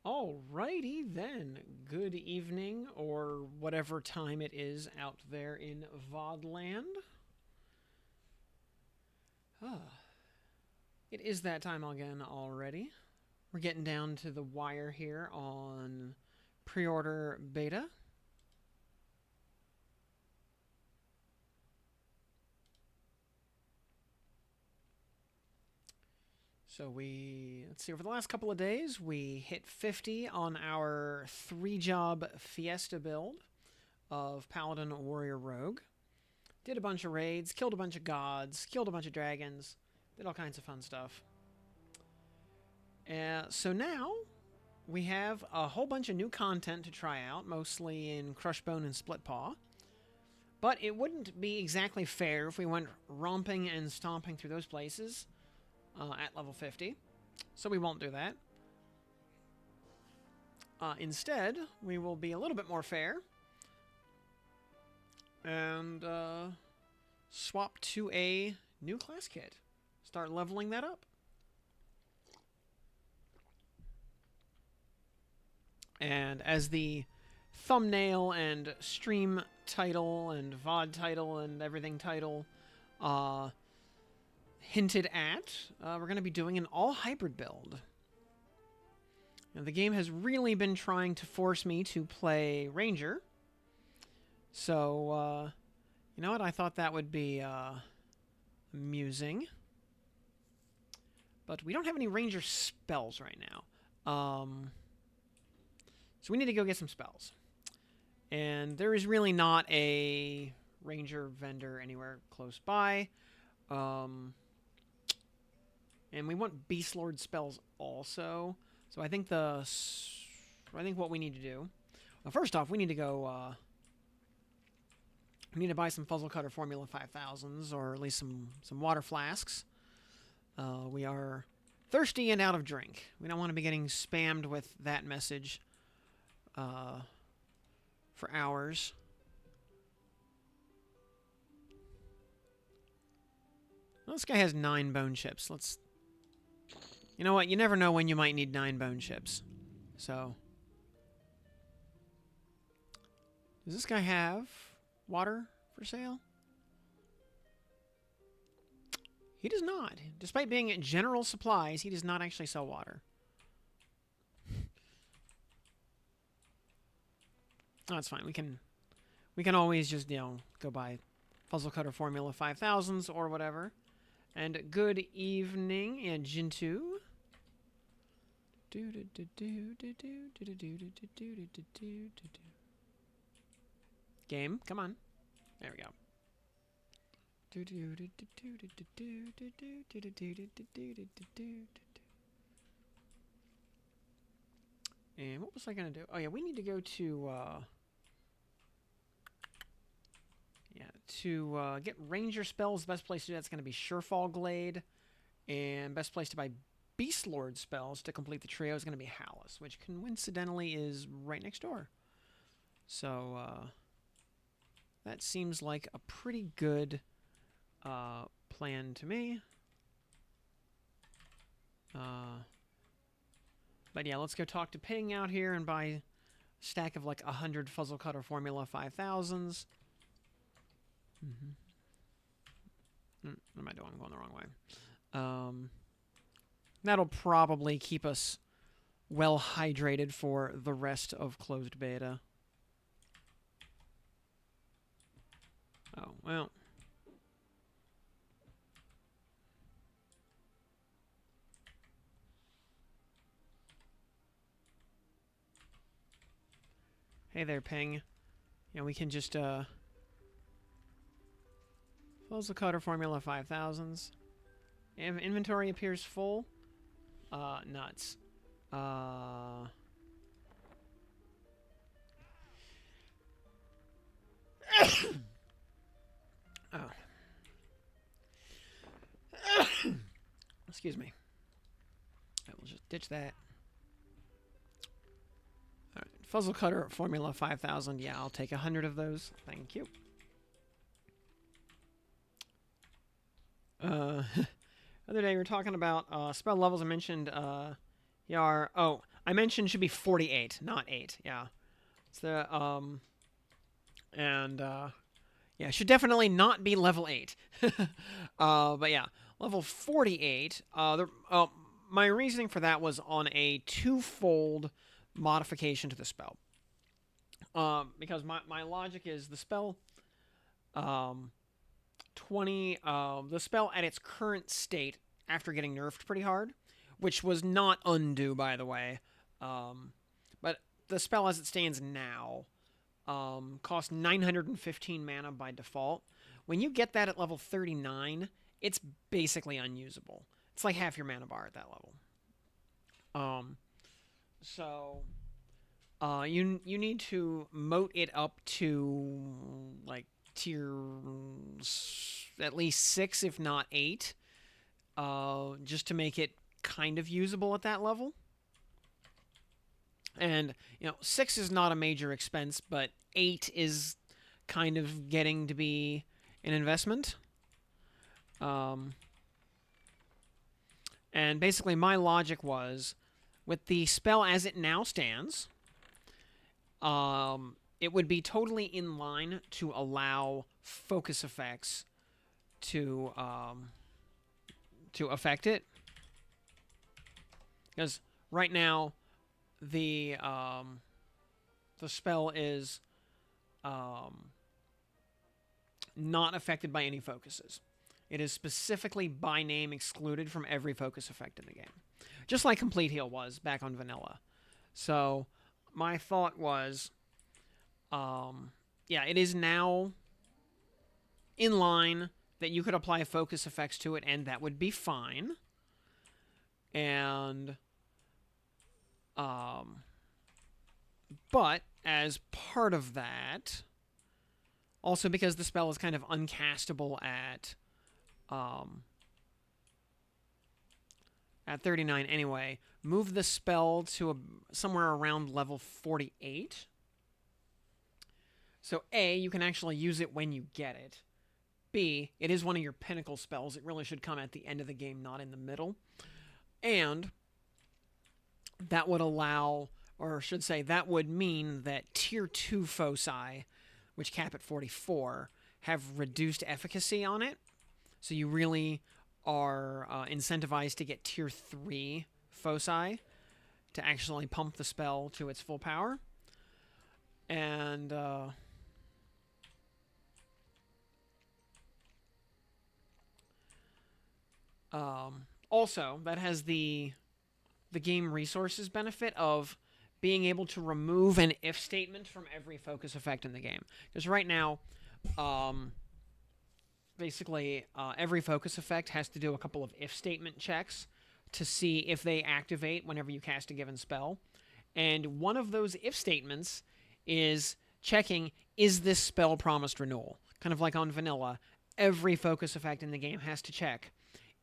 Alrighty then. Good evening, or whatever time it is out there in Vodland. Ah, it is that time again already. We're getting down to the wire here on pre-order beta. So let's see, over the last couple of days, we hit 50 on our 3-job Fiesta build of Paladin, Warrior, Rogue. Did a bunch of raids, killed a bunch of gods, killed a bunch of dragons, did all kinds of fun stuff. So now we have a whole bunch of new content to try out, mostly in Crushbone and Splitpaw. But it wouldn't be exactly fair if we went romping and stomping through those places at level 50. So we won't do that. Instead, we will be a little bit more fair and swap to a new class kit. Start leveling that up. And as the thumbnail and stream title and VOD title and everything title hinted at, we're going to be doing an all-hybrid build. Now, the game has really been trying to force me to play Ranger. So, you know what? I thought that would be amusing. But we don't have any Ranger spells right now. So we need to go get some spells. And there is really not a Ranger vendor anywhere close by. And we want Beastlord spells also. So I think what we need to do... Well, first off, we need to go... we need to buy some Fuzzle Cutter Formula 5000s, or at least some water flasks. We are thirsty and out of drink. We don't want to be getting spammed with that message for hours. Well, this guy has 9 bone chips. Let's... You know what? You never know when you might need 9 bone chips. So... Does this guy have water for sale? He does not. Despite being at general supplies, he does not actually sell water. Oh, that's fine. We can always just, go buy Fuzzle Cutter Formula 5000s or whatever. And good evening, and Jintu. Game, come on. There we go. And what was I going to do? Oh, yeah, we need to go to... to get Ranger spells, the best place to do that's going to be Surefall Glade. And best place to buy Beastlord spells to complete the trio is going to be Hallis, which coincidentally is right next door. So, that seems like a pretty good plan to me. But yeah, let's go talk to Ping out here and buy a stack of like 100 Fuzzle Cutter Formula 5000s. What am I doing? I'm going the wrong way. That'll probably keep us well hydrated for the rest of closed beta. Oh, well. Hey there, Ping. We can just, close the Cutter Formula 5000s. If inventory appears full, nuts. Oh. Excuse me. I will just ditch that. Alright, Fuzzle Cutter Formula 5000. Yeah, I'll take 100 of those. Thank you. Other day we were talking about spell levels. I mentioned Yar. Oh, I mentioned should be 48, not 8. Yeah. It's the and yeah, should definitely not be level 8. But yeah, level 48. My reasoning for that was on a twofold modification to the spell. Because my logic is the spell 20 the spell at its current state after getting nerfed pretty hard, which was not undo, by the way. But the spell as it stands now costs 915 mana by default. When you get that at level 39, it's basically unusable. It's like half your mana bar at that level. So you need to moat it up to like tier at least 6, if not 8, just to make it kind of usable at that level. And, 6 is not a major expense, but 8 is kind of getting to be an investment. And basically my logic was, with the spell as it now stands, it would be totally in line to allow focus effects to affect it. Because right now, the spell is not affected by any focuses. It is specifically by name excluded from every focus effect in the game. Just like Complete Heal was back on Vanilla. So, my thought was, yeah, it is now in line that you could apply focus effects to it, and that would be fine. And, but as part of that, also because the spell is kind of uncastable at 39 anyway, move the spell to somewhere around level 48. So A, you can actually use it when you get it. B, it is one of your pinnacle spells. It really should come at the end of the game, not in the middle. And that would allow, or I should say, that would mean that Tier 2 foci, which cap at 44, have reduced efficacy on it. So you really are incentivized to get Tier 3 foci to actually pump the spell to its full power. And also, that has the game resources benefit of being able to remove an if statement from every focus effect in the game. Because right now, basically, every focus effect has to do a couple of if statement checks to see if they activate whenever you cast a given spell. And one of those if statements is checking, is this spell promised renewal? Kind of like on Vanilla, every focus effect in the game has to check,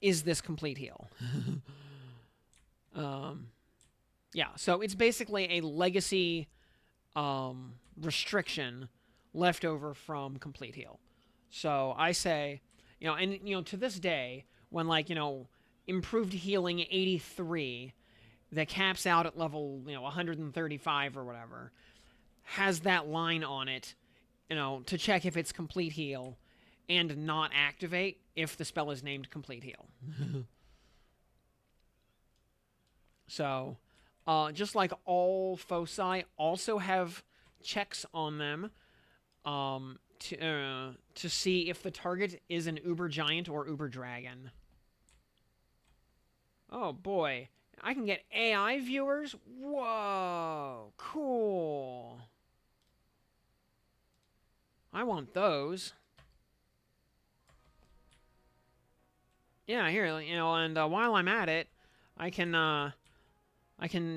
is this Complete Heal? Yeah, so it's basically a legacy restriction left over from Complete Heal. So I say, to this day, when improved healing 83 that caps out at level 135 or whatever has that line on it, to check if it's Complete Heal and not activate if the spell is named Complete Heal. So, just like all foci also have checks on them to see if the target is an Uber Giant or Uber Dragon. Oh boy, I can get AI viewers? Whoa, cool. I want those. Yeah, here, and while I'm at it, I can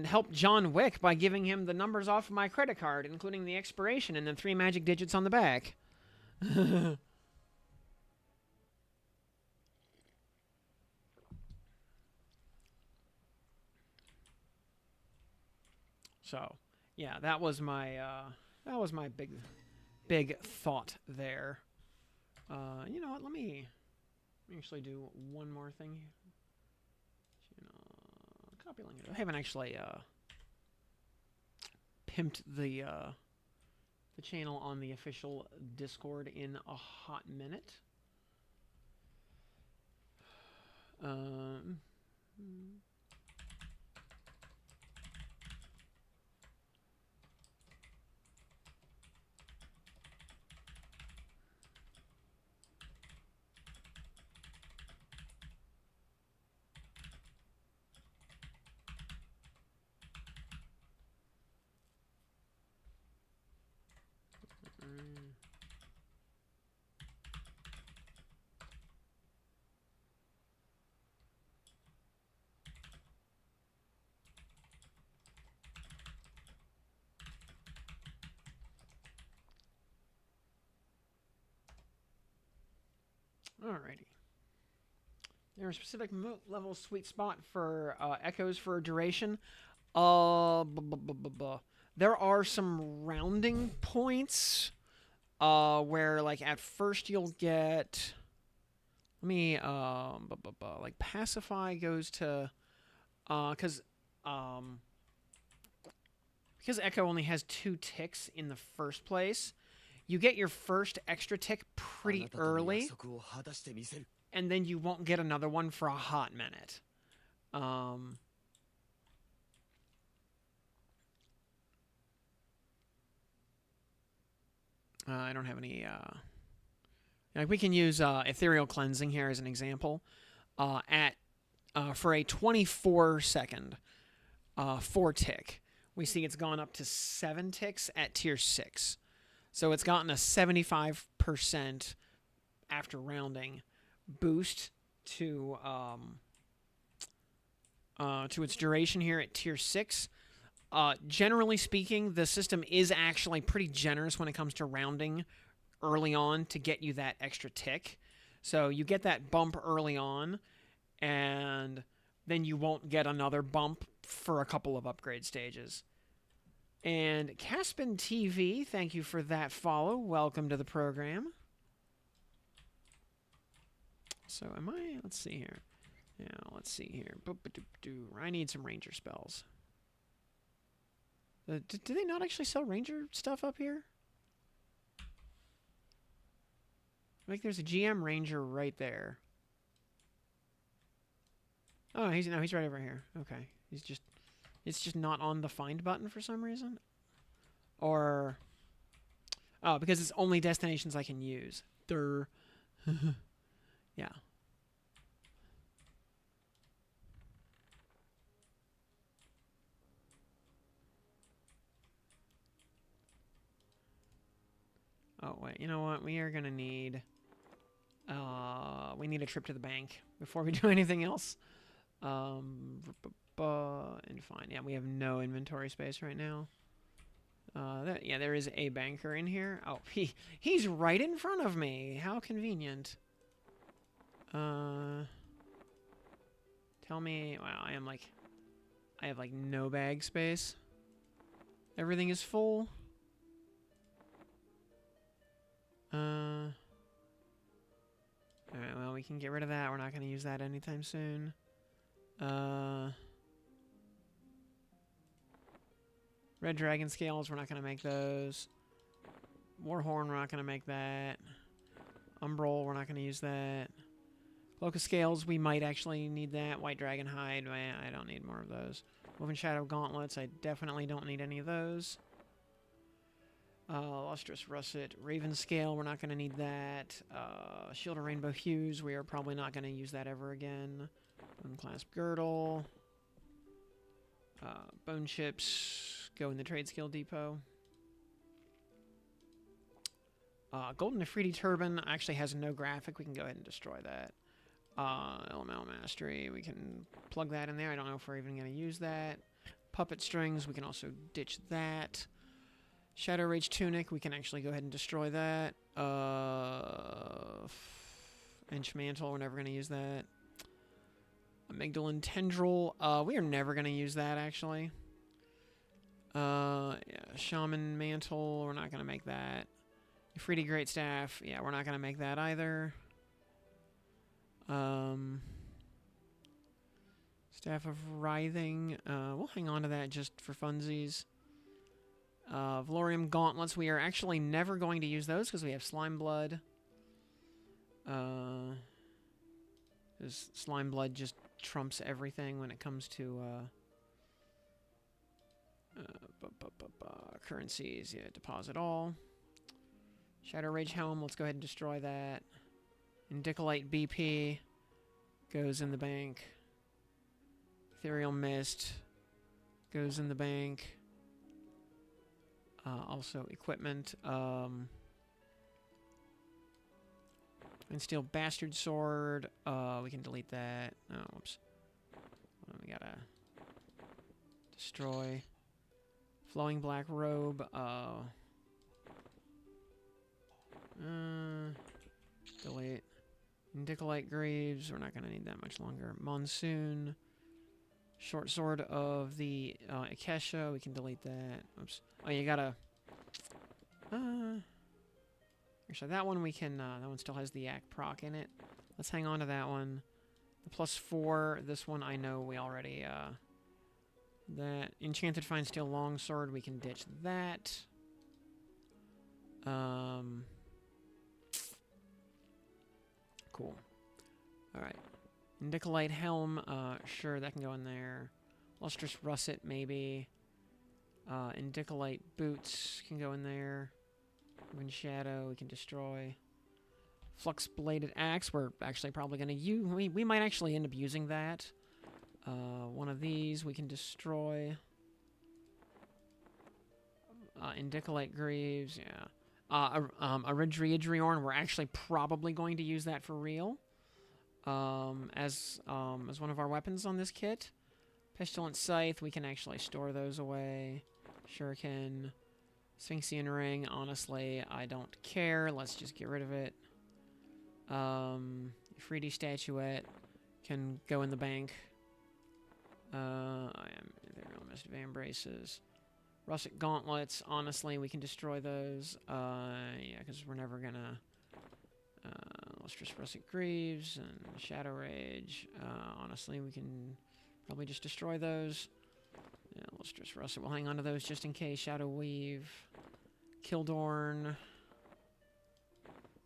help John Wick by giving him the numbers off of my credit card, including the expiration and the 3 magic digits on the back. So, yeah, that was my big thought there. You know what? Let me actually do one more thing. Copy link. I haven't actually pimped the channel on the official Discord in a hot minute. Alrighty. There's a specific level sweet spot for echoes for duration. There are some rounding points where, like, at first you'll get. Let me like pacify goes to because echo only has 2 ticks in the first place. You get your first extra tick pretty early, and then you won't get another one for a hot minute. I don't have any. Like we can use ethereal cleansing here as an example. For a 24-second 4 tick, we see it's gone up to 7 ticks at tier 6. So it's gotten a 75% after rounding boost to its duration here at tier 6. Generally speaking, the system is actually pretty generous when it comes to rounding early on to get you that extra tick. So you get that bump early on, and then you won't get another bump for a couple of upgrade stages. And Caspin TV, thank you for that follow. Welcome to the program. So am I? Let's see here. Yeah, let's see here. I need some ranger spells. Do they not actually sell ranger stuff up here? Like there's a GM ranger right there. Oh, he's right over here. Okay, it's just not on the find button for some reason, or because it's only destinations I can use. Durr. Yeah. Oh wait, you know what? We are gonna need. We need a trip to the bank before we do anything else. And fine. Yeah, we have no inventory space right now. There is a banker in here. Oh, he's right in front of me. How convenient. Tell me. Wow, I have like no bag space. Everything is full. Alright, well, we can get rid of that. We're not going to use that anytime soon. Red Dragon Scales, we're not going to make those. Warhorn, we're not going to make that. Umbral, we're not going to use that. Cloak of Scales, we might actually need that. White Dragon Hide, I don't need more of those. Woven Shadow Gauntlets, I definitely don't need any of those. Lustrous Russet, Raven Scale, we're not going to need that. Shield of Rainbow Hues, we are probably not going to use that ever again. Bone Clasp Girdle. Bone Chips, go in the Trade Skill Depot. Golden Ifriti Turban actually has no graphic. We can go ahead and destroy that. Elemental Mastery, we can plug that in there. I don't know if we're even going to use that. Puppet Strings, we can also ditch that. Shadow Rage Tunic, we can actually go ahead and destroy that. Inch Mantle, we're never going to use that. Amygdalin Tendril, we are never going to use that, actually. Yeah, Shaman Mantle, we're not going to make that. Ifriti Great Staff, yeah, we're not going to make that either. Staff of Writhing, we'll hang on to that just for funsies. Valorium Gauntlets, we are actually never going to use those because we have Slime Blood. Because Slime Blood just trumps everything when it comes to currencies. Yeah, deposit all. Shadow Rage Helm, let's go ahead and destroy that. Indicolite BP goes in the bank. Ethereal Mist goes in the bank. Also, equipment. And Steel Bastard Sword. We can delete that. Oh, whoops. We gotta destroy. Flowing Black Robe. Delete. Indicolite Greaves. We're not gonna need that much longer. Monsoon. Short Sword of the Akesha. We can delete that. Oops. Oh, you gotta... Actually, that one we can... that one still has the Yak proc in it. Let's hang on to that one. The +4, this one I know we already... that Enchanted Fine Steel Longsword, we can ditch that. Cool. Alright. Indicolite Helm, sure, that can go in there. Lustrous Russet, maybe. Indicolite Boots can go in there. Even Shadow, we can destroy. Flux Bladed Axe, we're actually probably going to use... We might actually end up using that. One of these we can destroy. Indicolite Greaves, yeah. Idriorn, we're actually probably going to use that for real. As one of our weapons on this kit. Pestilent Scythe, we can actually store those away. Shuriken. Sphinxian Ring, honestly, I don't care. Let's just get rid of it. 3D Statuette can go in the bank. I am there. Almost Van Braces. Russet Gauntlets, honestly, we can destroy those. Yeah, because we're never gonna... Lustrous Russet Greaves and Shadow Rage. Honestly, we can probably just destroy those. Yeah, Lustrous Russet, we'll hang on to those just in case. Shadow Weave. Kildorn.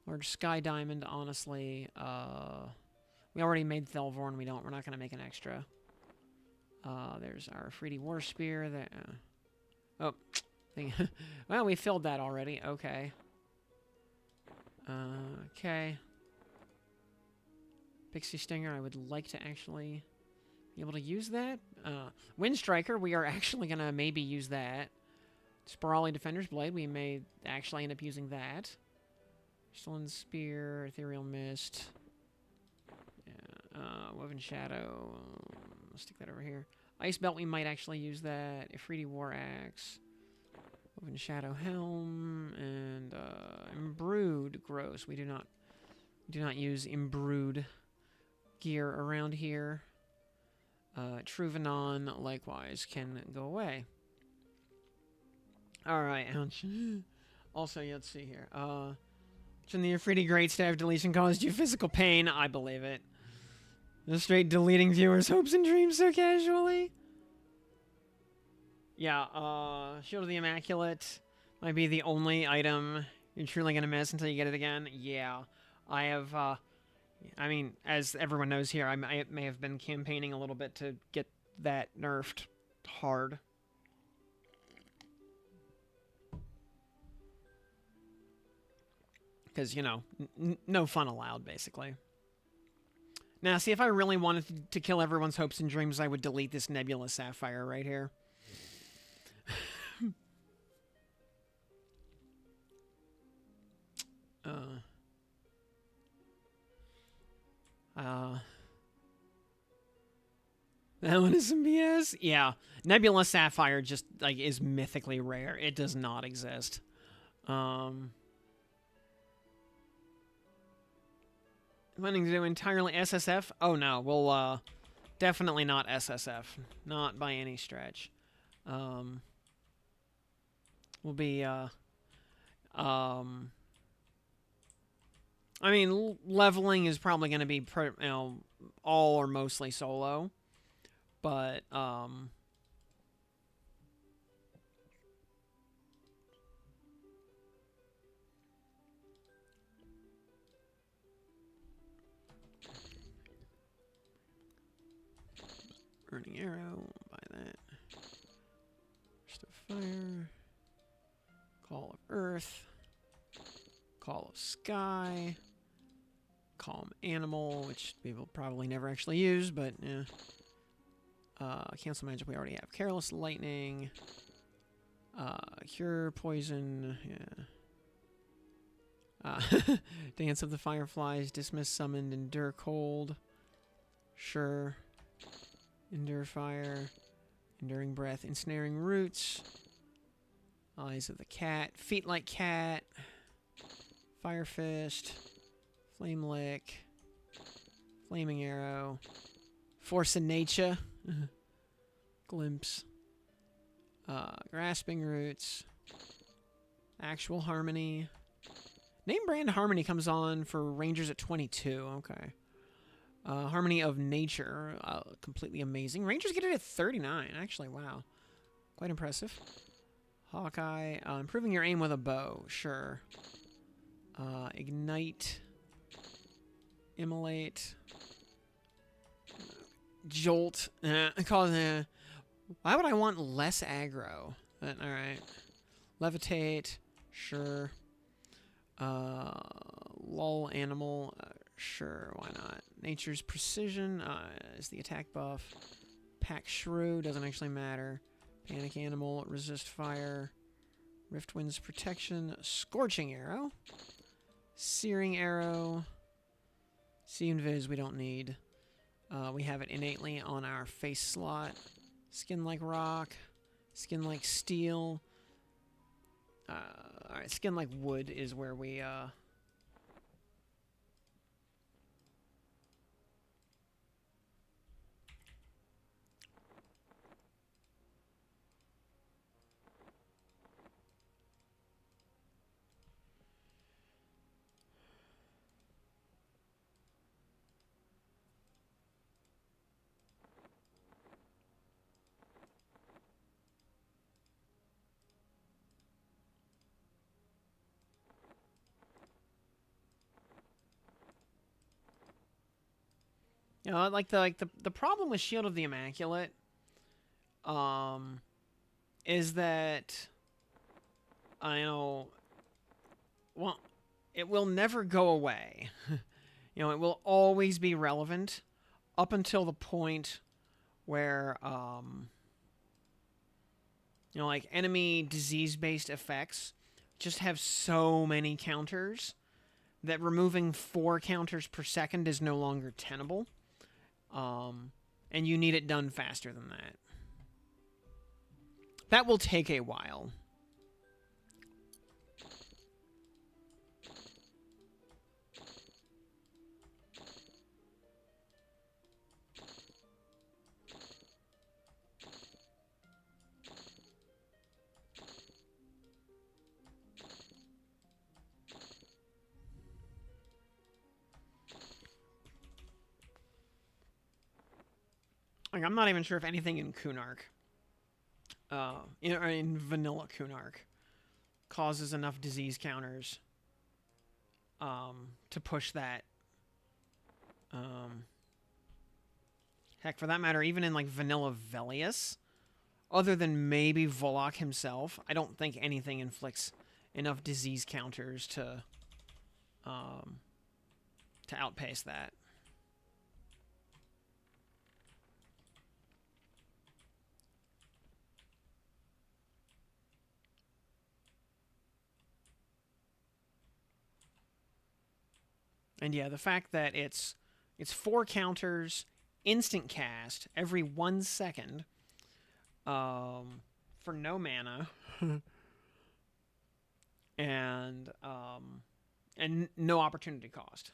Large Sky Diamond, honestly. We already made Thelvorn, we're not gonna make an extra. There's our 3D War Spear. That, oh, well, we filled that already. Okay. Okay. Pixie Stinger, I would like to actually be able to use that. Wind Striker, we are actually going to maybe use that. Spirali Defender's Blade, we may actually end up using that. Crystalline Spear, Ethereal Mist. Yeah, Woven Shadow. Let's stick that over here. Ice Belt, we might actually use that. Ifriti War Axe. Woven Shadow Helm. And Imbrued. Gross. We do not use Imbrued gear around here. Truvanon, likewise, can go away. Alright, ouch. Also, let's see here. When the Ifriti Greatstaff deletion caused you physical pain, I believe it. Just straight deleting viewers' hopes and dreams so casually. Yeah, Shield of the Immaculate might be the only item you're truly going to miss until you get it again. Yeah, I have, I mean, as everyone knows here, I may have been campaigning a little bit to get that nerfed hard. Because, you know, no fun allowed, basically. Now, see, if I really wanted to kill everyone's hopes and dreams, I would delete this Nebula Sapphire right here. That one is some BS? Yeah. Nebula Sapphire just, like, is mythically rare. It does not exist. Planning to do entirely SSF? Oh, no. We'll, definitely not SSF. Not by any stretch. We'll be, I mean, leveling is probably going to be, all or mostly solo. But, Burning arrow. Buy that. Burst of fire. Call of earth. Call of sky. Calm animal, which we will probably never actually use, but yeah. Cancel magic we already have. Careless lightning. Cure poison. Yeah. Dance of the fireflies. Dismiss summoned. Endure cold. Sure. Endure fire. Enduring breath. Ensnaring roots. Eyes of the cat. Feet like cat. Fire fist. Flame lick. Flaming arrow. Force of nature. Glimpse. Grasping roots. Actual harmony. Name brand harmony comes on for rangers at 22. Okay. Harmony of nature. Completely amazing. Rangers get it at 39. Actually, wow. Quite impressive. Hawkeye. Improving your aim with a bow. Sure. Ignite. Immolate. Jolt. Why would I want less aggro? Alright. Levitate. Sure. Lull animal. Sure, why not? Nature's precision is the attack buff. Pack shrew doesn't actually matter. Panic animal. Resist fire. Riftwind's protection. Scorching arrow. Searing arrow. See invis we don't need. We have it innately on our face slot. Skin like rock. Skin like steel. Alright, skin like wood is where we, you know, the problem with Shield of the Immaculate, is that, I know, well, it will never go away. You know, it will always be relevant up until the point where, you know, like enemy disease-based effects just have so many counters that removing 4 counters per second is no longer tenable. And you need it done faster than that. That will take a while. Like, I'm not even sure if anything in Kunark, in vanilla Kunark, causes enough disease counters, to push that. Heck, for that matter, even in, like, vanilla Velius, other than maybe Volok himself, I don't think anything inflicts enough disease counters to outpace that. And yeah, the fact that it's 4 counters, instant cast every 1 second, for no mana, and no opportunity cost.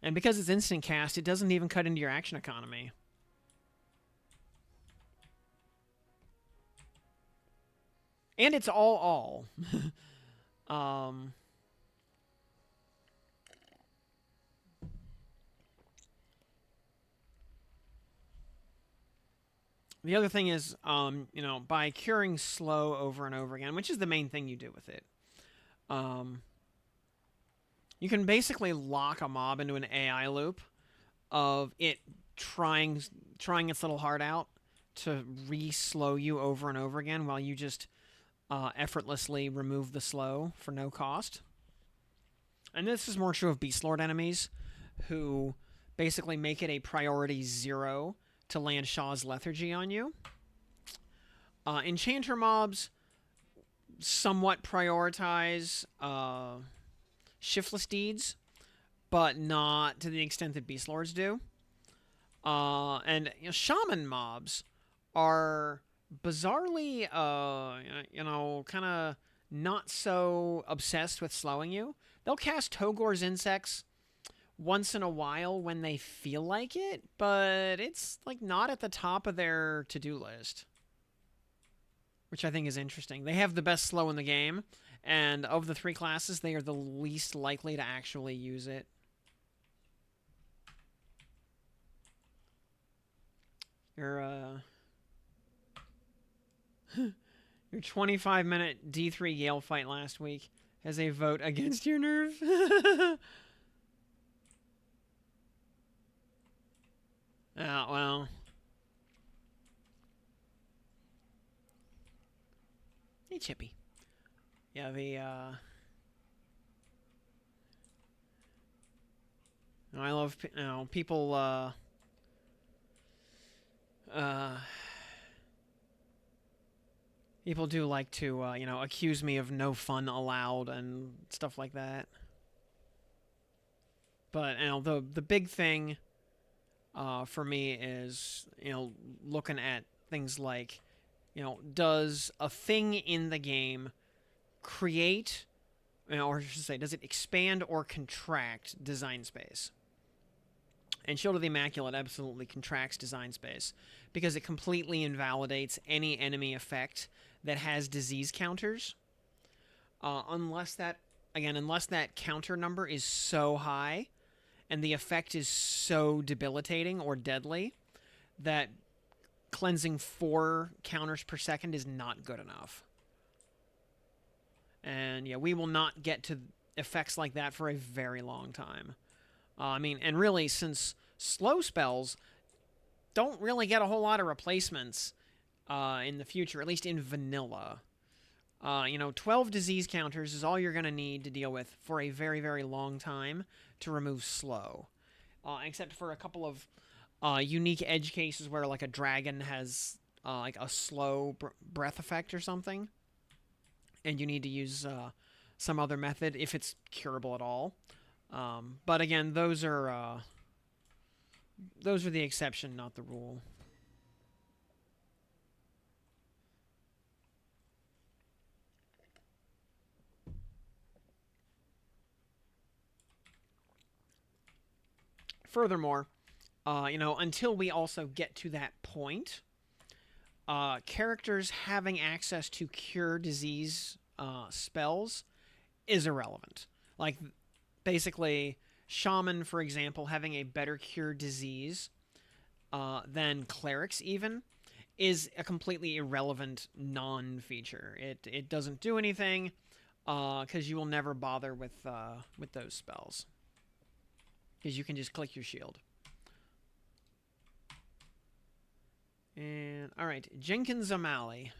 And because it's instant cast, it doesn't even cut into your action economy. And it's all. The other thing is, you know, by curing slow over and over again, which is the main thing you do with it, you can basically lock a mob into an AI loop of it trying its little heart out to re-slow you over and over again while you just effortlessly remove the slow for no cost. And this is more true of Beastlord enemies, who basically make it a priority 0 to land Shaw's Lethargy on you. Enchanter mobs somewhat prioritize Shiftless Deeds, but not to the extent that Beastlords do. And Shaman mobs are bizarrely, kind of not so obsessed with slowing you. They'll cast Togor's Insects once in a while when they feel like it, but it's like not at the top of their to-do list, which I think is interesting. They have the best slow in the game, and of the 3 classes, they are the least likely to actually use it. Your 25-minute D3 Yale fight last week has a vote against your nerve. Well. Hey, Chippy. Yeah, I love, people, people do like to, accuse me of no fun allowed and stuff like that. But, the big thing for me is, looking at things like, does a thing in the game create, or I should say, does it expand or contract design space? And Shield of the Immaculate absolutely contracts design space because it completely invalidates any enemy effect that has disease counters. Unless that counter number is so high and the effect is so debilitating or deadly that cleansing 4 counters per second is not good enough. And yeah, we will not get to effects like that for a very long time. And really, since slow spells don't really get a whole lot of replacements in the future, at least in vanilla. 12 disease counters is all you're going to need to deal with for a very, very long time to remove slow. Except for a couple of unique edge cases where, like, a dragon has, like, a slow breath effect or something. And you need to use some other method if it's curable at all. But again, those are the exception, not the rule. Furthermore, until we also get to that point, characters having access to cure disease spells is irrelevant. Like, basically, Shaman, for example, having a better cure disease than clerics even is a completely irrelevant non-feature. It doesn't do anything because you will never bother with those spells because you can just click your shield. And all right, Jenkins O'Malley.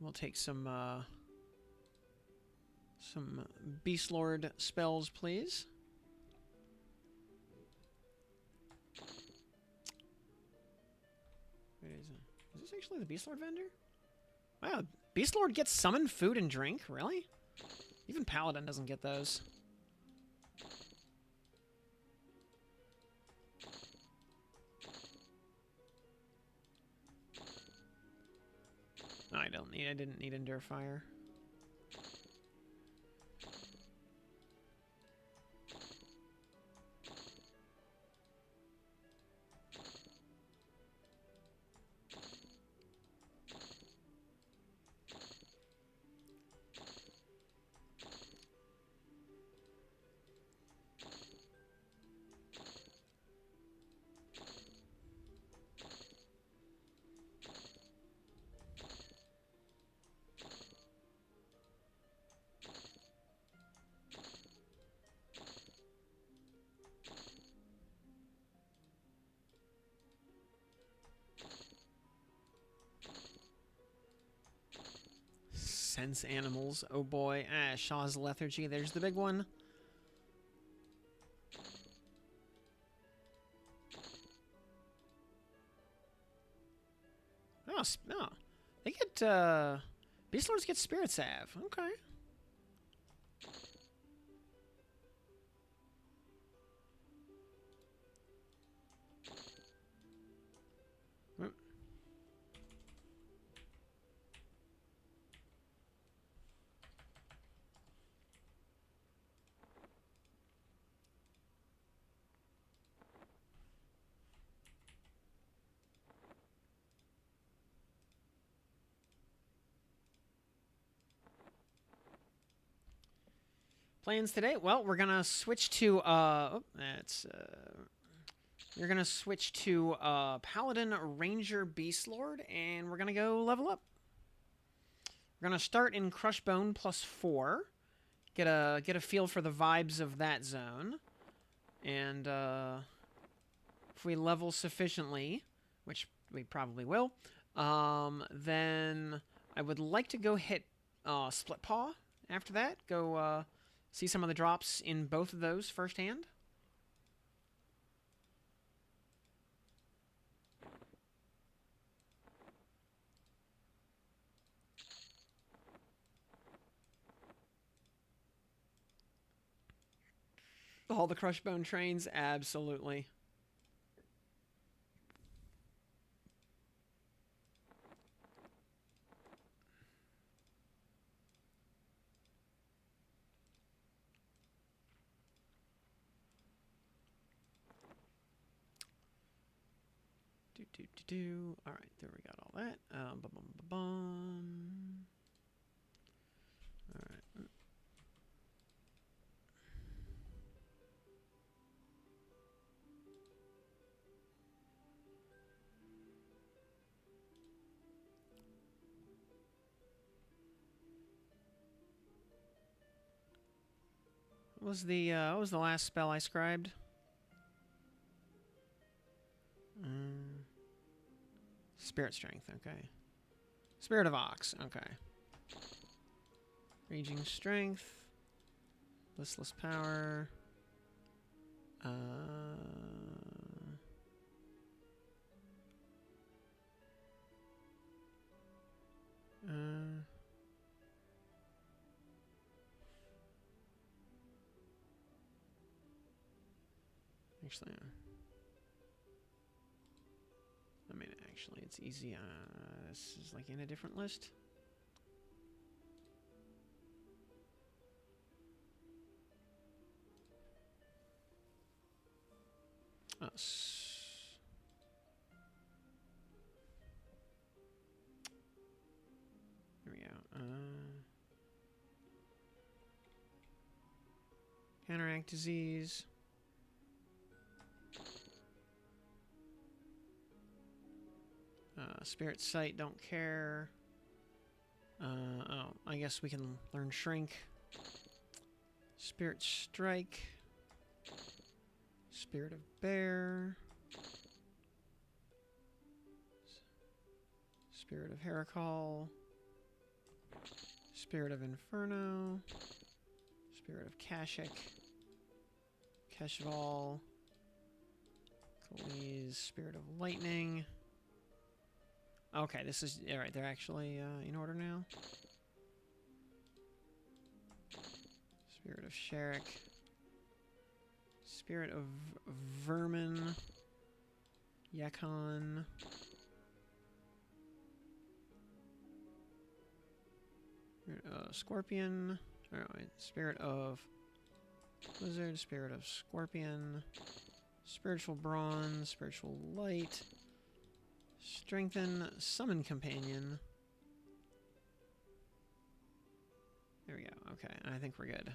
We'll take some Beastlord spells, please. Wait, is this actually the Beastlord vendor? Wow, Beastlord gets summon food and drink? Really? Even Paladin doesn't get those. No, I didn't need Endure Fire. sense animals. Oh boy. Ah, Shaw's lethargy. There's the big one. Oh, no. They get, Beastlords get Spirit Salve. Okay. Plans today? Well, we're gonna switch to we're gonna switch to Paladin Ranger Beastlord, and we're gonna go level up. We're gonna start in Crushbone +4, get a feel for the vibes of that zone, and if we level sufficiently, which we probably will, then I would like to go hit Split Paw after that. Go see some of the drops in both of those firsthand. All the Crushbone trains, absolutely. All right, there we got all that. All right. What was the last spell I scribed? Spirit Strength, okay. Spirit of Ox, okay. Raging Strength. Listless Power. Actually, I mean, actually, it's easy. This is like in a different list. Oh, here we go. Counteract Disease. Spirit Sight, don't care. Oh, I guess we can learn Shrink. Spirit Strike. Spirit of Bear. Spirit of Heracall. Spirit of Inferno. Spirit of Kashik. Keshval. Khalees. Spirit of Lightning. Okay, this is... Alright, they're actually in order now. Spirit of Sherrick. Spirit of Vermin. Yakon. Scorpion. Alright, Spirit of Blizzard. Spirit of Scorpion. Spiritual Bronze. Spiritual Light. Strengthen. Summon Companion. There we go. Okay, I think we're good.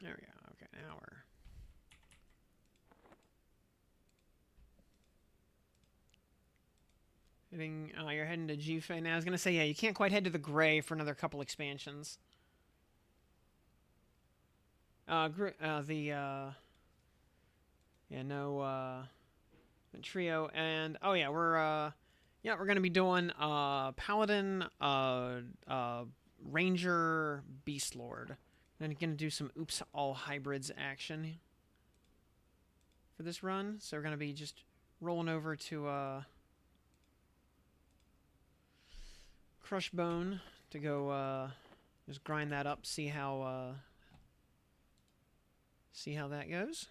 There we go. Okay, now we're... You're heading to Jife now. I was gonna say, yeah, you can't quite head to the Gray for another couple expansions. Trio, and oh yeah, we're gonna be doing Paladin, Ranger, Beastlord. Then gonna do some oops all hybrids action for this run. So we're gonna be just rolling over to Crush Bone to go just grind that up, see how that goes.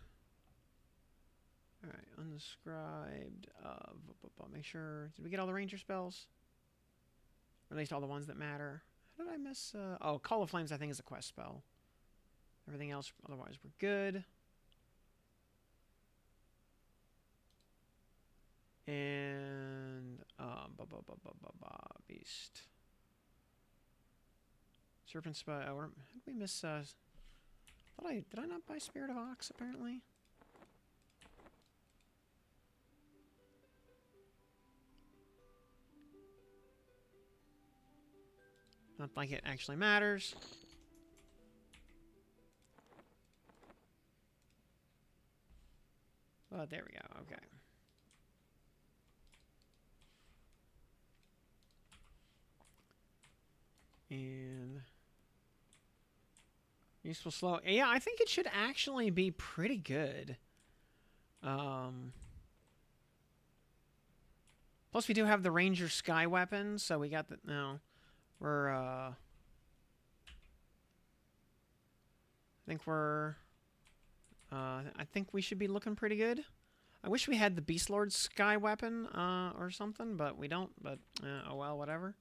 All right, undescribed. Make sure. Did we get all the ranger spells? Or at least all the ones that matter. How did I miss? Oh, Call of Flames, I think, is a quest spell. Everything else, otherwise, we're good. And Beast. Serpent Spy. Oh, did we miss? Did I not buy Spirit of Ox? Apparently. Not like it actually matters. But there we go. Okay. And useful slow. Yeah, I think it should actually be pretty good. Plus, we do have the Ranger Sky Weapon, so we got the... No. We're, I think we should be looking pretty good. I wish we had the Beastlord Sky Weapon, or something, but we don't. But, oh well, whatever.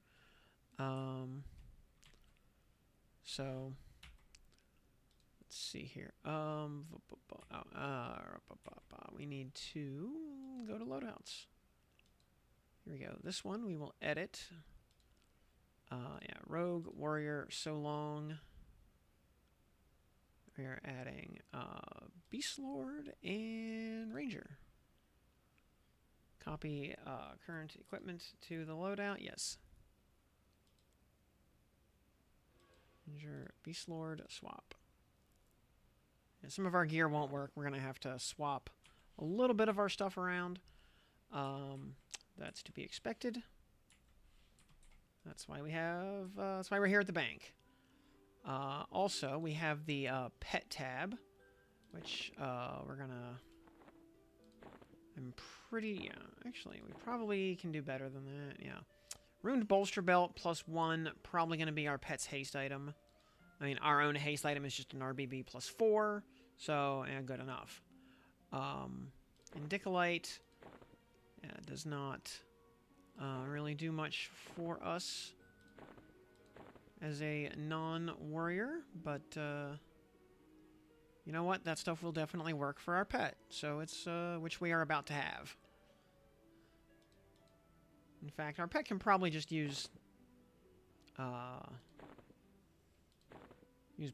So... Let's see here. We need to go to loadouts. Here we go. This one we will edit. Yeah, Rogue, Warrior, So Long. We are adding Beastlord and Ranger. Copy current equipment to the loadout. Yes. Ranger, Beastlord, swap. And some of our gear won't work. We're going to have to swap a little bit of our stuff around. That's to be expected. That's why we have. That's why we're here at the bank. Also, we have the pet tab, which we're gonna. I'm pretty. Yeah, actually, we probably can do better than that. Yeah, ruined bolster belt +1, probably gonna be our pet's haste item. I mean, our own haste item is just an RBB +4, so yeah, good enough. Indicolite, yeah, does not really do much for us as a non-warrior, but you know what? That stuff will definitely work for our pet, so it's which we are about to have. In fact, our pet can probably just use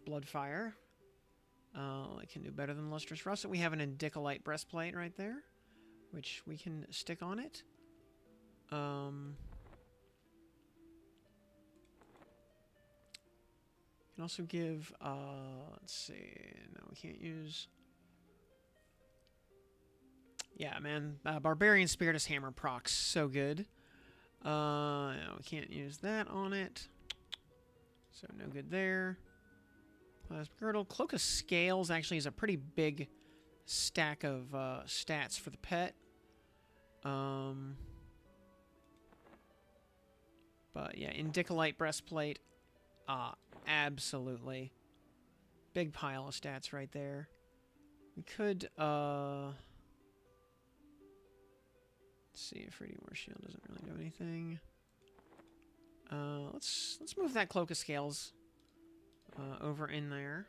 Bloodfire. It can do better than Lustrous Russet. We have an Indicolite breastplate right there, which we can stick on it. Can also give, let's see, no, we can't use... Yeah, man, Barbarian Spiritus Hammer procs, so good. No, we can't use that on it. So no good there. Plasma Girdle. Cloak of Scales actually is a pretty big stack of stats for the pet. But yeah, Indicolite breastplate, absolutely. Big pile of stats right there. We could, let's see if Radiant War Shield doesn't really do anything. Let's move that Cloak of Scales over in there.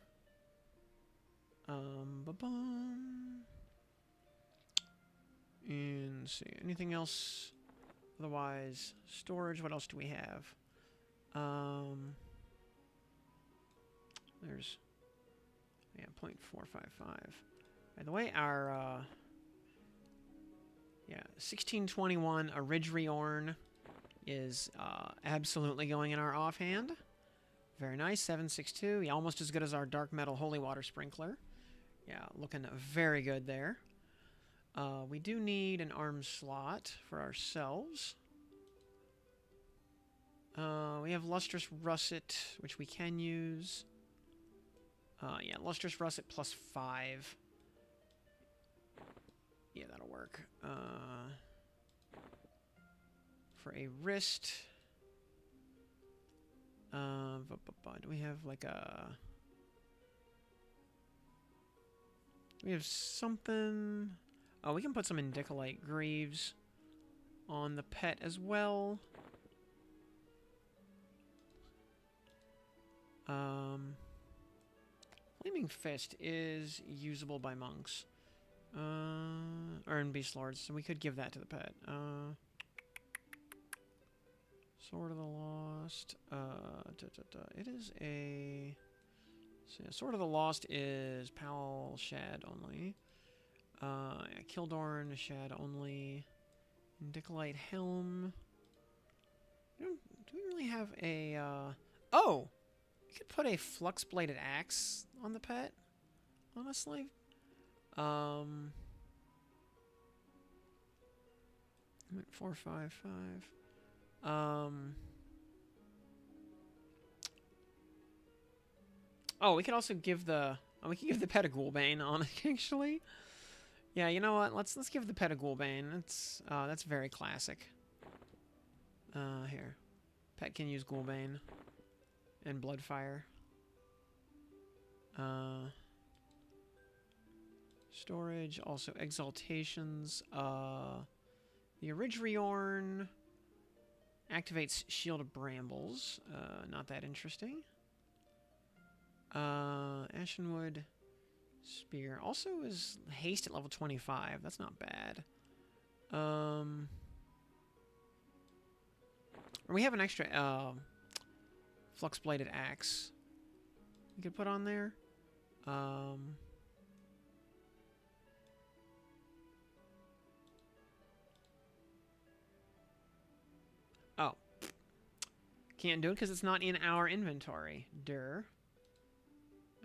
And see, anything else? Otherwise, storage, what else do we have? There's, yeah, 0.455. By the way, our, yeah, 1621, a Ridge Reorn. is absolutely going in our offhand. Very nice, 762. Yeah, almost as good as our dark metal holy water sprinkler. Yeah, looking very good there. We do need an arms slot for ourselves. We have lustrous russet, which we can use. Yeah, lustrous russet plus 5. Yeah, that'll work. For a wrist, do we have like a? Do we have something? Oh, we can put some indicolite greaves on the pet as well. Flaming Fist is usable by monks. Or in Beastlords, so we could give that to the pet. Sword of the Lost. It is a... So yeah, Sword of the Lost is Pal Shad only. Yeah, Kildorn Shad only. Indicolite Helm. Do we really have a... Oh! We could put a flux-bladed axe on the pet, honestly. 455. Oh, we could also give the... Oh, we can give the pet a Ghoulbane on it, actually. Yeah, you know what? Let's give the pet a Ghoulbane. That's very classic. Here. Pet can use Ghoulbane. And Bloodfire. Storage, also Exaltations. The Oridriorn activates Shield of Brambles. Not that interesting. Ashenwood Spear also is haste at level 25. That's not bad. We have an extra flux-bladed axe we could put on there. Oh. Can't do it because it's not in our inventory. Durr.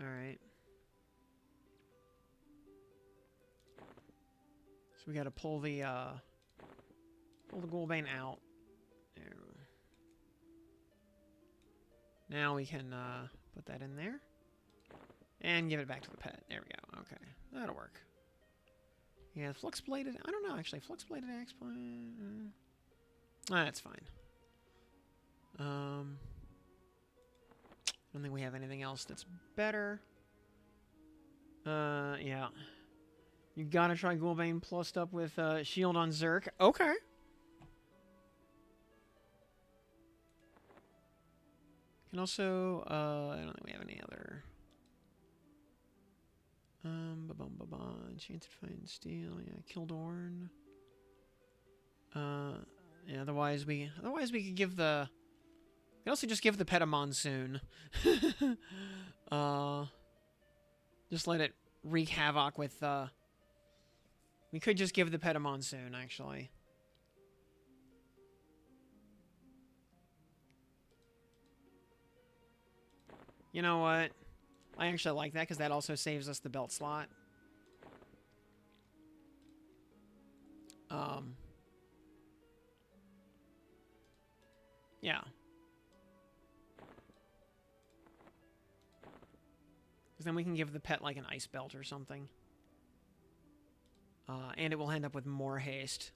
Alright. So we gotta pull the Ghoulbane out. There. Now we can put that in there. And give it back to the pet. There we go. Okay. That'll work. Yeah, flux-bladed... I don't know, actually. Flux-bladed axe... that's fine. I don't think we have anything else that's better. Yeah. You gotta try Ghoulbane plussed up with Shield on Zerk. Okay. Can also, I don't think we have any other. Enchanted Fine Steel, yeah, Kildorn. Yeah, otherwise we could give the... We could also just give the pet a Monsoon. Just let it wreak havoc with, we could just give the pet a Monsoon, actually. You know what? I actually like that, because that also saves us the belt slot. Yeah. Because then we can give the pet, like, an ice belt or something. And it will end up with more haste.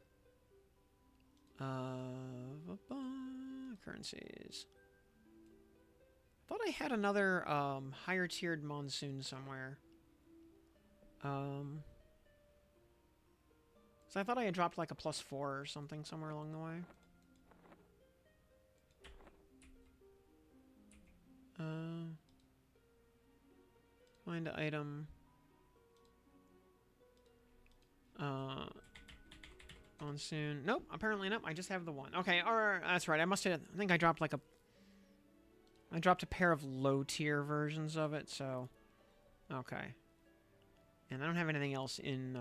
Currencies. Thought I had another, higher tiered Monsoon somewhere. So I thought I had dropped, like, a +4 or something somewhere along the way. Find item. Monsoon. Nope, apparently nope. I just have the one. Okay, or that's right. I think I dropped like I dropped a pair of low tier versions of it, so okay. And I don't have anything else in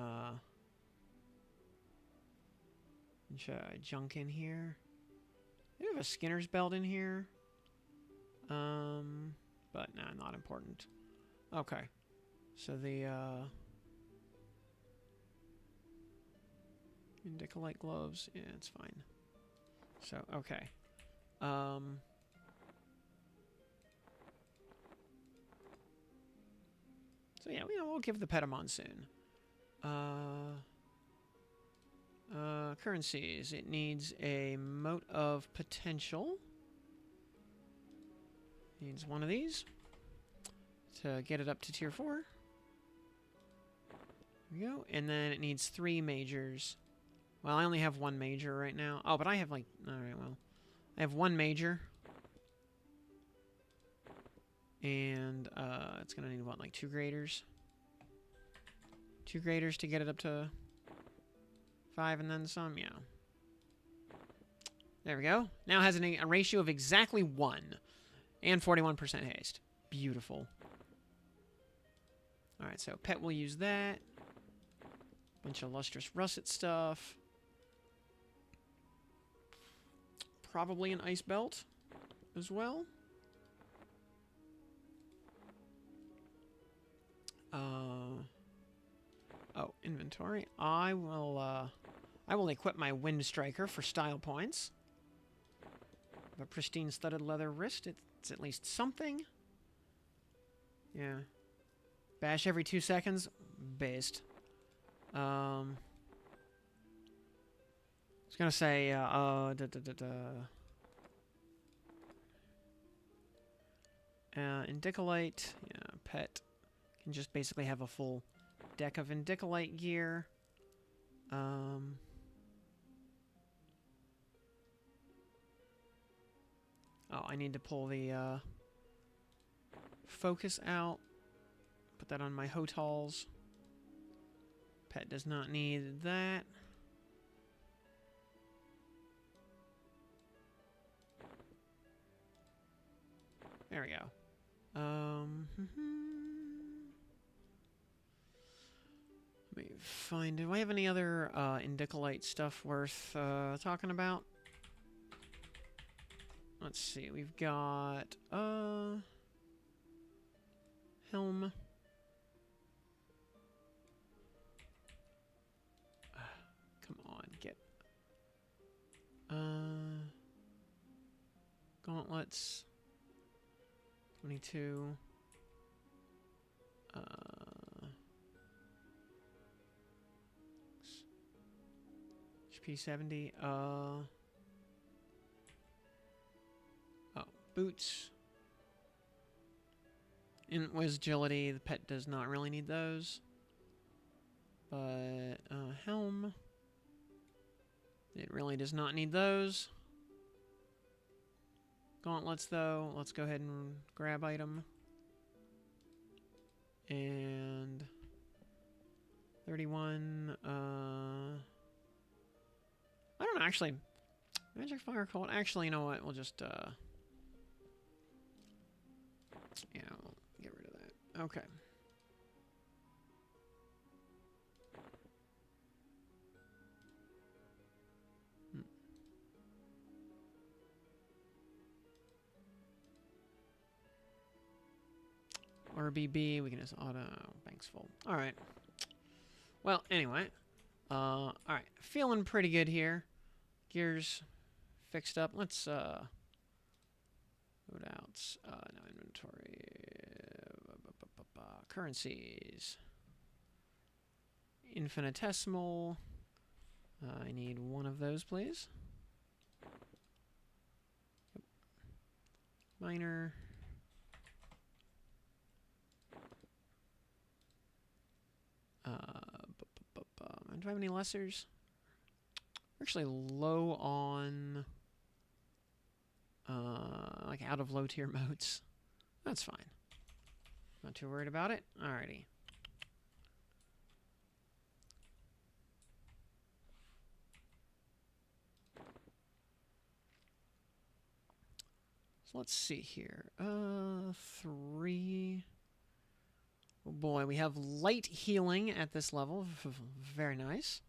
junk in here. a Skinner's belt in here. But nah, not important. Okay. So the, Indicolite gloves, yeah, it's fine. So, okay. So yeah, we'll give the pet a monsoon. Currencies. It needs a mote of potential. Needs one of these to get it up to tier 4. There we go. And then it needs 3 majors. Well, I only have 1 major right now. Oh, but I have like... Alright, well. I have 1 major. And it's going to need, what, like 2 graders? 2 graders to get it up to 5 and then some? Yeah. There we go. Now it has a ratio of exactly 1. And 41% haste. Beautiful. Alright, so pet will use that. Bunch of lustrous russet stuff. Probably an ice belt as well. Oh, inventory. I will equip my Wind Striker for style points. A pristine studded leather wrist. It's at least something. Yeah. Bash every 2 seconds. Based. I was gonna say, Indicolite. Yeah, pet. Can just basically have a full deck of Indicolite gear. Oh, I need to pull the focus out. Put that on my Hotals. Pet does not need that. There we go. Let me find... Do I have any other Indicolite stuff worth talking about? Let's see. We've got... helm. Come on, get... gauntlets. 22. HP 70. Oh, boots. Int was agility. The pet does not really need those. But helm. It really does not need those. Gauntlets, though. Let's go ahead and grab item. And 31. I don't know, actually. Magic Fire Cold. Actually, you know what? We'll just, yeah, we'll get rid of that. Okay. RBB, we can just auto. Bank's full. Alright. Well, anyway. Alright. Feeling pretty good here. Gears fixed up. Let's, load outs. No inventory. Currencies. Infinitesimal. I need one of those, please. Yep. Minor. Do I have any lessers? We're actually low on like out of low tier modes. That's fine. Not too worried about it. Alrighty. So let's see here. 3. Oh boy, we have light healing at this level. Very nice.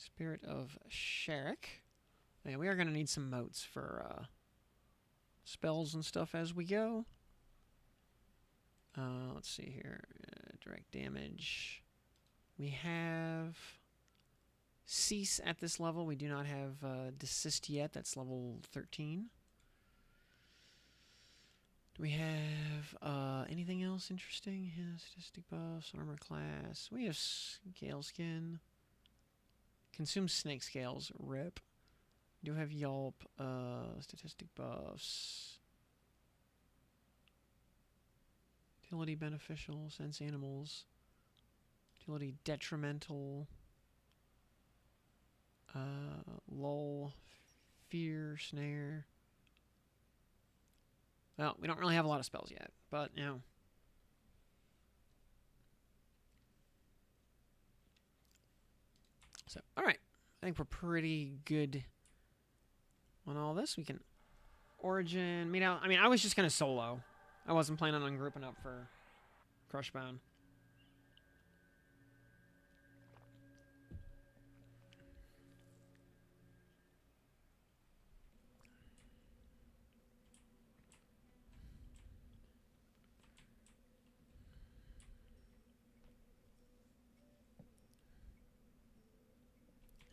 Spirit of Sherrick. Yeah, we are going to need some motes for spells and stuff as we go. Let's see here. Direct damage. We have Cease at this level. We do not have Desist yet. That's level 13. Do we have anything else interesting? Yeah, statistic buffs, armor class. We have Scale Skin. Consume snake scales. Rip. We do have Yelp. Statistic buffs. Utility beneficial. Sense animals. Utility detrimental. Lull. Fear. Snare. Well, we don't really have a lot of spells yet, but, you know. So, alright. I think we're pretty good on all this. We can Origin. I mean, I was just going to solo. I wasn't planning on grouping up for Crushbone.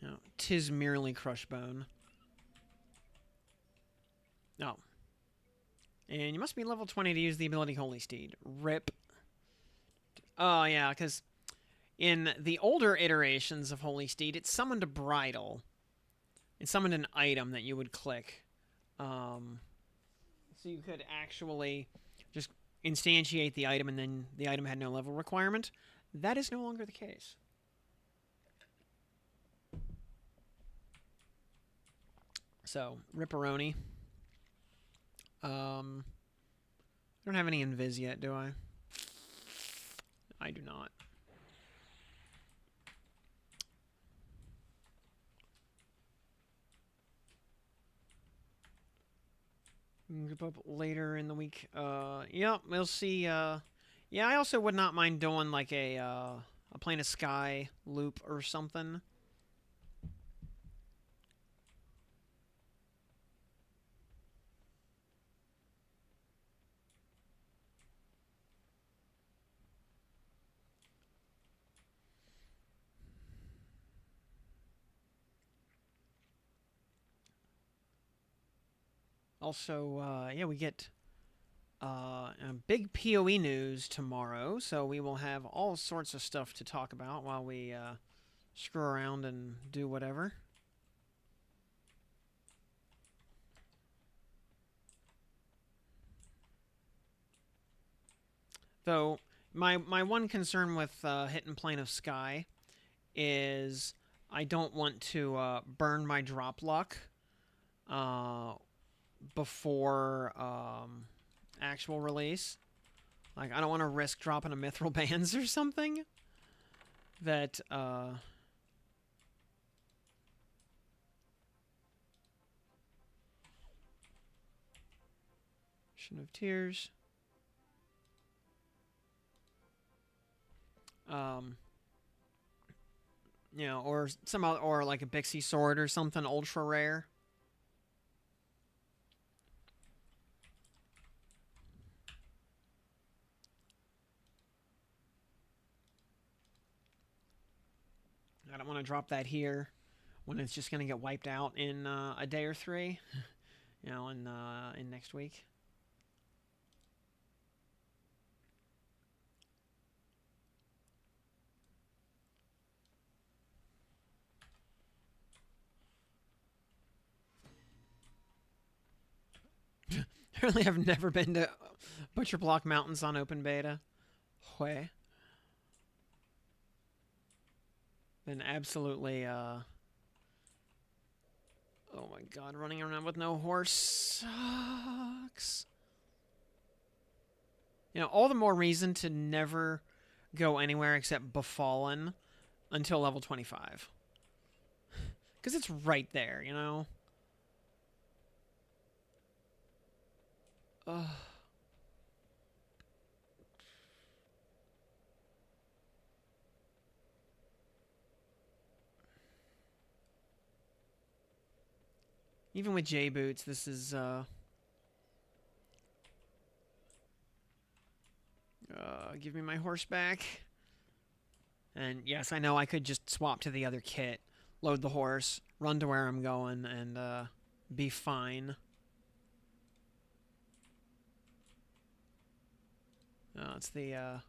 No, 'tis merely Crushbone. No. And you must be level 20 to use the ability Holy Steed. Rip. Oh, yeah, because in the older iterations of Holy Steed, it summoned a bridle. It summoned an item that you would click. So you could actually just instantiate the item, and then the item had no level requirement. That is no longer the case. So, Ripperoni. I don't have any Invis yet, do I? I do not. Group up later in the week. Yeah, we'll see. Yeah, I also would not mind doing like a Plane of Sky loop or something. Also, yeah, we get big PoE news tomorrow, so we will have all sorts of stuff to talk about while we screw around and do whatever. Though, my one concern with hitting Plane of Sky is I don't want to burn my drop luck before actual release. Like, I don't want to risk dropping a Mithril Bands or something that Ocean of Tears. You know, or some other, or like a Bixie Sword or something ultra rare. I don't want to drop that here when it's just going to get wiped out in a day or three. You know, in next week. Apparently, I've never been to Butcher Block Mountains on open beta. Hue. Then absolutely, oh my god, running around with no horse sucks. You know, all the more reason to never go anywhere except Befallen until level 25. Because it's right there, you know? Ugh. Even with J boots, this is give me my horse back. And yes, I know I could just swap to the other kit, load the horse, run to where I'm going, and be fine. Oh, it's the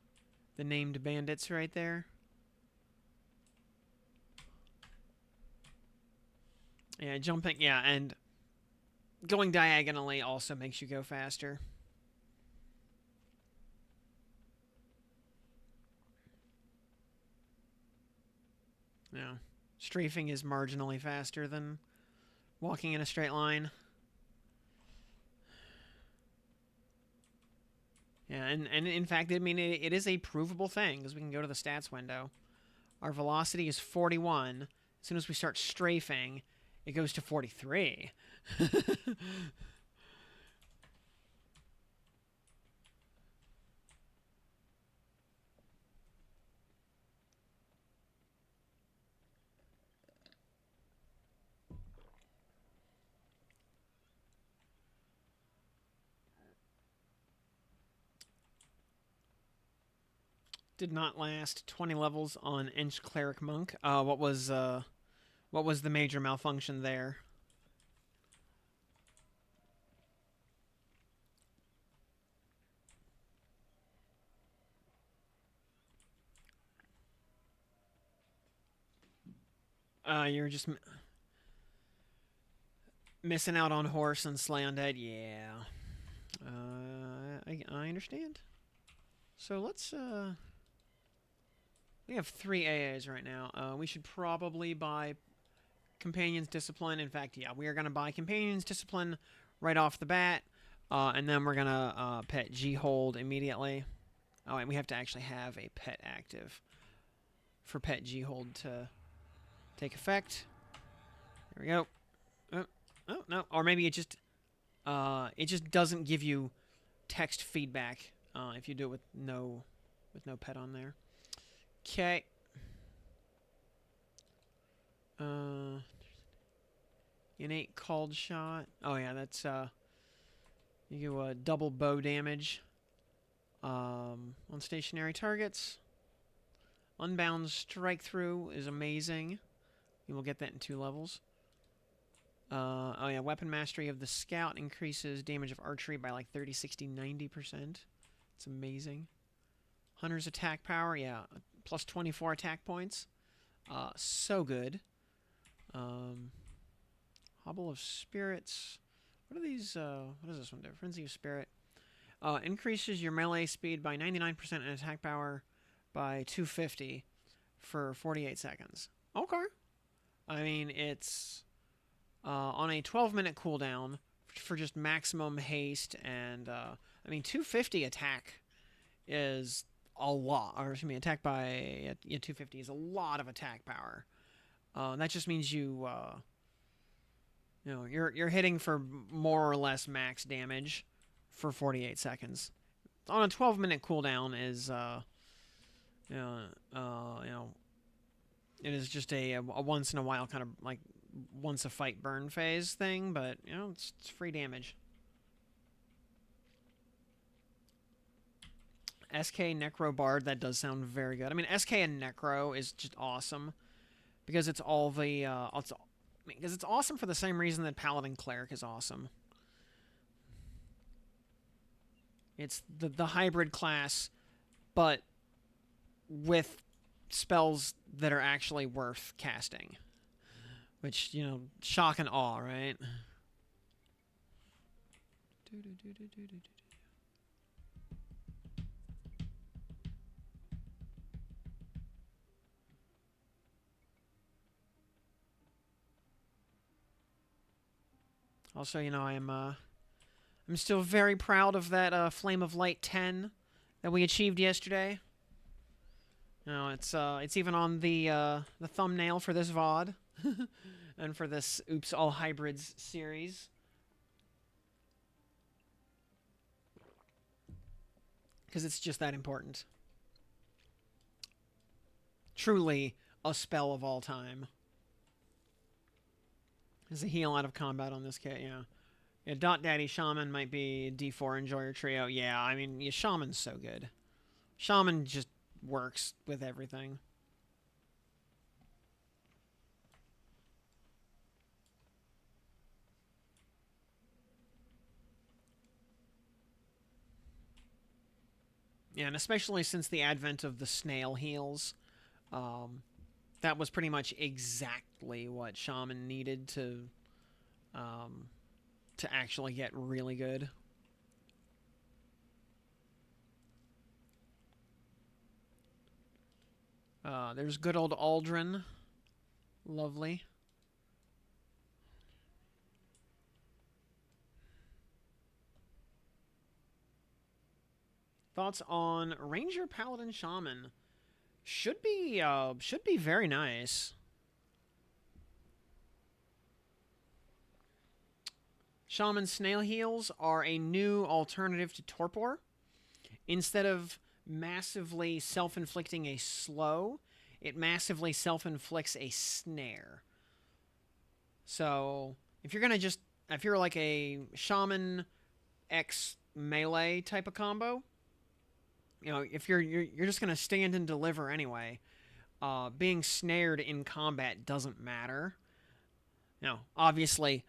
named bandits right there. Yeah, jumping. Yeah, and going diagonally also makes you go faster. Yeah, strafing is marginally faster than walking in a straight line. Yeah, and in fact, I mean, it is a provable thing, because we can go to the stats window. Our velocity is 41. As soon as we start strafing, it goes to 43. Did not last 20 levels on Inch Cleric Monk. What was the major malfunction there? You're just missing out on horse and slay undead. Yeah. I understand. So let's we have 3 AAs right now. We should probably buy Companion's Discipline. In fact, yeah, we are going to buy Companion's Discipline right off the bat. And then we're going to pet G-Hold immediately. Oh, and we have to actually have a pet active for pet G-Hold to take effect. There we go. Oh, no. Or maybe it just doesn't give you text feedback if you do it with no pet on there. Okay. Innate called shot. Oh yeah, that's you do double bow damage on stationary targets. Unbound strike through is amazing. You will get that in 2 levels. Oh yeah, weapon mastery of the scout increases damage of archery by like 30, 60, 90%. It's amazing. Hunter's attack power, yeah, plus 24 attack points. So good. Hobble of Spirits. What are these? What does this one do? Frenzy of Spirit. Increases your melee speed by 99% and attack power by 250 for 48 seconds. Okay. I mean, it's on a 12-minute cooldown for just maximum haste, and I mean, 250 attack is a lot. Or excuse me, attack by 250 is a lot of attack power. That just means you're hitting for more or less max damage for 48 seconds. On a 12-minute cooldown is it is just a once in a while kind of like once a fight burn phase thing, but it's free damage. SK Necro Bard, that does sound very good. I mean, SK and Necro is just awesome because it's all the because it's awesome for the same reason that Paladin Cleric is awesome. It's the hybrid class, but with spells that are actually worth casting. Which, shock and awe, right? Also, I'm still very proud of that Flame of Light 10 that we achieved yesterday. It's even on the thumbnail for this VOD and for this Oops All Hybrids series. Because it's just that important. Truly a spell of all time. There's a heal out of combat on this kit, yeah. Yeah, Dot Daddy Shaman might be D4 Enjoyer Trio. Yeah, I mean, yeah, Shaman's so good. Shaman just works with everything. Yeah, and especially since the advent of the snail heals, um, that was pretty much exactly what Shaman needed um, to actually get really good. There's good old Aldrin. Lovely. Thoughts on Ranger Paladin Shaman? Should be very nice. Shaman Snail Heals are a new alternative to Torpor. Instead of massively self-inflicting a slow, it massively self-inflicts a snare. So if you're like a Shaman X melee type of combo, if you're just gonna stand and deliver anyway, being snared in combat doesn't matter. Obviously,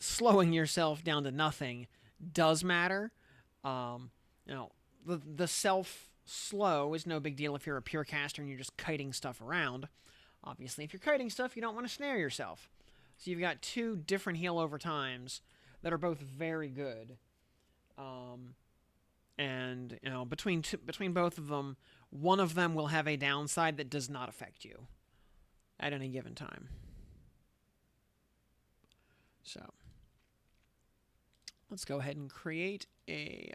slowing yourself down to nothing does matter. Um, the self slow is no big deal if you're a pure caster and you're just kiting stuff around. Obviously, if you're kiting stuff, you don't want to snare yourself. So you've got two different heal over times that are both very good. And between both of them, one of them will have a downside that does not affect you at any given time. So let's go ahead and create a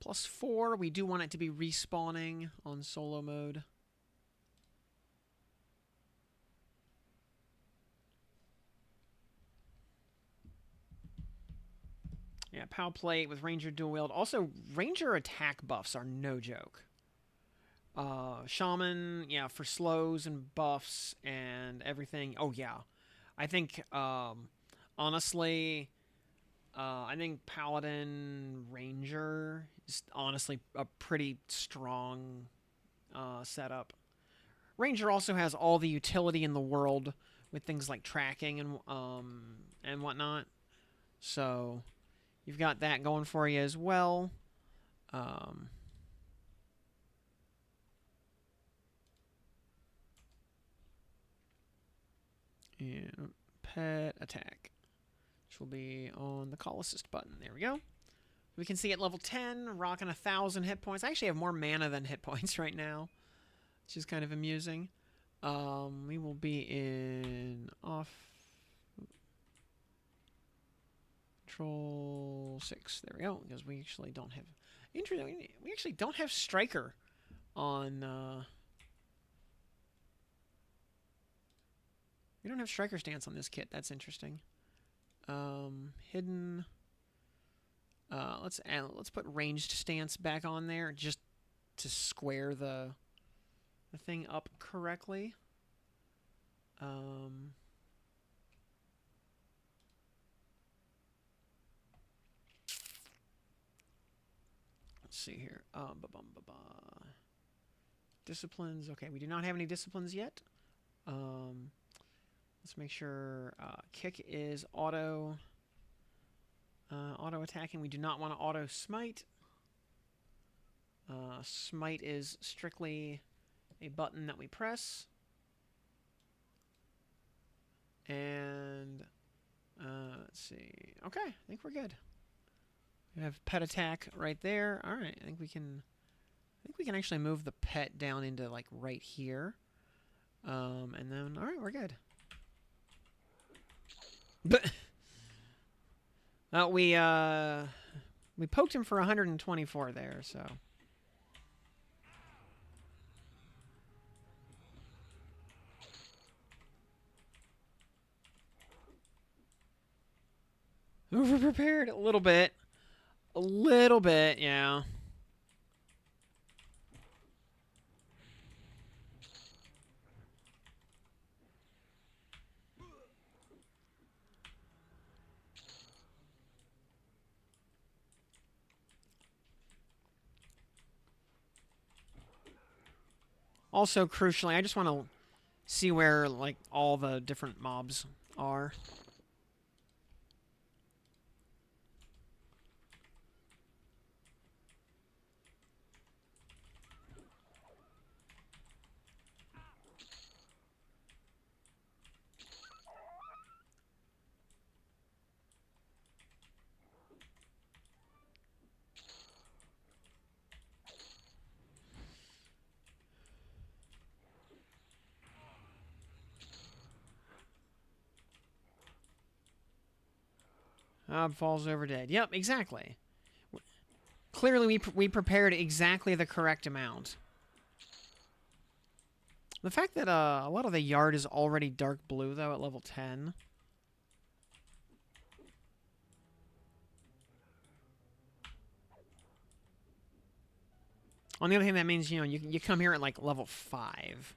+4. We do want it to be respawning on solo mode. Yeah, POW plate with Ranger dual wield. Also, Ranger attack buffs are no joke. Shaman, yeah, for slows and buffs and everything. Oh, yeah. I think, honestly, I think Paladin Ranger is honestly a pretty strong setup. Ranger also has all the utility in the world with things like tracking and whatnot. So you've got that going for you as well. And pet attack, which will be on the call assist button. There we go. We can see at level 10, rocking 1,000 hit points. I actually have more mana than hit points right now, which is kind of amusing. We will be in off control 6. There we go. Because we actually don't have. Interesting. We actually don't have Striker on. We don't have Striker stance on this kit. That's interesting. Hidden. Let's put ranged stance back on there just to square the thing up correctly. Let's see here. Disciplines. Okay, we do not have any disciplines yet. Let's make sure kick is auto attacking. We do not want to auto smite. Smite is strictly a button that we press. And let's see. Okay, I think we're good. We have pet attack right there. All right, I think we can actually move the pet down into like right here. And then all right, we're good. But we poked him for 124 there, so. Over-prepared a little bit. A little bit, yeah. Also, crucially, I just want to see where, like, all the different mobs are. Mob falls over dead. Yep, exactly. Clearly, we prepared exactly the correct amount. The fact that a lot of the yard is already dark blue, though, at level 10. On the other hand, that means, you know, you come here at, like, level 5.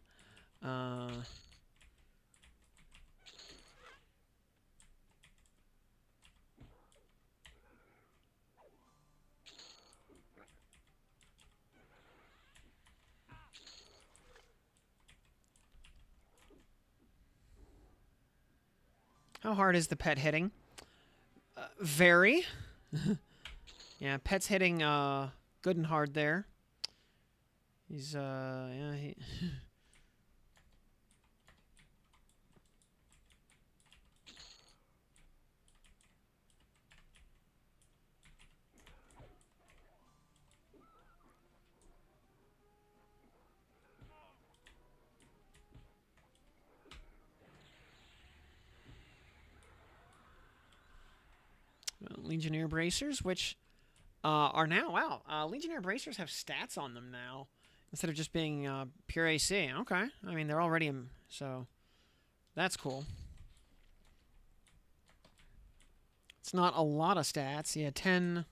How hard is the pet hitting? Very. Yeah, pet's hitting good and hard there. He's yeah, he Legionnaire bracers, which are now, wow, Legionnaire bracers have stats on them now instead of just being pure AC. Okay, I mean they're already so that's cool. It's not a lot of stats. Yeah, 10.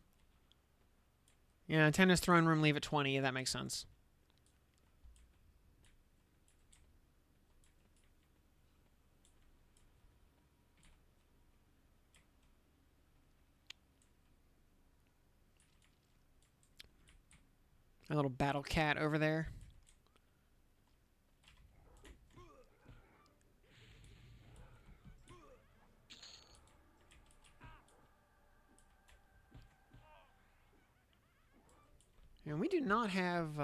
Yeah, 10 is throne room. Leave at 20. Yeah, that makes sense. A little battle cat over there. And we do not have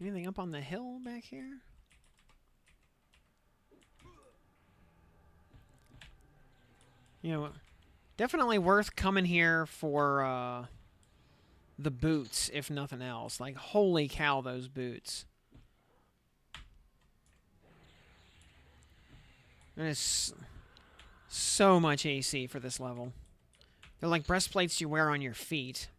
anything up on the hill back here. You know, definitely worth coming here for the boots, if nothing else. Like, holy cow, those boots. That is so much AC for this level. They're like breastplates you wear on your feet.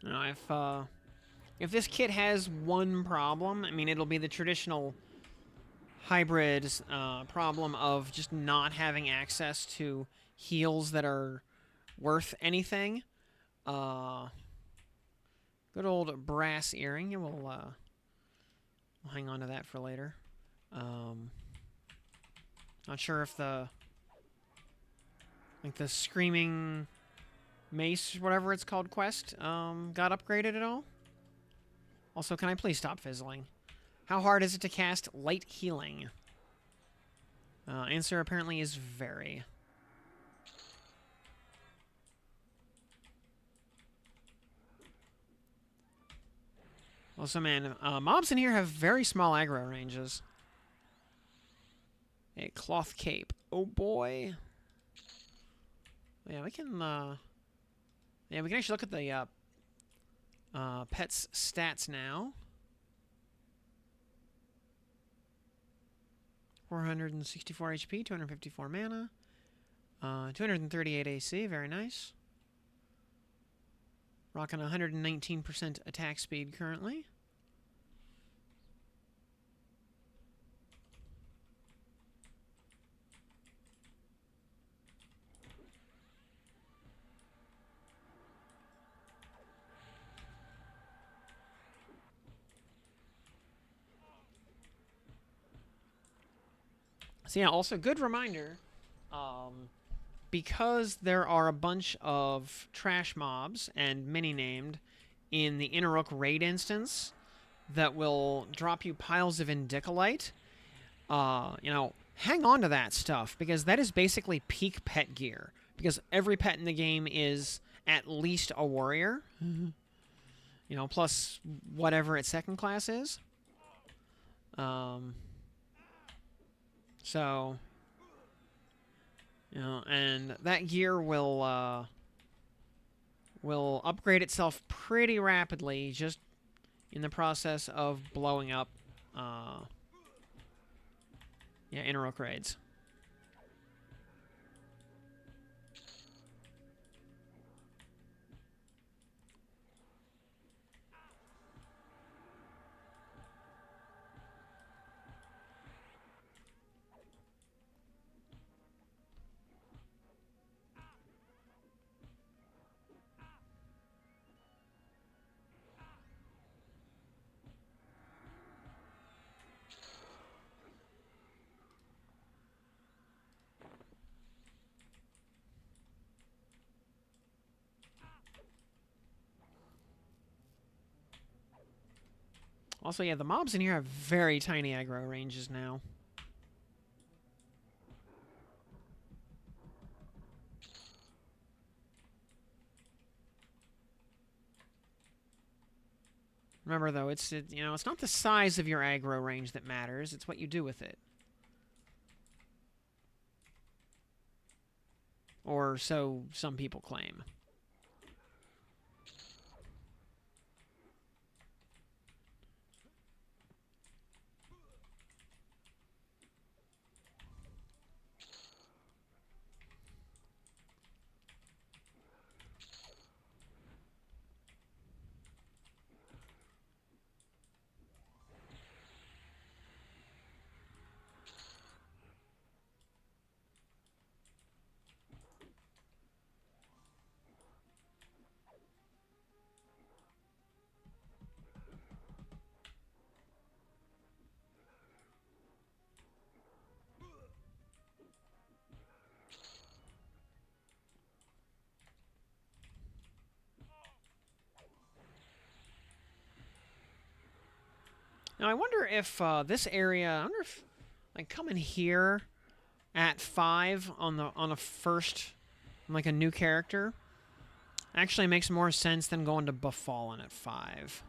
You know, if this kit has one problem, I mean, it'll be the traditional hybrid problem of just not having access to heals that are worth anything. Good old brass earring. We'll We'll hang on to that for later. Not sure if the Screaming Mace, whatever it's called, quest got upgraded at all. Also, can I please stop fizzling? How hard is it to cast Light Healing? Answer apparently is very. Also, man, mobs in here have very small aggro ranges. A cloth cape. Oh boy. Yeah, we can. Yeah, we can actually look at the pet's stats now. 464 HP, 254 mana, 238 AC. Very nice. Rocking 119% attack speed currently. So yeah, also good reminder, because there are a bunch of trash mobs and mini-named in the Innerrook raid instance that will drop you piles of Indicolite, you know, hang on to that stuff, because that is basically peak pet gear. Because every pet in the game is at least a warrior, you know, plus whatever its second class is. So, you know, and that gear will upgrade itself pretty rapidly just in the process of blowing up, yeah, Innerrook raids. Also, yeah, the mobs in here have very tiny aggro ranges now. Remember, though, it's not the size of your aggro range that matters. It's what you do with it. Or so some people claim. Now, I wonder if this area... I wonder if, like, coming here at 5 on a first... like, a new character... actually makes more sense than going to Befallen at 5.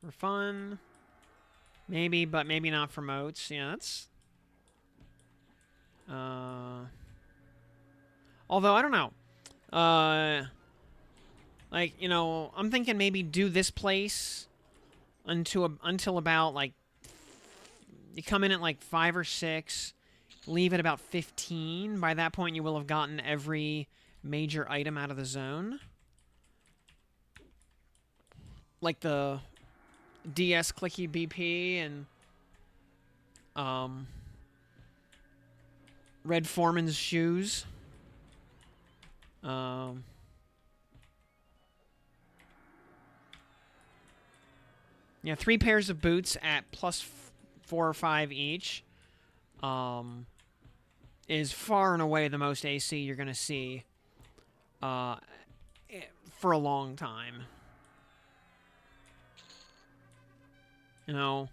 For fun. Maybe, but maybe not for moats. Yeah, that's... although, I don't know. Like, you know, I'm thinking maybe do this place until about, like... You come in at, like, 5 or 6. Leave at about 15. By that point, you will have gotten every major item out of the zone. Like the DS clicky BP and Red Foreman's shoes. Yeah, 3 pairs of boots at plus 4 or 5 each. Is far and away the most AC you're gonna see for a long time. You know,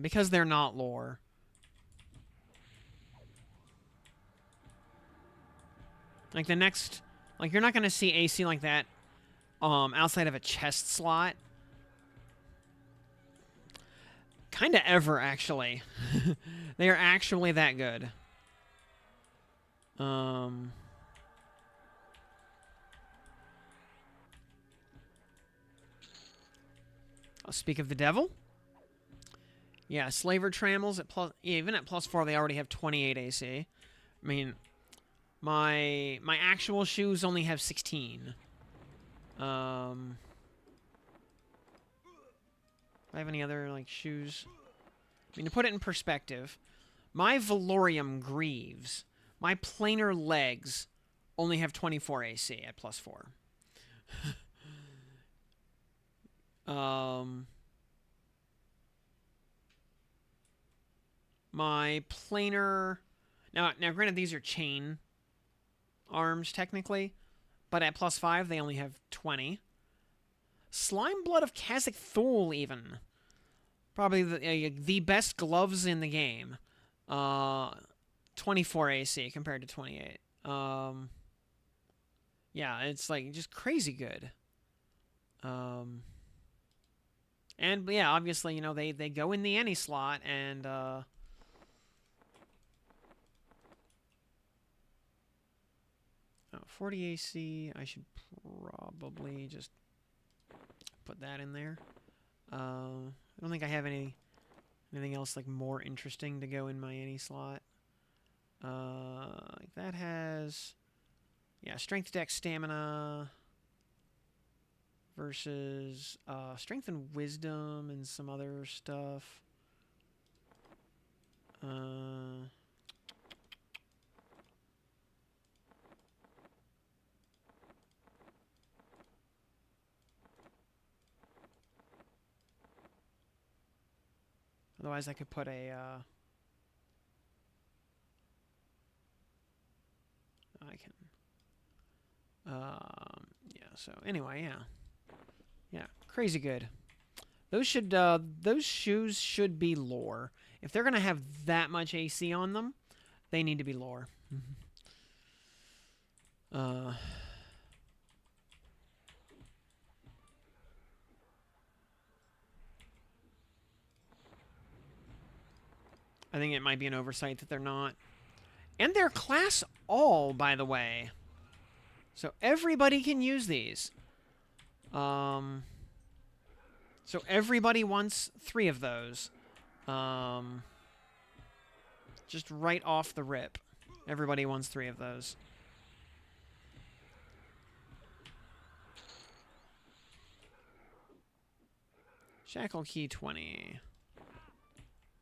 because they're not lore. Like the next, like you're not gonna see AC like that outside of a chest slot. Kinda ever, actually. They are actually that good. I'll speak of the devil. Yeah, Slaver Trammels at plus, even at plus 4, they already have 28 AC. I mean, my actual shoes only have 16. Do I have any other, like, shoes? I mean, to put it in perspective, my Valorium Greaves, my planar legs, only have 24 AC at plus 4. My planar... Now, granted, these are chain arms, technically, but at plus 5, they only have 20. Slime Blood of Kazakh Thule, even. Probably the best gloves in the game. 24 AC compared to 28. Yeah, it's like just crazy good. And yeah, obviously, you know, they go in the any slot, and 40 AC. I should probably just put that in there. I don't think I have anything else like more interesting to go in my any slot. Like that has, yeah, strength, dex, stamina versus strength and wisdom and some other stuff. Otherwise, I could put a... I can... yeah, so anyway, yeah. Yeah, crazy good. Those shoes should be lore. If they're going to have that much AC on them, they need to be lore. I think it might be an oversight that they're not. And they're class all, by the way. So everybody can use these. So everybody wants 3 of those. Just right off the rip. Everybody wants 3 of those. Shackle key 20.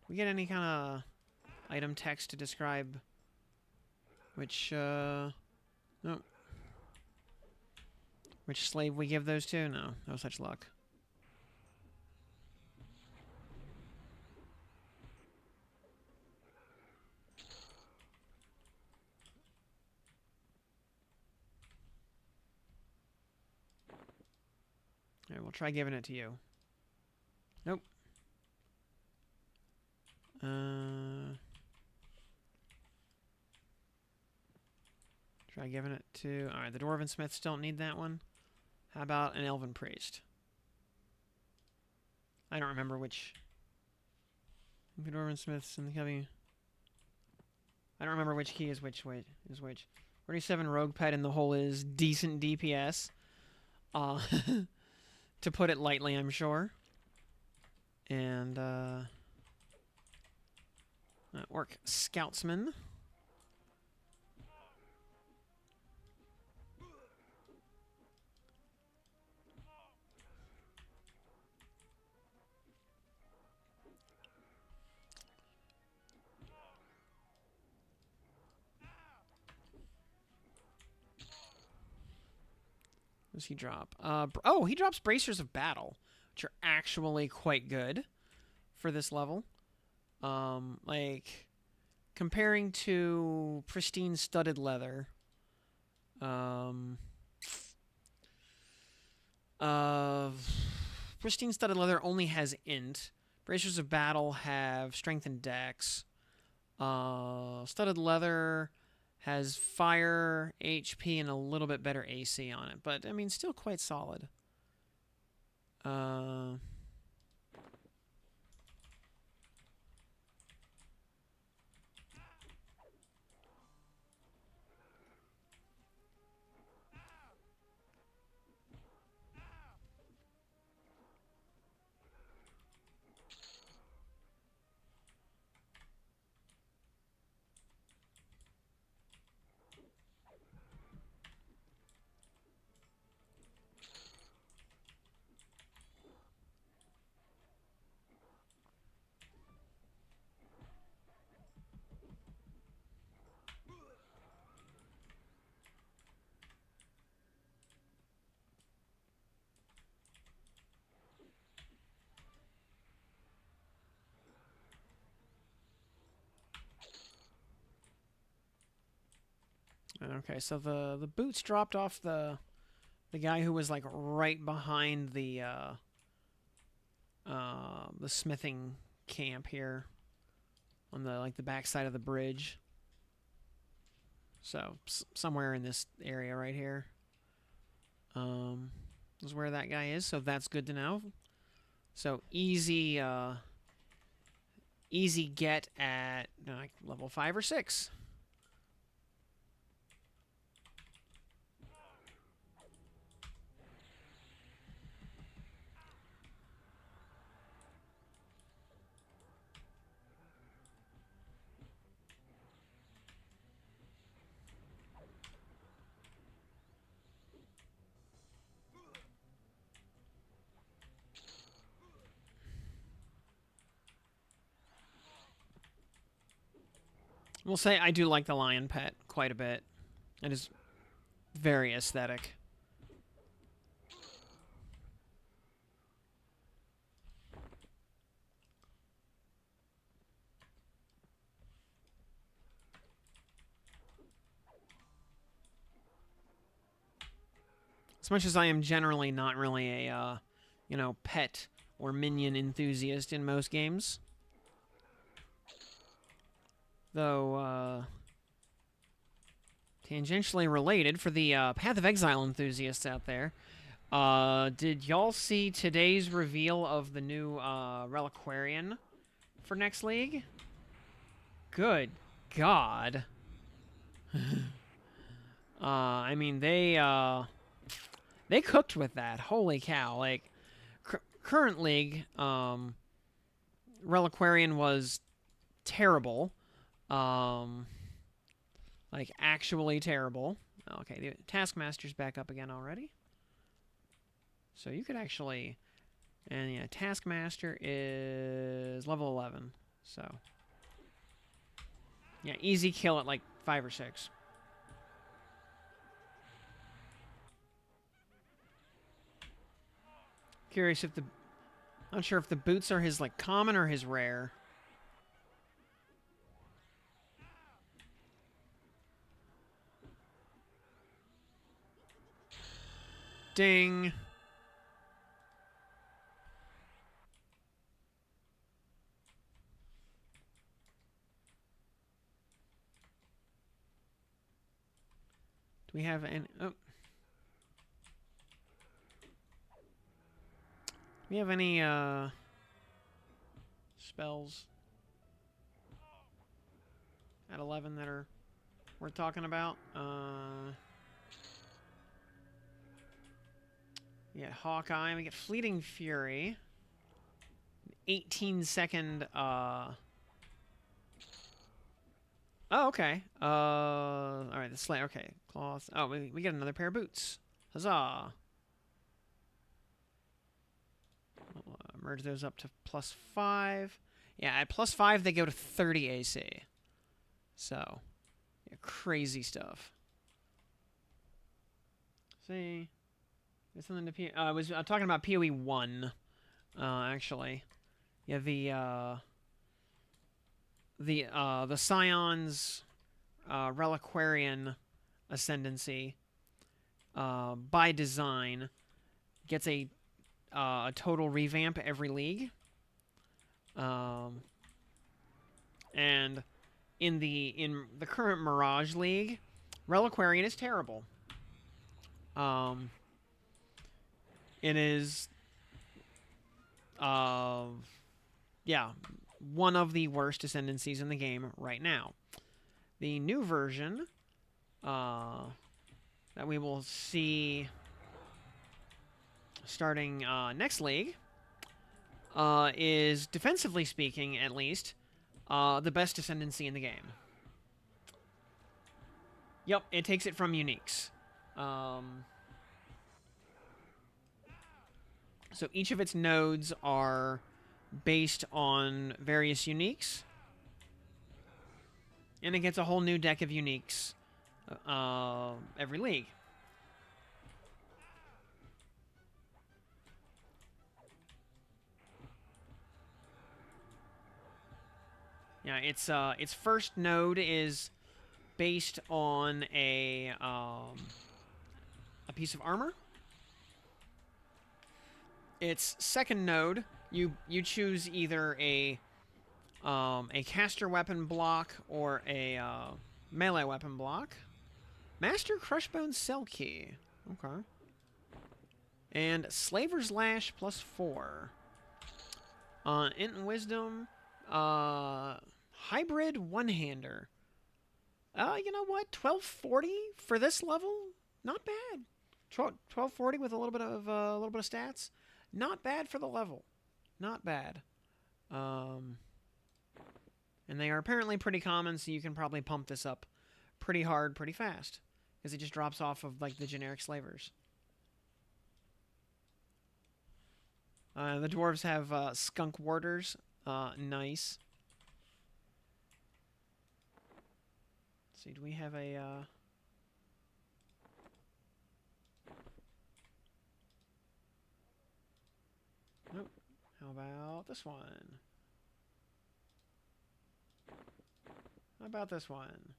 We get any kind of item text to describe which, no. Which slave we give those to? No, no such luck. Alright, we'll try giving it to you. Nope. Try giving it to... Alright, the Dwarven Smiths don't need that one. How about an Elven Priest? I don't remember which. Dwarven Smiths and the Cubby. I don't remember which key is which. 47 Rogue Pet in the hole is decent DPS. To put it lightly, I'm sure. And, Orc Scoutsman. What does he drop? Oh, he drops Bracers of Battle, which are actually quite good for this level. Like, comparing to Pristine Studded Leather, Pristine Studded Leather only has Int. Bracers of Battle have Strength and Dex. Studded Leather has Fire, HP, and a little bit better AC on it. But, I mean, still quite solid. Okay, so the boots dropped off the guy who was like right behind the smithing camp here on the backside of the bridge. So somewhere in this area right here is where that guy is. So that's good to know. So easy easy get at level 5 or 6. We'll say I do like the lion pet quite a bit. It is very aesthetic. As much as I am generally not really a, pet or minion enthusiast in most games. Though, tangentially related for the Path of Exile enthusiasts out there, did y'all see today's reveal of the new Reliquarian for next league? Good God. I mean, they cooked with that. Holy cow. Like, current league, Reliquarian was terrible. Like, actually terrible. Okay, the Taskmaster's back up again already. So you could actually... And, yeah, Taskmaster is level 11. So... Yeah, easy kill at, like, 5 or 6. Curious if the... Not sure if the boots are his, like, common or his rare. Ding. Do we have any... Oh. Do we have any, spells at 11 that are worth talking about. Yeah, Hawkeye. We get Fleeting Fury. 18-second. Oh, okay. All right. The Slayer. Okay, cloth. Oh, we get another pair of boots. Huzzah! We'll merge those up to +5. Yeah, at +5 they go to 30 AC. So, yeah, crazy stuff. See, there's something to I was talking about PoE 1. Actually, yeah, the Scion's Reliquarian Ascendancy by design gets a total revamp every league, and in the current Mirage League, Reliquarian is terrible. It is yeah, one of the worst ascendancies in the game right now. The new version that we will see starting next league is, defensively speaking at least, the best ascendancy in the game. Yep, it takes it from uniques. So each of its nodes are based on various uniques, and it gets a whole new deck of uniques every league. Yeah, its first node is based on a piece of armor. Its second node, you choose either a caster weapon block or a melee weapon block. Master Crushbone Cell Key. Okay. And Slaver's Lash +4. Int and Wisdom. Hybrid One-Hander. You know what? 1240 for this level? Not bad. 1240 with a little bit of stats. Not bad for the level. Not bad. And they are apparently pretty common, so you can probably pump this up pretty hard, pretty fast, because it just drops off of like the generic slavers. The dwarves have skunk warders. Nice. Let's see, do we have a... Nope. How about this one? How about this one?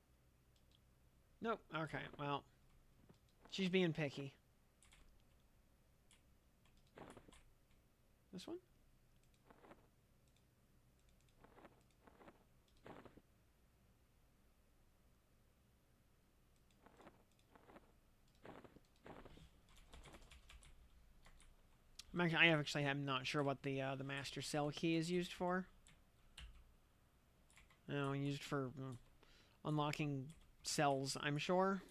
Nope. Okay, well. She's being picky. This one? I actually am not sure what the master cell key is used for. No, used for unlocking cells, I'm sure.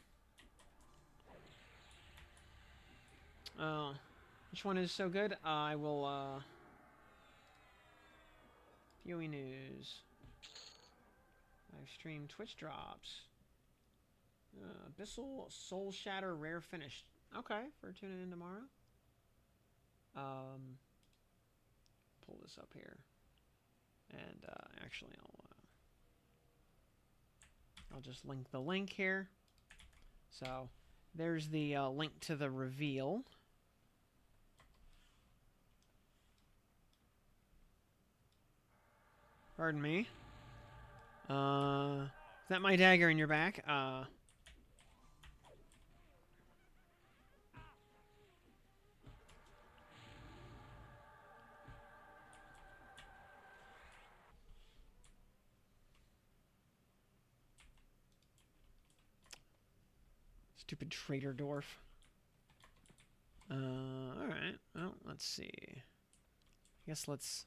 Which one is so good? I will, PoE News. Live stream Twitch drops. Abyssal Soul Shatter Rare Finish. Okay, for tuning in tomorrow. Pull this up here. And, actually, I'll just link the link here. So, there's the link to the reveal. Pardon me. Is that my dagger in your back? Stupid traitor dwarf. Alright. Well, let's see. I guess let's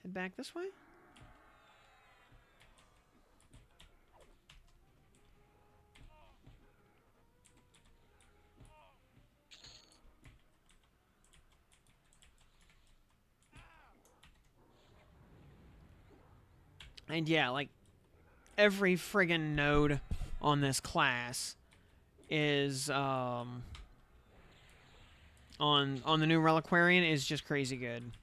Head back this way? And yeah, like, every friggin' node on this class is, on the new Reliquarian is just crazy good.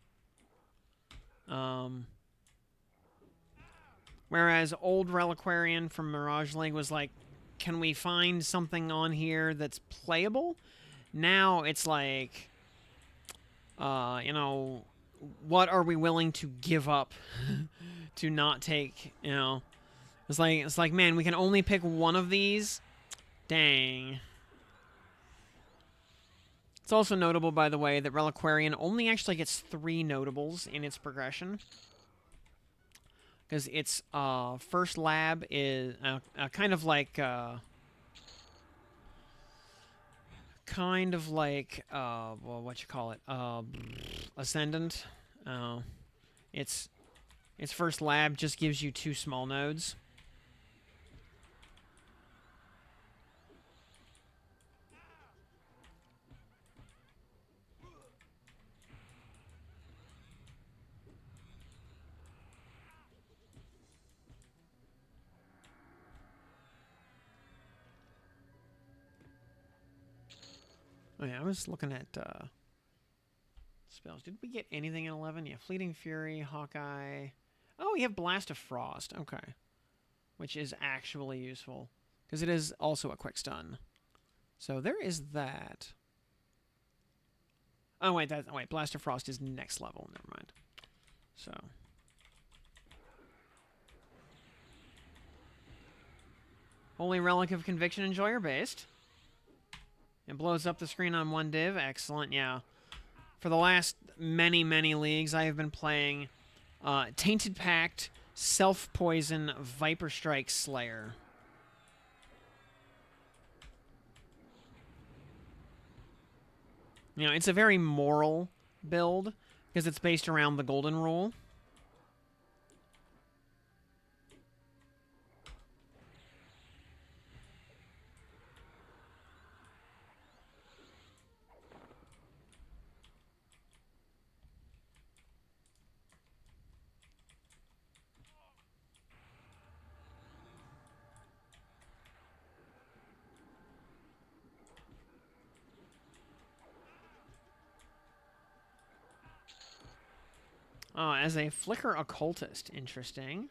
Whereas old Reliquarian from Mirage League was like, can we find something on here that's playable? Now it's like, you know, what are we willing to give up to not take, you know? It's like, man, we can only pick one of these? Dang. It's also notable, by the way, that Reliquarian only actually gets 3 notables in its progression. Because its first lab is kind of like... well, what you call it? Ascendant. Its first lab just gives you 2 small nodes. Oh yeah, I was looking at spells. Did we get anything in 11? Yeah, Fleeting Fury, Hawkeye. Oh, we have Blast of Frost. Okay. Which is actually useful. Because it is also a quick stun. So there is that. Oh, wait, Blast of Frost is next level. Never mind. So. Holy Relic of Conviction Enjoyer based. It blows up the screen on 1 div. Excellent, yeah. For the last many, many leagues, I have been playing Tainted Pact, Self-Poison, Viper Strike, Slayer. You know, it's a very moral build, because it's based around the Golden Rule. As a Flicker Occultist. Interesting.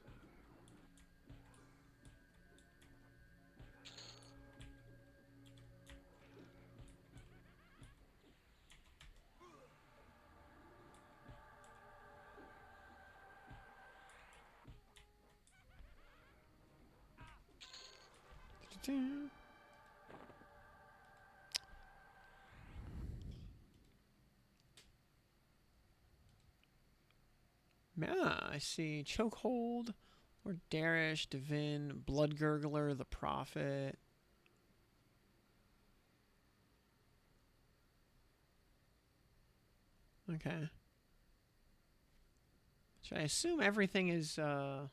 Yeah, I see Chokehold, or Darish, Divin, Blood Gurgler, the Prophet. Okay. So I assume everything is, Alright,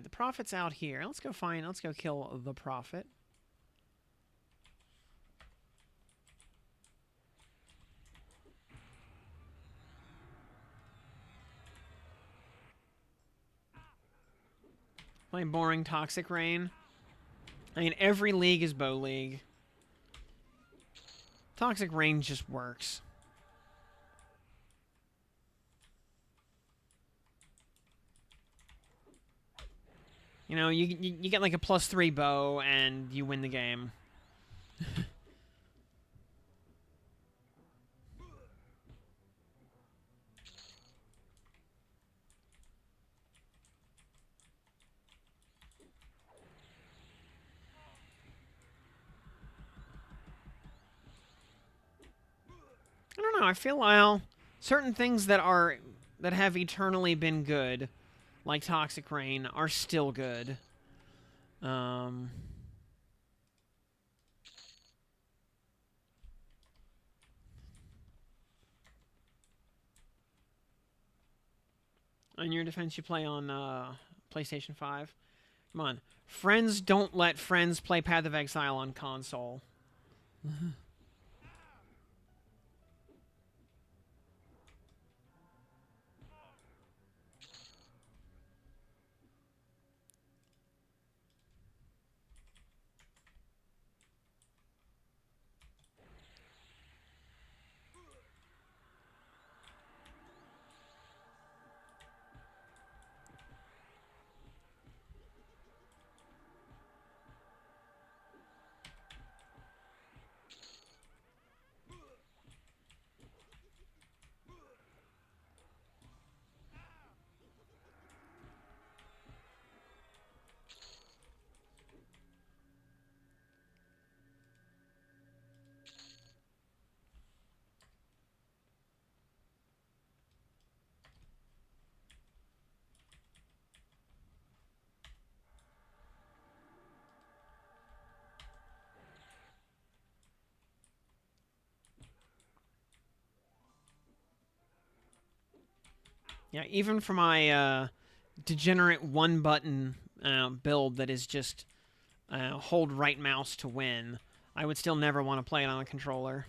the Prophet's out here. Let's go kill the Prophet. Playing boring Toxic Rain. I mean, every league is Bow League. Toxic Rain just works. You know, you get like a +3 bow and you win the game. I don't know. I feel well, certain things that have eternally been good, like Toxic Rain, are still good. On your defense, you play on PlayStation 5. Come on. Friends don't let friends play Path of Exile on console. Yeah, even for my degenerate one button build that is just hold right mouse to win, I would still never want to play it on a controller.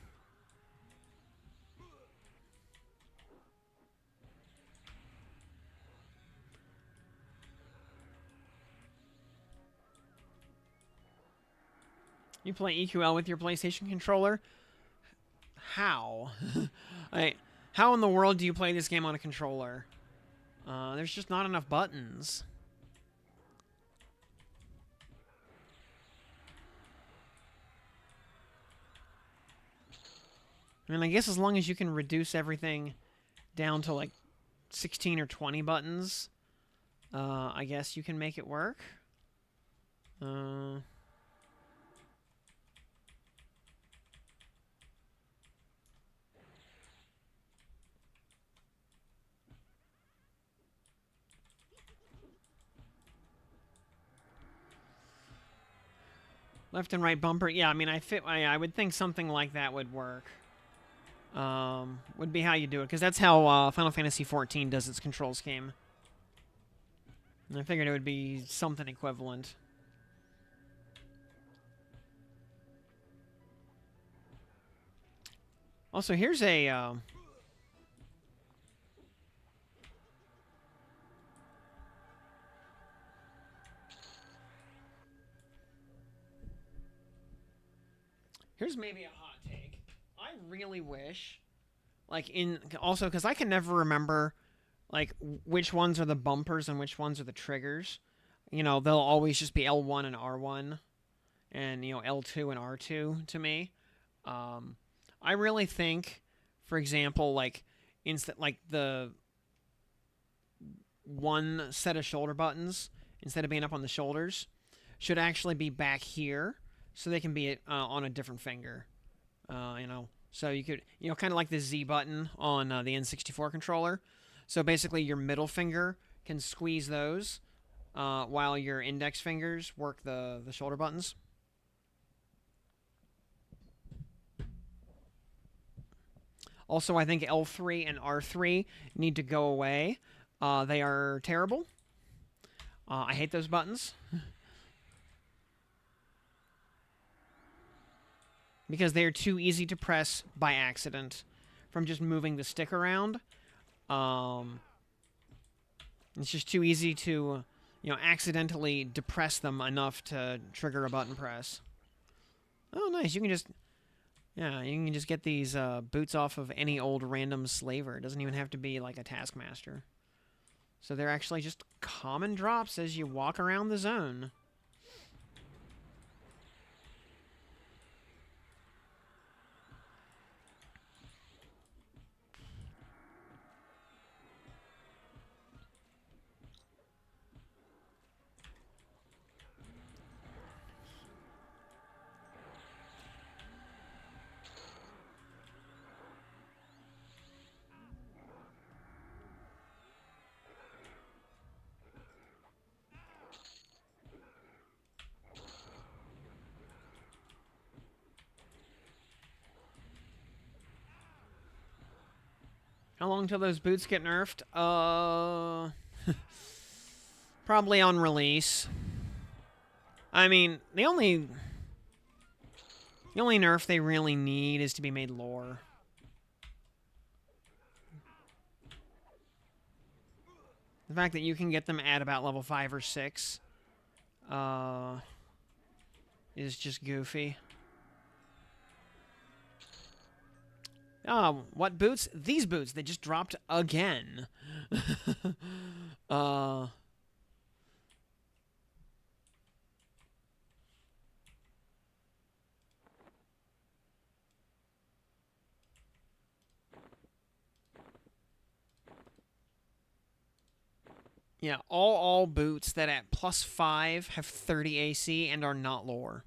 You play EQL with your PlayStation controller? How? How in the world do you play this game on a controller? There's just not enough buttons. I mean, I guess as long as you can reduce everything down to like 16 or 20 buttons, I guess you can make it work. Left and right bumper. Yeah, I mean, I would think something like that would work. Would be how you do it, because that's how Final Fantasy XIV does its control scheme. And I figured it would be something equivalent. Also, here's a... here's maybe a hot take. I really wish, like, also, because I can never remember, like, which ones are the bumpers and which ones are the triggers. You know, they'll always just be L1 and R1, and, you know, L2 and R2 to me. I really think, for example, like, like the one set of shoulder buttons, instead of being up on the shoulders, should actually be back here, so they can be on a different finger. You know, so you could, you know, kind of like the Z button on the N64 controller. So basically, your middle finger can squeeze those, while your index fingers work the shoulder buttons. Also, I think L3 and R3 need to go away. They are terrible. I hate those buttons. Because they are too easy to press by accident from just moving the stick around. It's just too easy to, you know, accidentally depress them enough to trigger a button press. Oh, nice. You can just... yeah, you can just get these boots off of any old random slaver. It doesn't even have to be like a taskmaster. So they're actually just common drops as you walk around the zone. How long till those boots get nerfed? Probably on release. I mean, the only nerf they really need is to be made lore. The fact that you can get them at about level 5 or 6 is just goofy. Oh, what boots? These boots. They just dropped again. Yeah, all boots that at +5 have 30 AC and are not lore.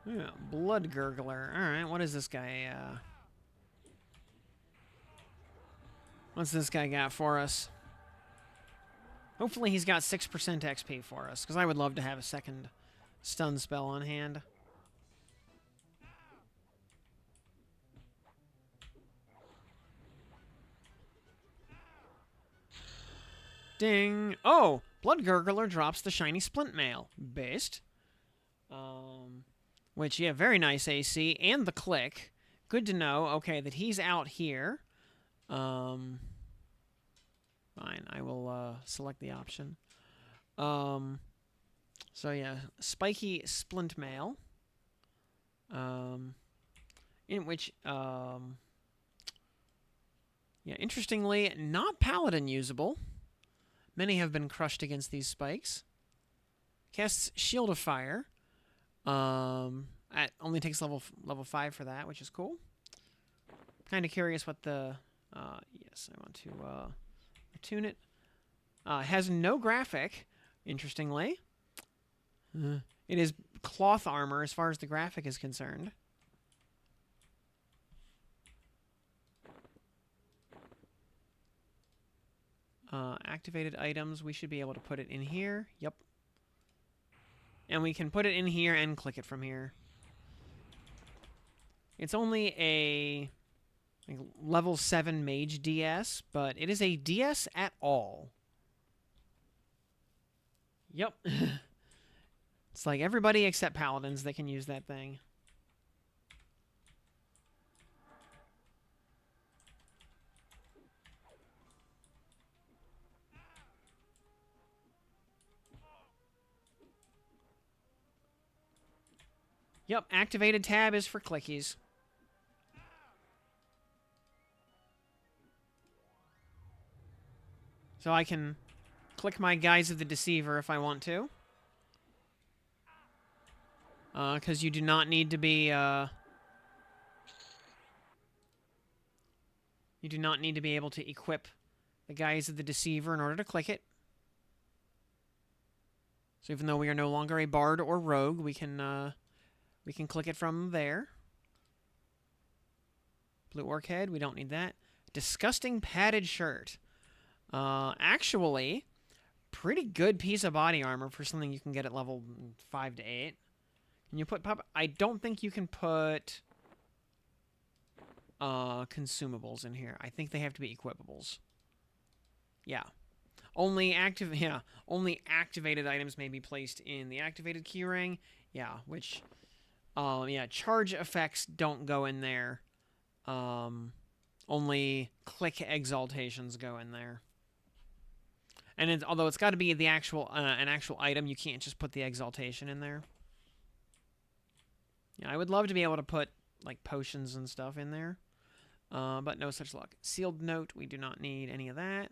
Yeah, Blood Gurgler. Alright, what is this guy, what's this guy got for us? Hopefully he's got 6% XP for us, because I would love to have a second stun spell on hand. Ding! Oh! Blood Gurgler drops the shiny Splint Mail. Based. Which, yeah, very nice AC. And the click. Good to know. Okay, that he's out here. Fine, I will select the option. So yeah, spiky Splint Mail. In which, yeah, interestingly, not Paladin usable. Many have been crushed against these spikes. Casts Shield of Fire. It only takes level 5 for that, which is cool. Kind of curious what the... yes, I want to attune it. Has no graphic, interestingly. It is cloth armor as far as the graphic is concerned. Activated items, we should be able to put it in here. Yep. And we can put it in here and click it from here. It's only a level 7 mage DS, but it is a DS at all. Yep. It's like everybody except paladins that can use that thing. Yep, activated tab is for clickies. So I can click my Guise of the Deceiver if I want to. Because you do not need to be, you do not need to be able to equip the Guise of the Deceiver in order to click it. So even though we are no longer a bard or rogue, we can click it from there. Blue Orc Head, we don't need that. Disgusting Padded Shirt. Actually, pretty good piece of body armor for something you can get at level 5 to 8. Can you put I don't think you can put consumables in here. I think they have to be equipables. Yeah. Only activated items may be placed in the activated keyring. Yeah, which yeah, charge effects don't go in there. Only click exaltations go in there. And although it's got to be the actual an actual item, you can't just put the exaltation in there. Yeah, I would love to be able to put like potions and stuff in there, but no such luck. Sealed note, we do not need any of that.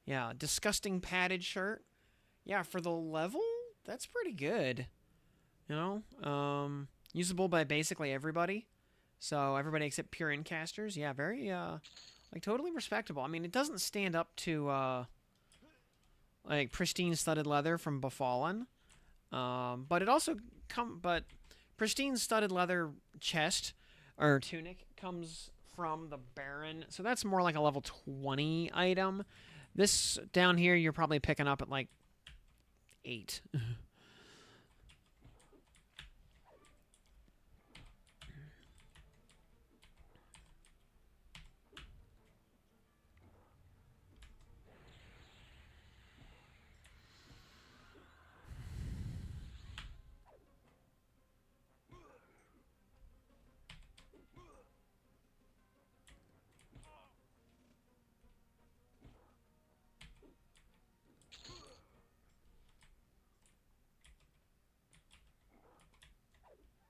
Yeah, disgusting padded shirt. Yeah, for the level, that's pretty good. You know, usable by basically everybody. So everybody except pure incasters, yeah, very like totally respectable. I mean, it doesn't stand up to like pristine studded leather from Befallen, but it also but pristine studded leather chest or tunic comes from the Baron, so that's more like a level 20 item. This down here, you're probably picking up at like 8.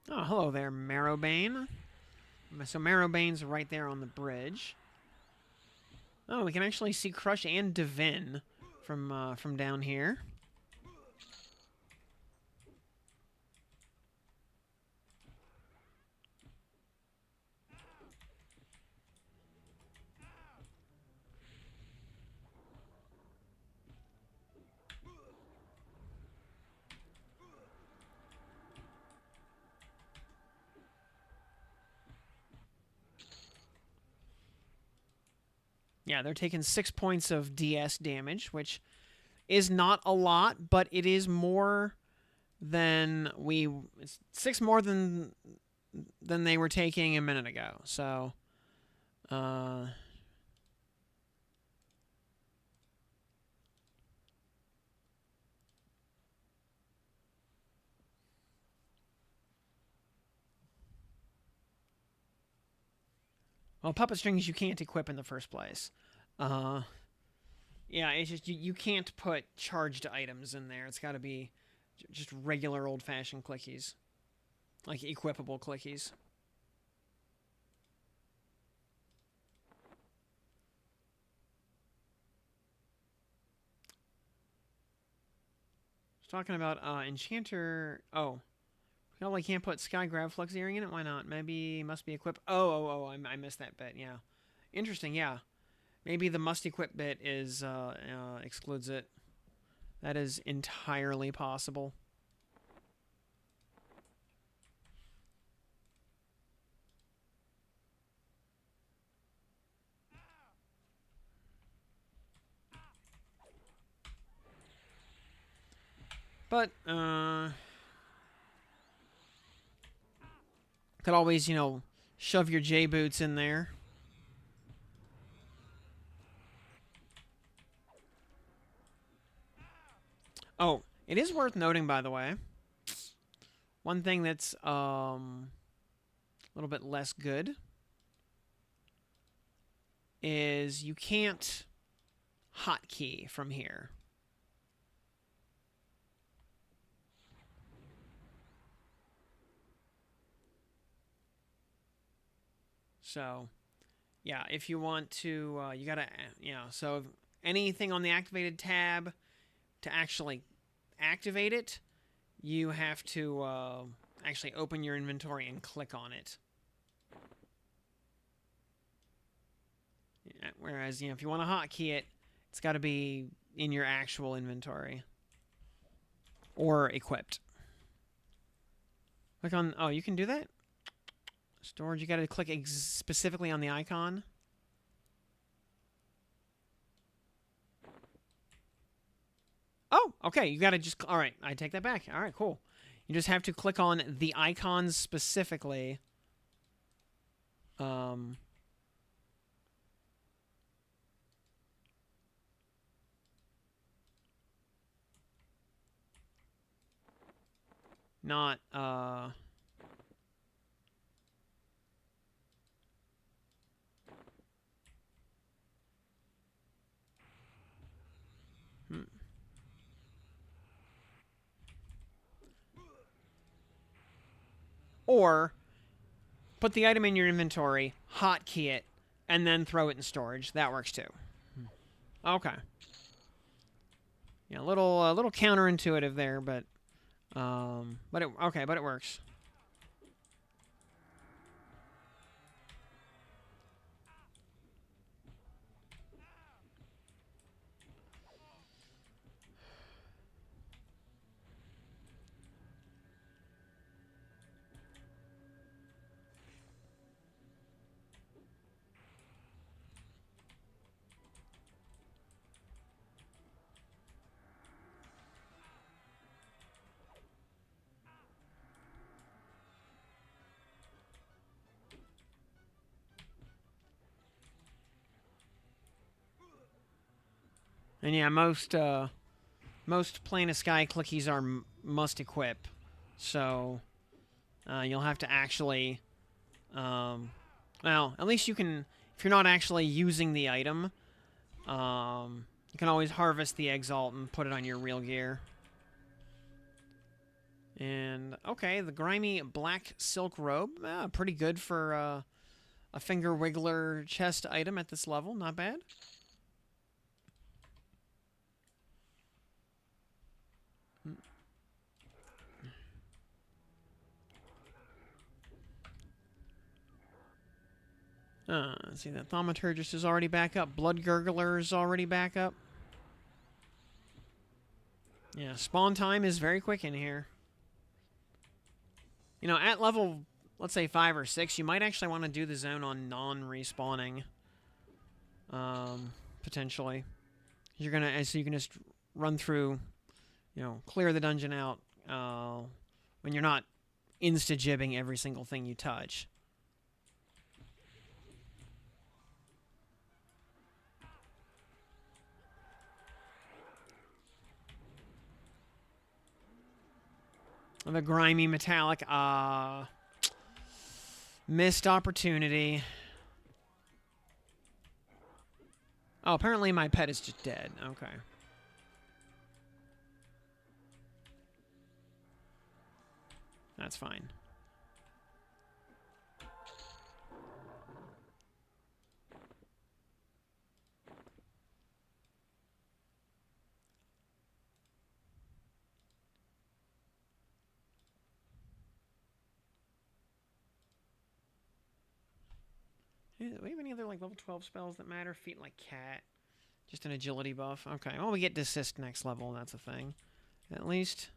Oh, hello there, Marrowbane. So Marrowbane's right there on the bridge. Oh, we can actually see Crush and Divin from down here. Yeah, they're taking 6 points of DS damage, which is not a lot, but it is more than it's 6 more than they were taking a minute ago. So, well, puppet strings you can't equip in the first place. Yeah, it's just you can't put charged items in there. It's got to be just regular old-fashioned clickies, like equipable clickies. Talking about Enchanter. Oh, no, I can't put Sky Grab Flux Earring in it. Why not? Maybe must be equipped. Oh! I missed that bit. Yeah, interesting. Yeah, maybe the must equip bit is excludes it. That is entirely possible. But could always shove your J boots in there. Oh, it is worth noting, by the way. One thing that's a little bit less good is you can't hotkey from here. So, yeah, if you want to, you gotta, so anything on the activated tab to actually activate it, you have to actually open your inventory and click on it. Whereas, if you want to hotkey it, it's got to be in your actual inventory or equipped. Click on, oh, you can do that? Storage, you got to click specifically on the icon. Oh, okay, you got to just, all right, I take that back. All right, cool. You just have to click on the icons specifically. Not, or put the item in your inventory, hotkey it, and then throw it in storage. That works too. Okay. Yeah, a little counterintuitive there, but it works. And yeah, most Plane of Sky clickies are must equip, so you'll have to actually, well, at least you can, if you're not actually using the item, you can always harvest the Exalt and put it on your real gear. And, okay, the grimy black silk robe, pretty good for a finger wiggler chest item at this level, not bad. Let's see, that Thaumaturgist is already back up. Blood Gurgler is already back up. Yeah, spawn time is very quick in here. You know, at level, let's say 5 or 6, you might actually want to do the zone on non-respawning. Potentially. You're gonna, so you can just run through, you know, clear the dungeon out, when you're not insta-jibbing every single thing you touch. The grimy metallic, missed opportunity. Oh, apparently my pet is just dead. Okay. That's fine. Do we have any other like level 12 spells that matter? Feet like cat. Just an agility buff. Okay, well we get desist next level, that's a thing. At least.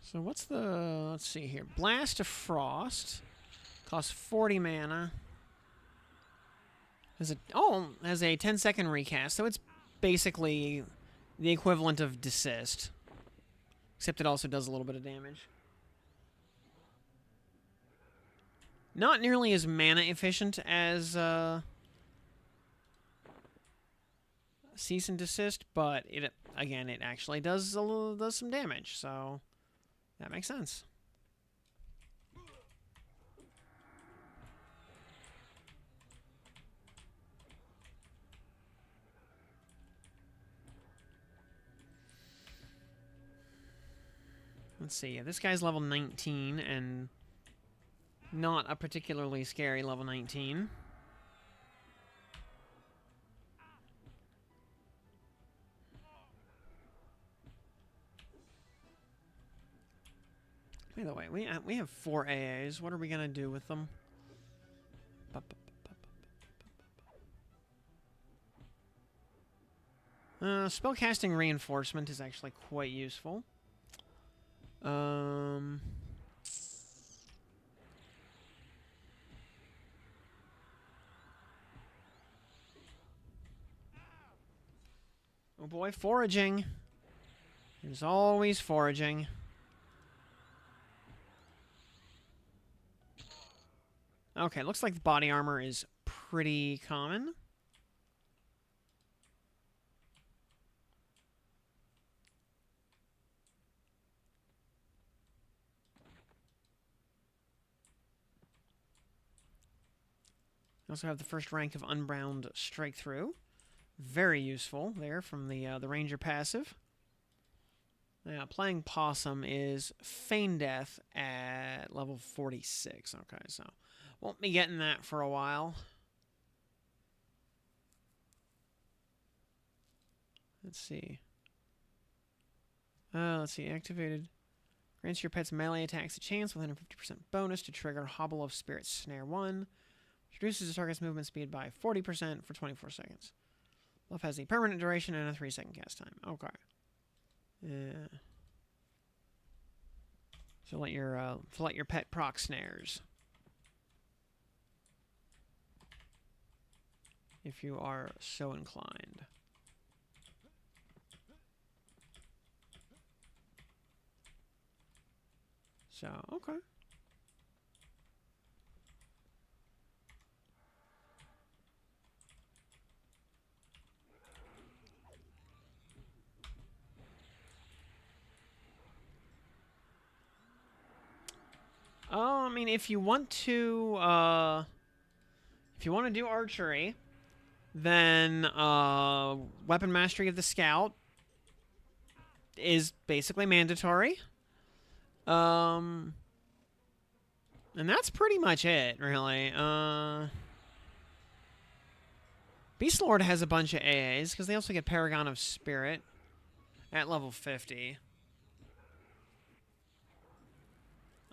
So what's the, let's see here. Blast of Frost. Costs 40 mana. Has a 10-second recast, so it's basically the equivalent of desist. Except it also does a little bit of damage. Not nearly as mana efficient as cease and desist, but it actually does some damage, so that makes sense. Let's see. This guy's level 19 and not a particularly scary level 19. By the way, we have 4 AAs. What are we gonna do with them? Spellcasting reinforcement is actually quite useful. Oh boy, foraging. There's always foraging. Okay, looks like the body armor is pretty common. We also have the first rank of Unbound Strike Through. Very useful there from the Ranger passive. Now, playing Possum is Feign Death at level 46. Okay, so won't be getting that for a while. Let's see. Let's see. Activated. Grants your pet's melee attacks a chance with 150% bonus to trigger Hobble of Spirit Snare 1. Which reduces the target's movement speed by 40% for 24 seconds. Buff has a permanent duration and a 3-second cast time. Okay. Yeah. So let your pet proc snares. If you are so inclined. So, okay. Oh, I mean, if you want to do archery, then weapon mastery of the scout is basically mandatory. And that's pretty much it, really. Beastlord has a bunch of AAs, because they also get Paragon of Spirit at level 50.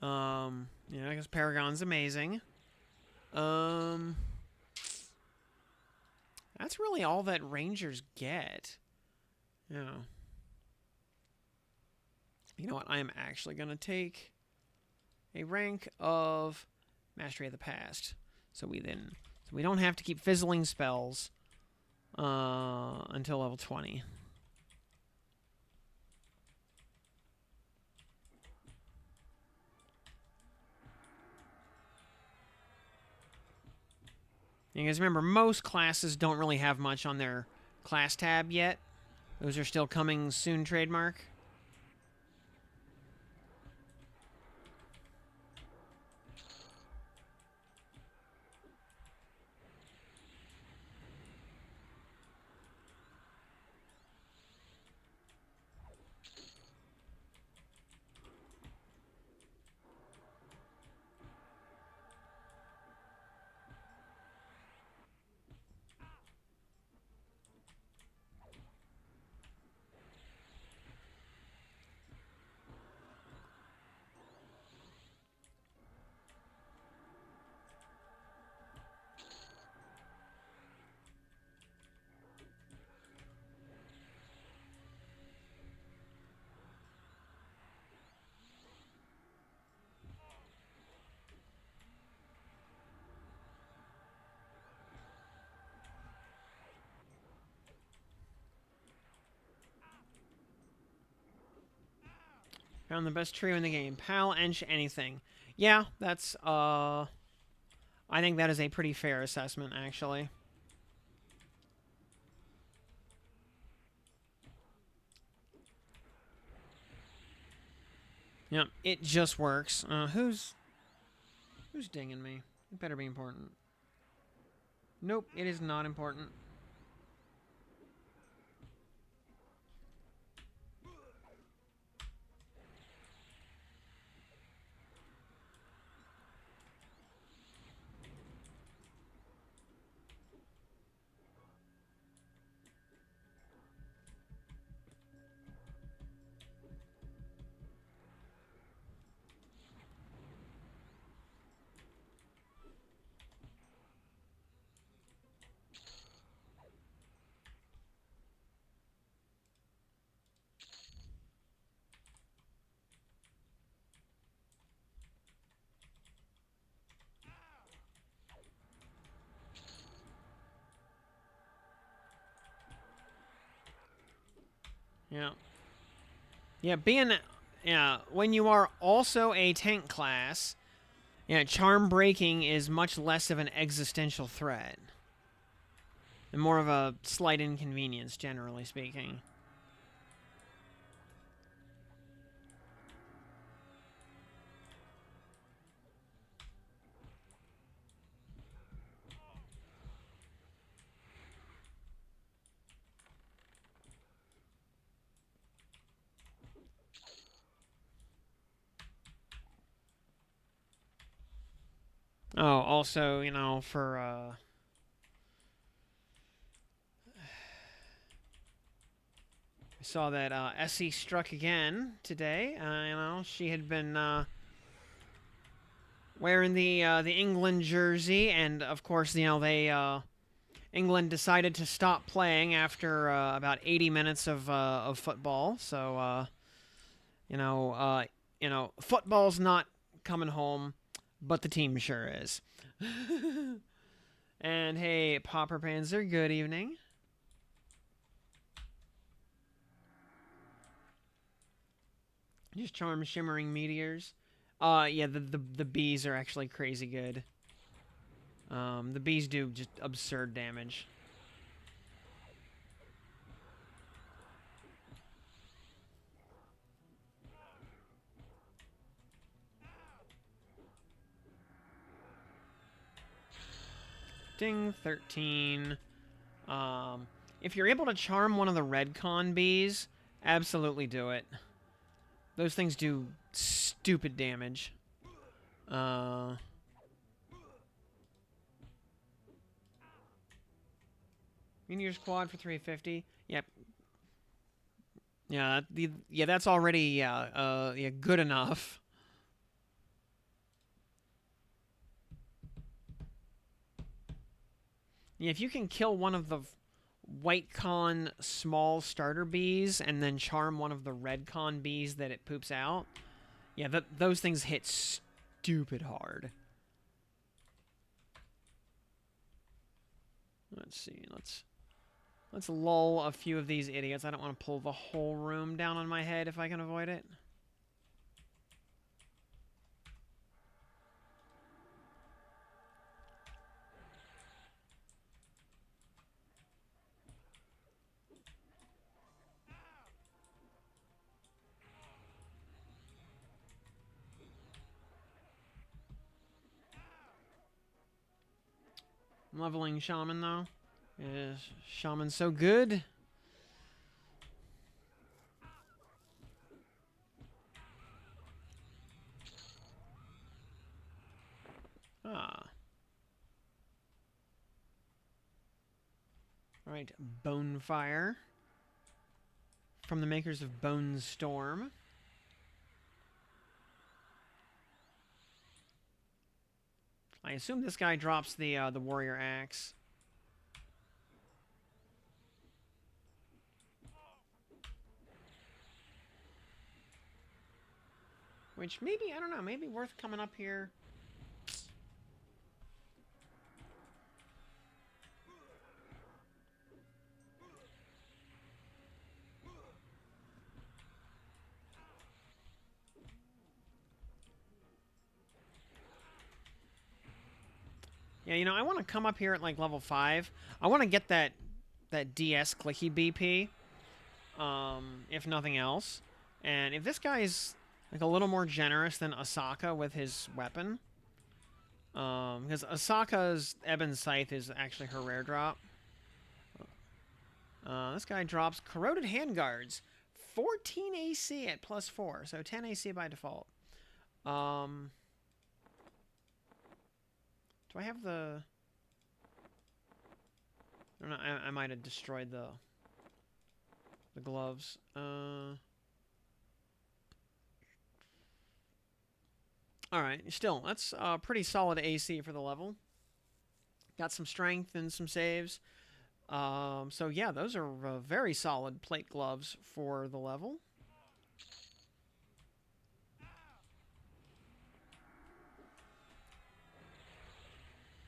Yeah, because Paragon's amazing. That's really all that Rangers get. Yeah. You know what? I am actually going to take a rank of Mastery of the Past. So we don't have to keep fizzling spells until level 20. You guys remember, most classes don't really have much on their class tab yet. Those are still coming soon trademark. Found the best trio in the game. Pal, Ench, anything. Yeah, that's, I think that is a pretty fair assessment, actually. Yep, it just works. Who's dinging me? It better be important. Nope, it is not important. Yeah. Yeah, when you are also a tank class, yeah, charm breaking is much less of an existential threat. And more of a slight inconvenience, generally speaking. Oh, also, for I saw that Essie struck again today. She had been wearing the England jersey, and of course, they England decided to stop playing after about 80 minutes of football. So you know, uh, football's not coming home, but the team sure is. And hey, Popper Panzer, good evening. Just charm shimmering meteors. Yeah, the bees are actually crazy good. The bees do just absurd damage. Ding, 13. If you're able to charm one of the red con bees, absolutely do it. Those things do stupid damage. Meteor's quad for 350. Yep. Yeah, that's already good enough. Yeah, if you can kill one of the white con small starter bees and then charm one of the red con bees that it poops out, yeah, those things hit stupid hard. Let's see. Let's lull a few of these idiots. I don't want to pull the whole room down on my head if I can avoid it. I'm leveling Shaman, though. Is Shaman so good? Ah. Alright, Bonefire. From the makers of Bone Storm. I assume this guy drops the Warrior Axe. Which maybe, I don't know, maybe worth coming up here. Yeah, I want to come up here at like level 5. I want to get that DS clicky BP, if nothing else. And if this guy is like a little more generous than Asaka with his weapon, because Asaka's Ebon Scythe is actually her rare drop. This guy drops Corroded Handguards, 14 AC at +4, so 10 AC by default. Do I have the... I don't know, I might have destroyed the gloves. Alright, still, that's pretty solid AC for the level. Got some strength and some saves. So yeah, those are very solid plate gloves for the level.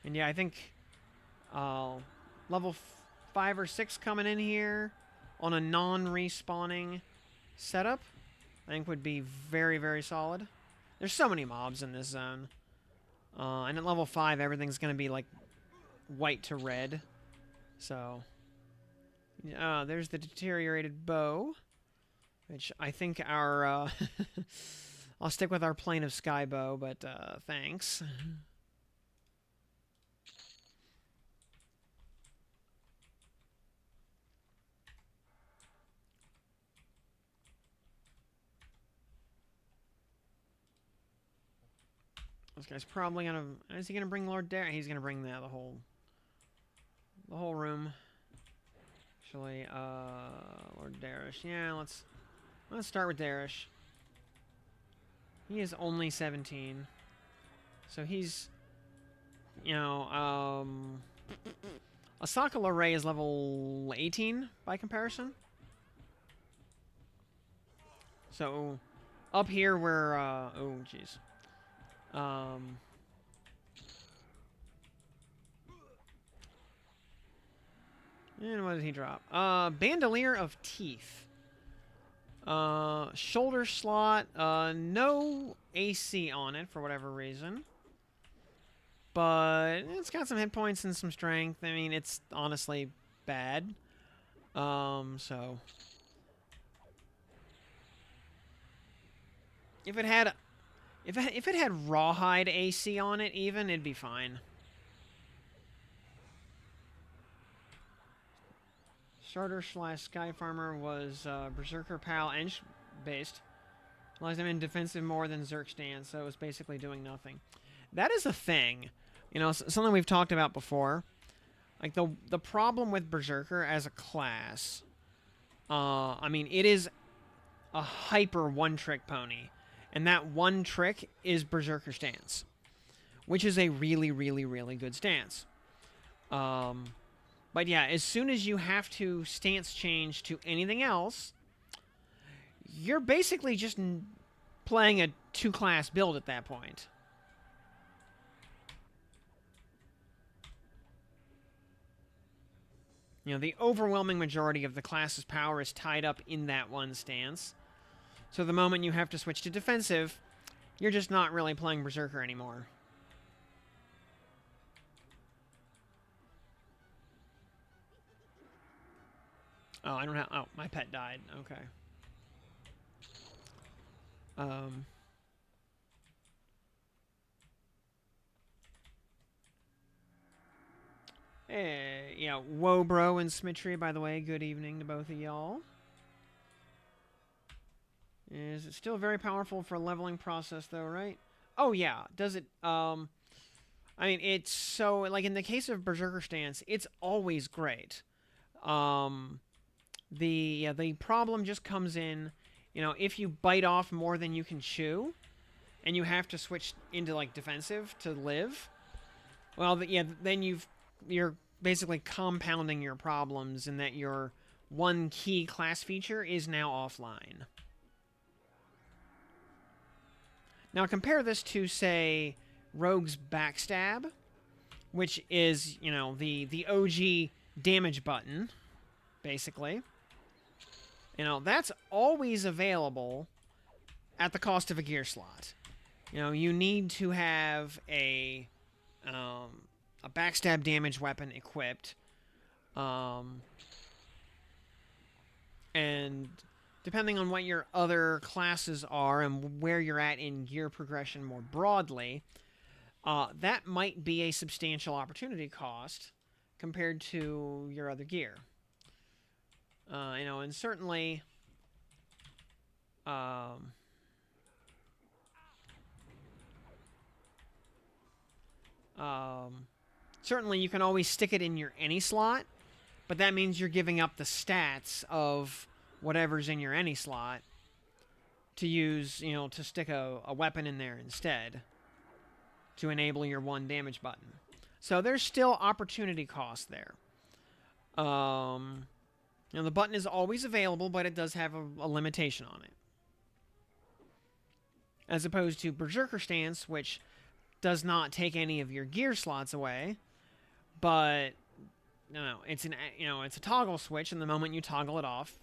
And yeah, I think level 5 or 6 coming in here on a non-respawning setup, I think would be very, very solid. There's so many mobs in this zone. And at level 5, everything's going to be like white to red. So, there's the deteriorated bow, which I think our... I'll stick with our Plane of Sky bow, but thanks. This guy's probably gonna... Is he gonna bring Lord Darish? He's gonna bring the whole room. Actually, Lord Darish. Yeah, let's start with Darish. He is only 17. So he's... You know, Asaka Lorraine is level 18 by comparison. So, up here we're, oh, jeez. And what did he drop? Bandolier of Teeth. Shoulder slot. No AC on it for whatever reason. But it's got some hit points and some strength. I mean, it's honestly bad. So... If it had rawhide AC on it, even, it'd be fine. Starter / Sky Farmer was Berserker Pal Ench based. Allows them in defensive more than Zerk stance, so it's basically doing nothing. That is a thing. You know, something we've talked about before. Like, the problem with Berserker as a class, I mean, it is a hyper one-trick pony. And that one trick is Berserker stance, which is a really, really, really good stance. But yeah, as soon as you have to stance change to anything else, you're basically just playing a two-class build at that point. You know, the overwhelming majority of the class's power is tied up in that one stance. So the moment you have to switch to defensive, you're just not really playing Berserker anymore. Oh, I don't have... Oh, my pet died. Okay. Hey, yeah, Wobro and Smitry, by the way, good evening to both of y'all. Is it still very powerful for a leveling process, though, right? Oh, yeah. Does it, I mean, it's so, like, in the case of Berserker stance, it's always great. The problem just comes in, you know, if you bite off more than you can chew, and you have to switch into, like, defensive to live, well, then you're basically compounding your problems in that your one key class feature is now offline. Now compare this to, say, Rogue's Backstab, which is, you know, the OG damage button, basically. You know, that's always available at the cost of a gear slot. You know, you need to have a backstab damage weapon equipped. And depending on what your other classes are and where you're at in gear progression more broadly, that might be a substantial opportunity cost compared to your other gear. You know, and certainly... certainly you can always stick it in your any slot, but that means you're giving up the stats of whatever's in your any slot to use, you know, to stick a weapon in there instead to enable your one damage button. So there's still opportunity cost there. You know, the button is always available, but it does have a limitation on it. As opposed to Berserker Stance, which does not take any of your gear slots away, but it's a toggle switch, and the moment you toggle it off,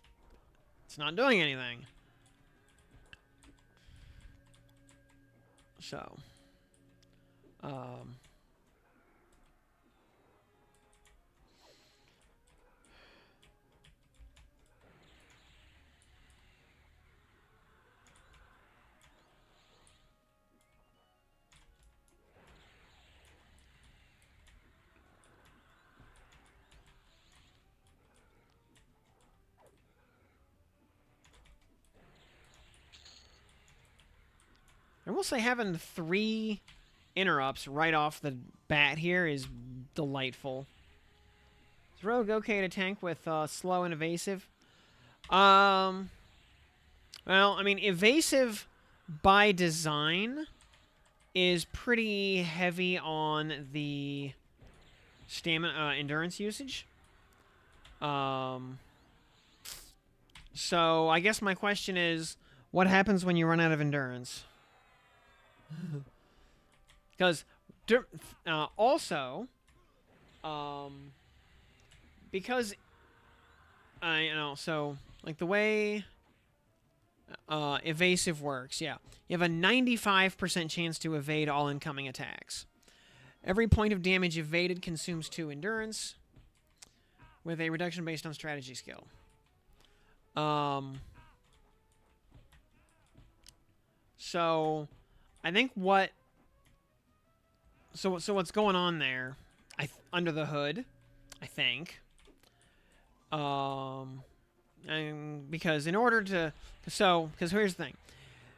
it's not doing anything. So, I will say having 3 interrupts right off the bat here is delightful. Is Rogue okay to tank with slow and evasive? Well, I mean, evasive by design is pretty heavy on the stamina endurance usage. So I guess my question is, what happens when you run out of endurance? Because also, because so like the way evasive works, yeah, you have a 95% chance to evade all incoming attacks. Every point of damage evaded consumes 2 endurance, with a reduction based on strategy skill. So I think so what's going on there, under the hood, I think, and because in order to, because here's the thing,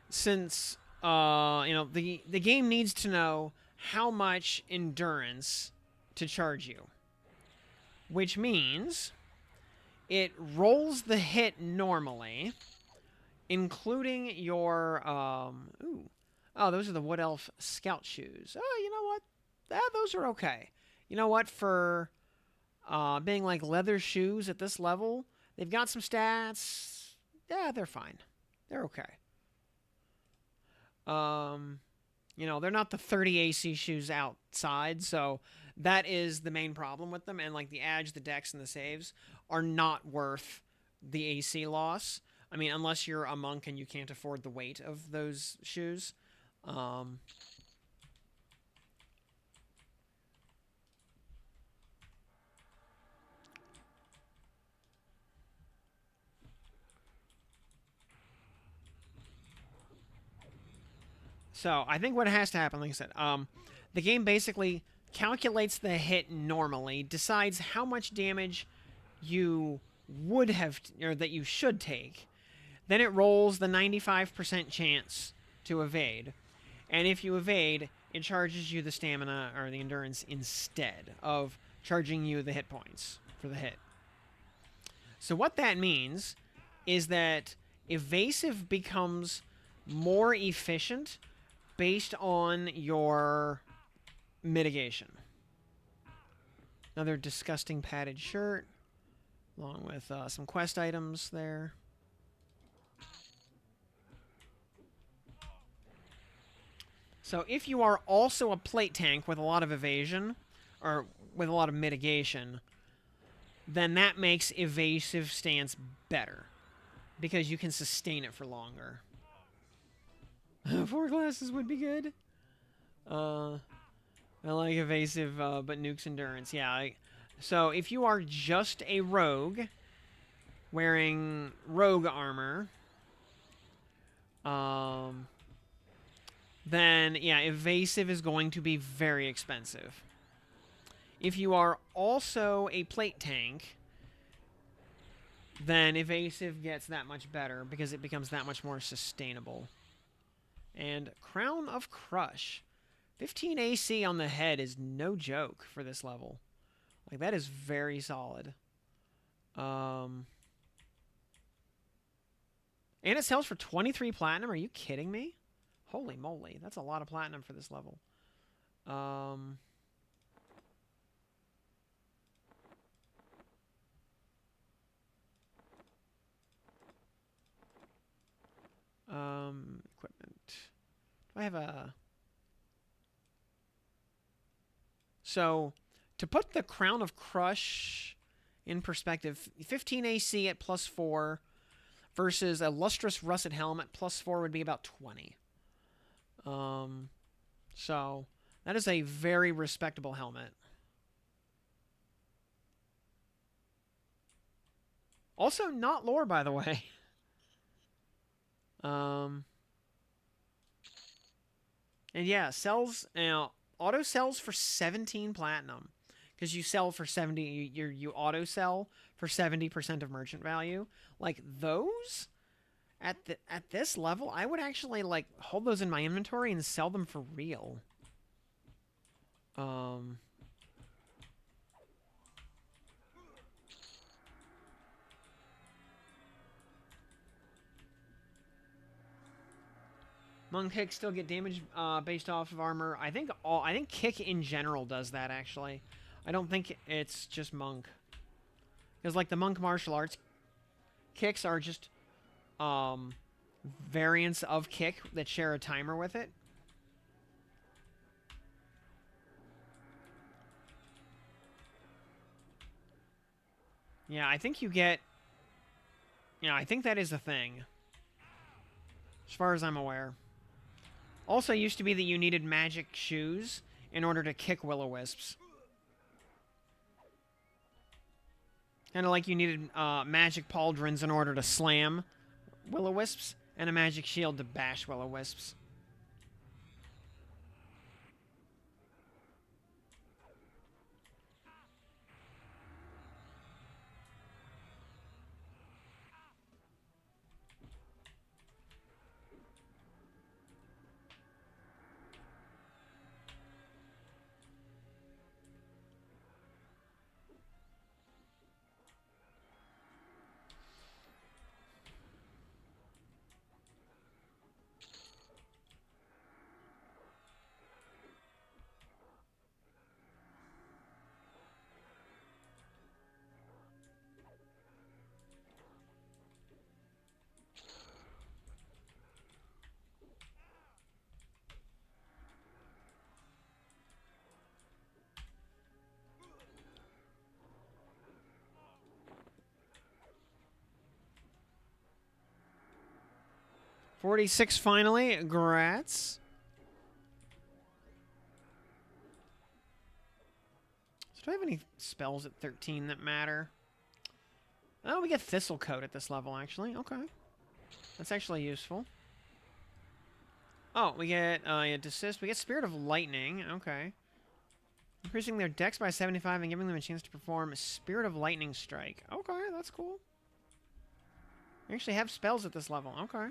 since the game needs to know how much endurance to charge you, which means it rolls the hit normally, including your those are the Wood Elf Scout shoes. Oh, you know what? Those are okay. You know what? For being like leather shoes at this level, they've got some stats. Yeah, they're fine. They're okay. They're not the 30 AC shoes outside, so that is the main problem with them. And like the edge, the dex, and the saves are not worth the AC loss. I mean, unless you're a monk and you can't afford the weight of those shoes. So I think what has to happen, like I said, the game basically calculates the hit normally, decides how much damage you would have, or that you should take. Then it rolls the 95% chance to evade. And if you evade, it charges you the stamina or the endurance instead of charging you the hit points for the hit. So what that means is that evasive becomes more efficient based on your mitigation. Another disgusting padded shirt, along with some quest items there. So if you are also a plate tank with a lot of evasion, or with a lot of mitigation, then that makes evasive stance better, because you can sustain it for longer. 4 glasses would be good. I like evasive, but nukes endurance. Yeah. So if you are just a rogue wearing rogue armor, then yeah, evasive is going to be very expensive. If you are also a plate tank, then evasive gets that much better because it becomes that much more sustainable. And Crown of Crush. 15 AC on the head is no joke for this level. Like, that is very solid. And it sells for 23 platinum? Are you kidding me? Holy moly, that's a lot of platinum for this level. Equipment. Do I have a... So, to put the Crown of Crush in perspective, 15 AC at +4 versus a Lustrous Russet Helm at +4 would be about 20. So, that is a very respectable helmet. Also, not lore, by the way. And yeah, sells, auto sells for 17 platinum. Because you sell for 70, you auto sell for 70% of merchant value. Like, those, at this level, I would actually, like, hold those in my inventory and sell them for real. Um, Monk kick still get damage based off of armor. I think kick in general does that actually. I don't think it's just monk. Because like the monk martial arts kicks are just variants of kick that share a timer with it. Yeah, I think you get... Yeah, I think that is a thing. As far as I'm aware. Also used to be that you needed magic shoes in order to kick will-o-wisps. Kind of like you needed magic pauldrons in order to slam will-o-wisps, and a magic shield to bash will-o-wisps. .46 finally. Grats. So do I have any spells at 13 that matter? Oh, we get Thistle Coat at this level, actually. Okay. That's actually useful. Oh, we get Desist. We get Spirit of Lightning. Okay. Increasing their dex by 75 and giving them a chance to perform Spirit of Lightning Strike. Okay, that's cool. We actually have spells at this level. Okay.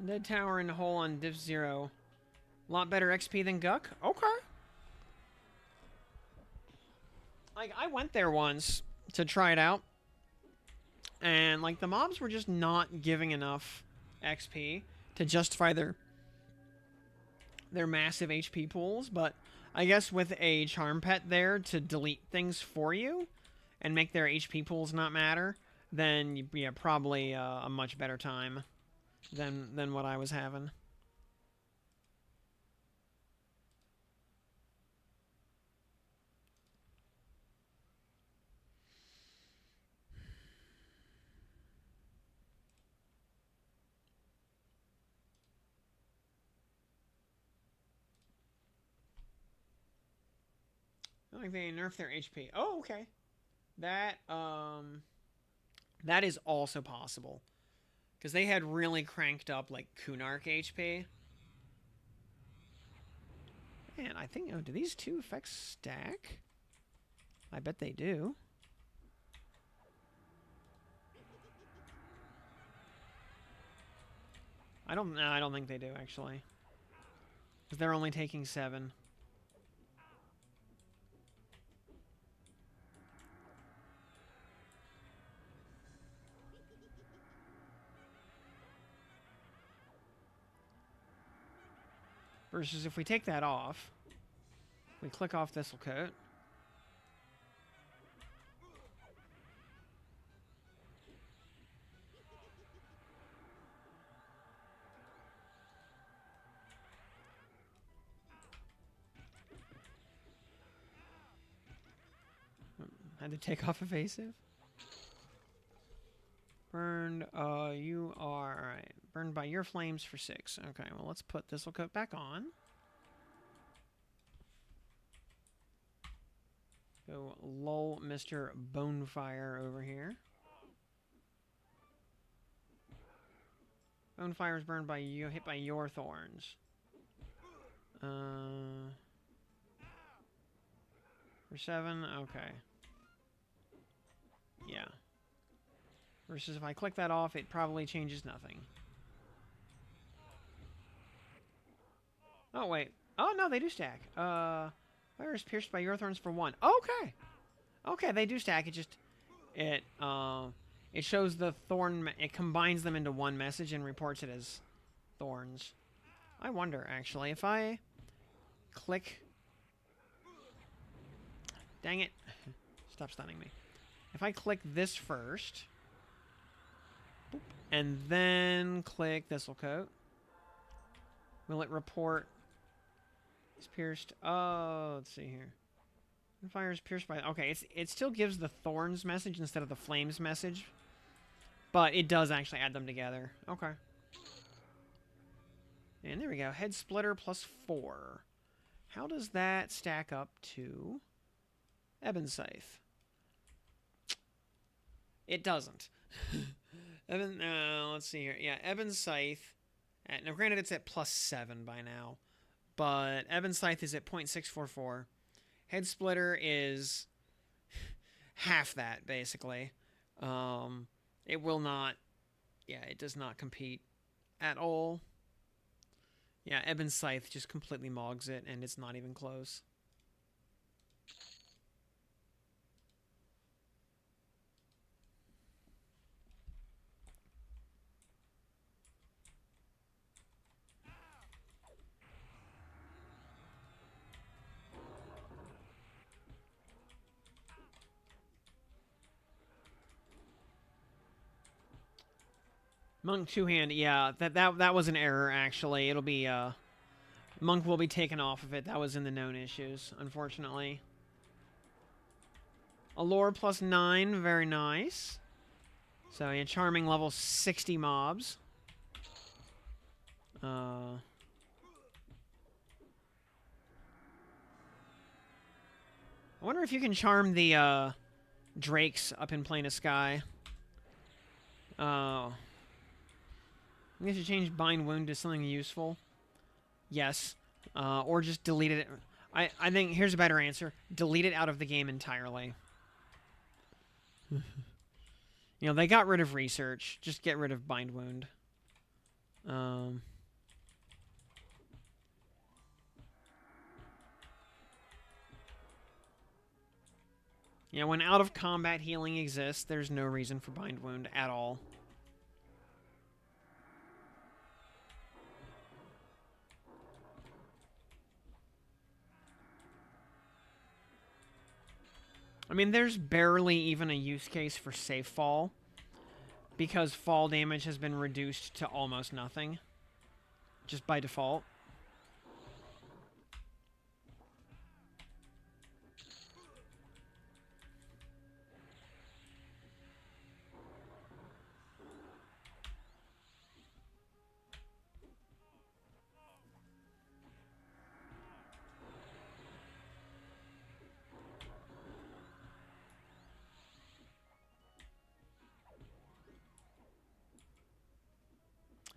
Dead Tower and Hole on Div 0. A lot better XP than Guck? Okay. Like, I went there once to try it out. And, like, the mobs were just not giving enough XP to justify their massive HP pools. But I guess with a Charm Pet there to delete things for you and make their HP pools not matter, then, yeah, probably a much better time than what I was having. I don't think they nerfed their HP. Oh, okay. That is also possible. Because they had really cranked up, like, Kunark HP. And I think... Oh, do these two effects stack? I bet they do. I don't think they do, actually. Because they're only taking 7. Versus if we take that off, we click off Thistle Coat. Had to take off evasive. Burned, you are... Alright. Burned by your flames for 6. Okay, well, let's put Thistle Coat back on. Go lull Mr. Bonefire over here. Own fire is burned by you, hit by your thorns. For 7, okay. Yeah. Versus if I click that off, it probably changes nothing. Oh, wait. Oh, no, they do stack. Fire is pierced by your thorns for 1. Okay. Okay, they do stack. It just... It shows the thorn... It combines them into one message and reports it as thorns. I wonder, actually, if I click... Dang it. Stop stunning me. If I click this first... Boop, and then click Thistlecoat... Will it report... It's pierced... Oh, let's see here. Fire is pierced by... Okay, it still gives the thorns message instead of the flames message. But it does actually add them together. Okay. And there we go. Head splitter plus 4. How does that stack up to Ebon Scythe? It doesn't. Let's see here. Yeah, Ebon Scythe. Now, granted, it's at plus 7 by now. But Ebon Scythe is at 0.644. Head splitter is half that, basically. It will not... Yeah, it does not compete at all. Yeah, Ebon Scythe just completely mogs it, and it's not even close. Monk two-hand, yeah, that was an error, actually. It'll be, Monk will be taken off of it. That was in the known issues, unfortunately. Allure plus 9, very nice. So, yeah, charming level 60 mobs. I wonder if you can charm the, drakes up in Plane of Sky. Oh. I guess you change Bind Wound to something useful. Yes. Or just delete it. I think here's a better answer. Delete it out of the game entirely. You know, they got rid of research. Just get rid of Bind Wound. Yeah, when out of combat healing exists, there's no reason for Bind Wound at all. I mean, there's barely even a use case for safe fall, because fall damage has been reduced to almost nothing, just by default.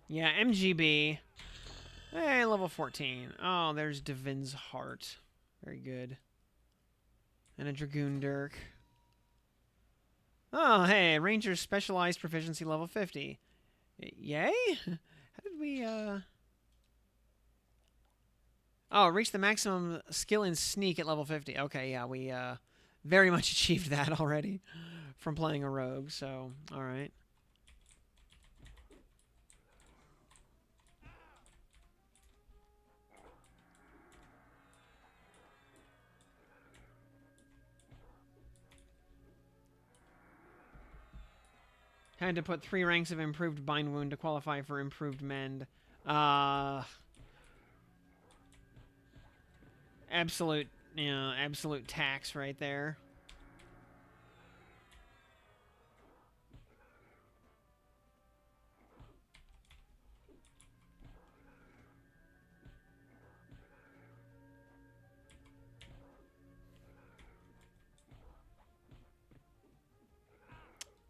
Yeah, MGB. Hey, level 14. Oh, there's Divin's Heart. Very good. And a Dragoon Dirk. Oh, hey, Ranger's Specialized Proficiency level 50. Yay? How did we, Oh, reach the maximum skill in Sneak at level 50. Okay, yeah, we, very much achieved that already from playing a rogue, so, alright. Had to put 3 ranks of improved Bind Wound to qualify for improved Mend. Absolute, you know, absolute tax right there.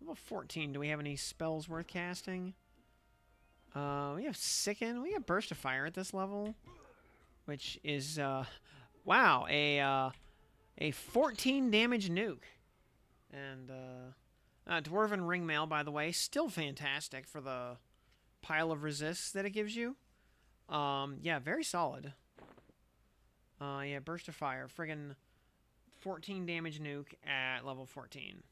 Level 14, do we have any spells worth casting? We have Sicken. We have Burst of Fire at this level, which is wow, a 14 damage nuke. And Dwarven Ringmail, by the way, still fantastic for the pile of resists that it gives you. Yeah, very solid. Yeah, Burst of Fire, friggin' 14 damage nuke at level 14.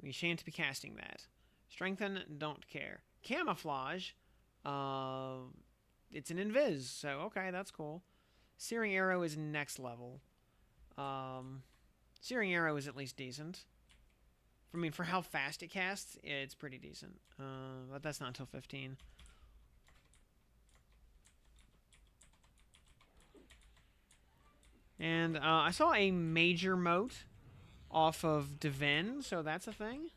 We shan't be casting that. Strengthen, don't care. Camouflage, it's an invis, so okay, that's cool. Searing Arrow is next level. Searing Arrow is at least decent. I mean, for how fast it casts, it's pretty decent. But that's not until 15. And I saw a major moat off of Devin, so that's a thing.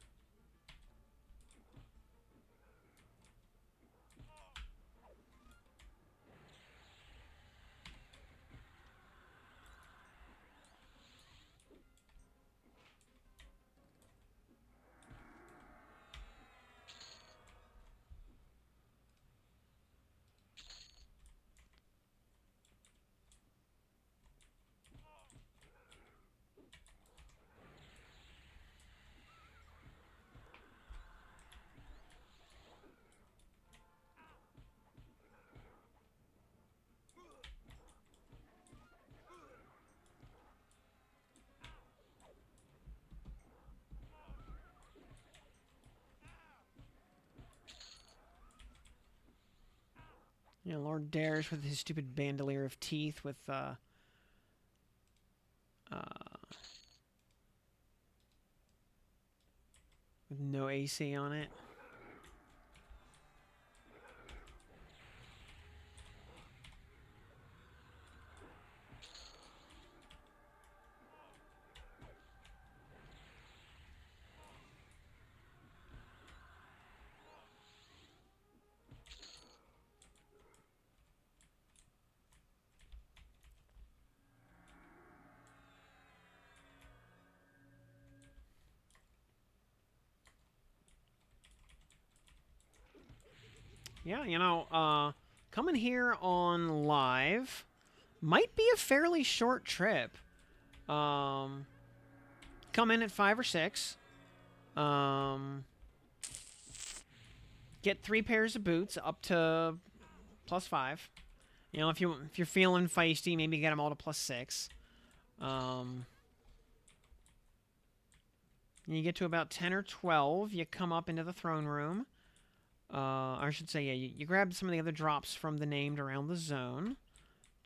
Yeah, Lord Dares with his stupid bandolier of teeth with no AC on it. Yeah, you know, coming here on live might be a fairly short trip. Come in at 5 or 6. Get 3 pairs of boots up to +5. You know, if you're feeling feisty, maybe get them all to +6. You get to about 10 or 12. You come up into the throne room. I should say, yeah, you grab some of the other drops from the named around the zone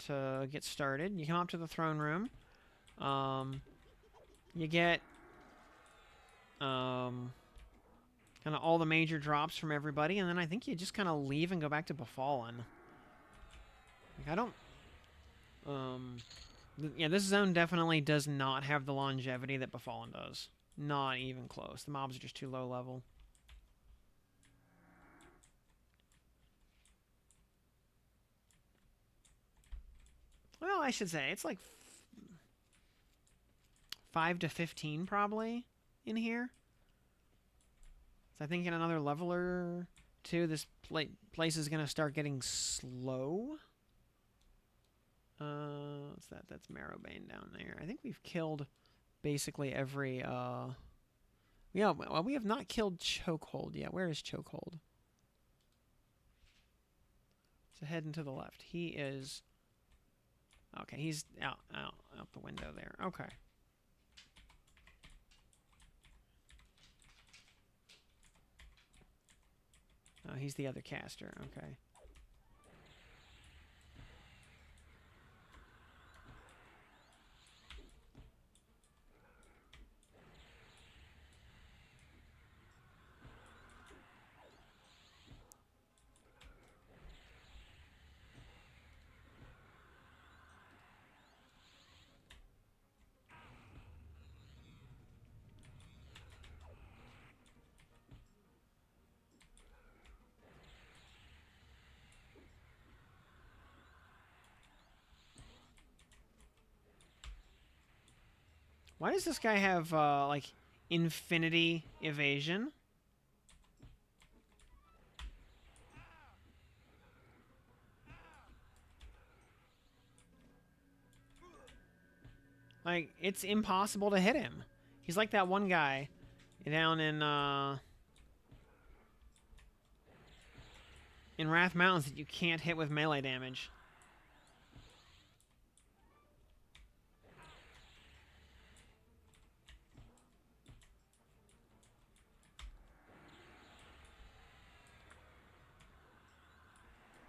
to get started. You come up to the throne room. You get kind of all the major drops from everybody, and then I think you just kind of leave and go back to Befallen. Like, I don't... yeah, this zone definitely does not have the longevity that Befallen does. Not even close. The mobs are just too low level. Well, I should say, it's like 5 to 15 probably in here. So I think in another level or two, this place is going to start getting slow. What's that? That's Marrowbane down there. I think we've killed basically every... Yeah, well, we have not killed Chokehold yet. Where is Chokehold? So heading to the left. He is... Okay, he's out the window there. Okay. Oh, he's the other caster. Okay. Why does this guy have, like, infinity evasion? Like, it's impossible to hit him. He's like that one guy down in Wrath Mountains that you can't hit with melee damage.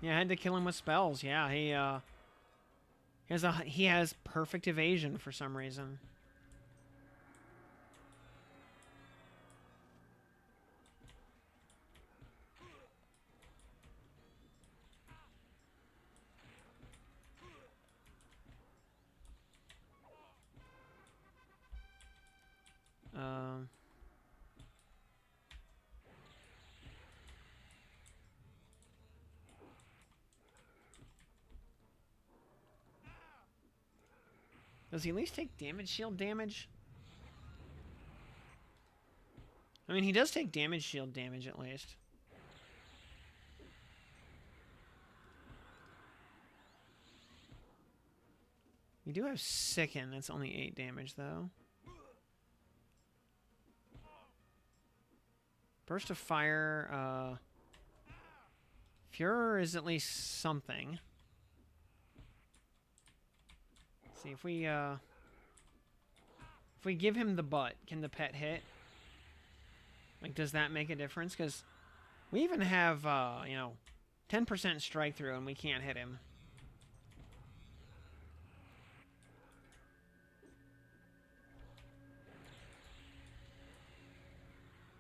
Yeah, I had to kill him with spells. Yeah, he has perfect evasion for some reason. Does he at least take shield damage? I mean, he does take shield damage at least. You do have Sicken. That's only 8 damage, though. Burst of Fire. Furor is at least something. Let's see, if we give him the butt, can the pet hit? Like, does that make a difference? Because we even have, 10% strike through and we can't hit him.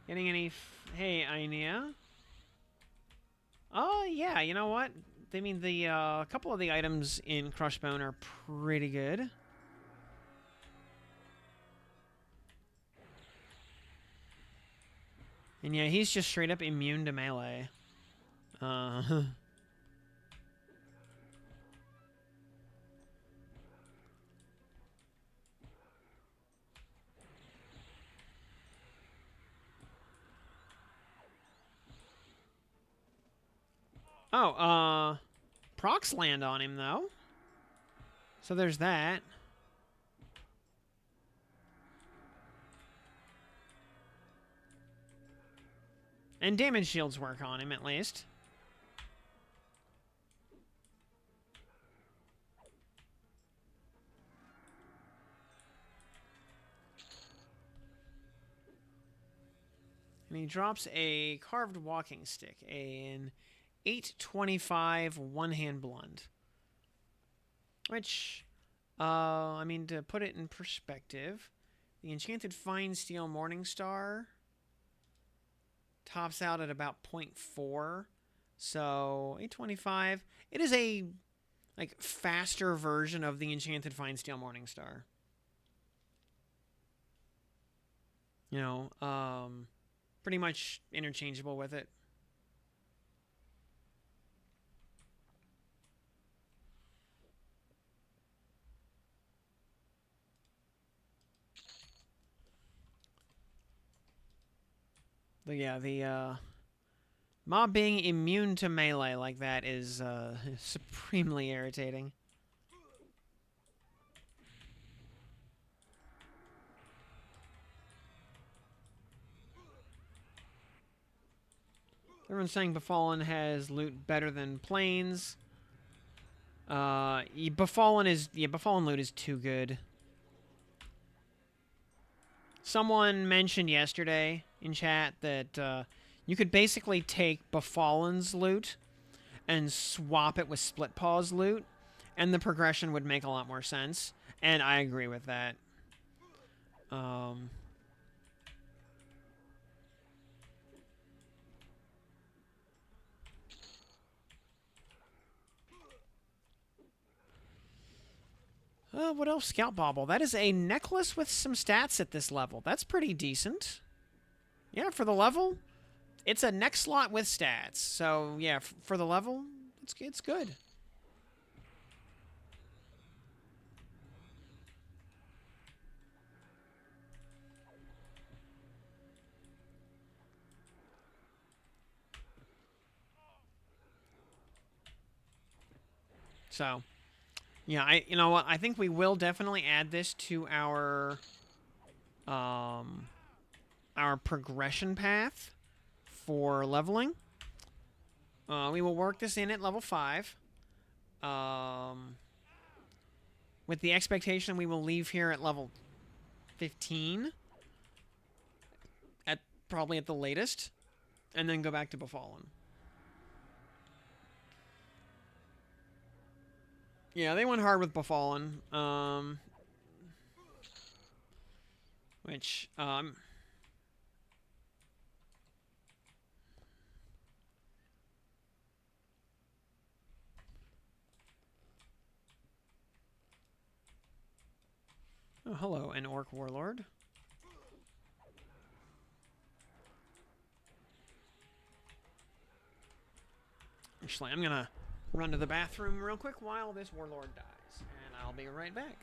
Getting any... Hey, Ainea? Oh, yeah, you know what? I mean, the couple of the items in Crushbone are pretty good. And yeah, he's just straight up immune to melee. Procs land on him, though. So there's that. And damage shields work on him, at least. And he drops a carved walking stick, an 825 one-hand blunt. Which, I mean, to put it in perspective, the Enchanted Fine Steel Morningstar tops out at about 0.4. So, 825. It is a, like, faster version of the Enchanted Fine Steel Morningstar. You know, pretty much interchangeable with it. But yeah, the mob being immune to melee like that is supremely irritating. Everyone's saying Befallen has loot better than Plains. Befallen loot is too good. Someone mentioned yesterday in chat that you could basically take Befallen's loot and swap it with Split Paw's loot, and the progression would make a lot more sense. And I agree with that. What else? Scout Bauble. That is a necklace with some stats at this level. That's pretty decent. Yeah, for the level, it's a neck slot with stats. So, yeah, for the level, it's good. So, Yeah, you know what? I think we will definitely add this to um, our progression path for leveling. We will work this in at level 5. Um, with the expectation we will leave here at level 15. At probably at the latest. And then go back to Befallen. Yeah, they went hard with Befallen. Which, oh, hello, an Orc Warlord. Actually, I'm gonna run to the bathroom real quick while this Warlord dies. And I'll be right back.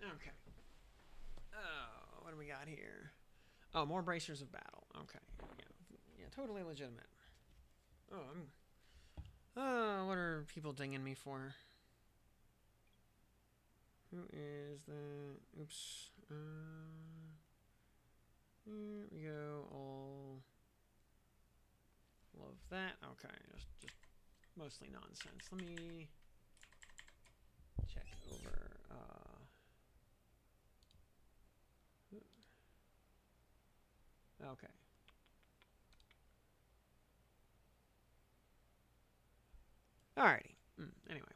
Okay. Oh, what do we got here? Oh, more bracers of battle. Okay. Yeah, totally legitimate. Oh, what are people dinging me for? Who is that? Oops. Here we go. All love that. Okay, just mostly nonsense. Let me check over. Okay. Alrighty. Anyway,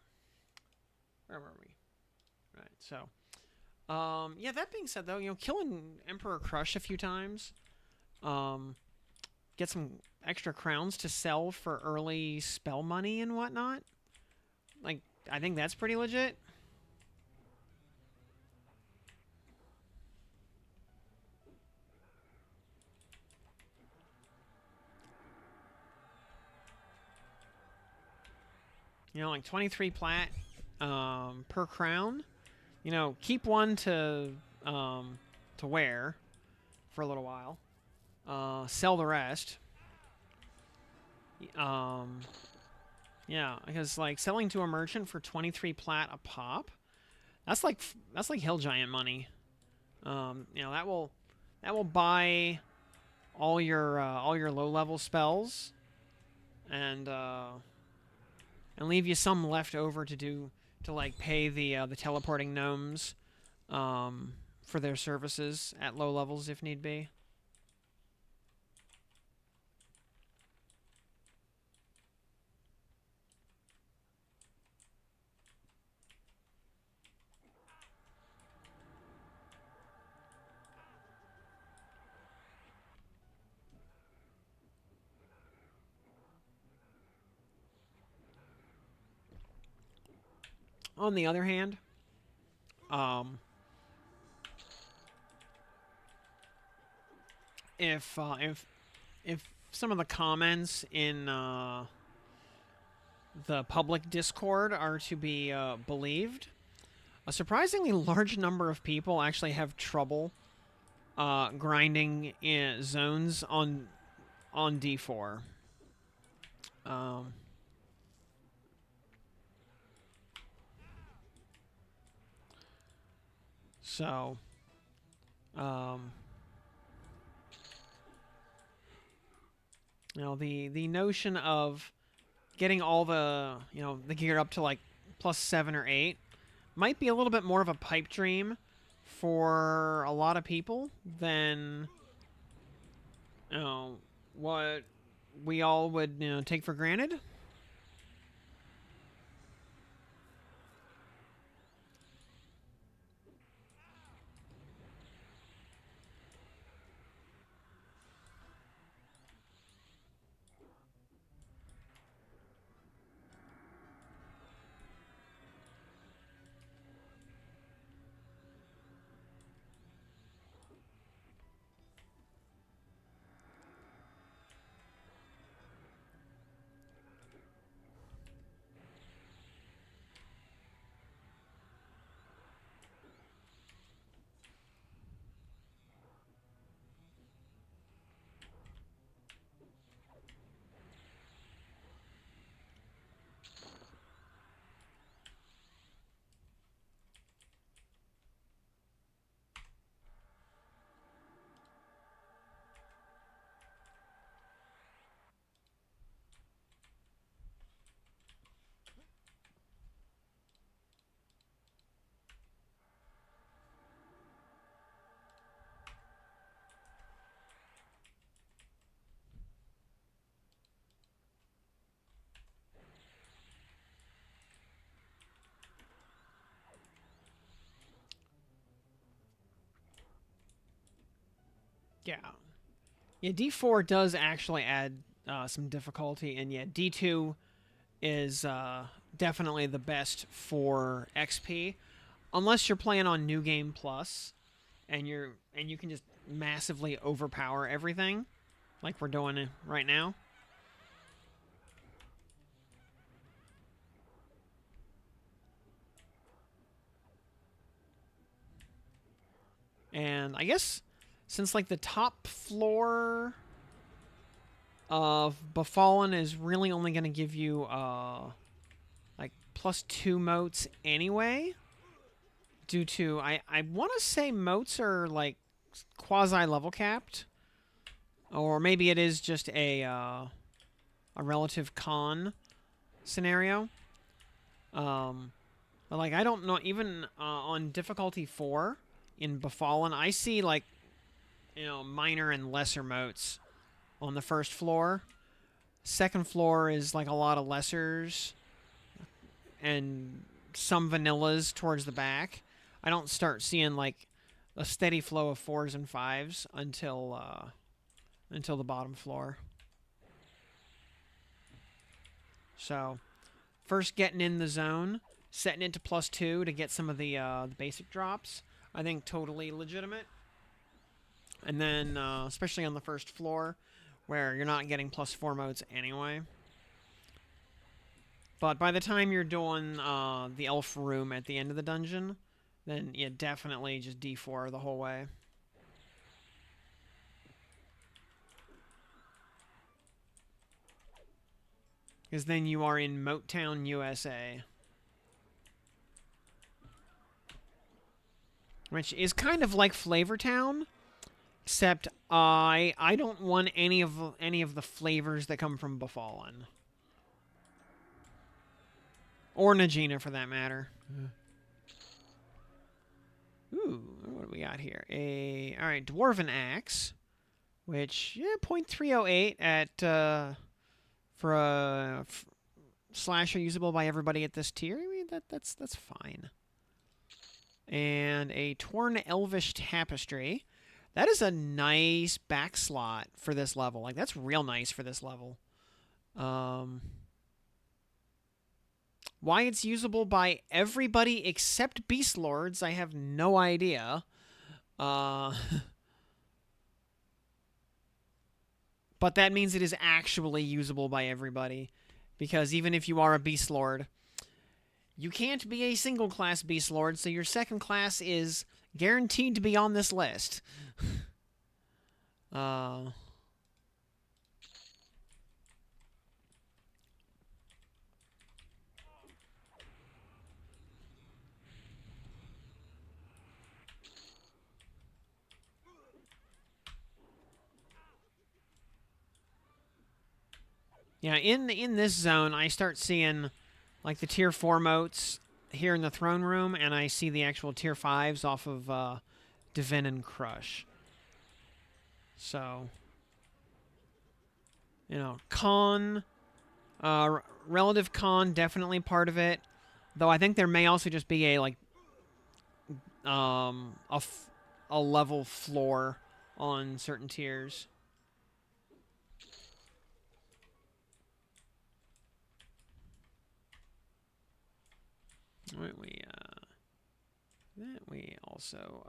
where were we? Right. So, yeah. That being said, though, killing Emperor Crush a few times, get some extra crowns to sell for early spell money and whatnot. Like, I think that's pretty legit. Like 23 plat per crown. Keep one to wear for a little while. Sell the rest. Yeah, because like selling to a merchant for 23 plat a pop, that's like hill giant money. That will buy all your low level spells, and leave you some left over to like pay the teleporting gnomes for their services at low levels if need be. On the other hand, um, if some of the comments in the public Discord are to be believed, a surprisingly large number of people actually have trouble grinding in zones on D4. Um, so, um, the notion of getting all the, the gear up to like +7 or 8 might be a little bit more of a pipe dream for a lot of people than, what we all would, take for granted. Yeah. Yeah, D4 does actually add some difficulty, and yeah, D2 is definitely the best for XP, unless you're playing on New Game Plus, and you can just massively overpower everything, like we're doing right now. And I guess since like the top floor of Befallen is really only going to give you like +2 motes anyway, due to I want to say motes are like quasi level capped, or maybe it is just a relative con scenario. But like I don't know, even on difficulty 4 in Befallen, I see like minor and lesser motes on the first floor. Second floor is like a lot of lessers and some vanillas towards the back. I don't start seeing like a steady flow of 4s and 5s until the bottom floor. So, first getting in the zone, setting it to +2 to get some of the basic drops, I think totally legitimate. And then, especially on the first floor, where you're not getting +4 modes anyway. But by the time you're doing the elf room at the end of the dungeon, then yeah, definitely just D4 the whole way. Because then you are in Moat Town, USA. Which is kind of like Flavor Town, except I don't want any of the flavors that come from Befallen. Or Najina, for that matter. Ooh, what do we got here? Alright, Dwarven Axe. Which, yeah, 0.308 at, for a slasher usable by everybody at this tier. I mean, that's fine. And a Torn Elvish Tapestry. That is a nice back slot for this level. Like, that's real nice for this level. Why it's usable by everybody except Beastlords, I have no idea. But that means it is actually usable by everybody. Because even if you are a Beastlord, you can't be a single class Beastlord, so your second class is guaranteed to be on this list. Yeah, in this zone, I start seeing like the tier 4 moats here in the throne room, and I see the actual tier 5s off of Divin and Crush. So, you know, con, relative con, definitely part of it. Though I think there may also just be a like a level floor on certain tiers. Right, we also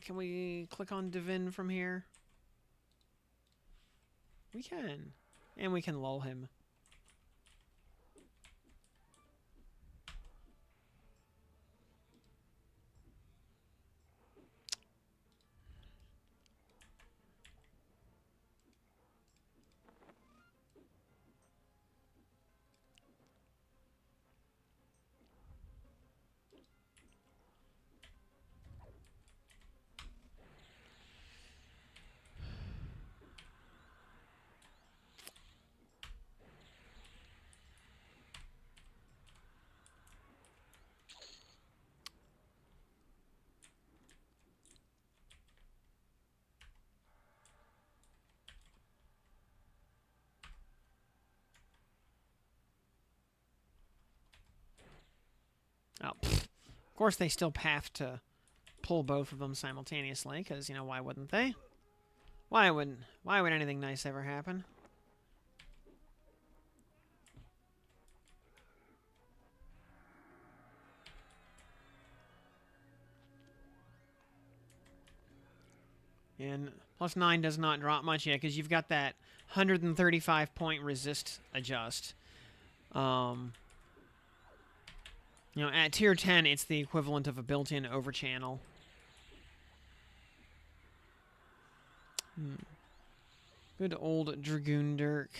can we click on Divin from here? We can, and we can lull him. Oh, of course they still have to pull both of them simultaneously, because, you know, why wouldn't they? Why would anything nice ever happen? And +9 does not drop much yet, because you've got that 135 point resist adjust. You know, at tier 10, it's the equivalent of a built-in overchannel. Good old Dragoon Dirk.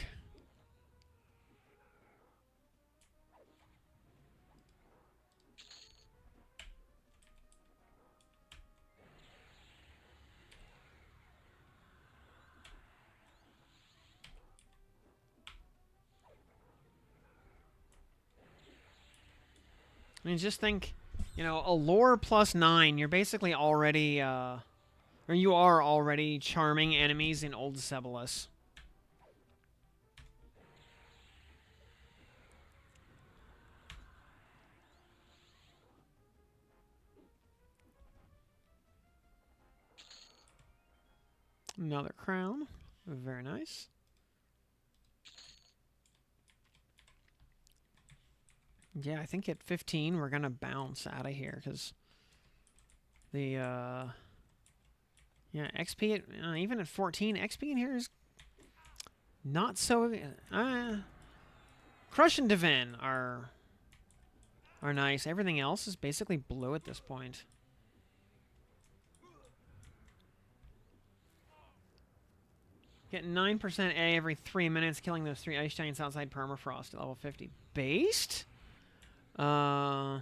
I mean, just think, you know, a lore +9, you're basically already, or you are already charming enemies in Old Cebalus. Another crown. Very nice. Yeah, I think at 15 we're gonna bounce out of here, because the yeah, XP at even at 14, XP in here is not so Crush and Divin are nice. Everything else is basically blue at this point. Get 9% A every 3 minutes, killing those 3 ice giants outside permafrost at level 50. Based? So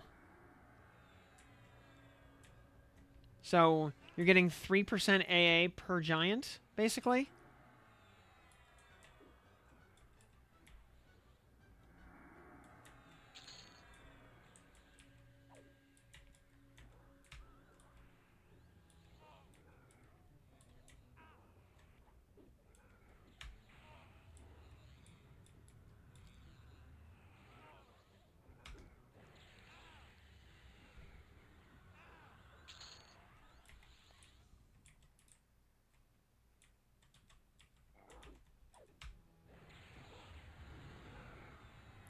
you're getting 3% AA per giant, basically?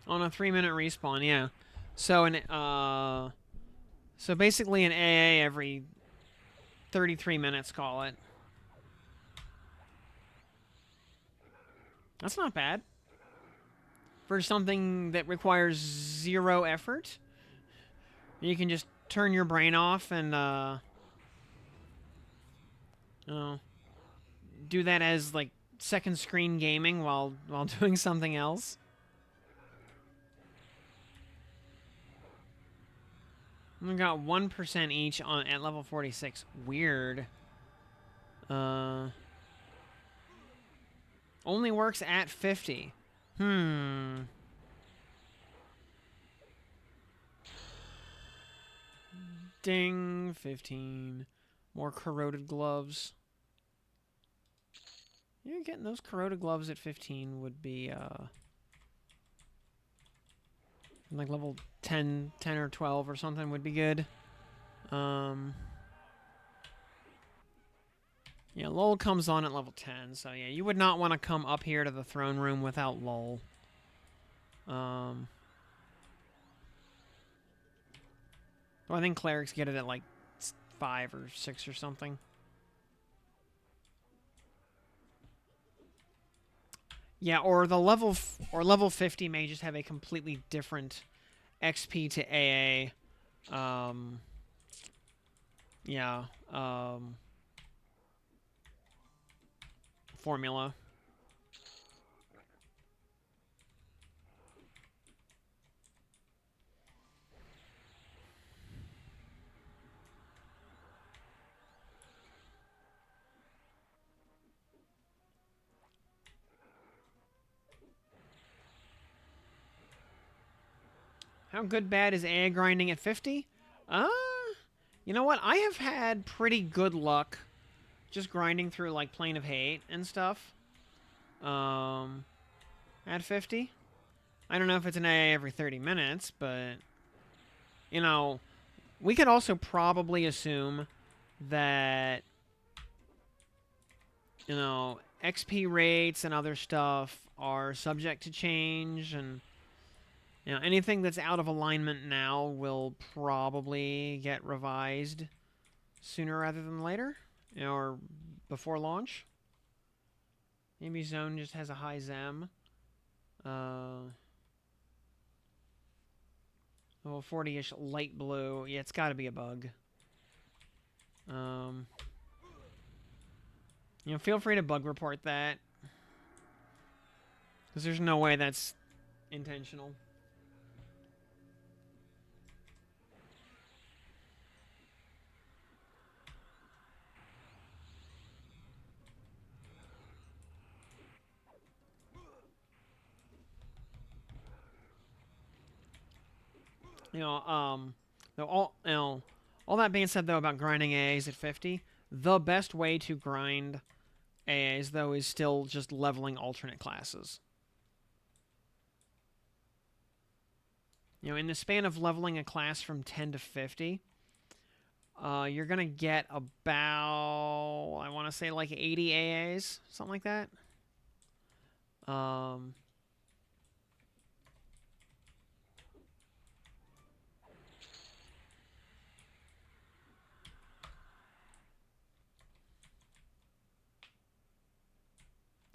On a 3-minute respawn, yeah. So so basically an AA every 33 minutes, call it. That's not bad. For something that requires 0 effort. You can just turn your brain off and do that as like second screen gaming while doing something else. We got 1% each at level 46. Weird. Only works at 50. Hmm. Ding. 15. More corroded gloves. Yeah, getting those corroded gloves at 15 would be, like level 10 or 12 or something would be good. Yeah, Lol comes on at level 10, so yeah, you would not want to come up here to the throne room without Lol. Well, I think clerics get it at like 5 or 6 or something. Yeah, or the level 50 may just have a completely different XP to AA. Yeah, formula. How good bad is AA grinding at 50? Uh, you know what? I have had pretty good luck just grinding through like Plane of Hate and stuff. At 50. I don't know if it's an AA every 30 minutes, but you know, we could also probably assume that XP rates and other stuff are subject to change, and anything that's out of alignment now will probably get revised sooner rather than later, or before launch. Maybe Zone just has a high Zem. Well, 40-ish light blue. Yeah, it's got to be a bug. Feel free to bug report that, because there's no way that's intentional. Though all that being said, though, about grinding AAs at 50, the best way to grind AAs, though, is still just leveling alternate classes. In the span of leveling a class from 10 to 50, you're going to get about, I want to say, like 80 AAs, something like that.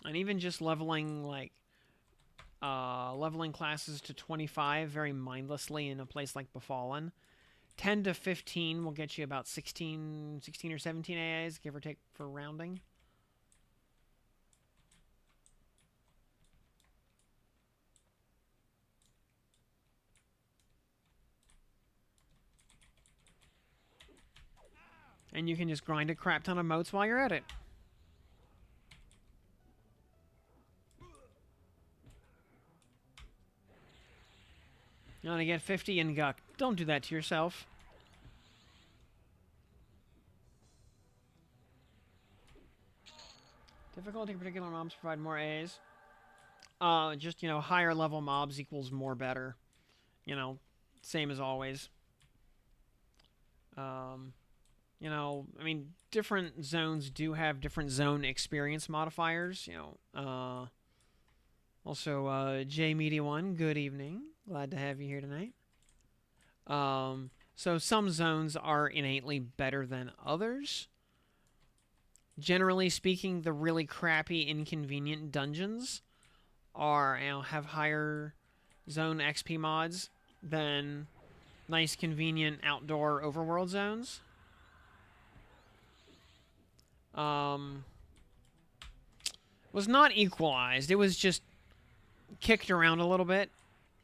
And even just leveling, like, leveling classes to 25 very mindlessly in a place like Befallen. 10 to 15 will get you about 16 or 17 AAs, give or take, for rounding. And you can just grind a crap ton of motes while you're at it. You want to get 50 in Guck. Don't do that to yourself. Difficulty particular mobs provide more A's. Just, higher level mobs equals more better. Same as always. I mean, different zones do have different zone experience modifiers. Also, J Media One, good evening. Glad to have you here tonight. So some zones are innately better than others. Generally speaking, the really crappy, inconvenient dungeons have higher zone XP mods than nice, convenient outdoor overworld zones. Was not equalized. It was just kicked around a little bit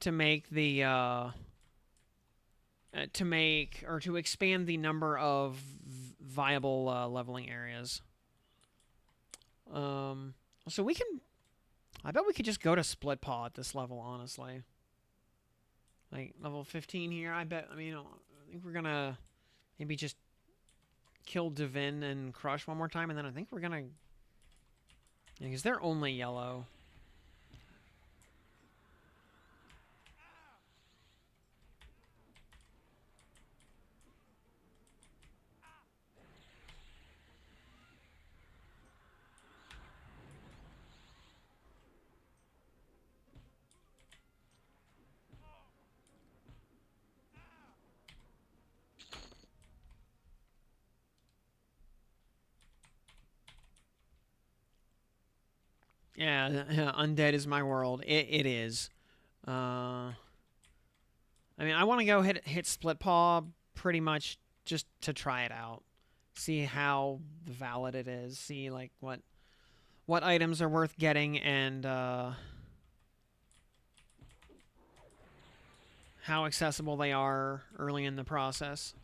to make the to expand the number of viable leveling areas. So we can I bet we could just go to Split Paw at this level, honestly. Like, level 15 here, I bet, I mean, I think we're gonna maybe just kill Divin and Crush one more time, and then I think we're gonna... Yeah, because they're only yellow. Yeah, undead is my world. It is. I mean, I want to go hit Split Paw pretty much just to try it out, see how valid it is, see like what items are worth getting, and how accessible they are early in the process.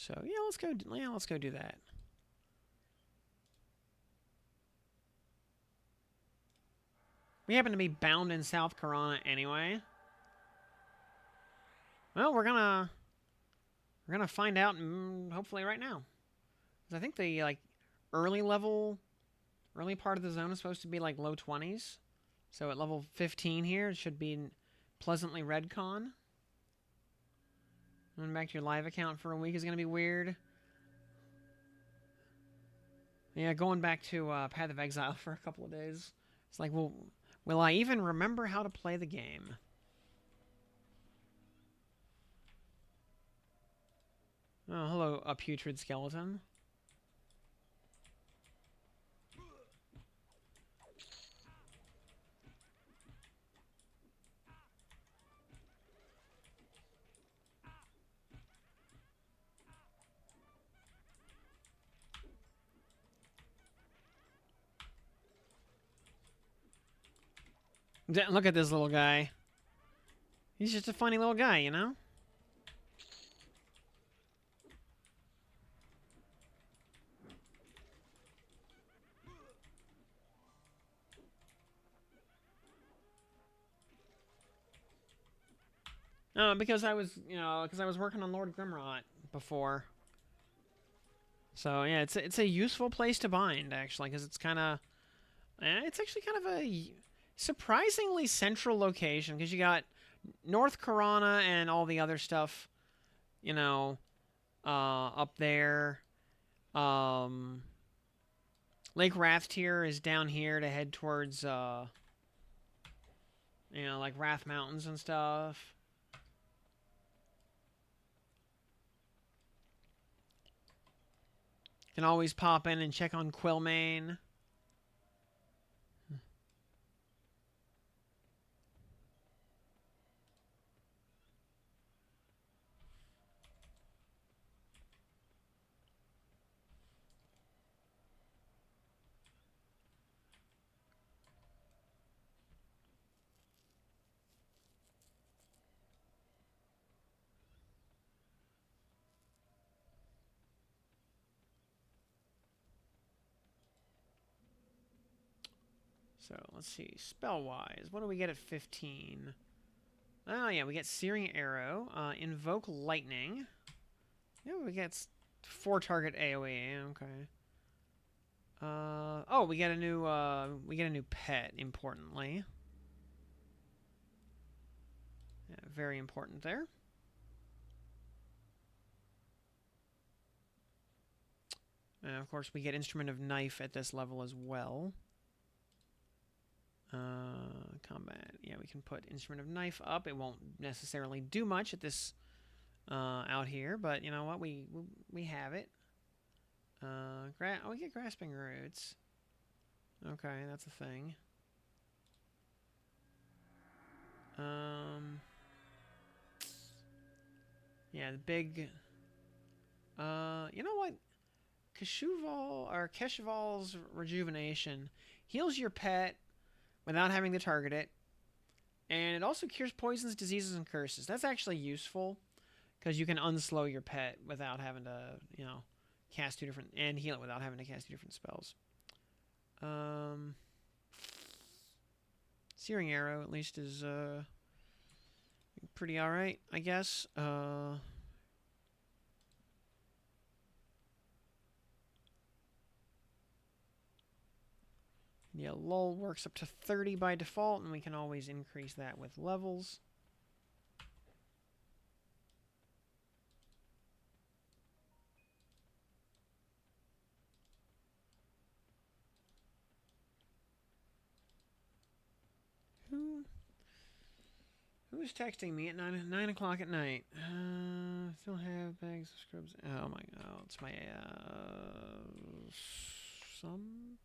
So yeah, let's go. Yeah, let's go do that. We happen to be bound in South Karana anyway. Well, we're gonna find out, hopefully right now. Because I think the like early part of the zone is supposed to be like low 20s. So at level 15 here, it should be pleasantly redcon. Going back to your live account for a week is going to be weird. Yeah, going back to Path of Exile for a couple of days. It's like, well, will I even remember how to play the game? Oh, hello, a putrid skeleton. Look at this little guy. He's just a funny little guy, you know? No, because I was, because I was working on Lord Grimrot before. So yeah, it's a useful place to bind actually, because it's kind of, it's actually kind of a surprisingly central location because you got North Karana and all the other stuff, up there. Lake Rathtier is down here to head towards, like Wrath Mountains and stuff. Can always pop in and check on Quillmane. So let's see, spell-wise, what do we get at 15? Oh yeah, we get Searing Arrow, Invoke Lightning. Yeah, we get 4 target AoE. Okay. Oh, we get a new pet. Importantly, yeah, very important there. And of course, we get Instrument of Knife at this level as well. Combat. Yeah, we can put Instrument of Knife up. It won't necessarily do much at this out here, but you know what? We have it. We get Grasping Roots. Okay, that's a thing. Yeah, the big. You know what? Keshaval's Rejuvenation heals your pet without having to target it, and it also cures poisons, diseases, and curses. That's actually useful because you can unslow your pet without having to, cast 2 different and heal it without having to cast 2 different spells. Searing Arrow at least is pretty all right, I guess. Yeah, lull works up to 30 by default, and we can always increase that with levels. Who's texting me at 9 o'clock at night? Still have bags of scrubs. Oh my god, it's my some.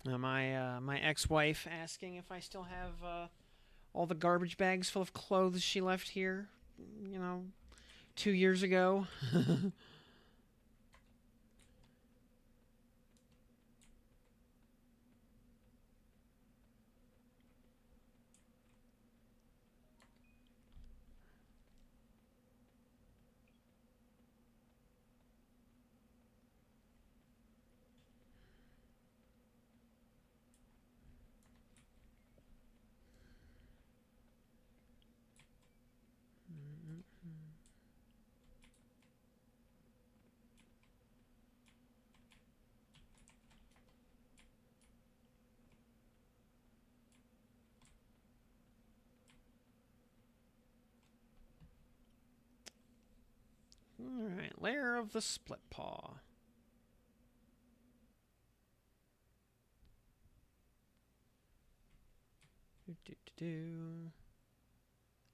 My ex-wife asking if I still have all the garbage bags full of clothes she left here, 2 years ago. Alright, Lair of the Split Paw.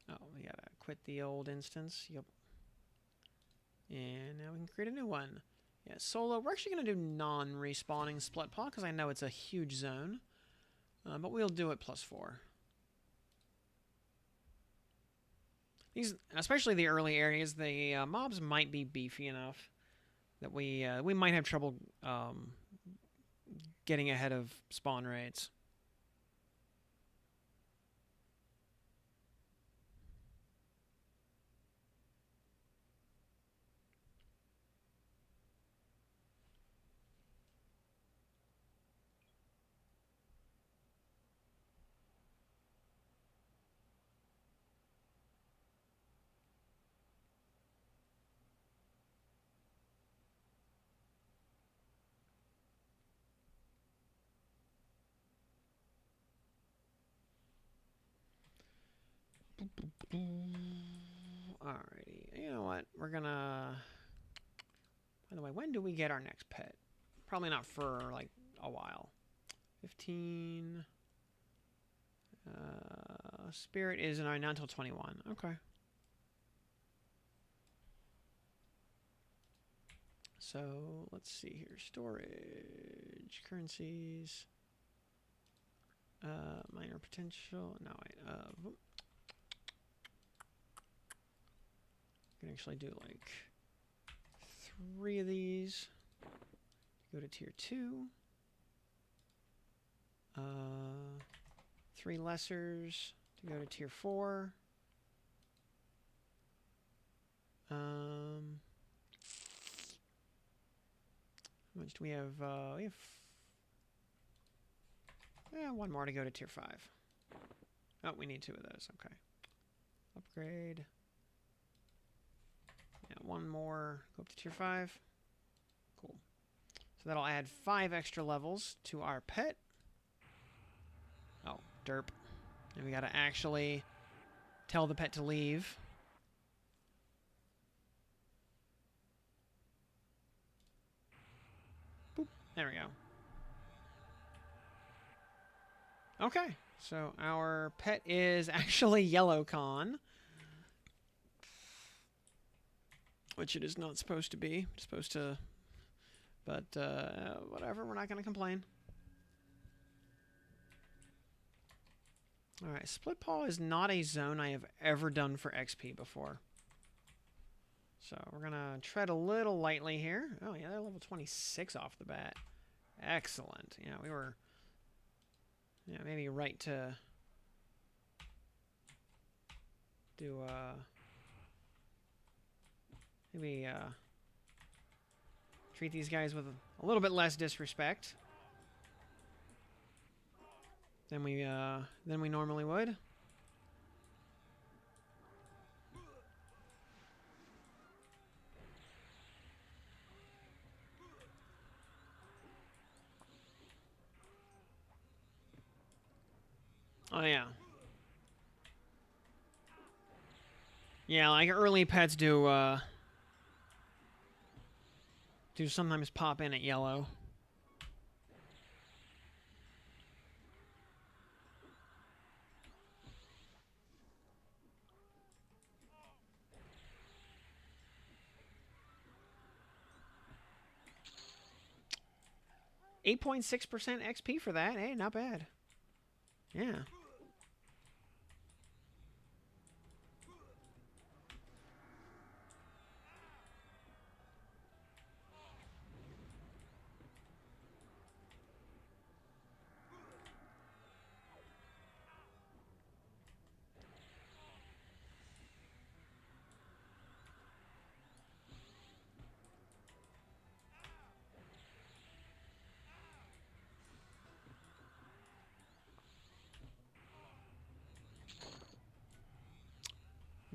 Oh, we gotta quit the old instance. Yep. And now we can create a new one. Yeah, solo. We're actually going to do non-respawning Split Paw because I know it's a huge zone. But we'll do it +4. These, especially the early areas, the mobs might be beefy enough that we might have trouble getting ahead of spawn rates. Alrighty, you know what? We're gonna. By the way, when do we get our next pet? Probably not for like a while. 15. Spirit is not until 21. Okay. So let's see here. Storage, currencies, minor potential. No, wait. I can actually do like 3 of these. Go to tier 2. 3 lessers to go to tier 4. How much do we have? We have 1 more to go to tier 5. Oh, we need 2 of those. Okay. Upgrade. Yeah, 1 more. Go up to tier 5. Cool. So that'll add 5 extra levels to our pet. Oh, derp. And we gotta actually tell the pet to leave. Boop. There we go. Okay, so our pet is actually Yellow Con, which it is not supposed to be. It's supposed to, but whatever, we're not going to complain. Alright, Split Paw is not a zone I have ever done for XP before. So we're going to tread a little lightly here. Oh yeah, they're level 26 off the bat. Excellent. Yeah, we were... Yeah, maybe right to do, maybe, treat these guys with a little bit less disrespect than we normally would. Oh, yeah. Yeah, like early pets do sometimes pop in at yellow. .6% XP for that. Hey, not bad. Yeah.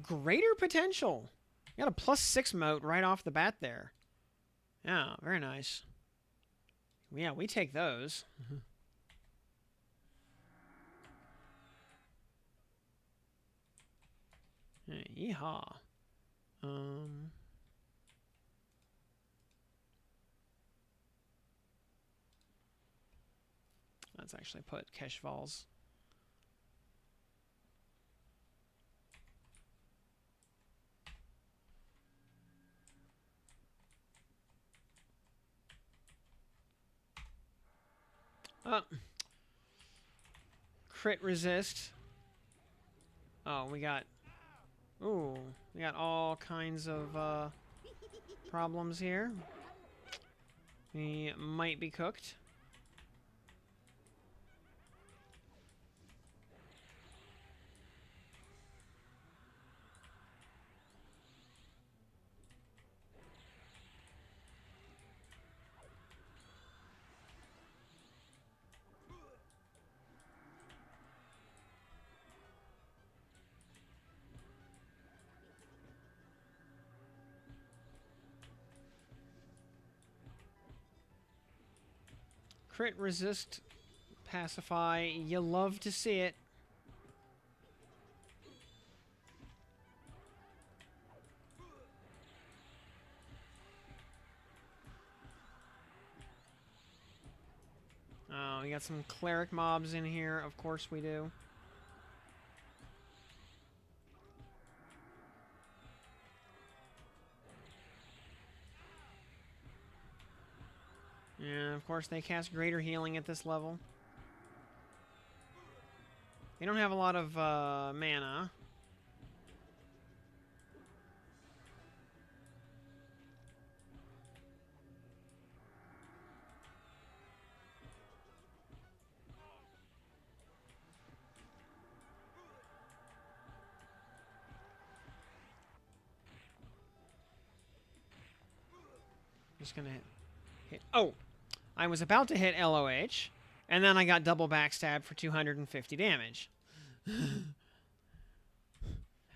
Greater potential. You got a +6 moat right off the bat there. Yeah, very nice. Yeah, we take those. Yeehaw. Let's actually put Keshval's. Crit resist. Oh, we got... Ooh, we got all kinds of problems here. We might be cooked. Crit resist, pacify. You love to see it. Oh, we got some cleric mobs in here. Of course we do. Yeah, of course they cast Greater Healing at this level. They don't have a lot of mana. Just gonna hit. Oh! I was about to hit LOH, and then I got double backstabbed for 250 damage.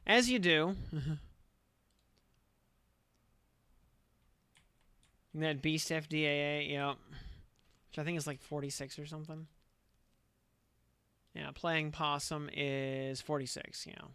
As you do. That Beast FDAA, yep. Which I think is like 46 or something. Yeah, playing Possum is 46, you know.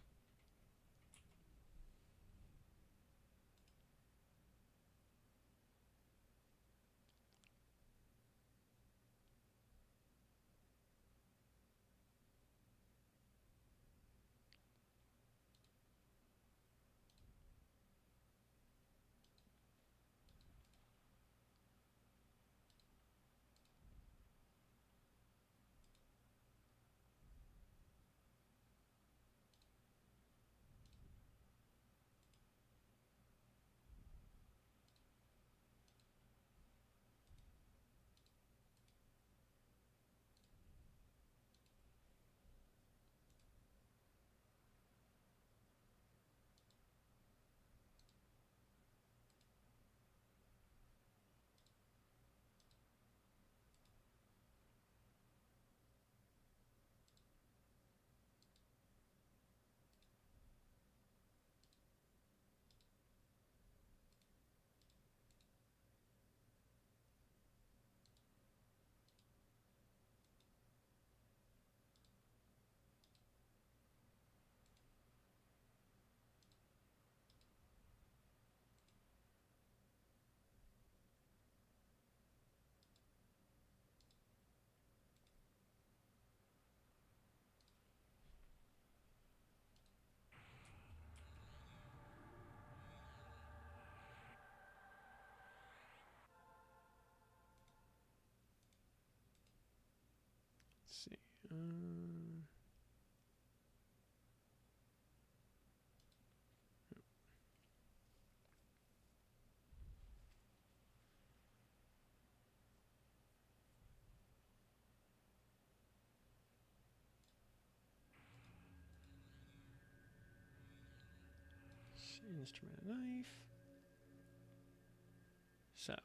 Let's see. Instrument knife. So,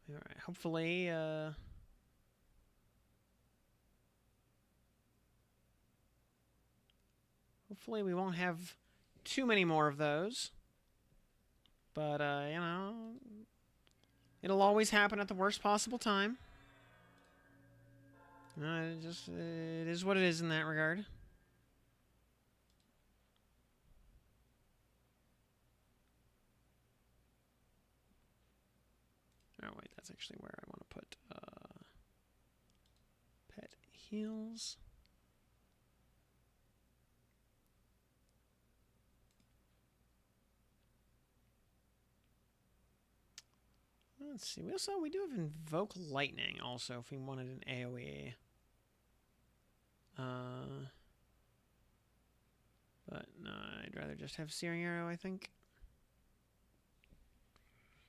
alright, hopefully, hopefully we won't have too many more of those. But, you know, it'll always happen at the worst possible time. It is what it is in that regard. Oh, wait, that's actually where I want to put pet heals. Let's see. We do have Invoke Lightning also if we wanted an AoE. But no, I'd rather just have Searing Arrow, I think.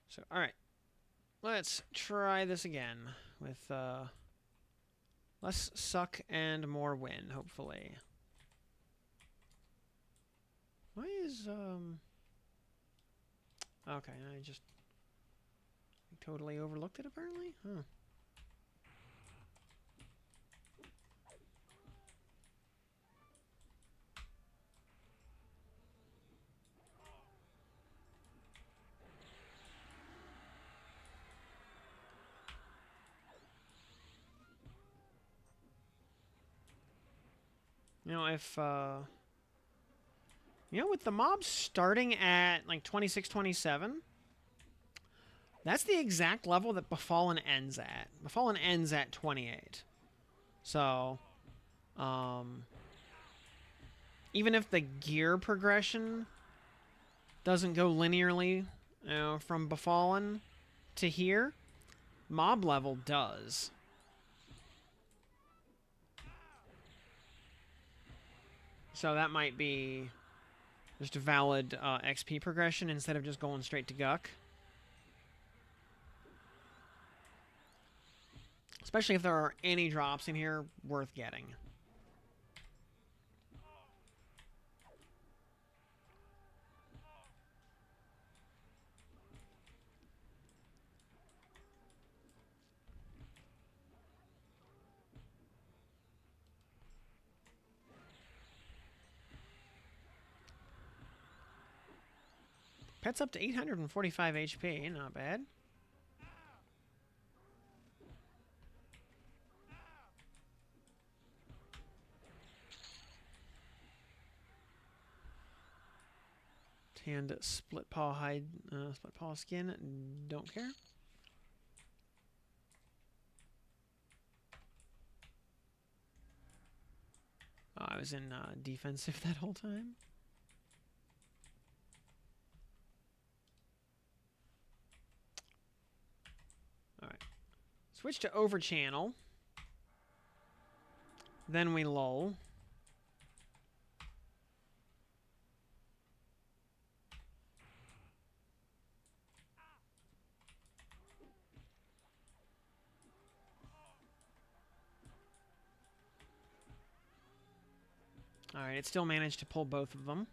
So, alright. Let's try this again with less suck and more win, hopefully. Why is okay, I just totally overlooked it apparently? Huh. You know, if you know, with the mobs starting at like 26, 27, that's the exact level that Befallen ends at. Befallen ends at 28. So, even if the gear progression doesn't go linearly, you know, from Befallen to here, Mob level does. So that might be just a valid XP progression instead of just going straight to Guck. Especially if there are any drops in here worth getting. Pet's up to 845 HP, not bad. Tanned split paw hide, split paw skin, don't care. Oh, I was in defensive that whole time. Alright. Switch to over channel. Then we lull. Alright, it still managed to pull both of them.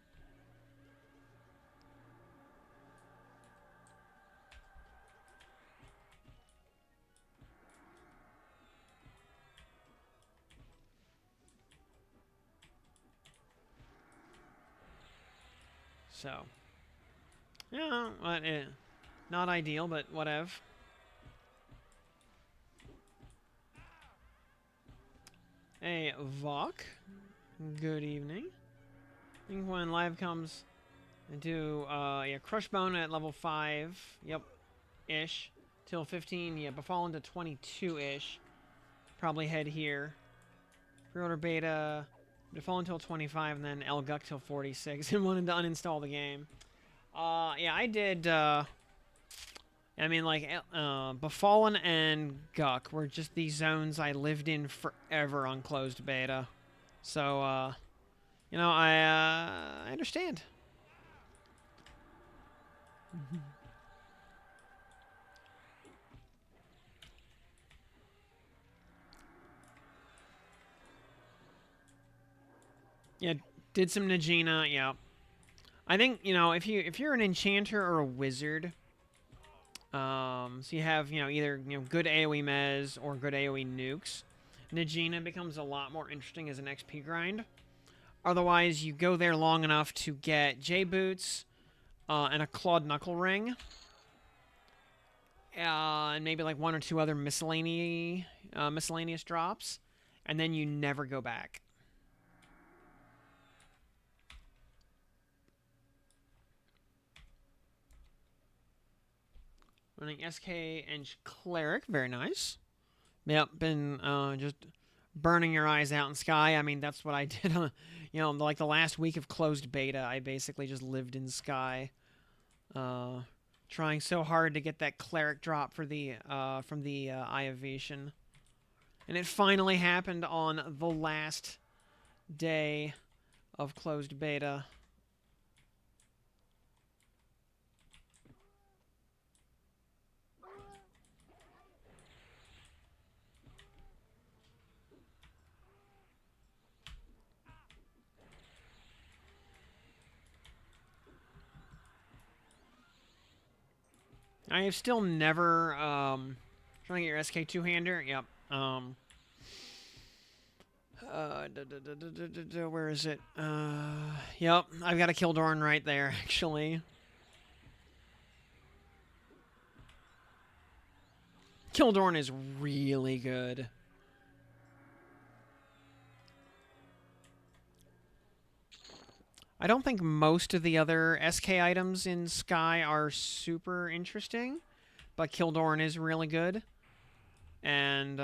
So, yeah, not ideal, but whatever. Hey, Vok. Good evening. I think when live comes into, yeah, Crush Bone at level 5, yep, ish, till 15, yeah, Befallen to 22-ish. Probably head here. Pre-order beta, Befallen till 25, and then Elguck till 46, and wanted to uninstall the game. Yeah, I did, I mean, like, Befallen and Guck were just these zones I lived in forever on closed beta. So, you know, I understand. Yeah, did some Najina, yeah. I think, you know, if you're an enchanter or a wizard, so you have, you know, either, you know, good AoE mez or good AoE nukes, Najina becomes a lot more interesting as an XP grind. Otherwise, you go there long enough to get J-Boots and a Clawed Knuckle Ring. And maybe like one or two other miscellaneous drops. And then you never go back. Running SK and Cleric. Very nice. Yep, been just burning your eyes out in Sky. I mean, that's what I did, you know, like the last week of closed beta. I basically just lived in Sky. Trying so hard to get that Cleric drop for the from the Eye of Vishan. And it finally happened on the last day of closed beta. I have still never, trying to get your SK two-hander, yep, where is it? Yep, I've got a Kildorn right there, actually. Kildorn is really good. I don't think most of the other SK items in Sky are super interesting, but Kildorn is really good. And,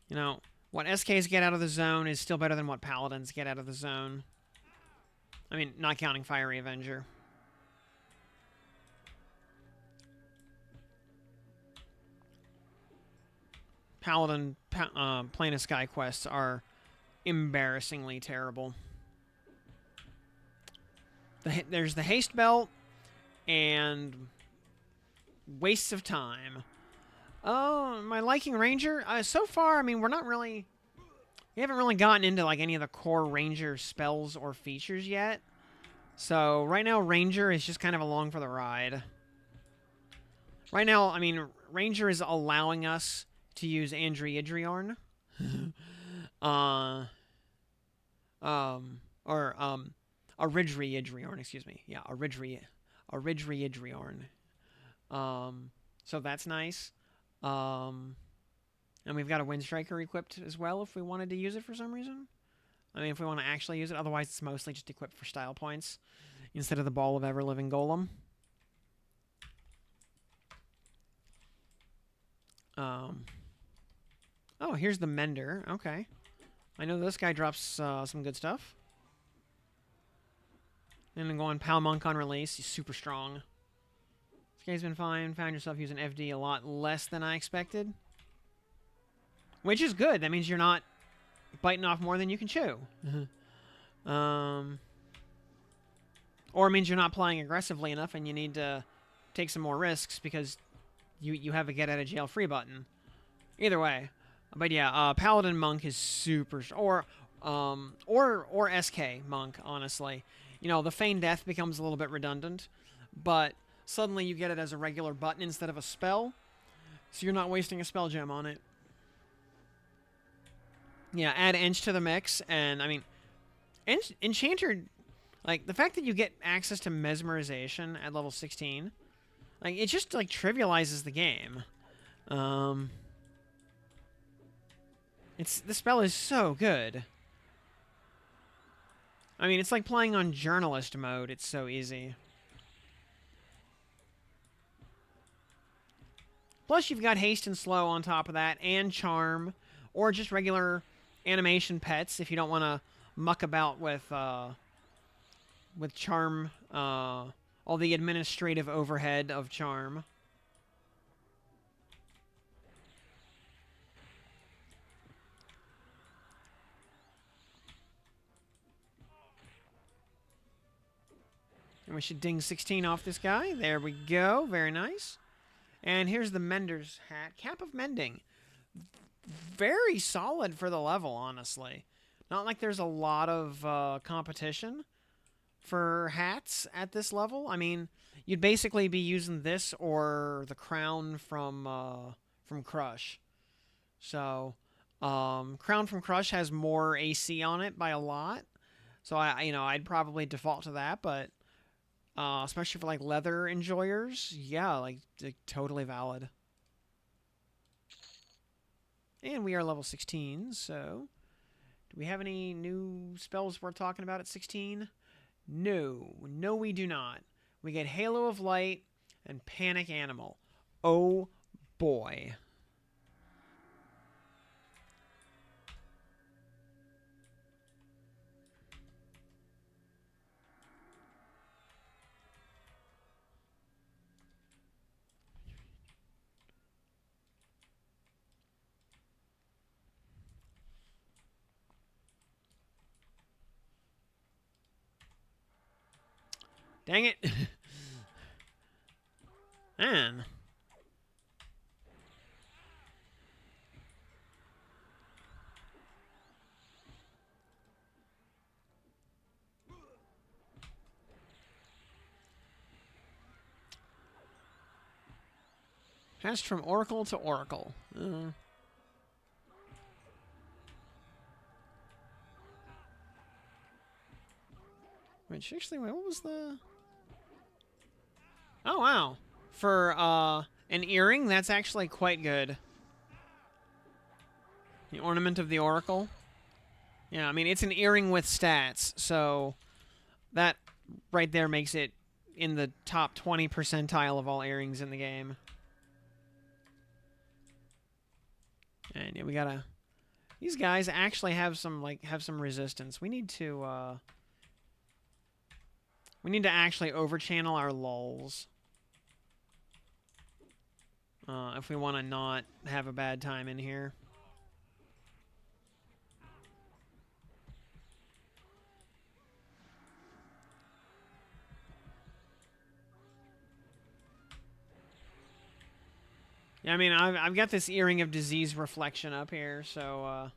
you know, what SKs get out of the zone is still better than what Paladins get out of the zone. I mean, not counting Fiery Avenger. Paladin Plane of Sky quests are embarrassingly terrible. There's the haste belt and wastes of time. Oh, my liking Ranger? So far, I mean, we haven't really gotten into like any of the core Ranger spells or features yet. So right now, Ranger is just kind of along for the ride. Right now, I mean, Ranger is allowing us to use Andriadriorn. Aridriadriorn, excuse me. Yeah, Aridriadriorn. So that's nice. And we've got a Windstriker equipped as well if we wanted to use it for some reason. I mean, if we want to actually use it. Otherwise, it's mostly just equipped for style points instead of the Ball of Ever-Living Golem. Oh, here's the Mender. Okay. I know this guy drops some good stuff. And then go on Pal Monk on release. He's super strong. This guy's been fine. Found yourself using FD a lot less than I expected. Which is good. That means you're not biting off more than you can chew. Or it means you're not playing aggressively enough and you need to take some more risks because you have a get out of jail free button. Either way. But yeah, Paladin Monk is super... Or SK Monk, honestly. You know, the Feign Death becomes a little bit redundant, but suddenly you get it as a regular button instead of a spell, so you're not wasting a spell gem on it. Yeah, add Ench to the mix, and, I mean, Enchanter, like, the fact that you get access to Mesmerization at level 16, like, it just, like, trivializes the game. The spell is so good. I mean, it's like playing on journalist mode. It's so easy. Plus, you've got haste and slow on top of that, and charm, or just regular animation pets if you don't want to muck about with charm, all the administrative overhead of charm. And we should ding 16 off this guy. There we go. Very nice. And here's the Mender's hat. Cap of Mending. Very solid for the level, honestly. Not like there's a lot of competition for hats at this level. I mean, you'd basically be using this or the crown from Crush. So, crown from Crush has more AC on it by a lot. So I'd probably default to that, but especially for like leather enjoyers, yeah, like totally valid. And we are level 16, so do we have any new spells worth talking about at 16? No, we do not. We get Halo of Light and Panic Animal. Oh boy. Dang it. Man. Passed from Oracle to Oracle. Which actually, wait, what was the... Oh, wow. For an earring, that's actually quite good. The Ornament of the Oracle. Yeah, I mean, it's an earring with stats, so that right there makes it in the top 20 percentile of all earrings in the game. And yeah, we gotta... These guys actually have some resistance. We need to actually overchannel our lulls. if we want to not have a bad time in here. Yeah, I mean, I've got this Earring of Disease reflection up here, so,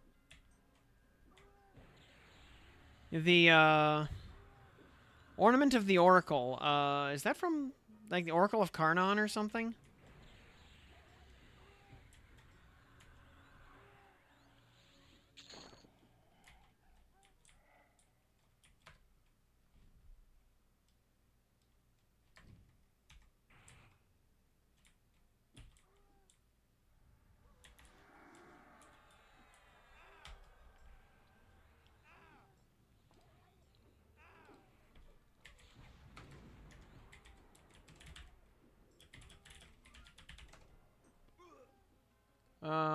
the, Ornament of the Oracle, is that from, like, the Oracle of Karnan or something?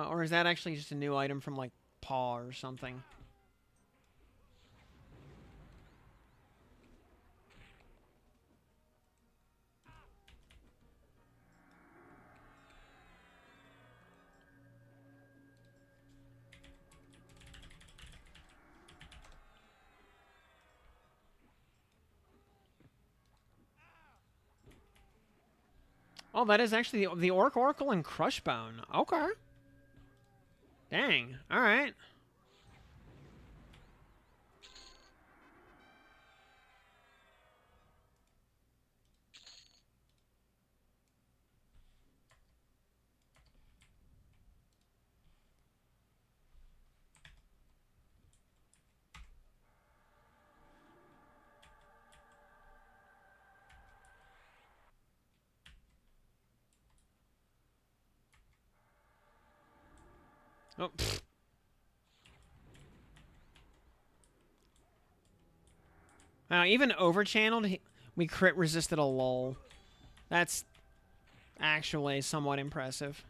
Or is that actually just a new item from, like, Paw or something? Oh, that is actually the Orc Oracle and Crushbone. Okay. Dang. All right. Oh. Even overchanneled, we crit resisted a lull. That's actually somewhat impressive.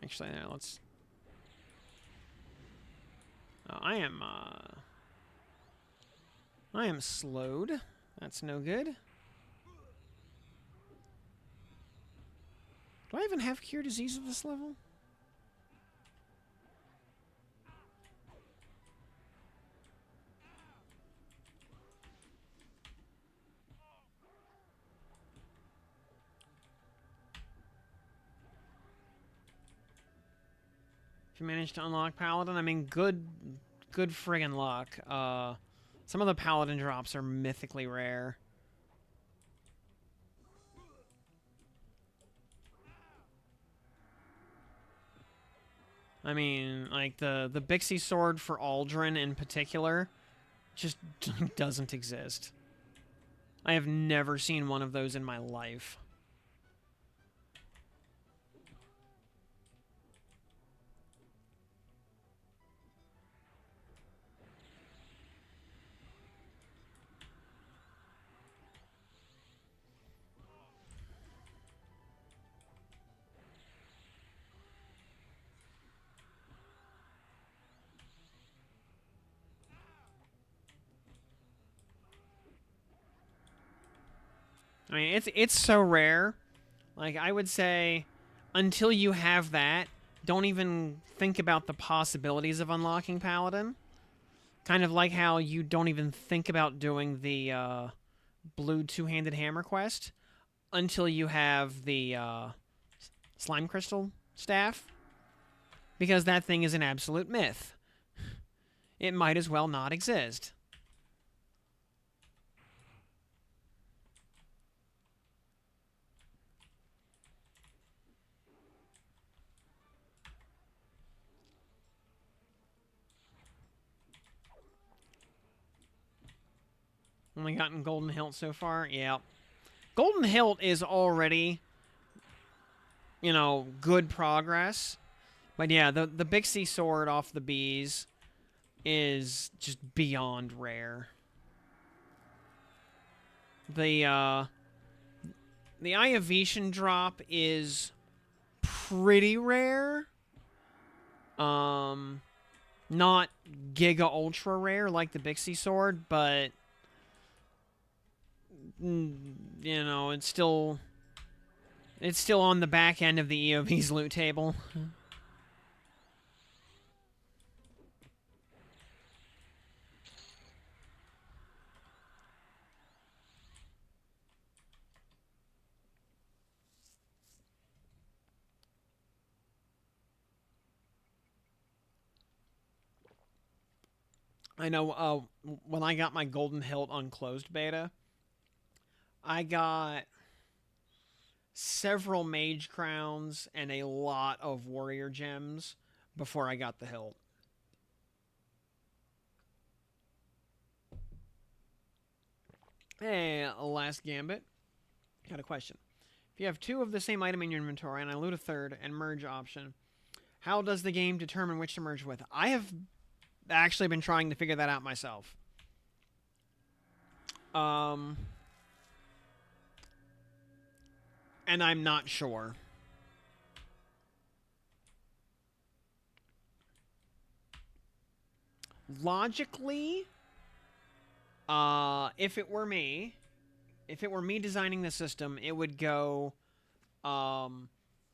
Actually, let's... I am slowed. That's no good. Do I even have Cure Disease at this level? If you manage to unlock Paladin, I mean, good friggin' luck. Some of the Paladin drops are mythically rare. I mean, like, the Bixie Sword for Aldrin in particular just doesn't exist. I have never seen one of those in my life. I mean, it's so rare. Like, I would say, until you have that, don't even think about the possibilities of unlocking Paladin. Kind of like how you don't even think about doing the blue two-handed hammer quest until you have the slime crystal staff. Because that thing is an absolute myth. it might as well not exist. Only gotten Golden Hilt so far? Yeah. Golden Hilt is already, you know, good progress. But yeah, the Bixie sword off the bees is just beyond rare. The Eye of Vishan drop is pretty rare. Not Giga Ultra rare like the Bixie sword, but you know, it's still on the back end of the EOV's loot table. I know when I got my Golden Hilt on closed beta, I got several mage crowns and a lot of warrior gems before I got the hilt. Hey, last gambit. Got a question. If you have two of the same item in your inventory and I loot a third and merge option, how does the game determine which to merge with? I have actually been trying to figure that out myself. And I'm not sure. Logically, if it were me designing the system, it would go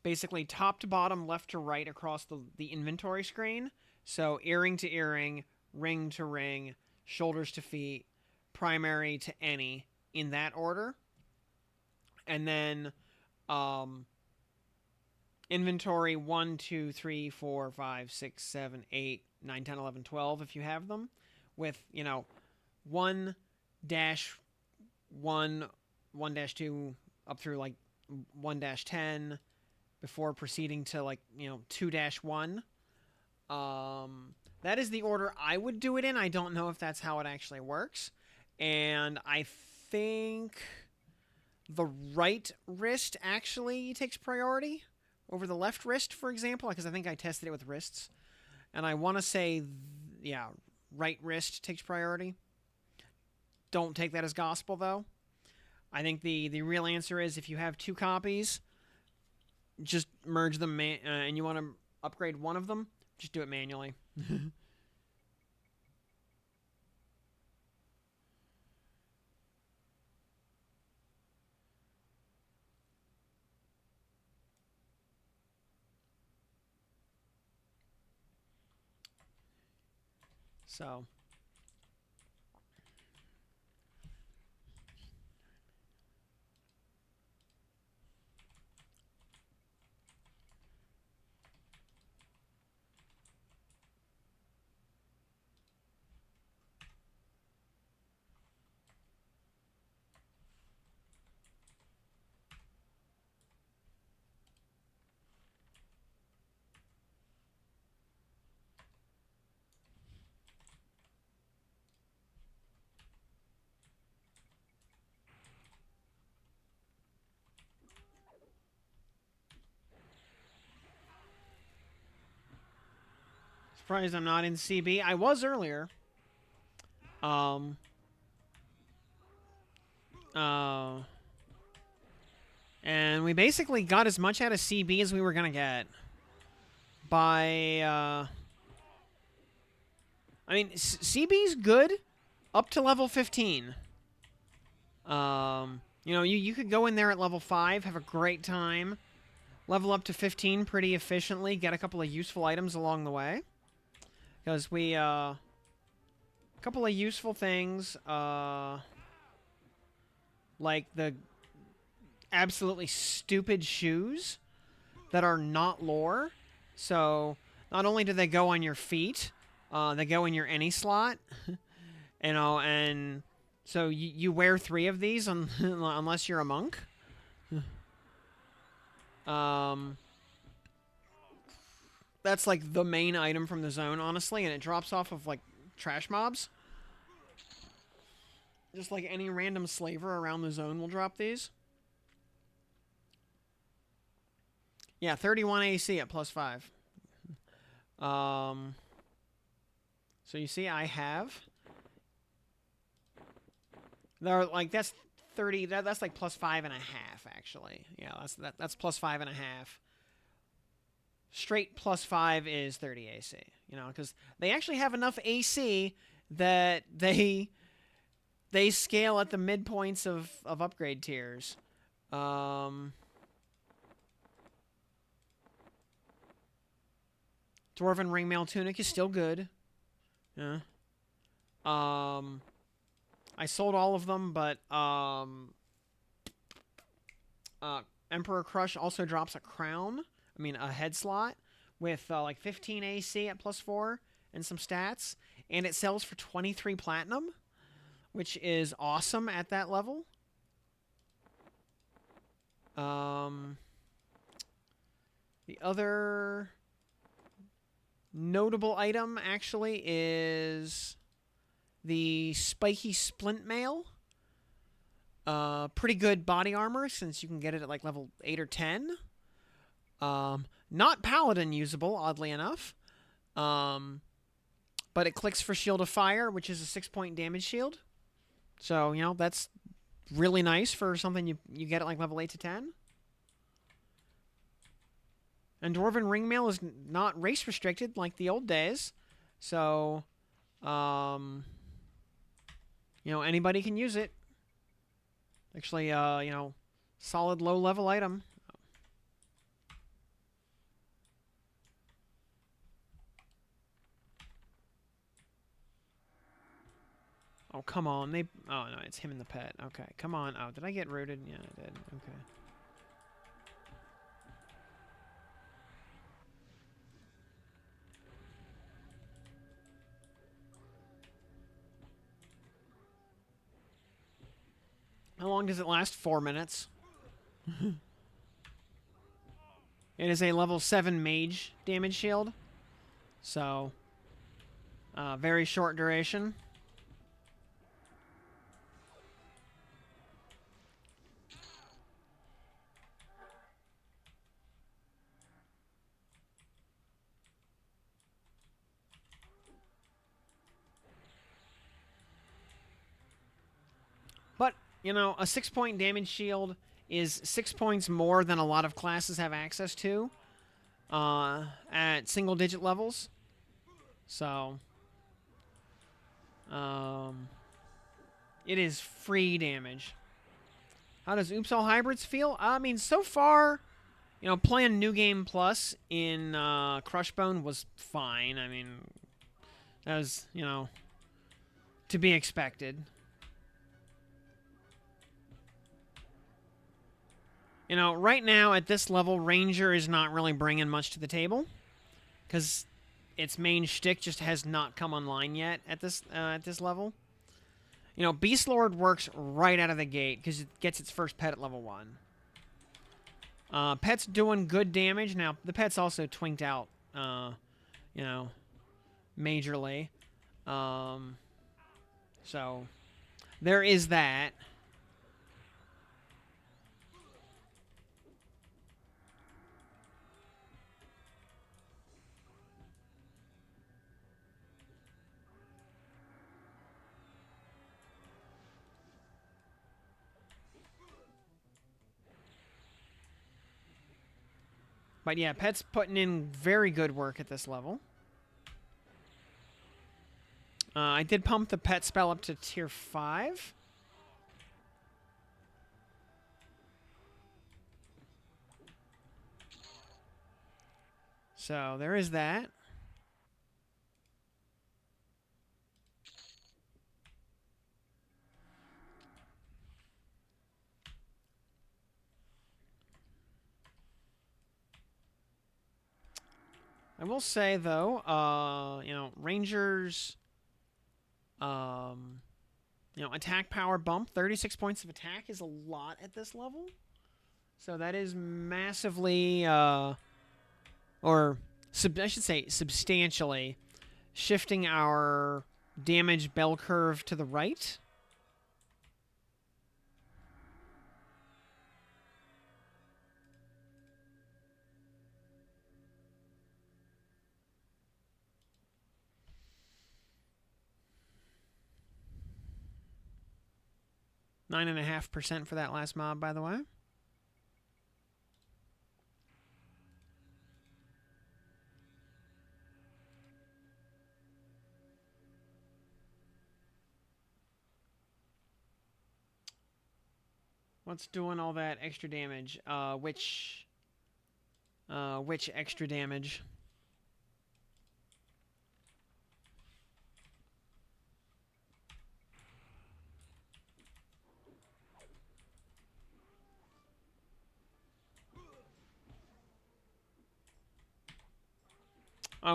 basically top to bottom, left to right across the inventory screen. So earring to earring, ring to ring, shoulders to feet, primary to any, in that order. And then inventory 1, 2, 3, 4, 5, 6, 7, 8, 9, 10, 11, 12 if you have them. With, you know, 1-1, 1-2 up through like 1-10 before proceeding to like, you know, 2-1. That is the order I would do it in. I don't know if that's how it actually works. And I think the right wrist actually takes priority over the left wrist, for example, because I think I tested it with wrists. And I want to say, yeah, right wrist takes priority. Don't take that as gospel, though. I think the real answer is if you have two copies, just merge them, and you want to upgrade one of them, just do it manually. So... Surprised I'm not in CB. I was earlier. And we basically got as much out of CB as we were gonna get. By, I mean, CB's good up to level 15. You know, you could go in there at level 5, have a great time, level up to 15 pretty efficiently, get a couple of useful items along the way. Because we, a couple of useful things, like the absolutely stupid shoes that are not lore. So, not only do they go on your feet, They go in your any slot, you know, and so you wear 3 of these unless you're a monk. That's like the main item from the zone, honestly, and it drops off of like trash mobs. Just like any random slaver around the zone will drop these. Yeah, 31 AC at +5. So you see, I have. They're like that's 30. That's like +5.5 actually. Yeah, that's +5.5. Straight +5 is 30 AC. You know, because they actually have enough AC that they scale at the midpoints of upgrade tiers. Dwarven Ringmail Tunic is still good. Yeah. I sold all of them, but Emperor Crush also drops a crown. I mean, a head slot with like 15 AC at +4 and some stats, and it sells for 23 platinum, which is awesome at that level. The other notable item actually is the Spiky Splint Mail. Pretty good body armor since you can get it at like level 8 or 10. Not Paladin usable, oddly enough. But it clicks for Shield of Fire, which is a 6-point damage shield. So, you know, that's really nice for something you get at like level 8 to 10. And Dwarven Ringmail is not race restricted like the old days. So, you know, anybody can use it. Actually, you know, solid low-level item. Oh, come on. Oh, no, it's him and the pet. Okay, come on. Oh, did I get rooted? Yeah, I did. Okay. How long does it last? 4 minutes. It is a level 7 mage damage shield. So, very short duration. But, you know, a 6-point damage shield is 6 points more than a lot of classes have access to at single-digit levels. So, it is free damage. How does Oops All Hybrids feel? I mean, so far, you know, playing New Game Plus in Crushbone was fine. I mean, that was, you know, to be expected. You know, right now at this level, Ranger is not really bringing much to the table because its main shtick just has not come online yet at this level. You know, Beastlord works right out of the gate because it gets its first pet at level 1. Pet's doing good damage. Now, the pet's also twinked out, you know, majorly. So, there is that. But yeah, Pet's putting in very good work at this level. I did pump the pet spell up to tier 5. So there is that. I will say though, you know, Rangers, you know, attack power bump, 36 points of attack is a lot at this level. So that is massively, I should say substantially, shifting our damage bell curve to the right. (9.5% for that last mob, by the way. What's doing all that extra damage? Which extra damage?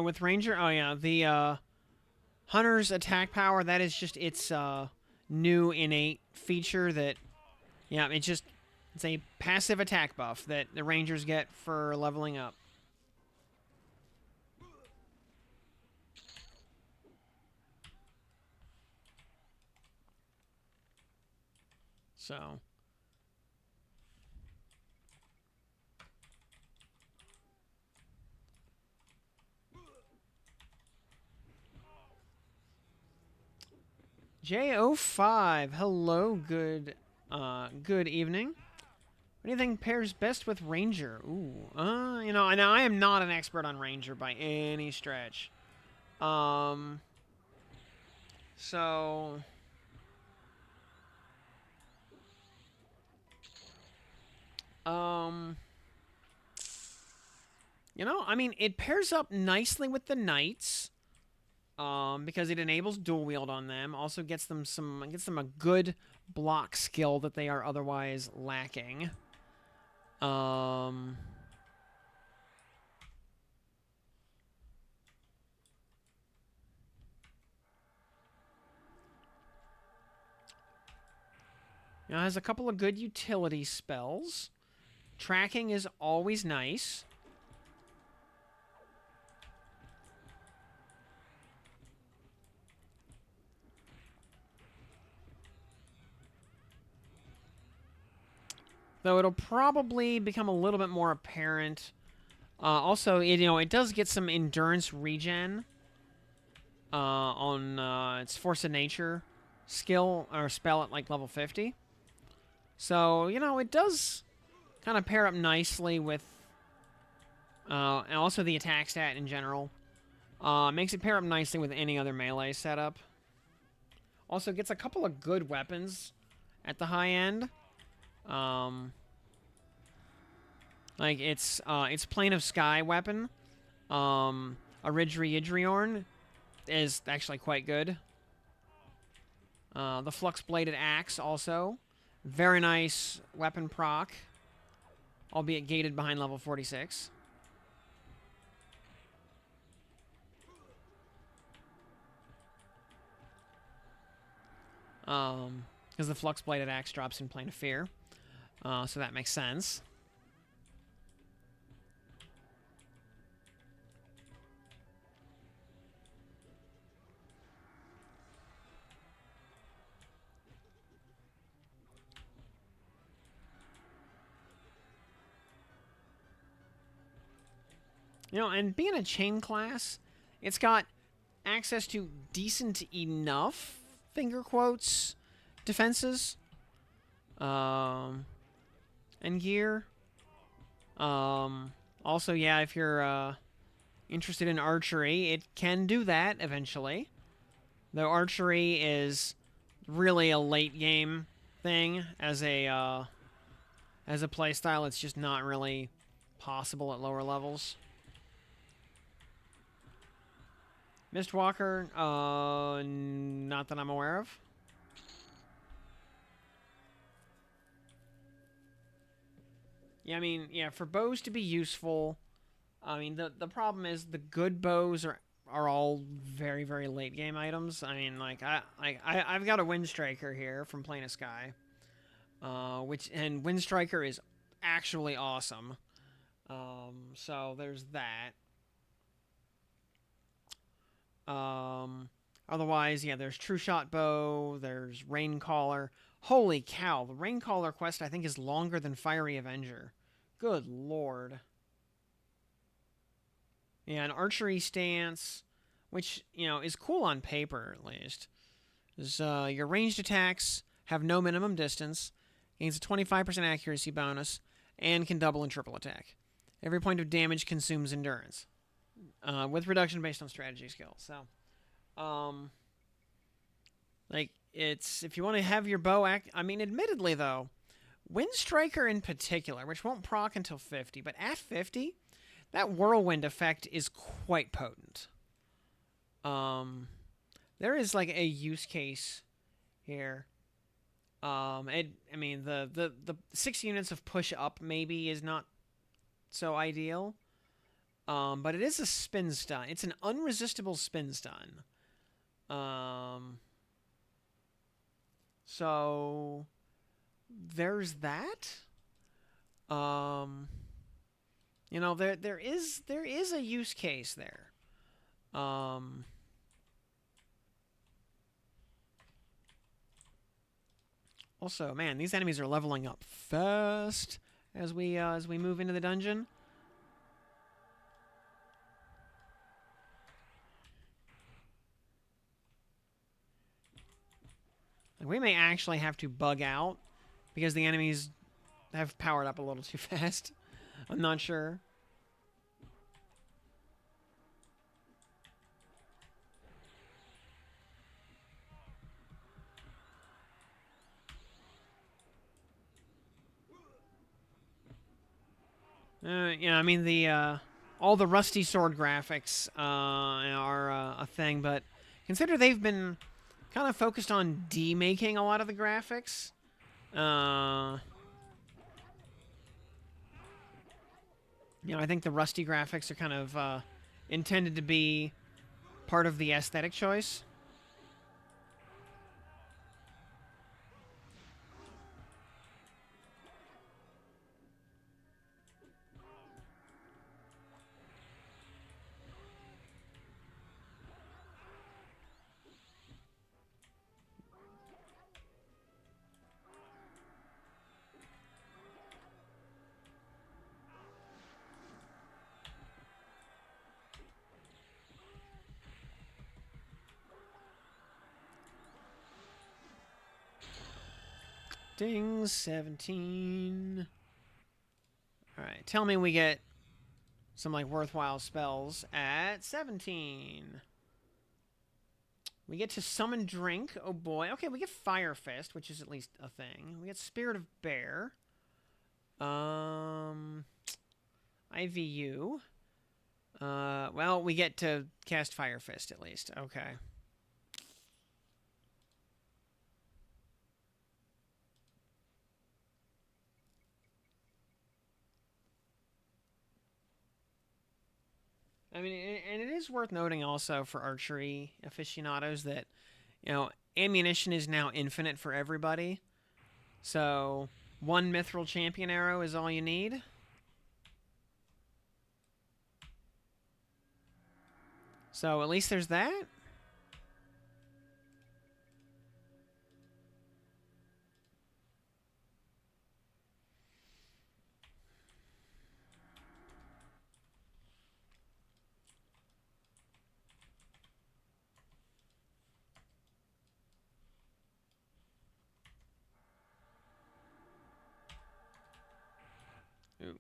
With Ranger? Oh, yeah. The Hunter's attack power, that is just its new innate feature that, yeah, it's a passive attack buff that the Rangers get for leveling up. So... J05, hello, good evening. What do you think pairs best with Ranger? Ooh, you know, I am not an expert on Ranger by any stretch. So... You know, I mean, it pairs up nicely with the Knights. Because it enables dual wield on them, also gets them a good block skill that they are otherwise lacking. It has a couple of good utility spells. Tracking is always nice. Though it'll probably become a little bit more apparent. Also, it does get some endurance regen on its Force of Nature skill or spell at like level 50. So, it does kind of pair up nicely with, and also the attack stat in general. Makes it pair up nicely with any other melee setup. Also gets a couple of good weapons at the high end. Like its Plane of Sky weapon, Aridri Idriorn, is actually quite good. The Flux Bladed Axe also. Very nice weapon proc, albeit gated behind level 46. Because the Flux Bladed Axe drops in Plane of Fear. So that makes sense. And being a chain class, it's got access to decent enough, finger quotes, defenses, and gear. Also, yeah, if you're interested in archery, it can do that eventually. Though archery is really a late game thing as a playstyle. It's just not really possible at lower levels. Mistwalker, not that I'm aware of. Yeah, I mean, yeah, for bows to be useful, I mean, the problem is the good bows are all very very late game items. I mean, like I've got a Wind Striker here from Plane of Sky, and Wind Striker is actually awesome. So there's that. Otherwise, yeah, there's True Shot Bow, there's Rain Caller. Holy cow, the Rain Caller quest I think is longer than Fiery Avenger. Good lord. Yeah, an archery stance, which, is cool on paper at least. Is, your ranged attacks have no minimum distance, gains a 25% accuracy bonus, and can double and triple attack. Every point of damage consumes endurance, with reduction based on strategy skill. So, it's if you want to have your bow act. I mean, admittedly though, Wind Striker in particular, which won't proc until 50, but at 50, that whirlwind effect is quite potent. There is like a use case here. I mean, the 6 units of push up maybe is not so ideal. But it is a spin stun. It's an unresistible spin stun. So there's that. There is a use case there. Also, man, these enemies are leveling up fast as we move into the dungeon. We may actually have to bug out because the enemies have powered up a little too fast. I'm not sure. I mean all the rusty sword graphics are a thing, but consider they've been kind of focused on demaking a lot of the graphics. I think the rusty graphics are kind of intended to be part of the aesthetic choice. Ding, 17. Alright, tell me we get some, like, worthwhile spells at 17. We get to Summon Drink. Oh, boy. Okay, we get Fire Fist, which is at least a thing. We get Spirit of Bear. IVU. Well, we get to cast Fire Fist, at least. Okay. I mean, and it is worth noting also for archery aficionados that, ammunition is now infinite for everybody. So, one Mithril Champion arrow is all you need. So, at least there's that. Ooh.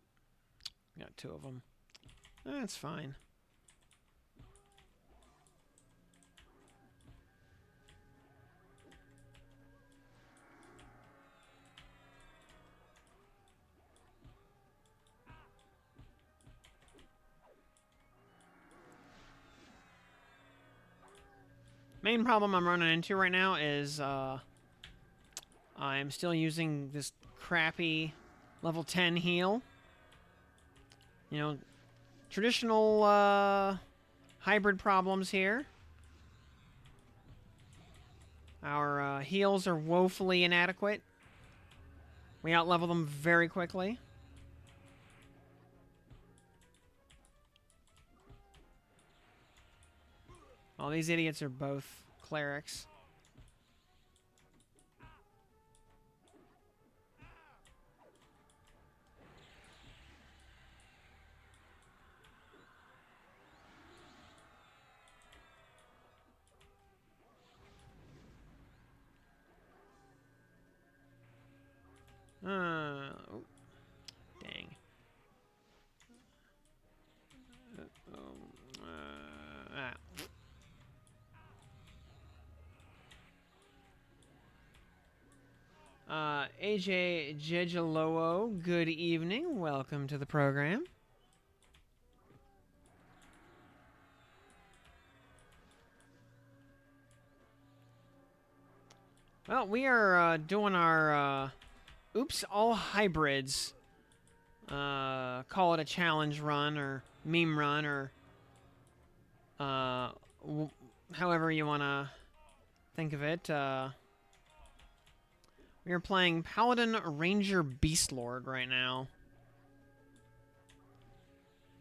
Got 2 of them. That's fine. Main problem I'm running into right now is I'm still using this crappy level 10 heal. Traditional hybrid problems here. Our heals are woefully inadequate. We outlevel them very quickly. All these idiots are both clerics. Oh, dang. AJ Jejalowo, good evening. Welcome to the program. Well, we are doing our Oops All Hybrids. Call it a challenge run or meme run or however you want to think of it. We are playing Paladin Ranger Beastlord right now.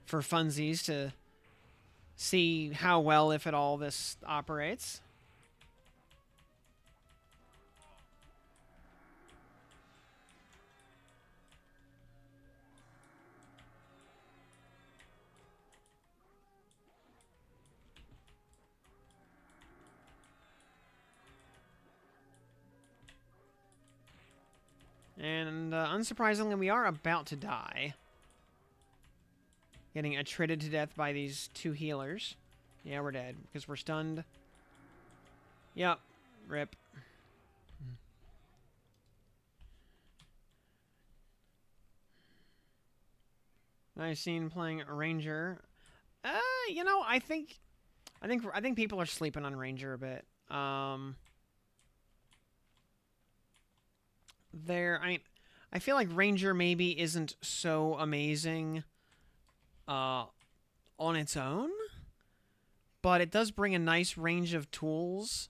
For funsies to see how well, if at all, this operates. And unsurprisingly, we are about to die. Getting attrited to death by these two healers. Yeah, we're dead because we're stunned. Yep. Rip. Nice scene playing Ranger. You know, I think people are sleeping on Ranger a bit. I feel like Ranger maybe isn't so amazing on its own, but it does bring a nice range of tools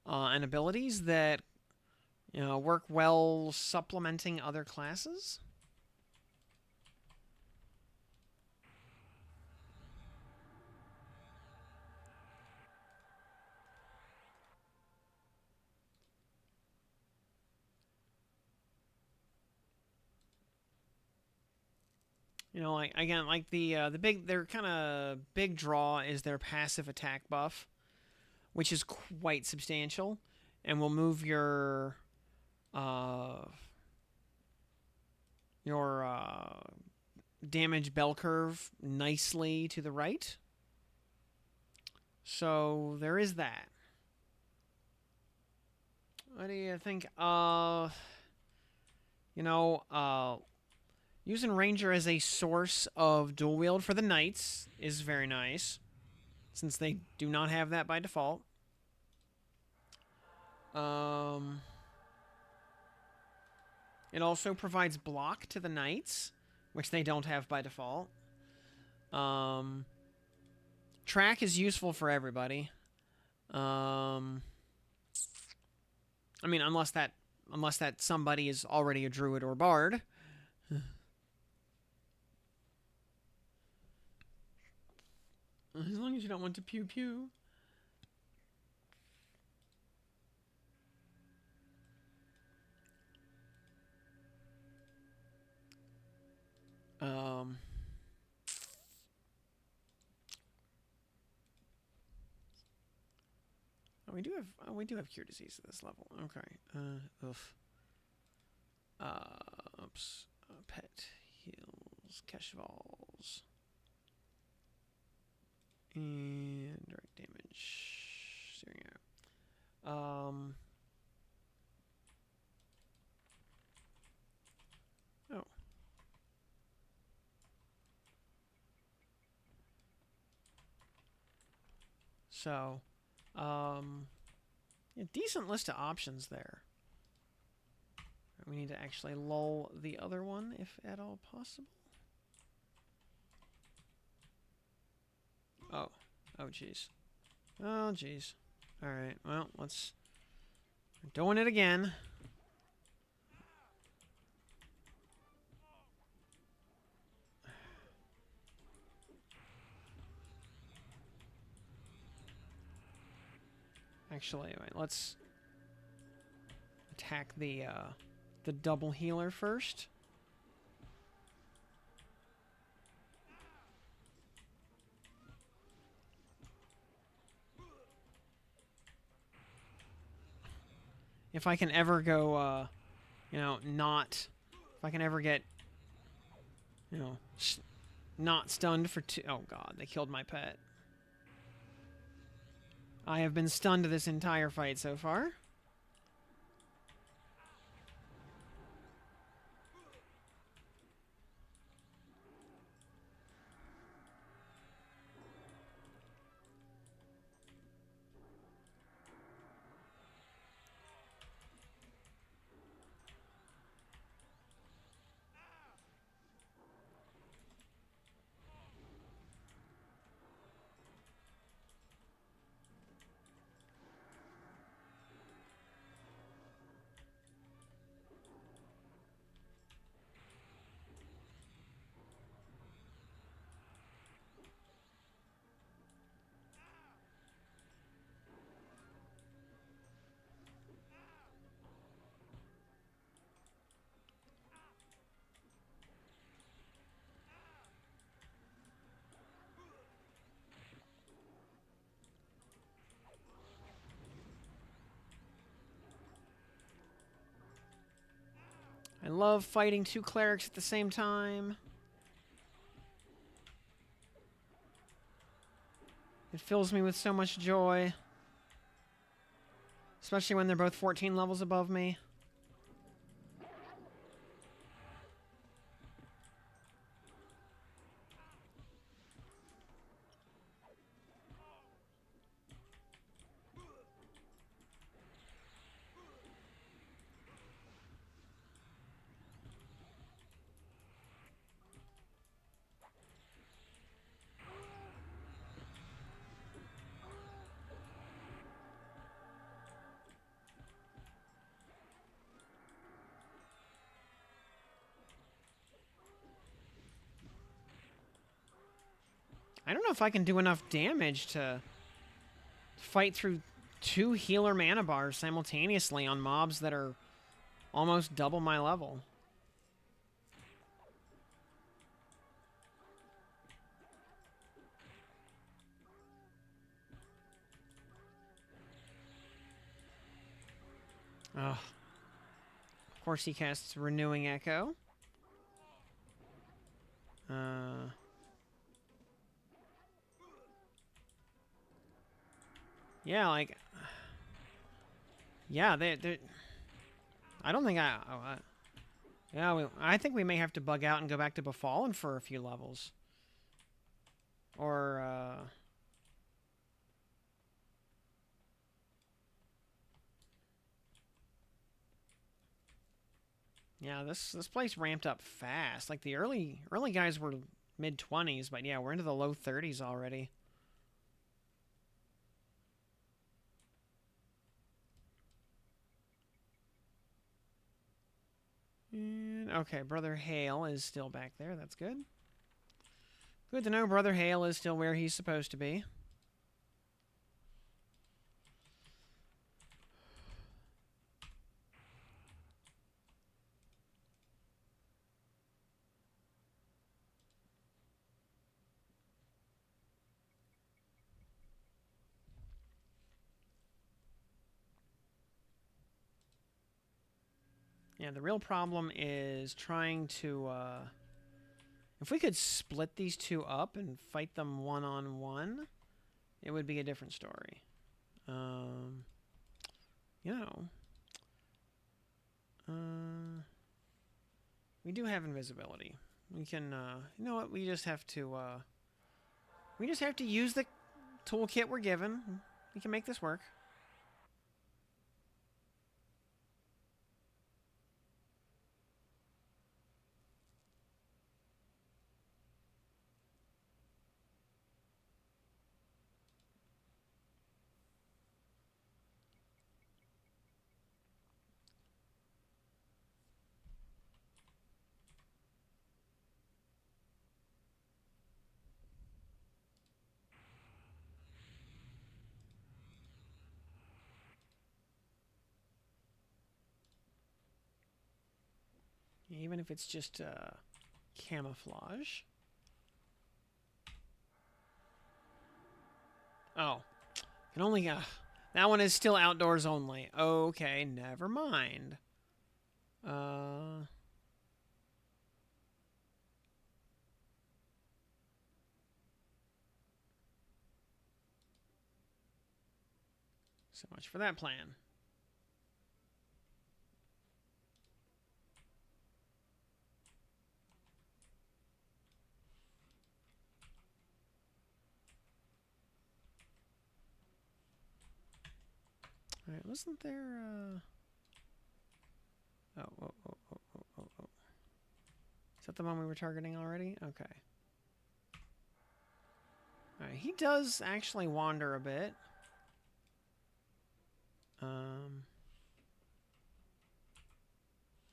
and abilities that, you know, work well supplementing other classes. You know, like again, like their kind of big draw is their passive attack buff, which is quite substantial, and will move your damage bell curve nicely to the right. So there is that. What do you think? Using Ranger as a source of dual wield for the Knights is very nice, since they do not have that by default. It also provides block to the Knights, which they don't have by default. Track is useful for everybody. I mean, unless that somebody is already a druid or bard. As long as you don't want to pew pew. We do have cure disease at this level. Okay. Oops. Pet heals, Keshval's, and direct damage. Searing arrow. Oh. So, yeah, decent list of options there. We need to actually lull the other one, if at all possible. Oh. Oh, jeez. Oh, jeez. Alright, well, let's... We're doing it again. Actually, wait, let's attack the double healer first. If I can ever go, you know, not... If I can ever get, you know, not stunned for two... Oh, God, they killed my pet. I have been stunned this entire fight so far. I love fighting two clerics at the same time. It fills me with so much joy. Especially when they're both 14 levels above me. I don't know if I can do enough damage to fight through two healer mana bars simultaneously on mobs that are almost double my level. Ugh. Of course he casts Renewing Echo. Yeah, like... Yeah, they I don't think yeah, I think we may have to bug out and go back to Befallen for a few levels. Or, yeah, this place ramped up fast. Like, the early guys were mid-20s, but yeah, we're into the low 30s already. And, okay, Brother Hale is still back there. That's good. Good to know Brother Hale is still where he's supposed to be. Yeah, the real problem is trying to, if we could split these two up and fight them one-on-one, it would be a different story. You know, we do have invisibility. We can, you know what, we just have to use the toolkit we're given. We can make this work. Even if it's just camouflage. Oh. Can only... that one is still outdoors only. Okay, never mind. So much for that plan. Alright, wasn't there, Oh. Is that the one we were targeting already? Okay. Alright, he does actually wander a bit.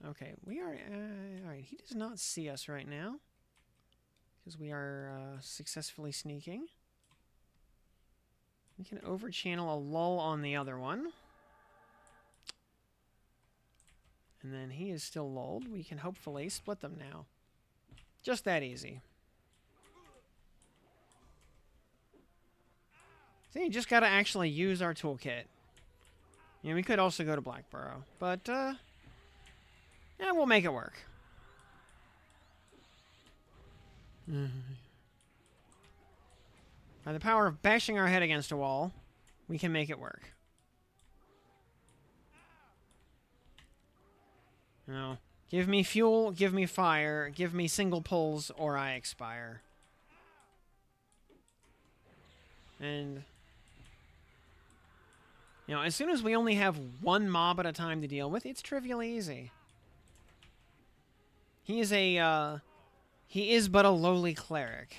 Okay, we are... Alright, he does not see us right now. Because we are successfully sneaking. We can over-channel a lull on the other one. And then he is still lulled. We can hopefully split them now. Just that easy. See, you just gotta actually use our toolkit. Yeah, we could also go to Blackborough. But, yeah, we'll make it work. By the power of bashing our head against a wall, we can make it work. No. Give me fuel, give me fire, give me single pulls, or I expire. And... you know, as soon as we only have one mob at a time to deal with, it's trivially easy. He is a, he is but a lowly cleric.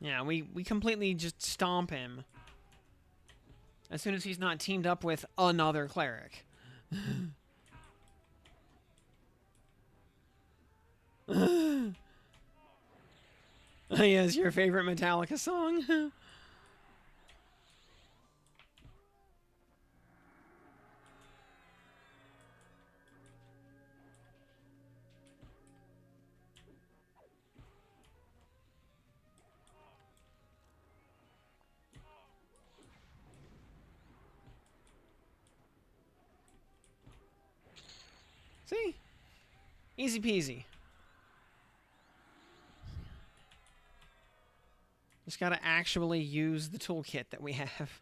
Yeah, we completely just stomp him. As soon as he's not teamed up with another cleric. Yes, your favorite Metallica song? See? Easy peasy. Just gotta actually use the toolkit that we have.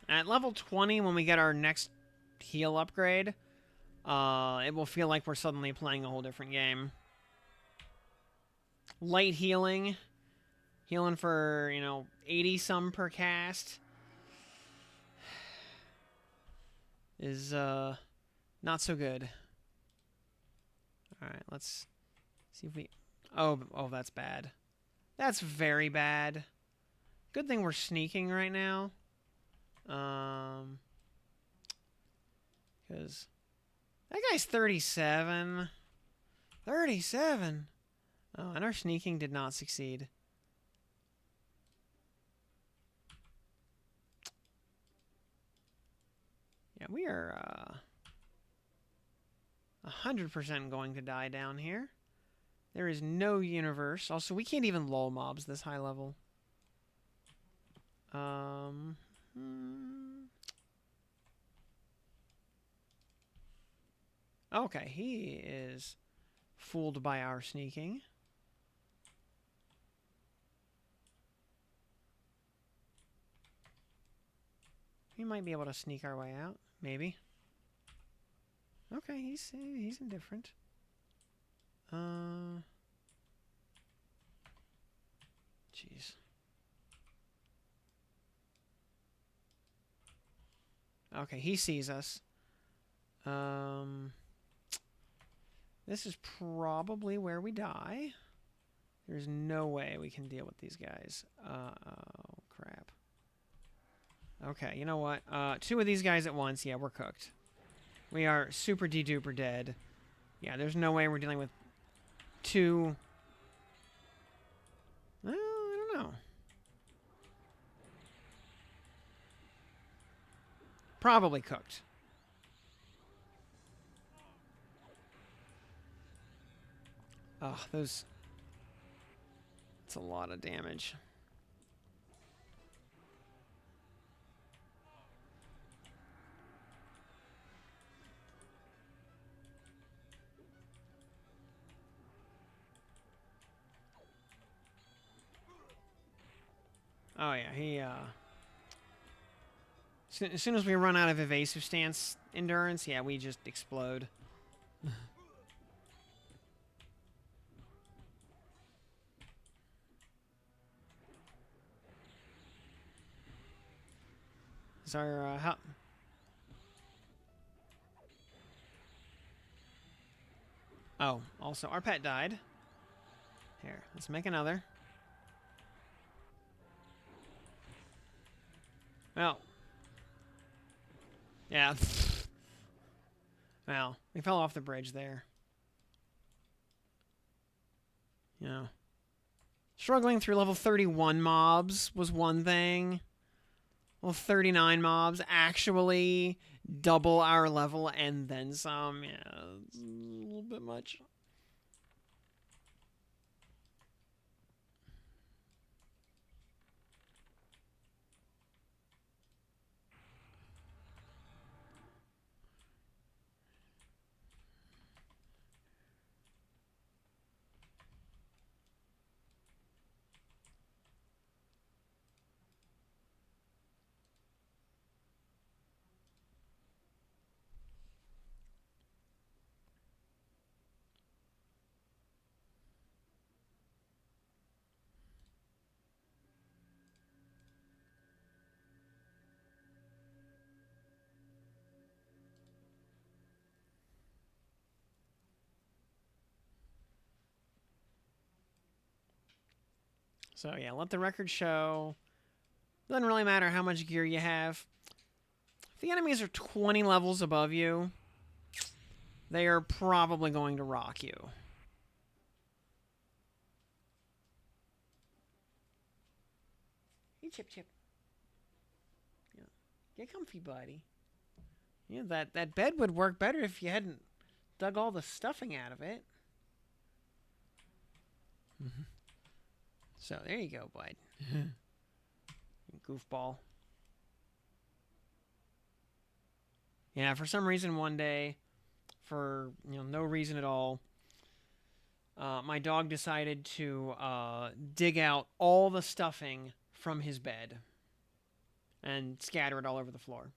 At level 20, when we get our next heal upgrade, it will feel like we're suddenly playing a whole different game. Light healing. Healing for, you know, 80-some per cast. Is, not so good. Alright, let's see if we... Oh, that's bad. That's very bad. Good thing we're sneaking right now. Because that guy's 37. 37? Oh, and our sneaking did not succeed. Yeah, we are 100% going to die down here. There is no universe. Also, we can't even lull mobs this high level. Okay, he is fooled by our sneaking. We might be able to sneak our way out, maybe. Okay, he's indifferent. Jeez. Okay, he sees us. This is probably where we die. There's no way we can deal with these guys. Oh, crap. Okay, you know what? 2 of these guys at once. Yeah, we're cooked. We are super de-duper dead. Yeah, there's no way we're dealing with 2... Well, I don't know. Probably cooked. Oh, those... That's a lot of damage. Oh, yeah, he, as soon as we run out of evasive stance endurance, yeah, we just explode. Is our, how... Oh, also, our pet died. Here, let's make another. Well. Yeah. Well, we fell off the bridge there. You know. Struggling through level 31 mobs was one thing. Well, 39 mobs actually double our level and then some. Yeah, it's a little bit much. So yeah, let the record show. Doesn't really matter how much gear you have. If the enemies are 20 levels above you, they are probably going to rock you. Hey, Chip Chip. Yeah. Get comfy, buddy. Yeah, that bed would work better if you hadn't dug all the stuffing out of it. So, there you go, bud. Goofball. Yeah, for some reason one day, for no reason at all, my dog decided to dig out all the stuffing from his bed and scatter it all over the floor.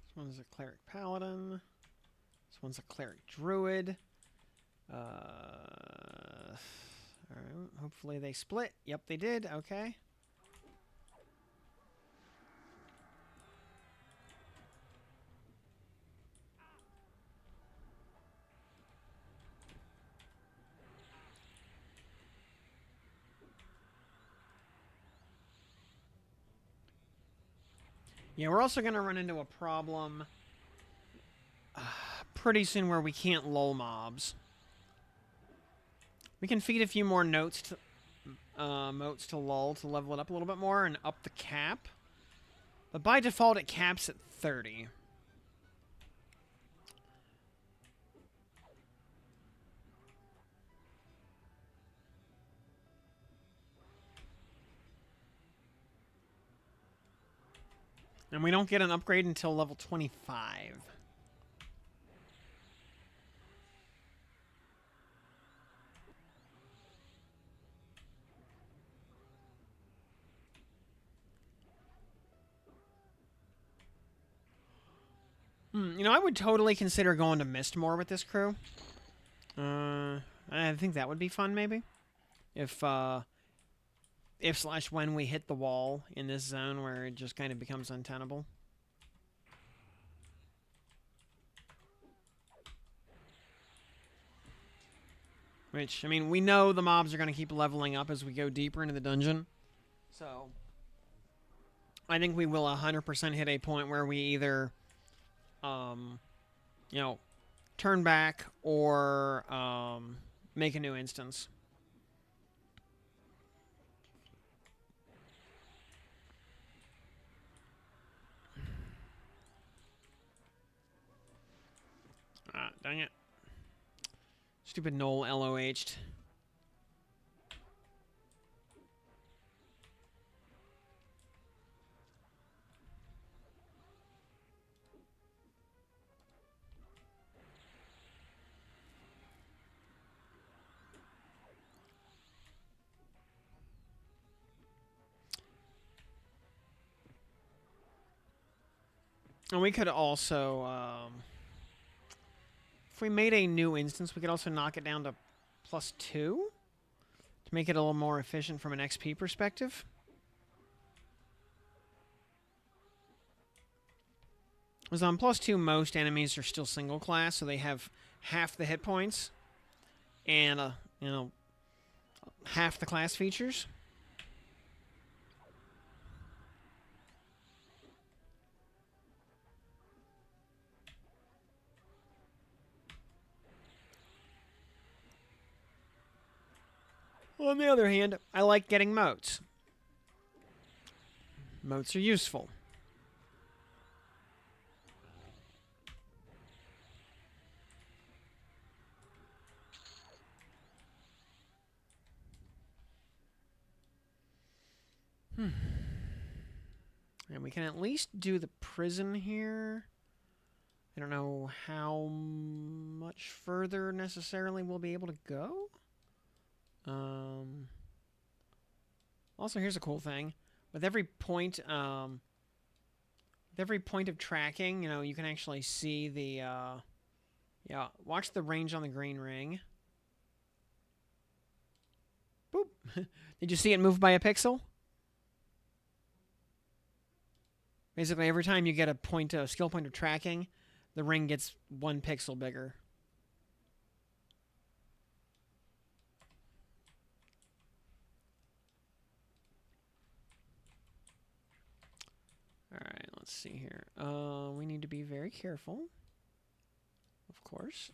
This one's a cleric paladin. This one's a cleric druid. Alright, hopefully they split. Yep, they did. Okay. Yeah, we're also going to run into a problem pretty soon where we can't lull mobs. We can feed a few more motes to lull to level it up a little bit more and up the cap. But by default, it caps at 30. And we don't get an upgrade until level 25. You know, I would totally consider going to Mistmore with this crew. I think that would be fun, maybe. If/when we hit the wall in this zone where it just kind of becomes untenable. Which, I mean, we know the mobs are going to keep leveling up as we go deeper into the dungeon. So, I think we will 100% hit a point where we either, you know, turn back or make a new instance. Ah, dang it. Stupid Knoll LOH'd. And we could also, if we made a new instance, we could also knock it down to +2 to make it a little more efficient from an XP perspective. Because on +2, most enemies are still single class, so they have half the hit points and, you know, half the class features. Well, on the other hand, I like getting moats. Moats are useful. And we can at least do the prison here. I don't know how much further necessarily we'll be able to go. Also, here's a cool thing. With every point of tracking, you know, you can actually see the, yeah, watch the range on the green ring. Boop. Did you see it move by a pixel? Basically, every time you get a skill point of tracking, the ring gets 1 pixel bigger. Alright, let's see here. We need to be very careful. Of course.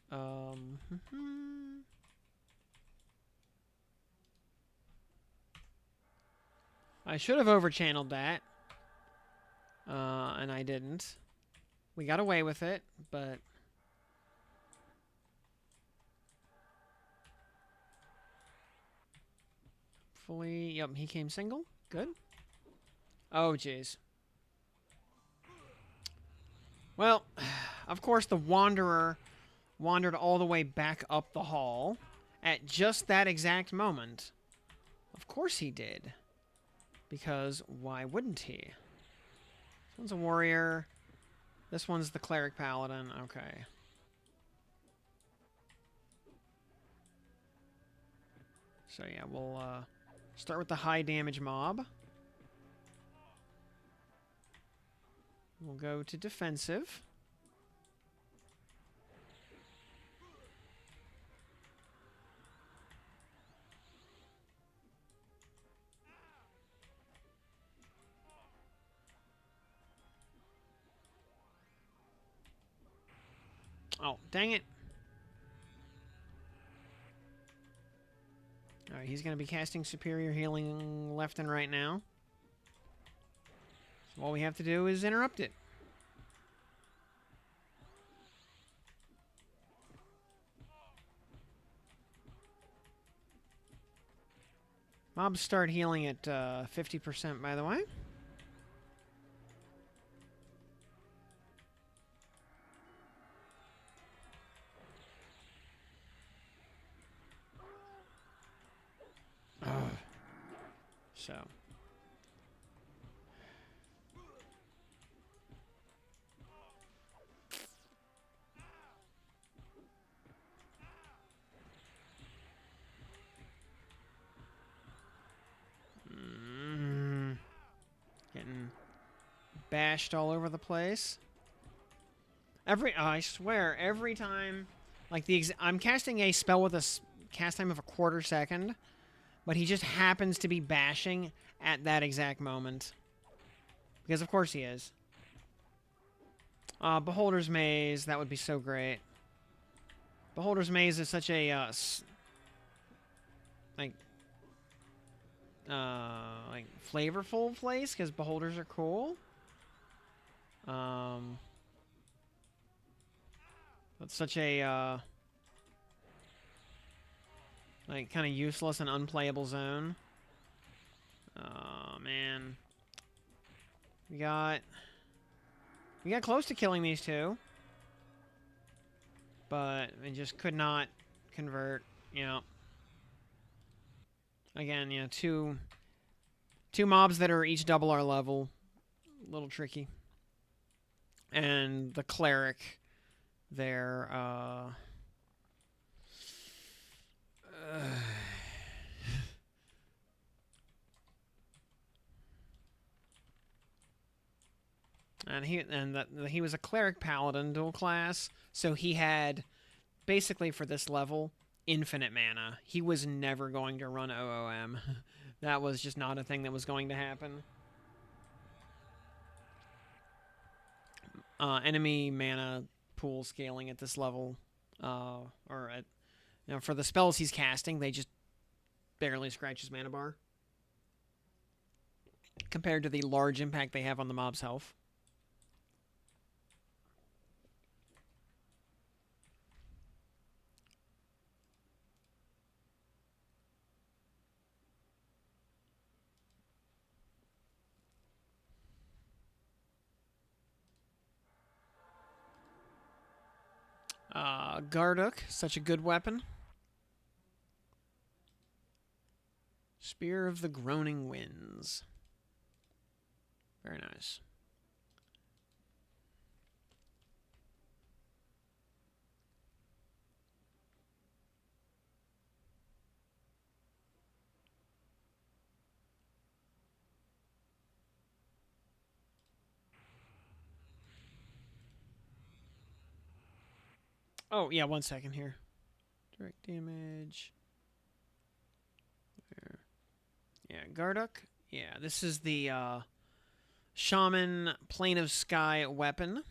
I should have overchanneled that. And I didn't. We got away with it, but... Yep, he came single. Good. Oh, jeez. Well, of course, the Wanderer wandered all the way back up the hall at just that exact moment. Of course he did. Because why wouldn't he? This one's a warrior. This one's the cleric paladin. Okay. So yeah, we'll start with the high damage mob. We'll go to defensive. Oh, dang it. Alright, he's going to be casting superior healing left and right now. So all we have to do is interrupt it. Mobs start healing at 50%, by the way. So. Getting bashed all over the place. I swear, every time, like I'm casting a spell with a cast time of a quarter second, but he just happens to be bashing at that exact moment. Because of course he is. Beholder's Maze, that would be so great. Beholder's Maze is such a, like flavorful place, because beholders are cool. It's such a, like, kind of useless and unplayable zone. Oh, man. We got close to killing these two. But we just could not convert, you know. Again, you know, two mobs that are each double our level. A little tricky. And the cleric there, and he was a cleric paladin dual class, so he had basically for this level infinite mana. He was never going to run OOM. That was just not a thing that was going to happen. Enemy mana pool scaling at this level, or at, you know, for the spells he's casting, they just barely scratch his mana bar compared to the large impact they have on the mob's health. Garduk, such a good weapon. Spear of the Groaning Winds. Very nice. Oh, yeah, 1 second here. Direct damage. There. Yeah, Garduk. Yeah, this is the Shaman Plane of Sky weapon.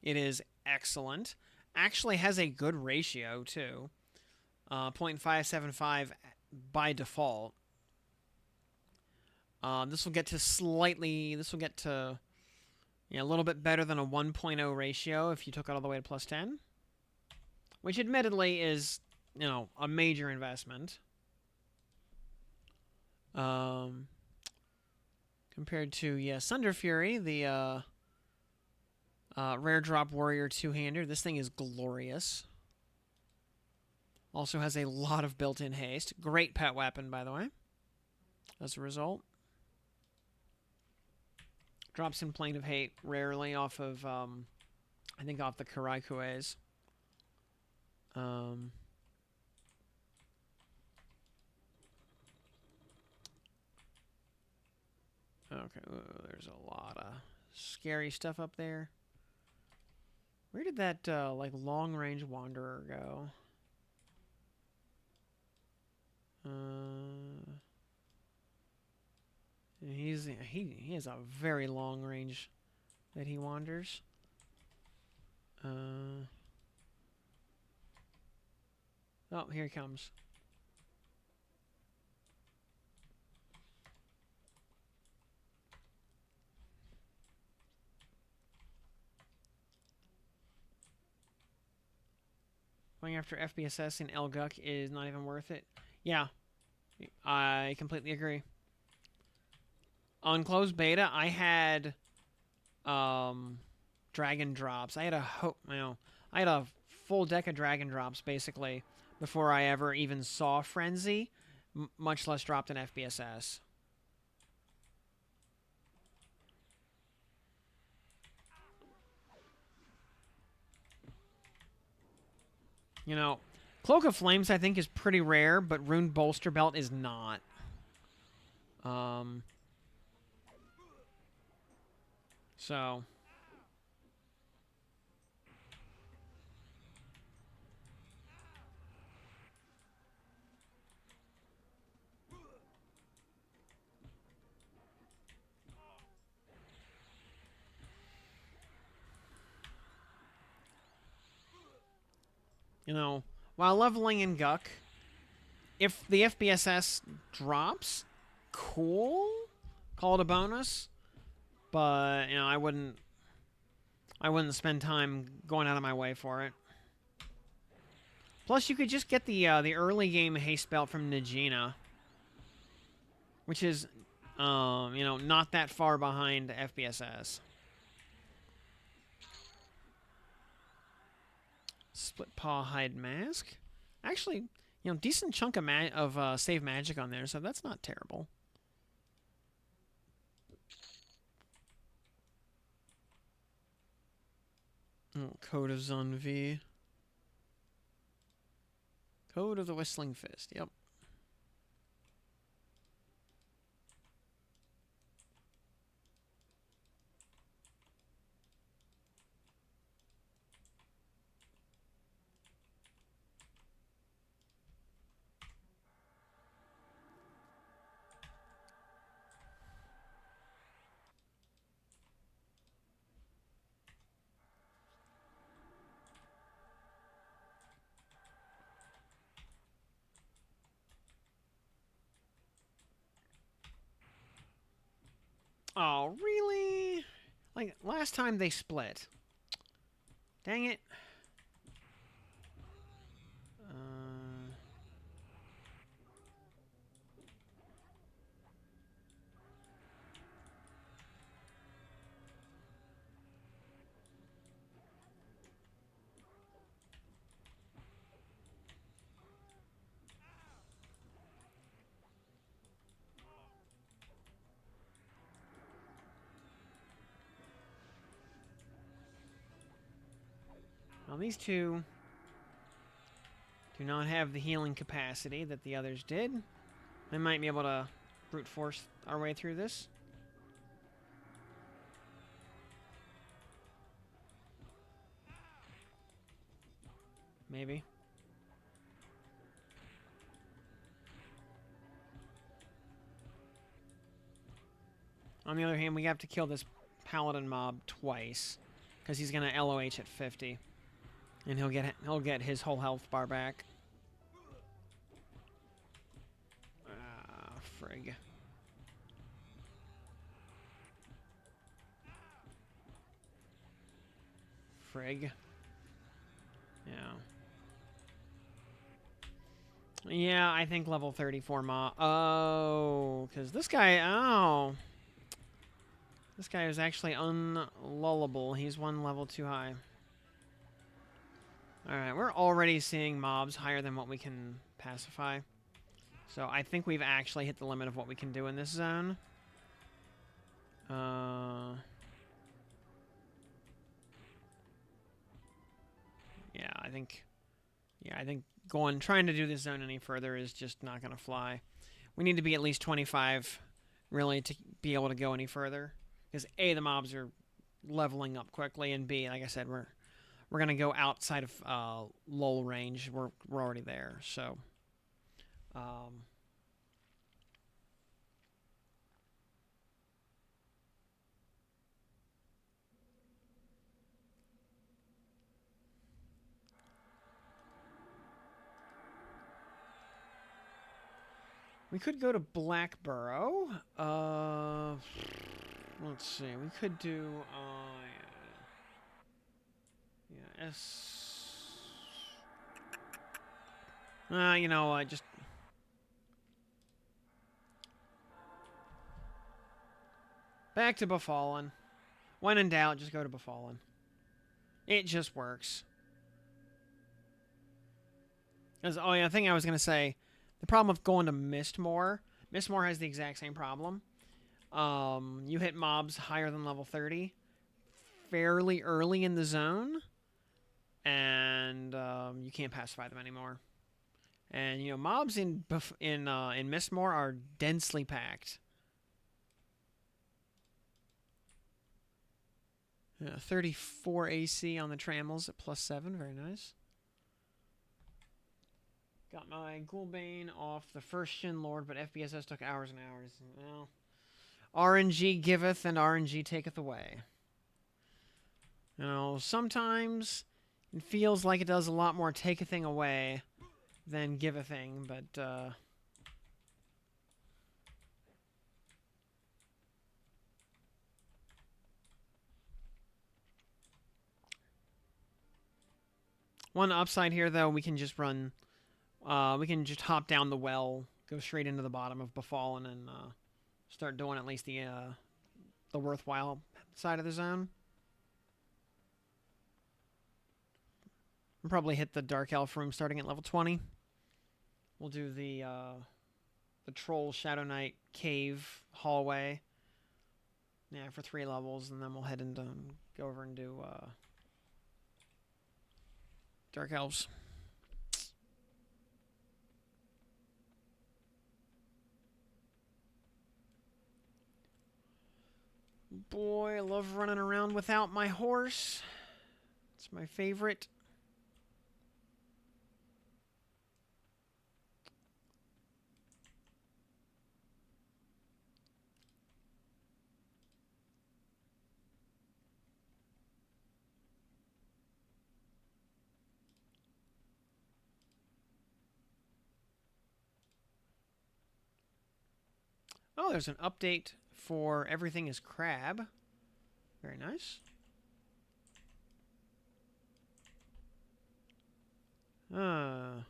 It is excellent. Actually has a good ratio, too. 0.575 by default. This will get to a little bit better than a 1.0 ratio if you took it all the way to plus 10. Which admittedly is, you know, a major investment. Compared to, yeah, Sunder Fury, the rare drop warrior two-hander. This thing is glorious. Also has a lot of built-in haste. Great pet weapon, by the way. As a result. Drops in Plane of Hate rarely off of, I think off the Karaikues. Okay, there's a lot of scary stuff up there. Where did that, like, long-range wanderer go? He has a very long range that he wanders. Oh, here he comes. Going after FBSS in Elguk is not even worth it. Yeah, I completely agree. On closed beta, I had dragon drops. I had a full deck of dragon drops basically before I ever even saw Frenzy, much less dropped an FBSS. You know, Cloak of Flames I think is pretty rare, but Runed Bolster Belt is not. So... You know, while leveling in Guck, if the FBSS drops, cool. Call it a bonus. But, you know, I wouldn't spend time going out of my way for it. Plus, you could just get the early game haste belt from Najina, which is, you know, not that far behind FBSS. Split Paw Hide Mask. Actually, you know, decent chunk of save magic on there, so that's not terrible. Oh, Code of Zunvi. Code of the Whistling Fist, yep. Oh, really? Like, last time they split. Dang it. Well, these two do not have the healing capacity that the others did. We might be able to brute force our way through this. Maybe. On the other hand, we have to kill this Paladin mob twice, because he's going to LOH at 50. And he'll get his whole health bar back. Ah, frig. Frig. Yeah. Yeah, I think level 34 mob. Oh, because this guy... Oh. This guy is actually unlullable. He's one level too high. Alright, we're already seeing mobs higher than what we can pacify. So I think we've actually hit the limit of what we can do in this zone. Yeah, I think trying to do this zone any further is just not going to fly. We need to be at least 25, really, to be able to go any further. Because A, the mobs are leveling up quickly, and B, like I said, we're going to go outside of lull range. We're already there, so... We could go to Blackburrow. Let's see. We could do... yeah, you know, just... Back to Befallen. When in doubt, just go to Befallen. It just works. Oh, yeah, the thing I was going to say... The problem with going to Mistmoor has the exact same problem. You hit mobs higher than level 30 fairly early in the zone. and you can't pacify them anymore. And you know, mobs in Mistmore are densely packed. 34 AC on the Trammels at +7. Very nice. Got my Ghoulbane off the first Shin Lord, but FBSS took hours and hours. Well, RNG giveth and RNG taketh away. You know, sometimes it feels like it does a lot more take a thing away than give a thing, but one upside here, though, we can just run, we can just hop down the well, go straight into the bottom of Befallen, and start doing at least the worthwhile side of the zone. We'll probably hit the Dark Elf room starting at level 20. We'll do the Troll Shadow Knight cave hallway. Yeah, for 3 levels, and then we'll head into go over and do Dark Elves. Boy, I love running around without my horse. It's my favorite. Oh, there's an update for Everything is Crab. Very nice. And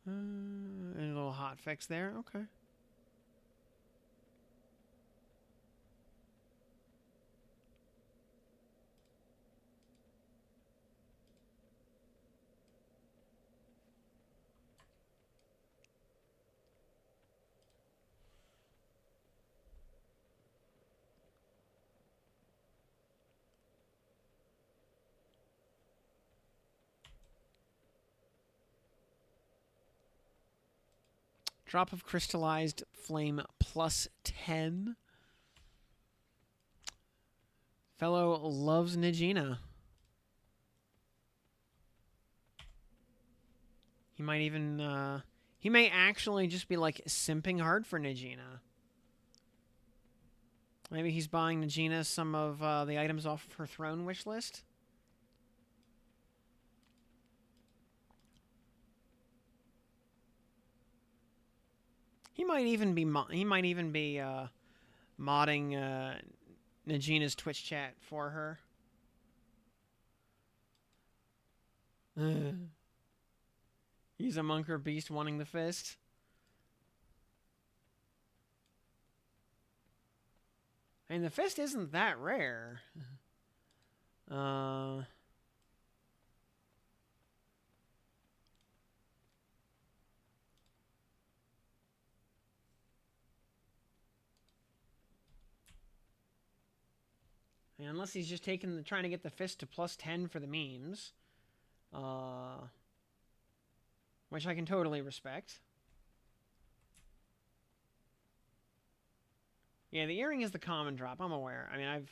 a little hot fix there. Okay. Drop of crystallized flame +10. Fellow loves Najina. He might even, he may actually just be, like, simping hard for Najina. Maybe he's buying Najina some of the items off of her throne wish list. He might even be modding Najina's Twitch chat for her. He's a monk or beast wanting the fist. I mean, the fist isn't that rare. Unless he's just trying to get the fist to +10 for the memes. Which I can totally respect. Yeah, the earring is the common drop. I'm aware. I mean,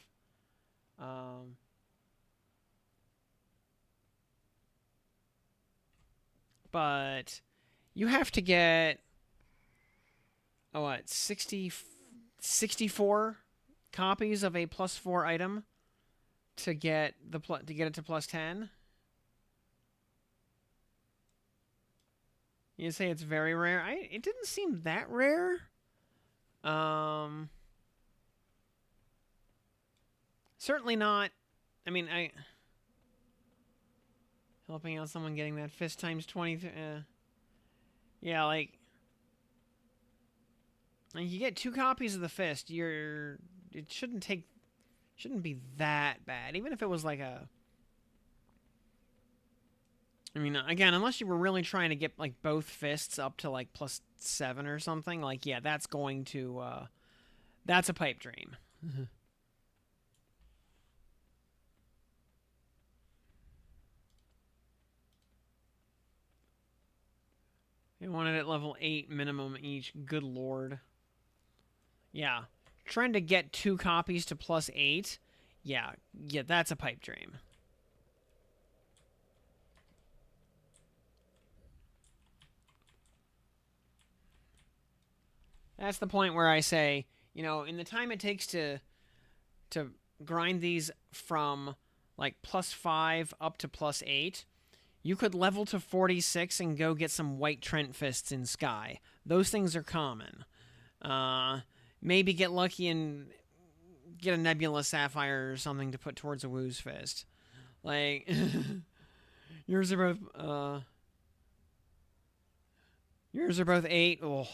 but you have to get, oh, what, 64 copies of a +4 item to get it to +10. You say it's very rare. It didn't seem that rare. Certainly not. I mean, helping out someone getting that fist times 20. Yeah, like you get 2 copies of the fist. It shouldn't be that bad. Even if it was like a, I mean, again, unless you were really trying to get like both fists up to like +7 or something, like, yeah, that's going to that's a pipe dream. They wanted at level 8 minimum each. Good lord. Yeah. Trying to get 2 copies to +8. Yeah, that's a pipe dream. That's the point where I say, you know, in the time it takes to grind these from like +5 up to +8, you could level to 46 and go get some white Trent fists in Sky. Those things are common. Maybe get lucky and get a Nebula Sapphire or something to put towards a Woo's fist. Like, yours are both, yours are both 8. Oh.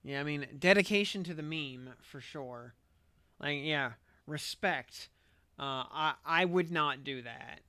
Yeah, I mean, dedication to the meme, for sure. Like, yeah, respect. I would not do that.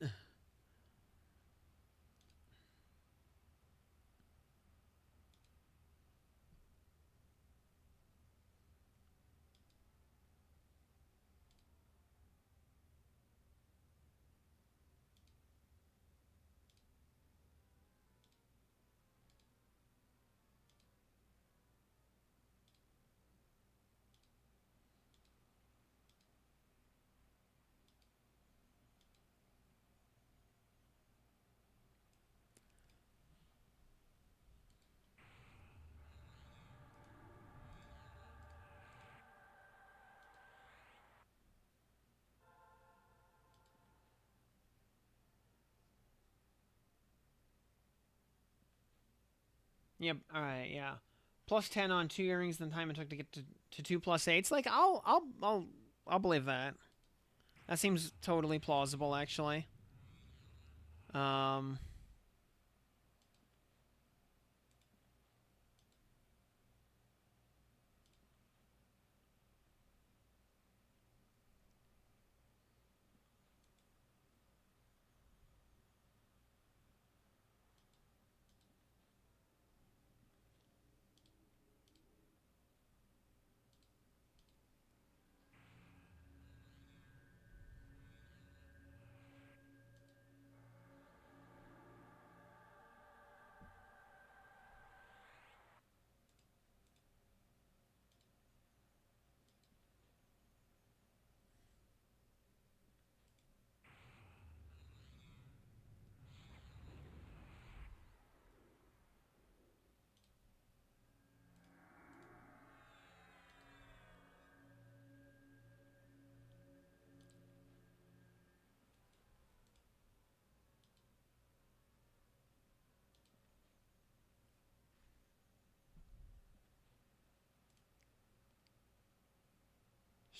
Yep. All right. Yeah. +10 on 2 earrings than time it took to get to 2 +8s. Like, I'll believe that. That seems totally plausible, actually. Um.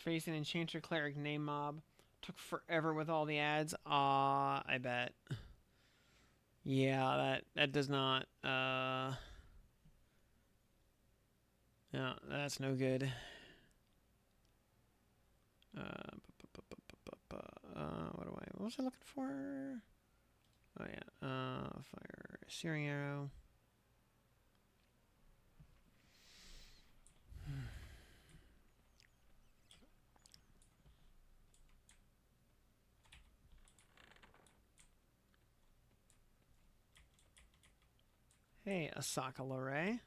Facing Enchanter Cleric name mob. Took forever with all the ads. I bet. Yeah, that does not. No, that's no good. What was I looking for? Oh yeah. Fire searing arrow. Hey, Asaka Lorray.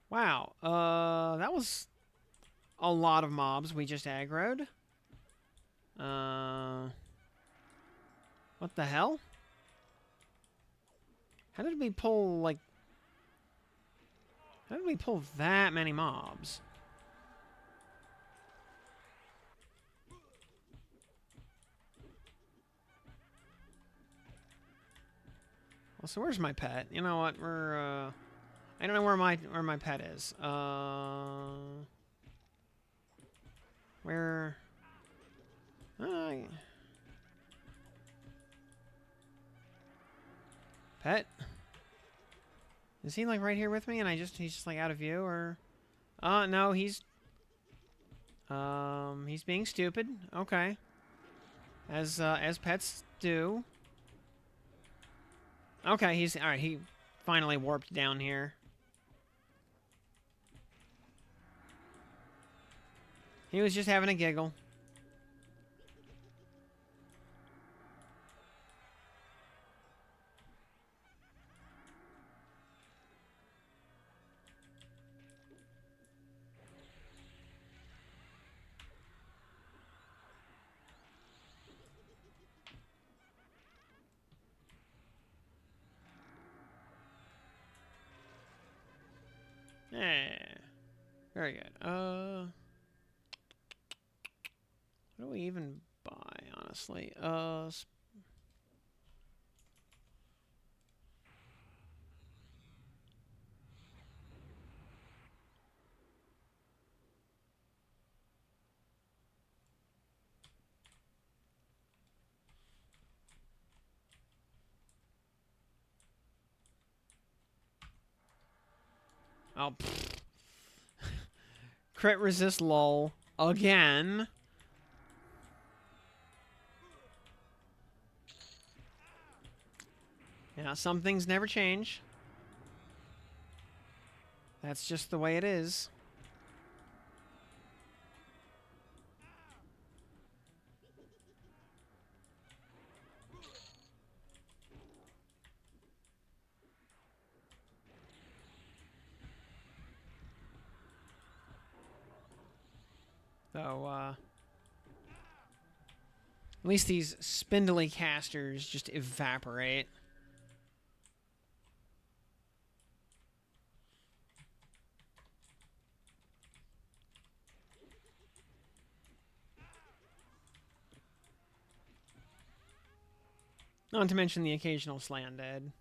Wow. That was a lot of mobs we just aggroed. What the hell? How did we pull, like... How did we pull that many mobs? So where's my pet? You know what? We're I don't know where my pet is. Where? Pet? Is he like right here with me and he's just like out of view or no, he's being stupid. Okay. As pets do. Okay, he's all right, he finally warped down here. He was just having a giggle. Yeah. Very good. What do we even buy, honestly? Oh, crit resist lol again. Yeah, some things never change. That's just the way it is. So, at least these spindly casters just evaporate. Not to mention the occasional slay undead.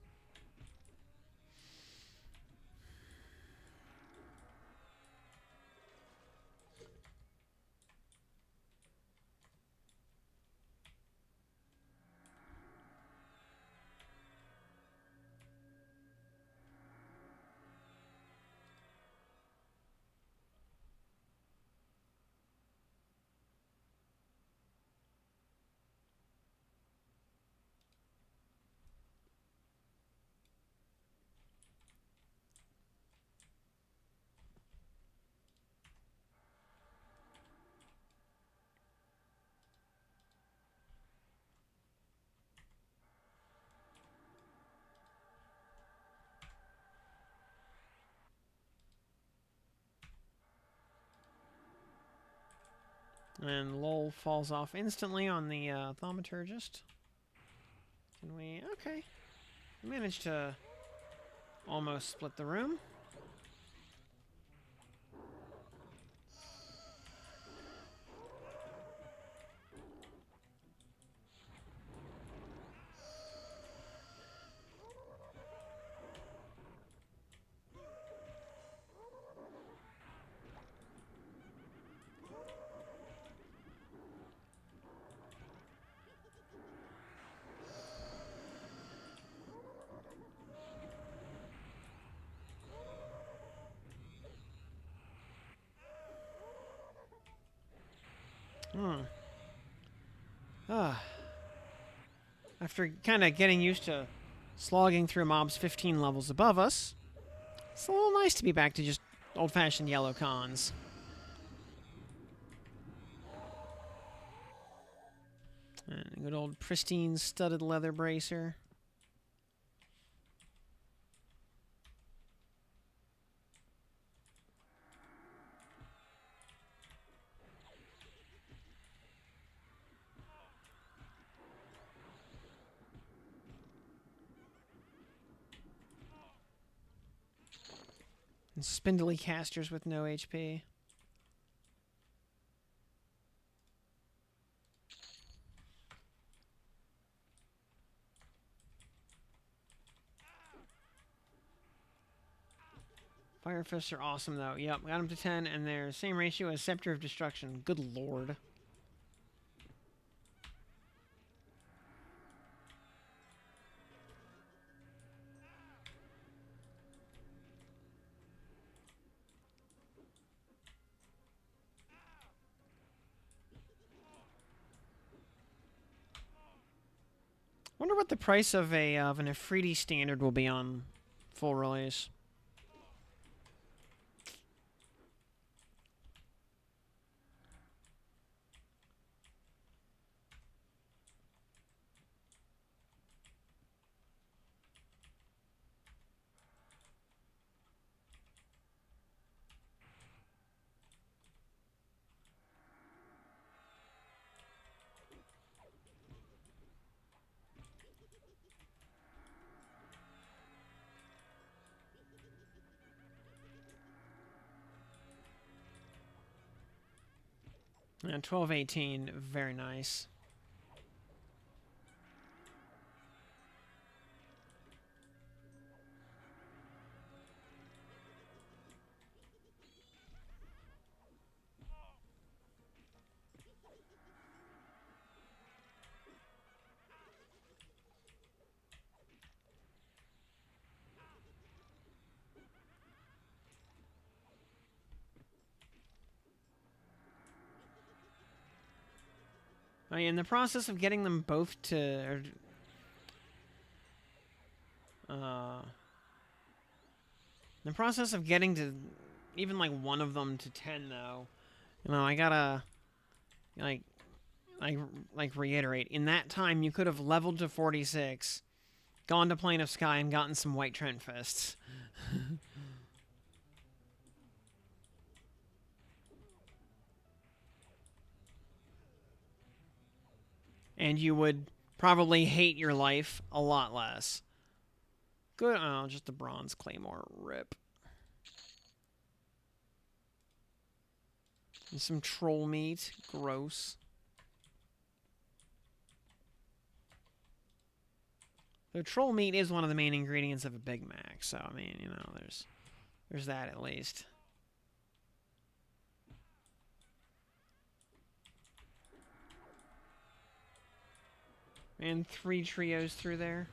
And lol falls off instantly on the thaumaturgist. Can we? Okay. We managed to almost split the room. After kind of getting used to slogging through mobs 15 levels above us, it's a little nice to be back to just old-fashioned yellow cons. And a good old pristine studded leather bracer. And spindly casters with no HP. Fire Fists are awesome, though. Yep, got them to 10, and they're same ratio as Scepter of Destruction. Good lord. Wonder what the price of an Afridi standard will be on full release. Yeah, 1218, very nice. I mean, in the process of getting them both to, in the process of getting to even like one of them to 10, though, you know, I gotta like, like reiterate. In that time, you could have leveled to 46, gone to Plane of Sky, and gotten some White Trent Fists. And you would probably hate your life a lot less. Good. Oh, just a bronze claymore. Rip. And some troll meat. Gross. The troll meat is one of the main ingredients of a Big Mac, so I mean, you know, there's that at least. And 3 trios through there.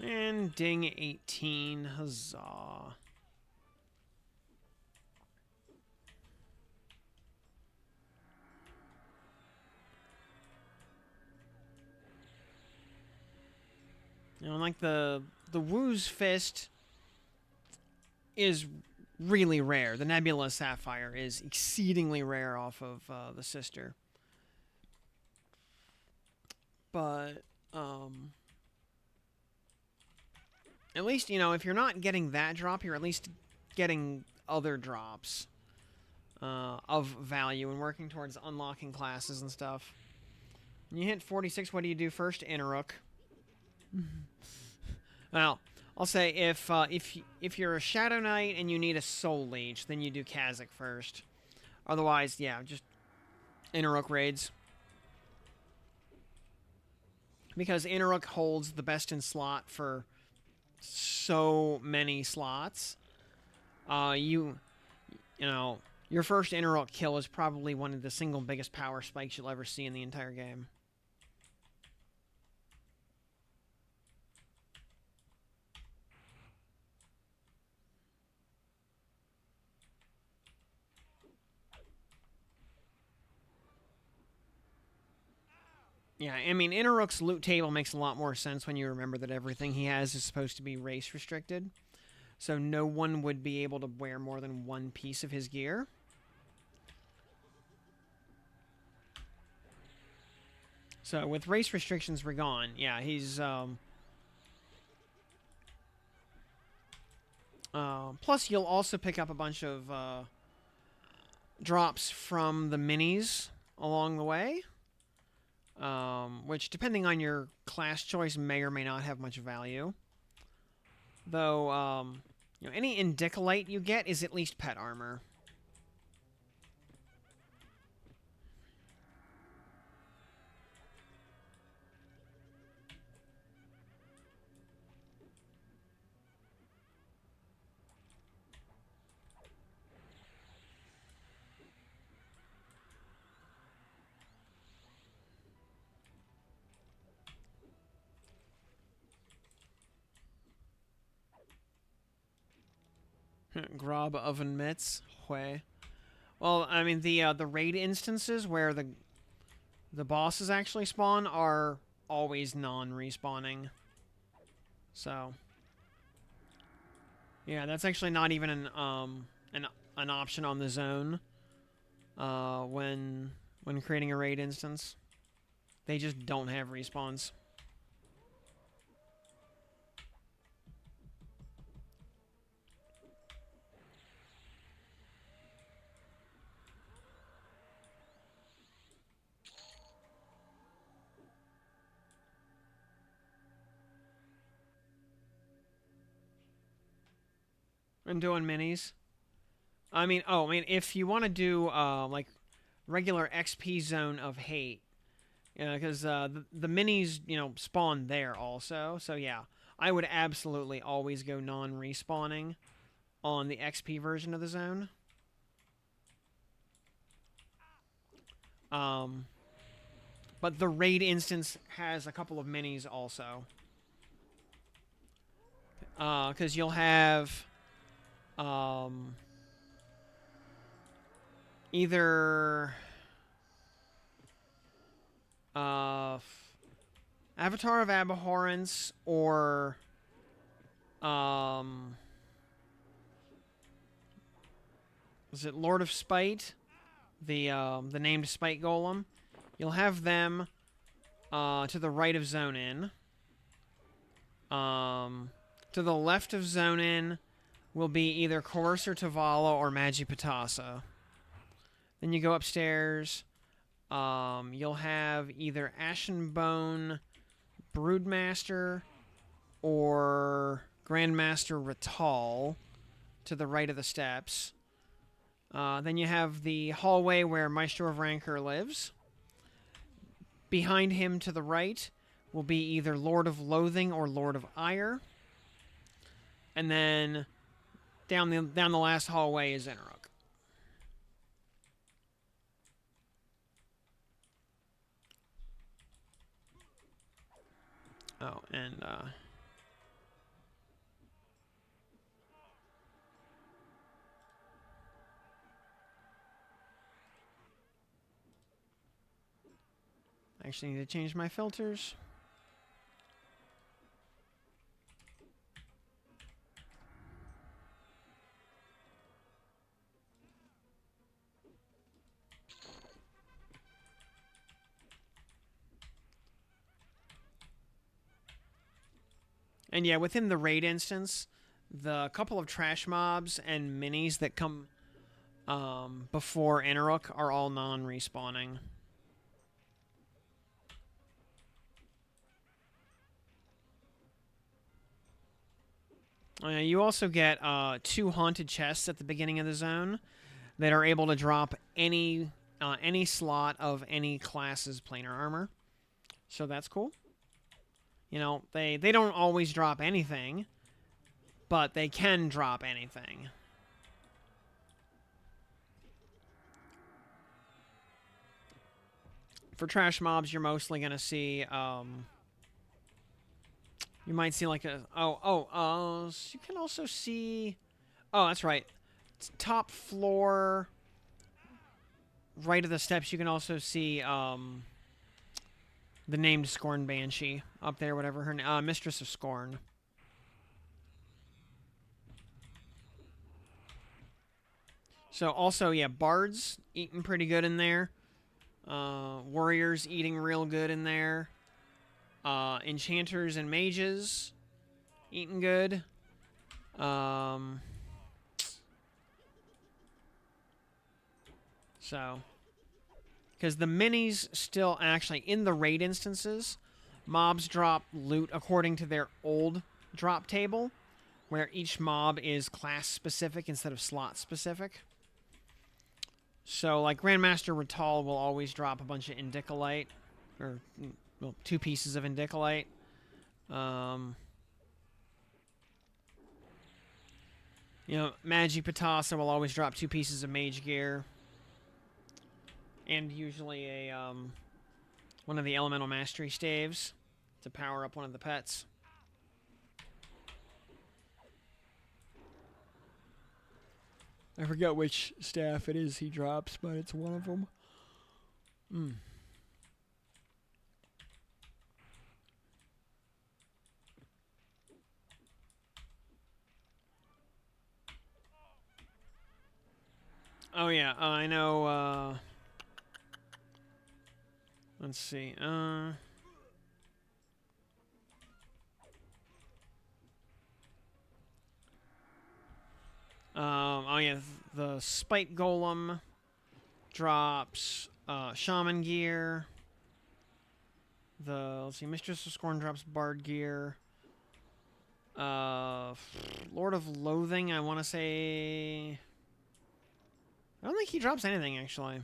And ding 18. Huzzah. You know, like the Woo's Fist is really rare. The Nebula Sapphire is exceedingly rare off of the sister. But, at least, you know, if you're not getting that drop, you're at least getting other drops of value and working towards unlocking classes and stuff. When you hit 46, what do you do first? Interrook. Well, I'll say if you're a Shadow Knight and you need a Soul Leech, then you do Kha'Zix first. Otherwise, yeah, just Interrook raids. Because Interrook holds the best in slot for so many slots. You know, your first Interrook kill is probably one of the single biggest power spikes you'll ever see in the entire game. Yeah, I mean, Interrook's loot table makes a lot more sense when you remember that everything he has is supposed to be race restricted. So no one would be able to wear more than one piece of his gear. So with race restrictions were gone, yeah, he's plus you'll also pick up a bunch of drops from the minis along the way, which depending on your class choice may or may not have much value. Though you know, any indicolite you get is at least pet armor. Grob oven mitts. Hue. Well, I mean the raid instances where the bosses actually spawn are always non-respawning. So yeah, that's actually not even an option on the zone when creating a raid instance. They just don't have respawns. And doing minis. I mean, if you want to do like regular XP zone of hate, because the minis, you know, spawn there also. So yeah, I would absolutely always go non-respawning on the XP version of the zone. But the raid instance has a couple of minis also. Because you'll have either Avatar of Abhorrence or was it Lord of Spite? The named Spite Golem. You'll have them to the right of Zone In. To the left of Zone In will be either Coercer Tavala or Magipatasa. Then you go upstairs. You'll have either Ashenbone Broodmaster or Grandmaster Ratal to the right of the steps. Then you have the hallway where Maestro of Rancor lives. Behind him to the right will be either Lord of Loathing or Lord of Ire. And then down the last hallway is Enrook. Oh, and I actually need to change my filters. And yeah, within the raid instance, the couple of trash mobs and minis that come before Enrook are all non-respawning. You also get 2 haunted chests at the beginning of the zone that are able to drop any slot of any class's planar armor. So that's cool. You know, they don't always drop anything, but they can drop anything. For trash mobs, you're mostly going to see... you might see like a... you can also see... Oh, that's right. It's top floor... Right of the steps, you can also see... the named Scorn Banshee up there, whatever her name... Mistress of Scorn. So, also, yeah, Bards eating pretty good in there. Warriors eating real good in there. Enchanters and mages eating good. So, because the minis still actually, in the raid instances, mobs drop loot according to their old drop table, where each mob is class specific instead of slot specific. So, like, Grandmaster Rital will always drop a bunch of Indicolite, or, well, 2 pieces of Indicolite. You know, Magi Patasa will always drop 2 pieces of Mage Gear. And usually a, one of the Elemental Mastery Staves to power up one of the pets. I forget which staff it is he drops, but it's one of them. Oh, yeah, I know, let's see, oh yeah, the Spike Golem drops Shaman gear. Let's see, Mistress of Scorn drops Bard gear. Lord of Loathing, I want to say... I don't think he drops anything, actually.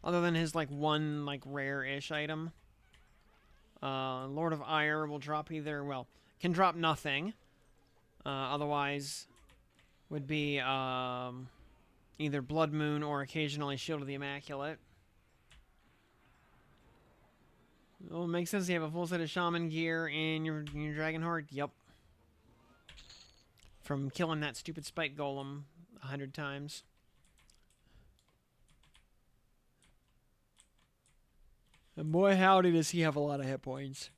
Other than his, like, one, like, rare-ish item. Lord of Ire will drop either... Well, can drop nothing. Otherwise, would be, either Blood Moon or occasionally Shield of the Immaculate. Well, it makes sense. You have a full set of Shaman gear in your Dragon Horde. Yep. From killing that stupid Spike Golem 100 times. And boy, howdy, does he have a lot of hit points.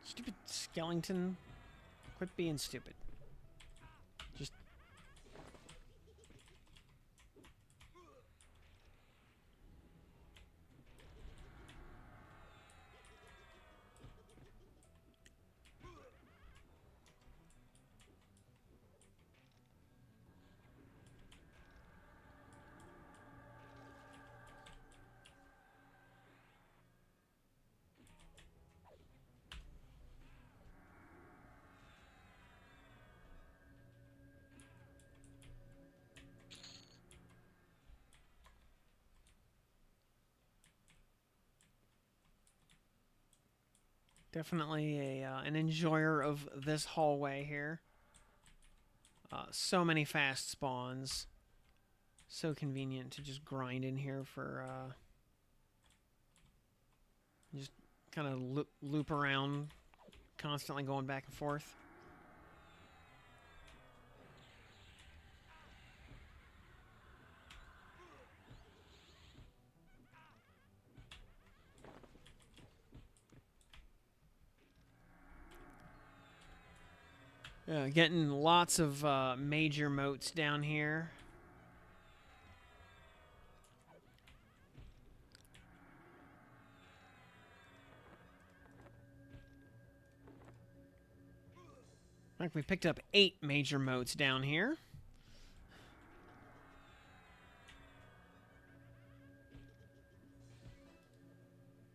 Stupid skeleton. Quit being stupid. Just... Definitely an enjoyer of this hallway here. So many fast spawns. So convenient to just grind in here for... just kind of loop around, constantly going back and forth. Getting lots of major moats down here. Like we picked up 8 major moats down here.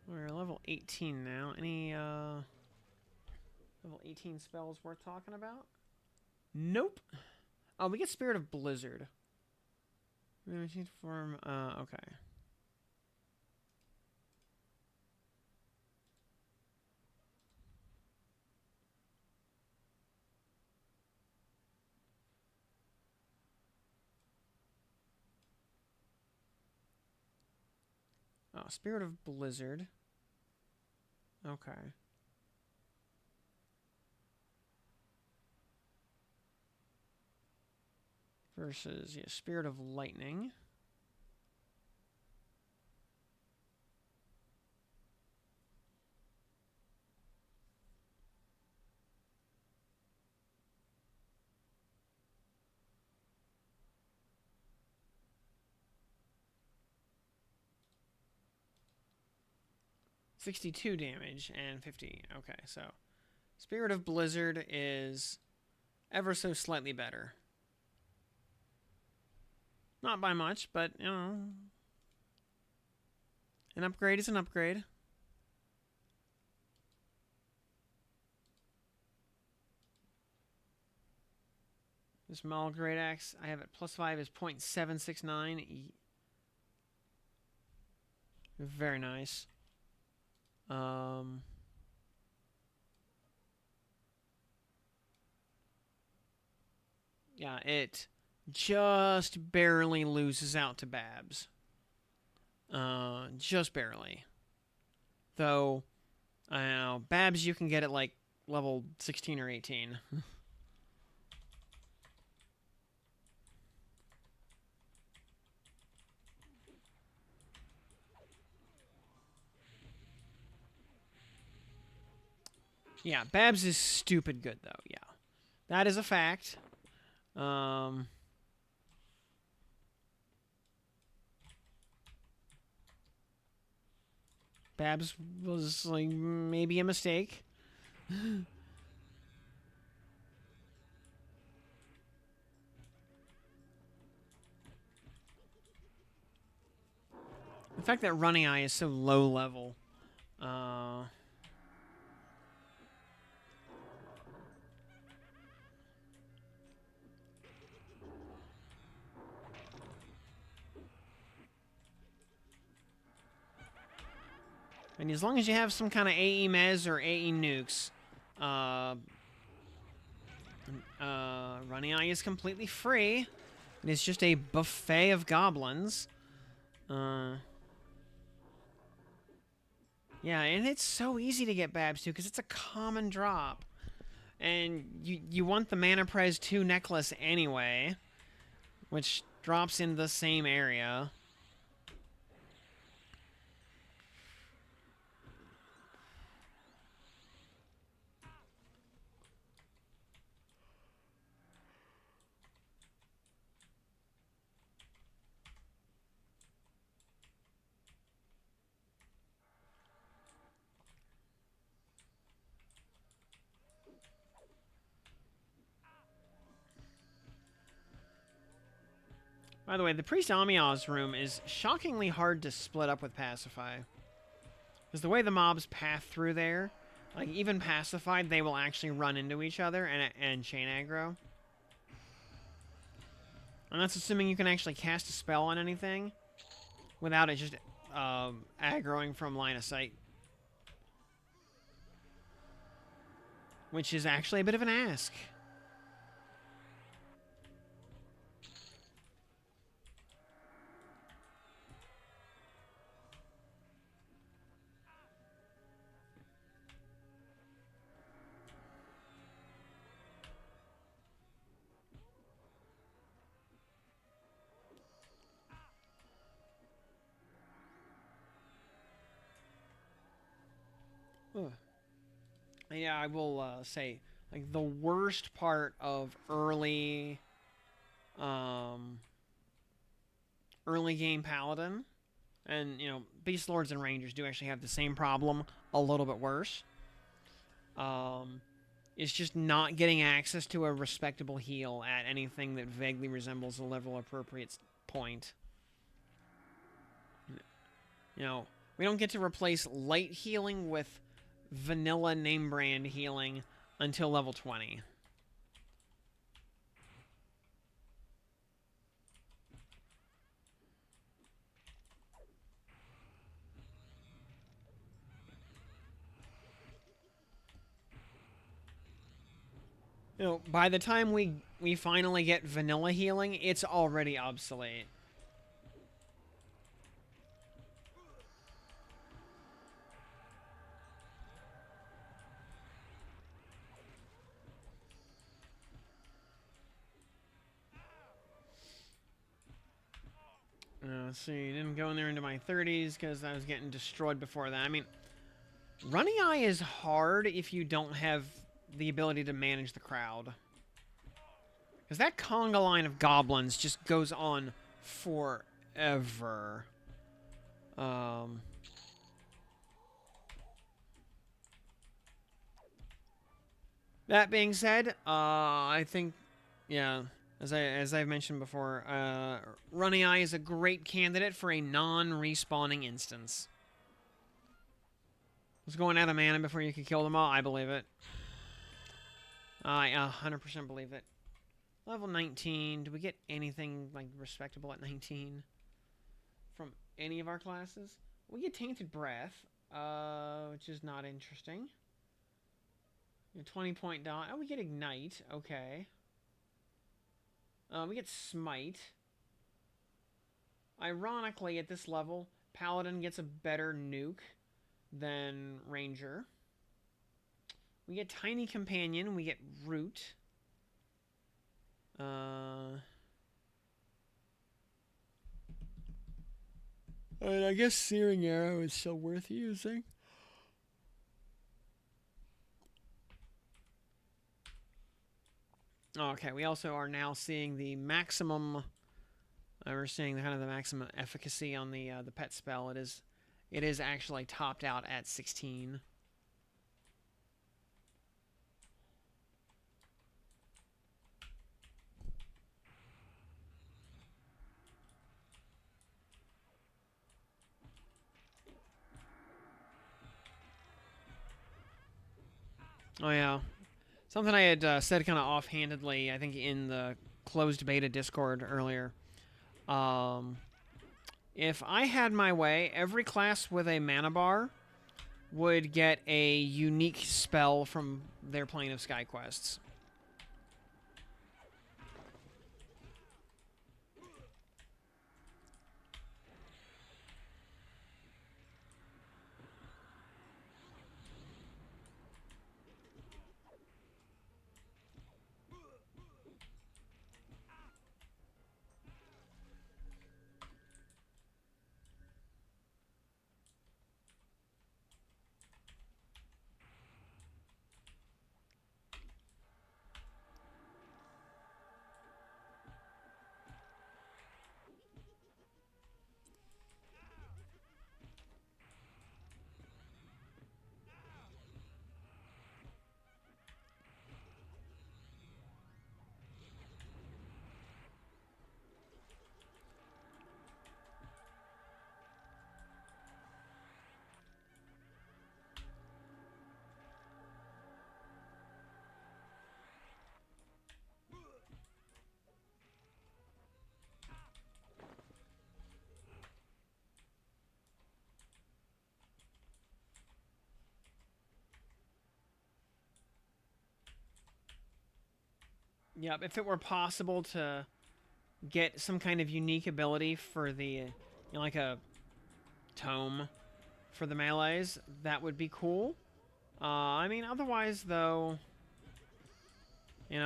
We're level 18 now. Any level 18 spells worth talking about? Nope. Oh, we get Spirit of Blizzard. Form. Okay. Oh, Spirit of Blizzard. Okay. Versus, yeah, Spirit of Lightning. $62 damage and 50. Okay, so Spirit of Blizzard is ever so slightly better. Not by much, but, you know, an upgrade is an upgrade. This Maul Great Axe, I have it +5 is 0.769. Very nice. Yeah, it just barely loses out to Babs. Just barely. Though, I don't know, Babs you can get at like level 16 or 18. Yeah, Babs is stupid good though, yeah. That is a fact. Babs was like maybe a mistake. The fact that Running Eye is so low level. And as long as you have some kind of AE Mez or AE Nukes, Running Eye is completely free. And it's just a buffet of goblins. Yeah, and it's so easy to get Babs too, because it's a common drop. And you want the Mana Prez 2 necklace anyway, which drops in the same area. By the way, the Priest Amiaz room is shockingly hard to split up with Pacify. Because the way the mobs path through there, like even pacified, they will actually run into each other and chain aggro. And that's assuming you can actually cast a spell on anything without it just aggroing from line of sight. Which is actually a bit of an ask. Ugh. Yeah, I will say, like the worst part of um, early game Paladin, and you know, Beastlords and Rangers do actually have the same problem, a little bit worse. Is just not getting access to a respectable heal at anything that vaguely resembles a level appropriate point. You know, we don't get to replace light healing with vanilla name brand healing until level 20. You know, by the time we finally get vanilla healing, it's already obsolete. Let's see, didn't go in there into my 30s because I was getting destroyed before that. I mean, running eye is hard if you don't have the ability to manage the crowd. Because that conga line of goblins just goes on forever. That being said, I think, yeah, as I've mentioned before, Runny Eye is a great candidate for a non-respawning instance. Was going out of mana before you could kill them all? I believe it. I 100% believe it. Level 19. Do we get anything like respectable at 19 from any of our classes? We get Tainted Breath, which is not interesting. 20-point dot. Oh, we get Ignite. Okay. We get Smite. Ironically, at this level, Paladin gets a better nuke than Ranger. We get Tiny Companion. We get Root. And I guess Searing Arrow is still worth using. Okay, we also are now seeing the maximum. We're seeing kind of the maximum efficacy on the pet spell. It is actually topped out at 16. Oh yeah, something I had said kind of offhandedly, I think in the closed beta Discord earlier. If I had my way, every class with a mana bar would get a unique spell from their Plane of Sky quests. Yep, if it were possible to get some kind of unique ability for the, you know, like a tome for the melees, that would be cool. I mean, otherwise, though, you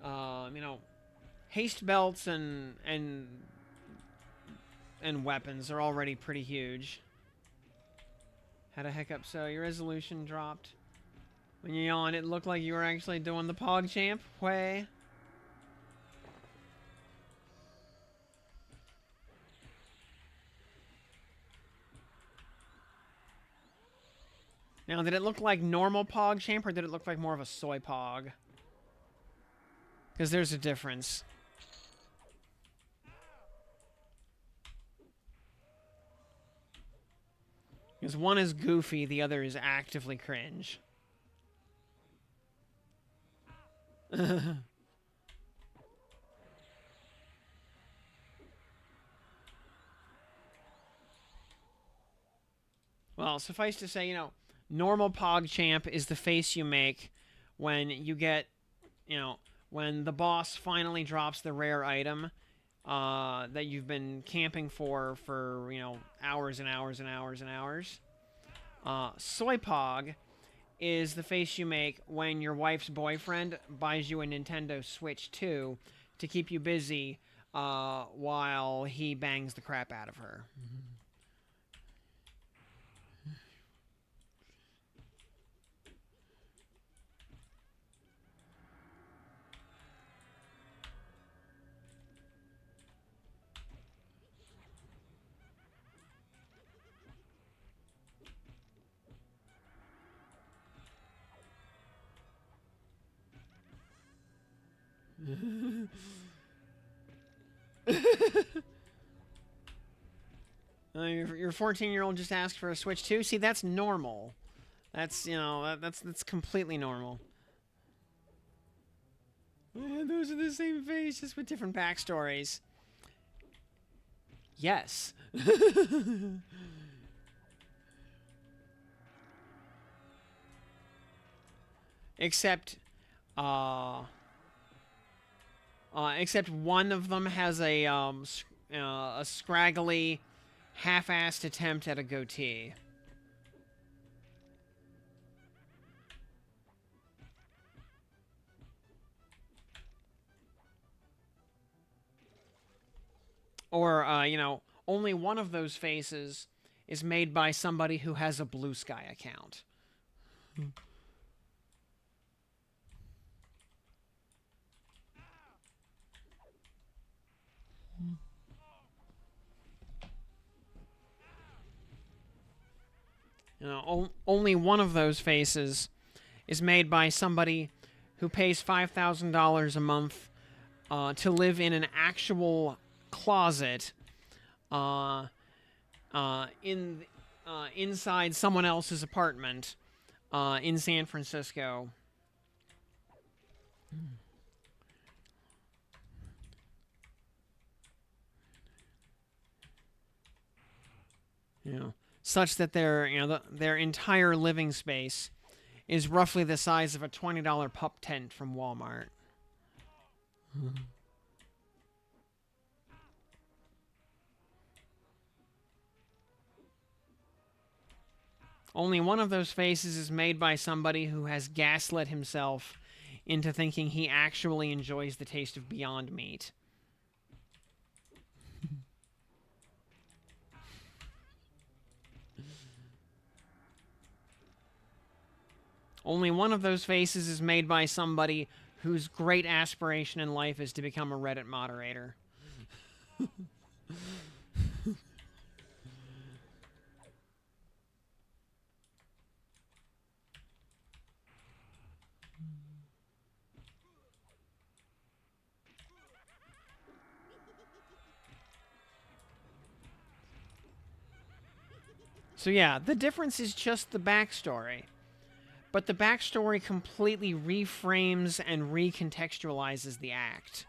know, haste belts and weapons are already pretty huge. Had a hiccup, so your resolution dropped. When you yawned, it looked like you were actually doing the PogChamp way. Now, did it look like normal PogChamp, or did it look like more of a soy Pog? Because there's a difference. Because one is goofy, the other is actively cringe. Well, suffice to say, you know, normal PogChamp is the face you make when you get, you know, when the boss finally drops the rare item that you've been camping for, you know, hours and hours and hours and hours. Soy Pog is the face you make when your wife's boyfriend buys you a Nintendo Switch 2 to keep you busy while he bangs the crap out of her. Your 14-year-old just asked for a Switch 2. See, that's normal. That's, you know, that's completely normal. Yeah, those are the same face, just with different backstories. Yes. Except one of them has a scraggly, half-assed attempt at a goatee. Or, you know, only one of those faces is made by somebody who has a Blue Sky account. You know, only one of those faces is made by somebody who pays $5,000 a month to live in an actual closet inside someone else's apartment in San Francisco. You know, such that their entire living space is roughly the size of a $20 pup tent from Walmart. Only one of those faces is made by somebody who has gaslit himself into thinking he actually enjoys the taste of Beyond Meat. Only one of those faces is made by somebody whose great aspiration in life is to become a Reddit moderator. So yeah, the difference is just the backstory. But the backstory completely reframes and recontextualizes the act.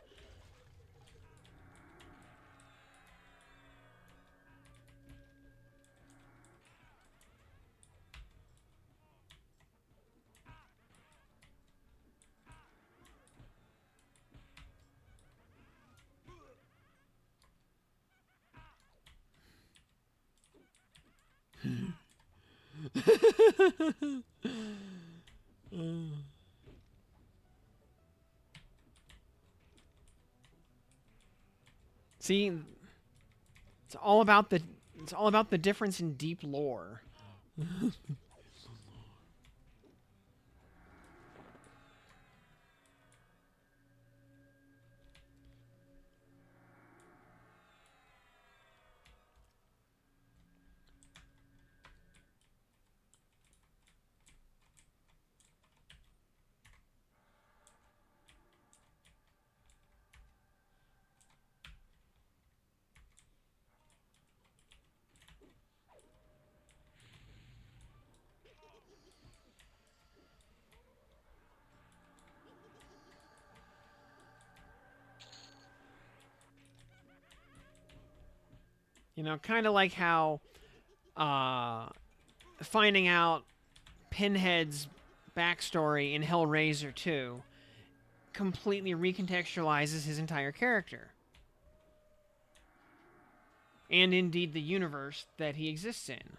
See, it's all about the difference in deep lore. You know, kind of like how uh, finding out Pinhead's backstory in Hellraiser 2 completely recontextualizes his entire character. And indeed the universe that he exists in.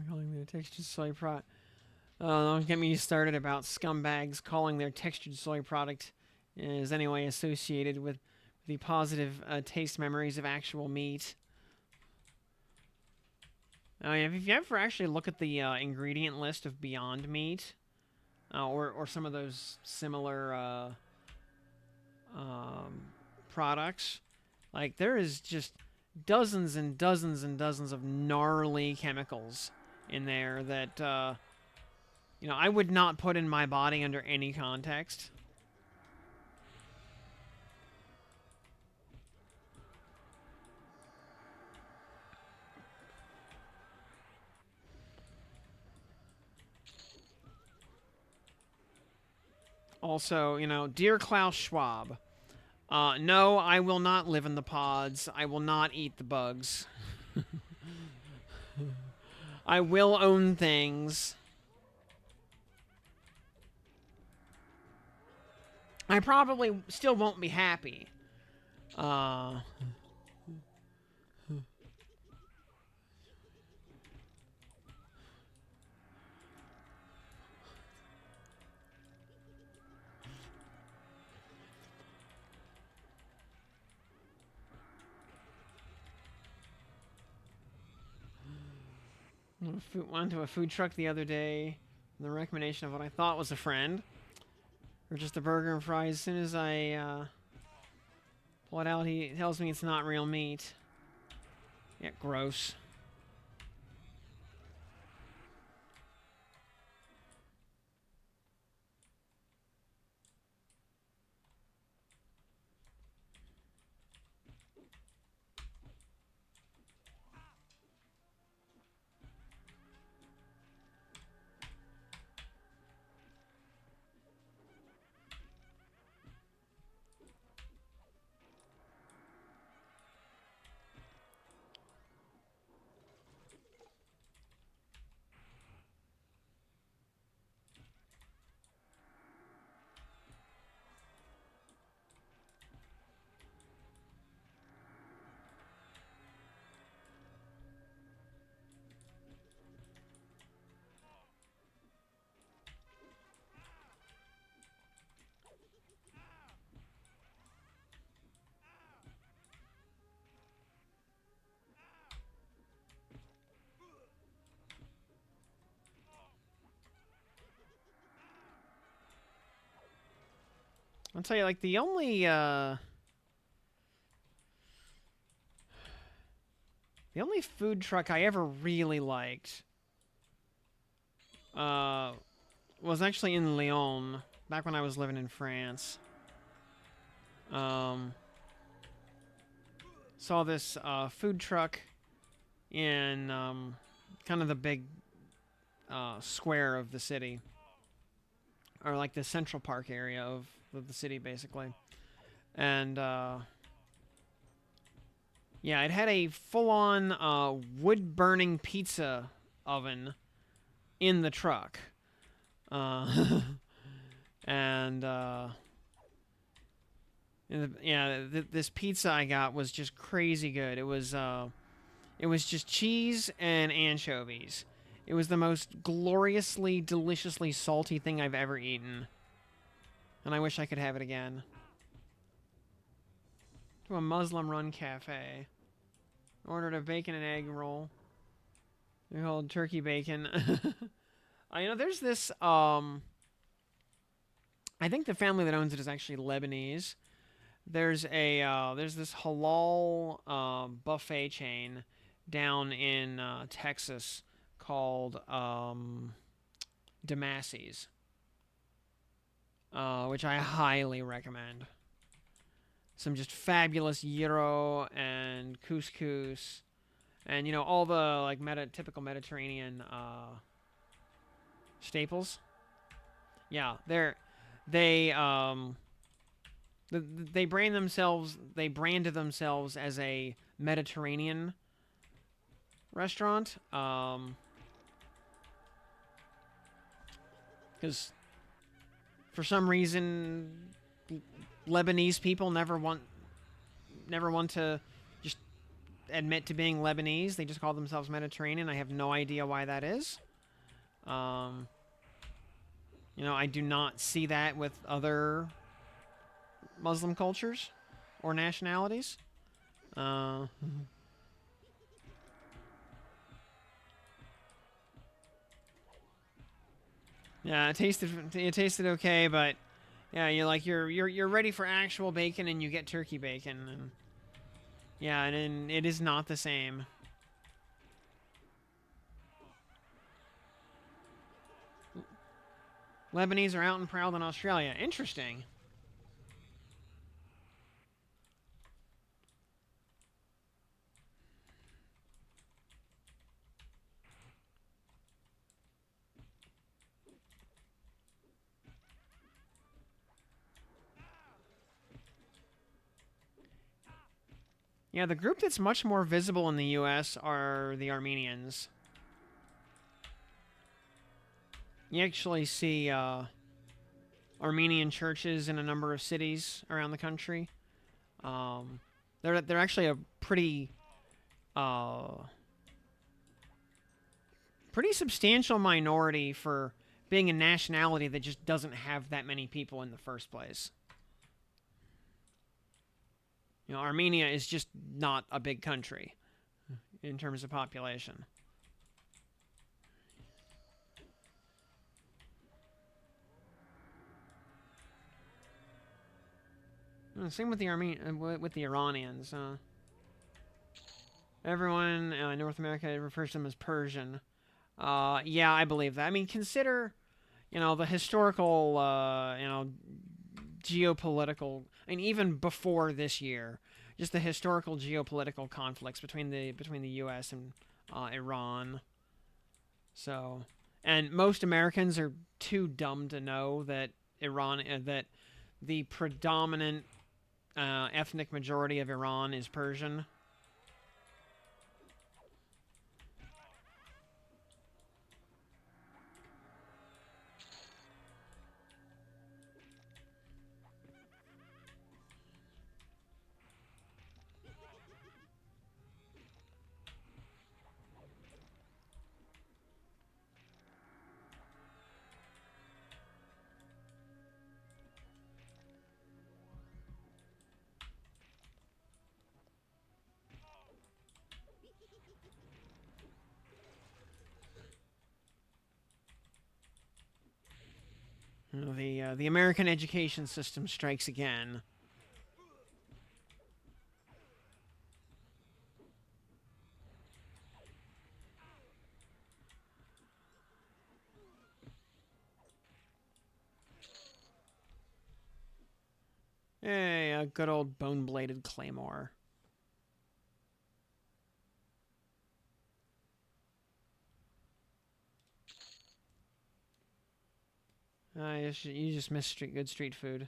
Calling their textured soy product. Don't get me started about scumbags calling their textured soy product is anyway associated with the positive taste memories of actual meat. If you ever actually look at the ingredient list of Beyond Meat, or some of those similar products, like there is just dozens and dozens and dozens of gnarly chemicals in there that I would not put in my body under any context. Also, dear Klaus Schwab, no, I will not live in the pods. I will not eat the bugs. I will own things. I probably still won't be happy. Went to a food truck the other day. The recommendation of what I thought was a friend. Or just a burger and fries. As soon as I pull it out, he tells me it's not real meat. Yeah, gross. I'll tell you, like, the only food truck I ever really liked was actually in Lyon, back when I was living in France. Saw this food truck in kind of the big square of the city, or like the Central Park area of the city, basically. And yeah, it had a full-on wood-burning pizza oven in the truck. And this pizza I got was just crazy good. It was just cheese and anchovies, It was the most gloriously, deliciously salty thing I've ever eaten. And I wish I could have it again. To a Muslim-run cafe. Ordered a bacon and egg roll. They're called turkey bacon. I know there's this, I think the family that owns it is actually Lebanese. There's this halal buffet chain down in Texas called Damacy's, which I highly recommend. Some just fabulous gyro and couscous, and you know all the like typical Mediterranean staples. Yeah, they they branded themselves as a Mediterranean restaurant. Because for some reason Lebanese people never want to just admit to being Lebanese. They just call themselves Mediterranean. I have no idea why that is. You know, I do not see that with other Muslim cultures or nationalities. Yeah, it tasted okay, but yeah, you're ready for actual bacon and you get turkey bacon, and yeah, and it is not the same. Lebanese are out and proud in Australia. Interesting. Yeah, the group that's much more visible in the U.S. are the Armenians. You actually see Armenian churches in a number of cities around the country. They're actually a uh, pretty substantial minority for being a nationality that just doesn't have that many people in the first place. You know, Armenia is just not a big country in terms of population. Same with the with the Iranians. Everyone in North America refers to them as Persian. Yeah, I believe that. I mean, consider, you know, the historical, you know, geopolitical, and even before this year, just the historical geopolitical conflicts between the U.S. and Iran. So, and most Americans are too dumb to know that that the predominant ethnic majority of Iran is Persian. You know, the American education system strikes again. Hey, a good old bone-bladed claymore. You just miss good street food.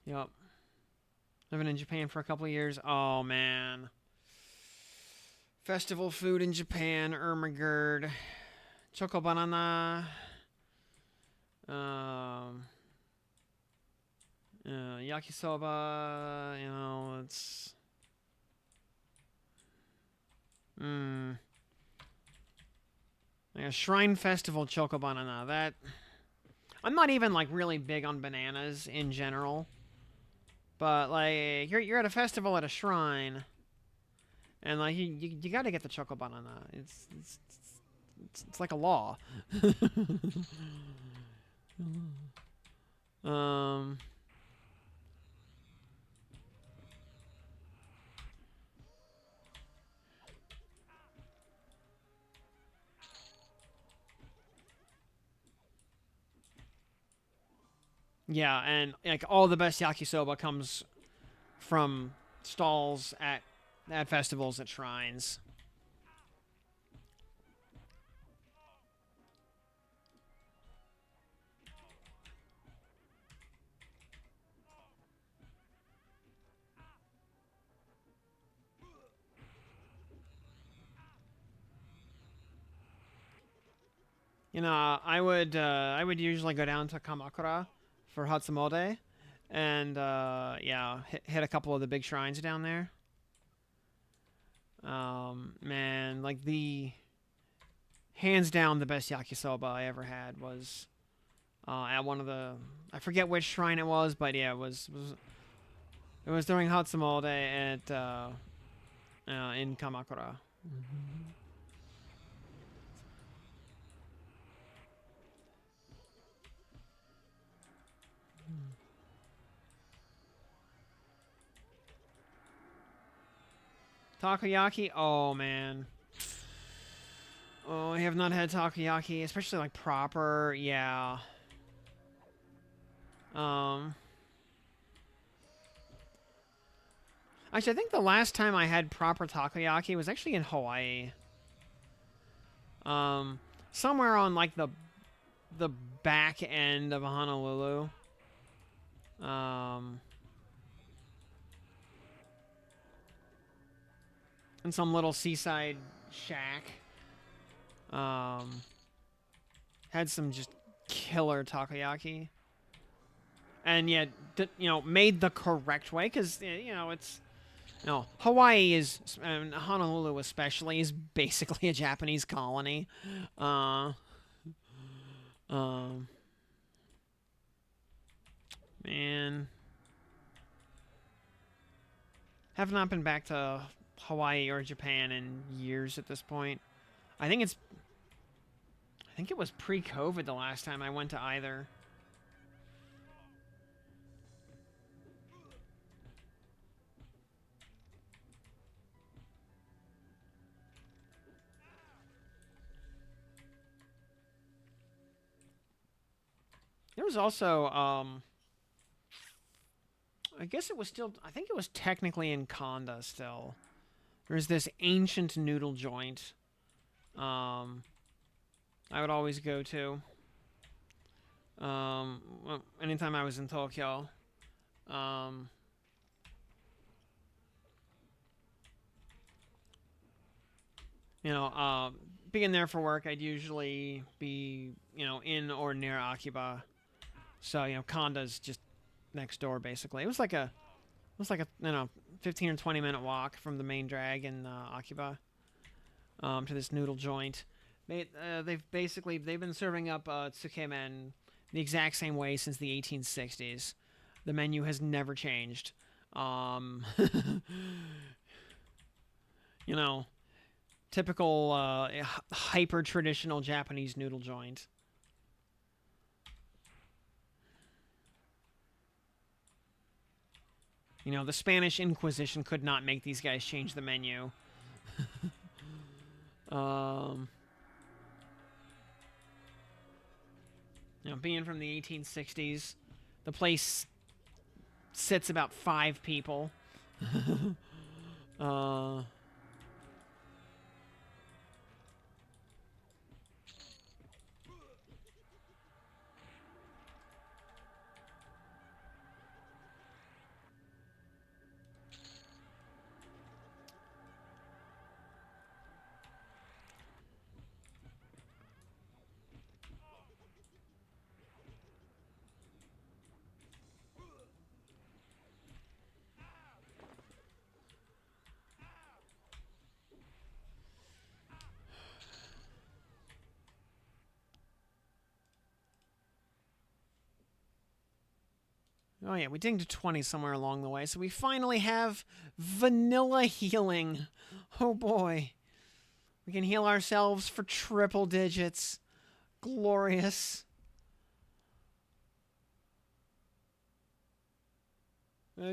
Yup. Living in Japan for a couple of years. Oh, man. Festival food in Japan, Ermagerd, Choco Banana, yakisoba, you know, it's... Yeah, Shrine Festival Choco Banana. That I'm not even like really big on bananas in general, but like you're at a festival at a shrine, and like you got to get the Choco Banana. It's like a law. um. Yeah, and like all the best yakisoba comes from stalls at festivals, at shrines. You know, I would usually go down to Kamakura for Hatsumode, and yeah, hit a couple of the big shrines down there. Man, like the hands down the best yakisoba I ever had was at one of the, I forget which shrine it was, but yeah, it was during Hatsumode at in Kamakura. Takoyaki, oh man. Oh, I have not had takoyaki, especially like proper. Yeah. Um. Actually, I think the last time I had proper takoyaki was actually in Hawaii. Um, somewhere on like the back end of Honolulu. Um, in some little seaside shack. Um, had some just killer takoyaki, and yeah, you know, made the correct way because you know it's. No, Hawaii is, and Honolulu especially, is basically a Japanese colony. Uh, um, man, have not been back to Hawaii or Japan in years at this point. I think it's, I think it was pre-COVID the last time I went to either. There was also, I guess it was still, I think it was technically in Konda still. There's this ancient noodle joint. Um, I would always go to. Well, anytime I was in Tokyo. Um, you know, being there for work, I'd usually be, you know, in or near Akiba. So, you know, Konda's just next door, basically. You know, 15 or 20 minute walk from the main drag in Akiba to this noodle joint. They've been serving up tsukemen the exact same way since the 1860s. The menu has never changed. Um, you know, typical hyper traditional Japanese noodle joint. You know, the Spanish Inquisition could not make these guys change the menu. um, you know, being from the 1860s, the place sits about 5 people. uh, Oh yeah, we dinged 20 somewhere along the way, so we finally have vanilla healing. Oh boy. We can heal ourselves for triple digits. Glorious.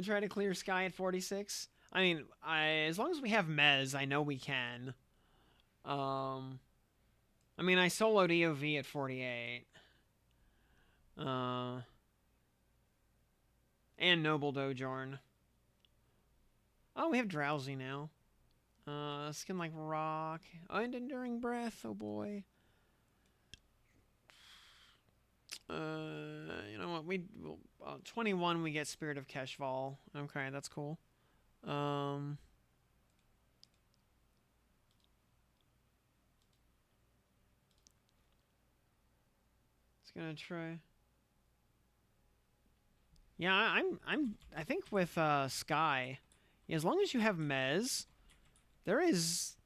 Try to clear sky at 46. I mean, as long as we have Mez, I know we can. I mean, I soloed EOV at 48. And Noble Dojorn. Oh, we have Drowsy now. Skin like rock. And Enduring Breath, oh boy. You know what? 21 we get Spirit of Keshval. Okay, that's cool. It's gonna try. Yeah, I think with Sky, as long as you have Mez, there is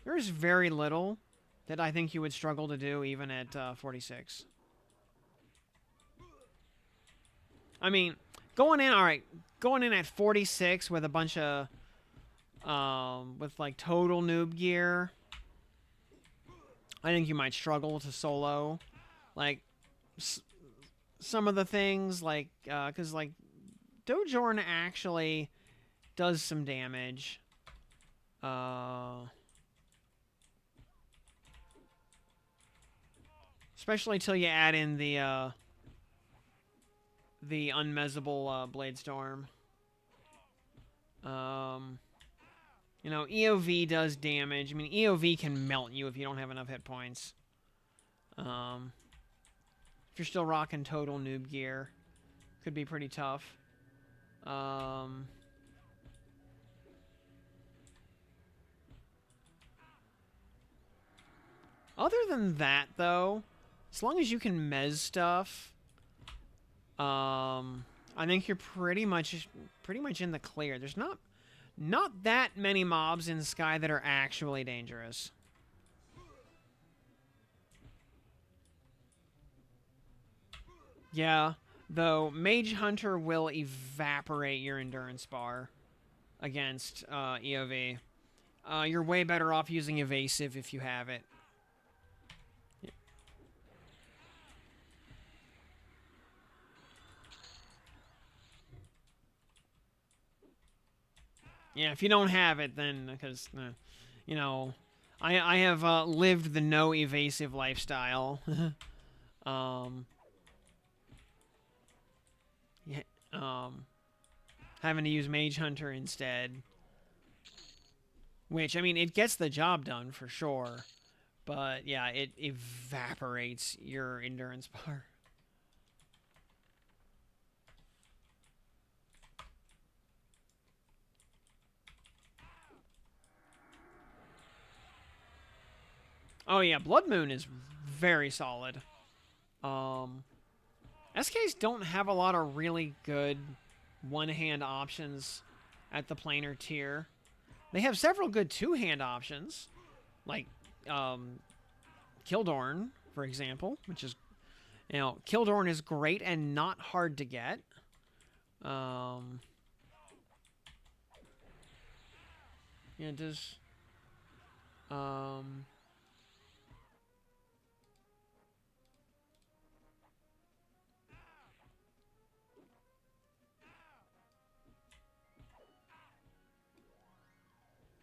very little that I think you would struggle to do even at 46. I mean, going in at 46 with a bunch of with like total noob gear, I think you might struggle to solo like some of the things, like because like Dojorn actually does some damage. Especially till you add in the unmezzable Blade Storm. You know, EOV does damage. I mean, EOV can melt you if you don't have enough hit points. If you're still rocking total noob gear, could be pretty tough. Other than that, though, as long as you can mez stuff, I think you're pretty much in the clear. There's not that many mobs in Sky that are actually dangerous. Yeah, though Mage Hunter will evaporate your endurance bar against EOV. You're way better off using evasive if you have it. Yeah, if you don't have it, then because you know, I have lived the no evasive lifestyle. Yeah, having to use Mage Hunter instead. Which, I mean, it gets the job done for sure. But, yeah, it evaporates your endurance bar. Oh, yeah, Blood Moon is very solid. SKs don't have a lot of really good one-hand options at the planar tier. They have several good two-hand options, like Kildorn, for example, which is, you know, Kildorn is great and not hard to get. Yeah, does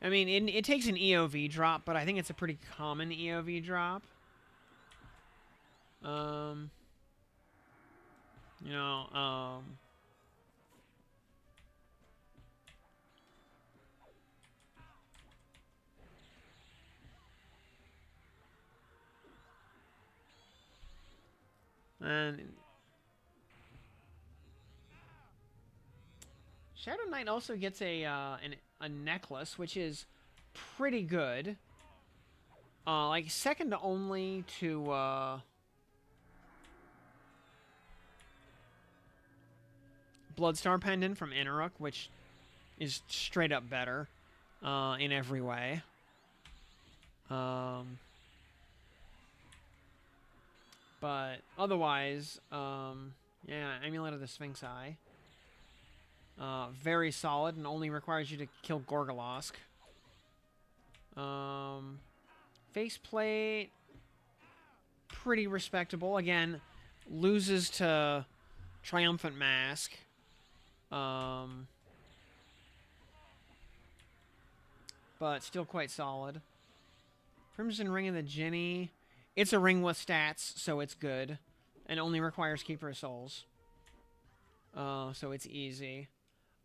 I mean, it takes an EOV drop, but I think it's a pretty common EOV drop. You know, and Shadow Knight also gets a necklace, which is pretty good. Like second only to Bloodstar Pendant from Inaruk, which is straight up better in every way. But otherwise, yeah, Amulet of the Sphinx Eye. Very solid and only requires you to kill Gorgolosk. Faceplate, pretty respectable. Again, loses to Triumphant Mask. But still quite solid. Crimson Ring of the Jinny. It's a ring with stats, so it's good. And only requires Keeper of Souls. So it's easy.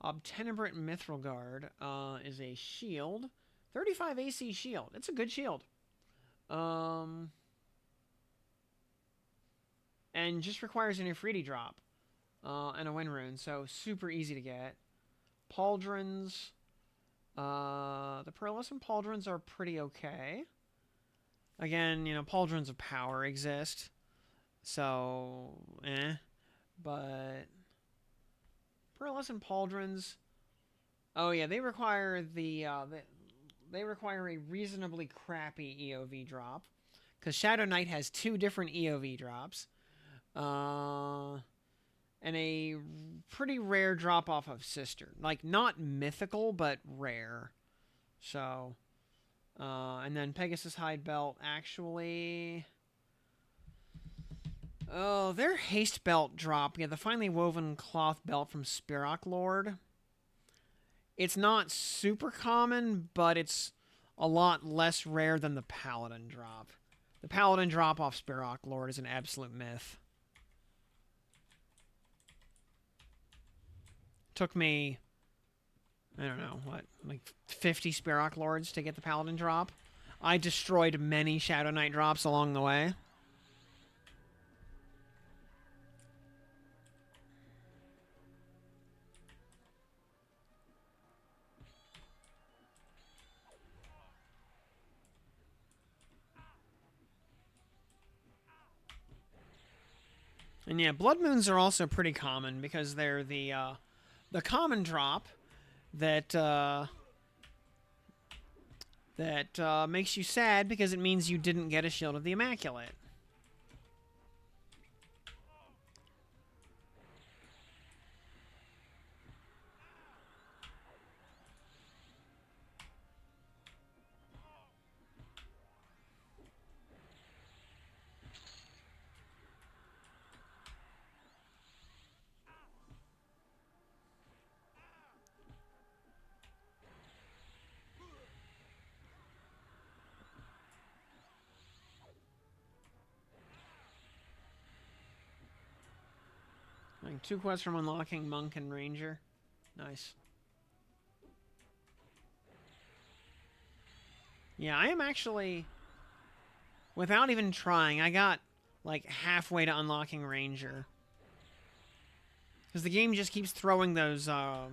Obtenebrate Mithril Guard is a shield. 35 AC shield. It's a good shield. And just requires an Ifriti drop. And a Wind Rune, so super easy to get. Pauldrons. The Pearlescent Pauldrons are pretty okay. Again, you know, Pauldrons of Power exist. So, But Pearlescent Pauldrons... Oh, yeah, they require they require a reasonably crappy EOV drop. Because Shadow Knight has 2 different EOV drops. And a pretty rare drop off of Sister. Like, not mythical, but rare. So, and then Pegasus Hide Belt, actually... Oh, their Haste Belt drop. Yeah, the Finely Woven Cloth Belt from Spirok Lord. It's not super common, but it's a lot less rare than the Paladin drop. The Paladin drop off Spirok Lord is an absolute myth. Took me, I don't know, what, like 50 Spirok Lords to get the Paladin drop. I destroyed many Shadow Knight drops along the way. And yeah, Blood Moons are also pretty common because they're the common drop that makes you sad because it means you didn't get a Shield of the Immaculate. Like 2 quests from unlocking Monk and Ranger. Nice. Yeah, I am actually, without even trying, I got like halfway to unlocking Ranger. Because the game just keeps throwing those the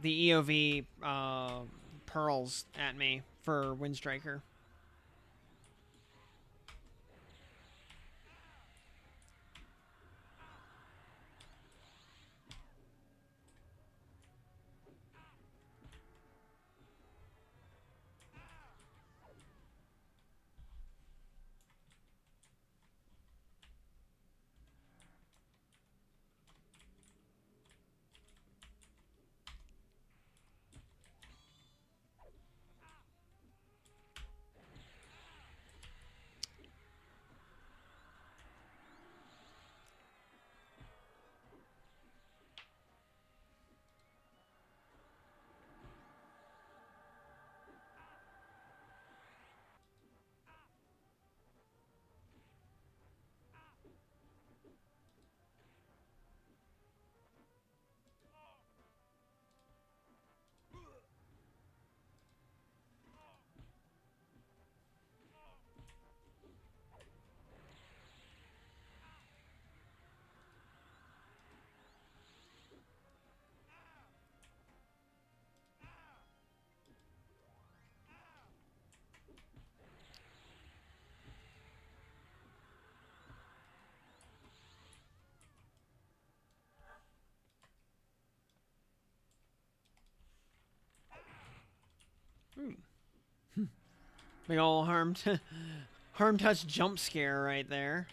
EOV pearls at me for Windstriker. Big ol' harmed. Harm touch jump scare right there.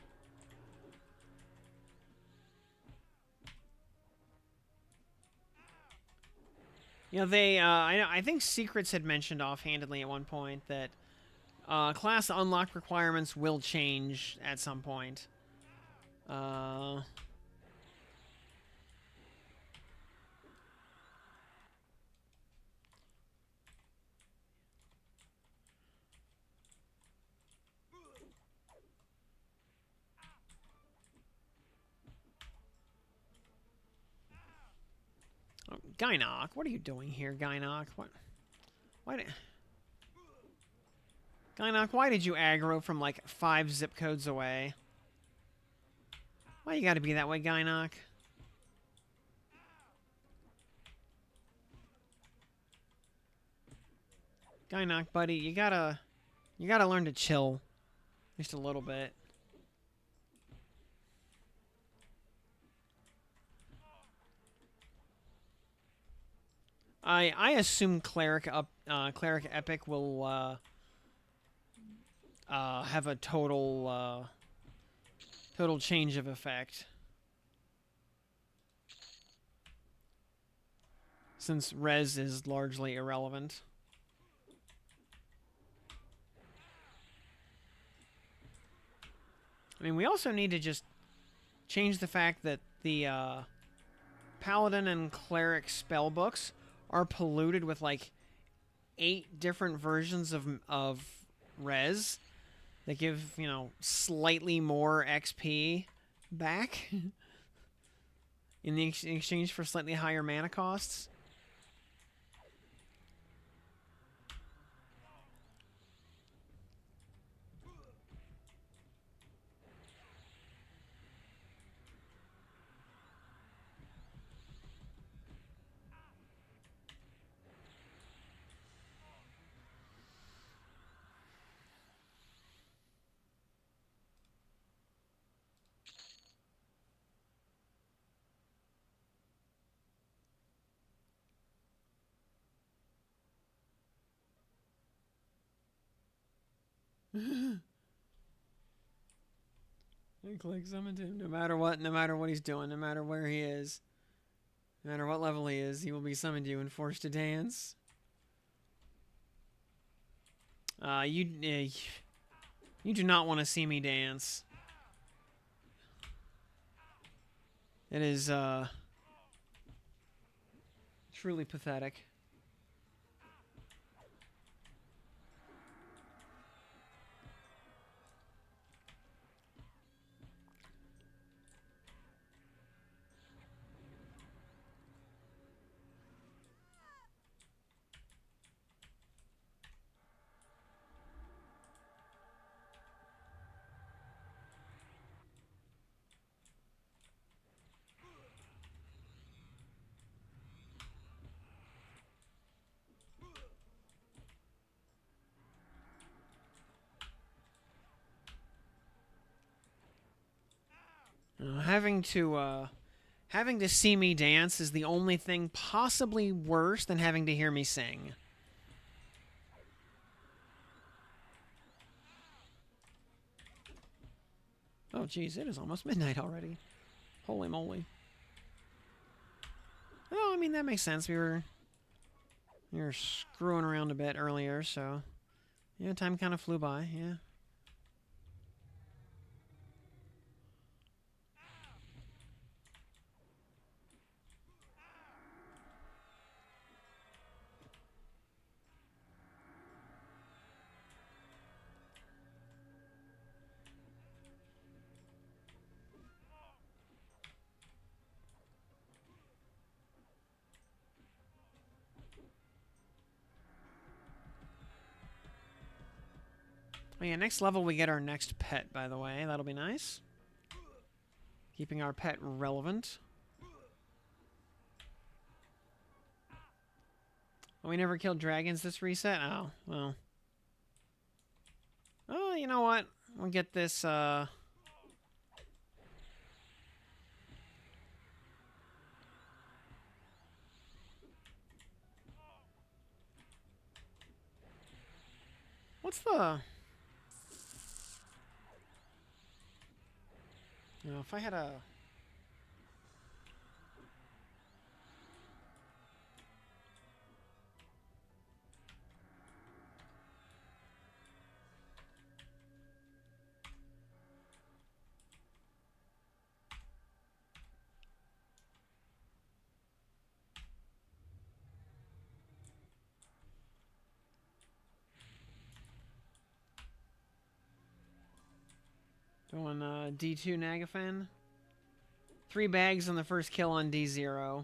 You know, I think Secrets had mentioned offhandedly at one point that class unlock requirements will change at some point. Oh, Gynoc, what are you doing here, Gynoc? What? Why did... Gynoc, why did you aggro from like 5 zip codes away? Why you gotta be that way, Gynoc? Gynoc, buddy, you gotta learn to chill just a little bit. I assume Cleric Epic will have a total change of effect, since res is largely irrelevant. I mean, we also need to just change the fact that the Paladin and Cleric spellbooks are polluted with like 8 different versions of res that give, you know, slightly more XP back in exchange for slightly higher mana costs. I click summon him. No matter what he's doing, no matter where he is, no matter what level he is, he will be summoned to you and forced to dance. You do not want to see me dance. It is truly pathetic. Having to see me dance is the only thing possibly worse than having to hear me sing. Oh, geez, it is almost midnight already. Holy moly. Oh, I mean, that makes sense. We were screwing around a bit earlier, so... Yeah, time kind of flew by, yeah. Oh yeah, next level we get our next pet, by the way. That'll be nice. Keeping our pet relevant. Oh, we never killed dragons this reset? Oh, well. Oh, you know what? We'll get this, What's the... You know, if I had a... Doing D2 Nagafan. 3 bags on the first kill on D0.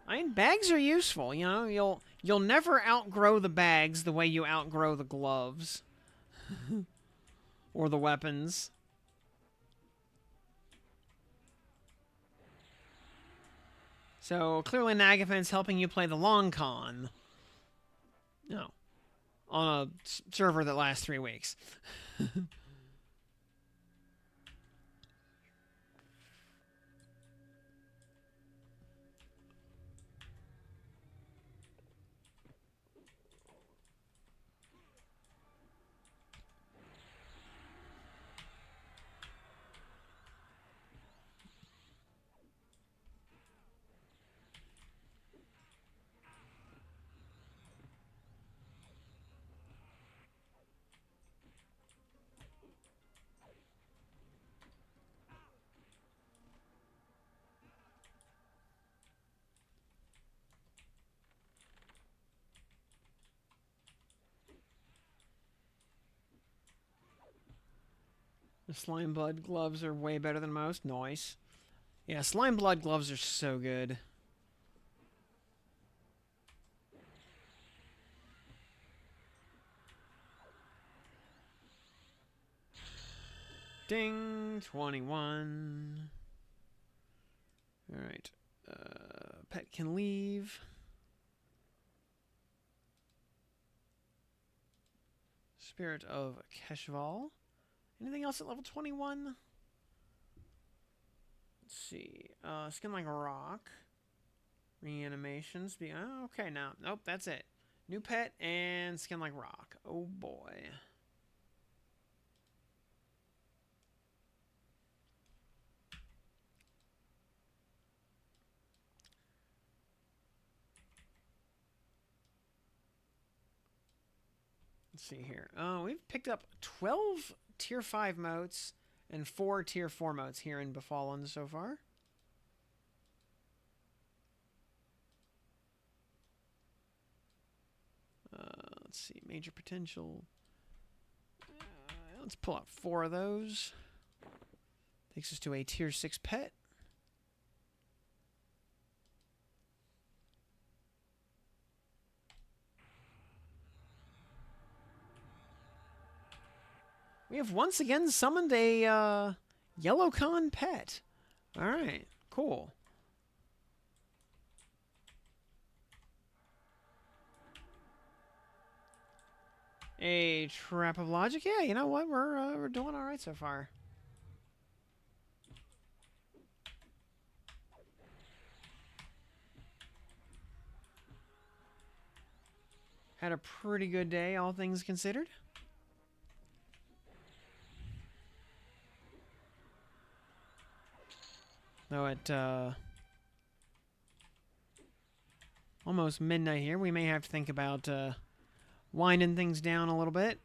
I mean, bags are useful, you know. You'll never outgrow the bags the way you outgrow the gloves. Or the weapons. So, clearly Nagafan's helping you play the long con. No. On a server that lasts 3 weeks. The slime blood gloves are way better than most. Nice. Yeah, slime blood gloves are so good. Ding! 21. Alright. Pet can leave. Spirit of Keshval. Anything else at level 21? Let's see. Skin like a rock. Reanimations. Oh, okay, now. Nope, that's it. New pet and skin like rock. Oh boy. Let's see here. We've picked up 12 tier 5 motes and 4 tier 4 motes here in Befallen so far. Let's see. Major potential. Let's pull out 4 of those. Takes us to a tier 6 pet. We have once again summoned a Yellowcon pet. Alright, cool. A Trap of Logic? Yeah, you know what? We're doing alright so far. Had a pretty good day, all things considered. Though at almost midnight here, we may have to think about winding things down a little bit.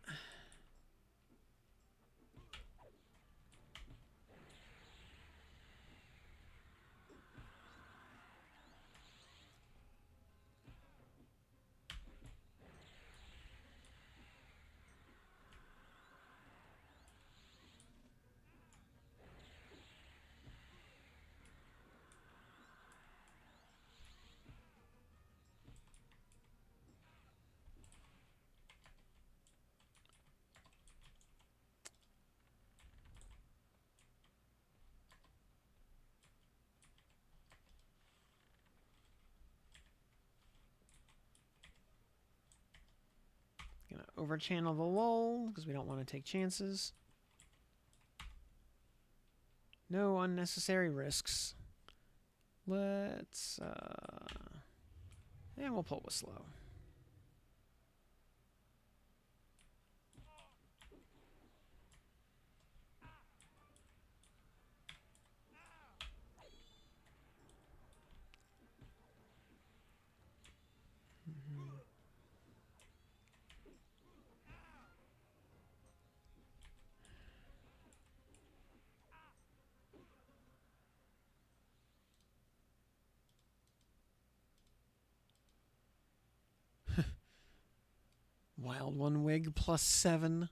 Gonna overchannel the lull because we don't want to take chances. No unnecessary risks. Let's and we'll pull with slow. Wild One Wig +7.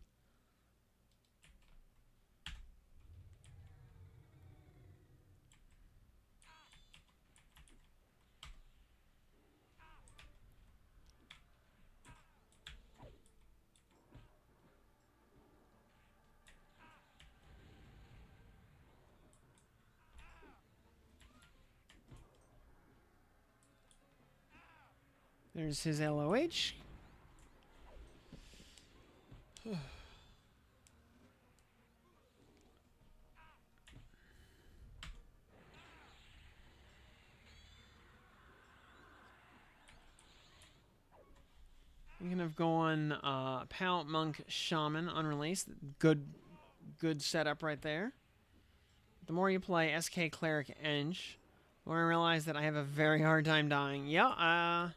There's his LOH. I'm gonna go on Pal Monk Shaman unreleased. Good setup right there. The more you play SK Cleric Eng, the more I realize that I have a very hard time dying. Yeah, I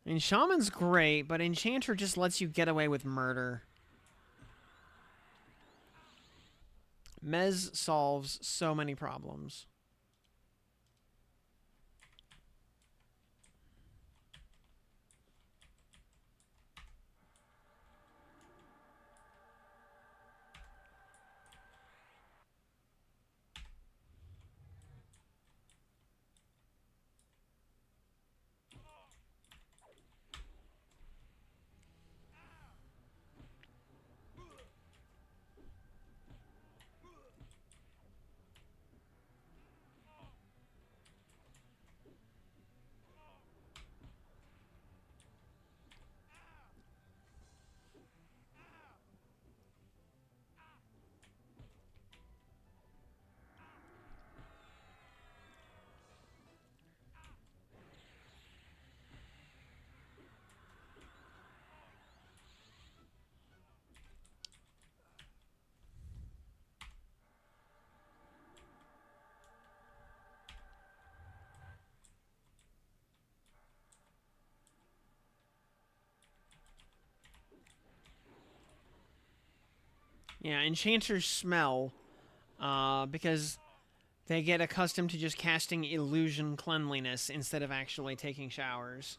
mean, Shaman's great, but Enchanter just lets you get away with murder. Mez solves so many problems. Yeah, Enchanters smell because they get accustomed to just casting illusion cleanliness instead of actually taking showers.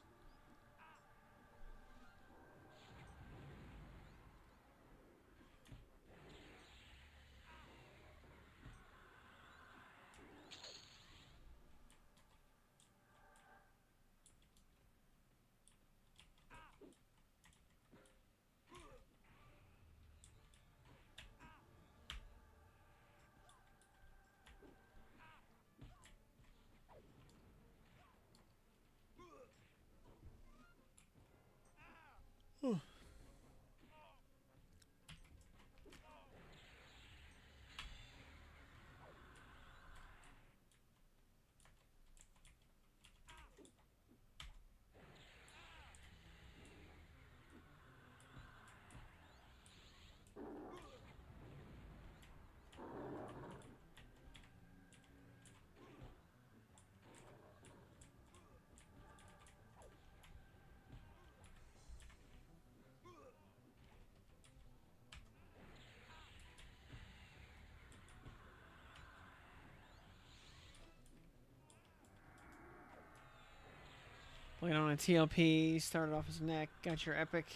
Played on a TLP, started off his neck, got your epic.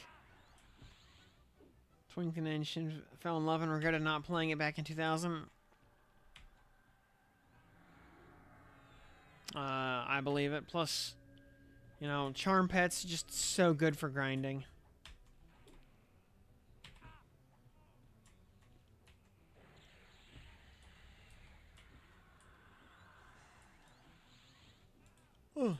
Twinkling Engine, fell in love and regretted not playing it back in 2000. I believe it. Plus, you know, Charm Pet's just so good for grinding. Oh.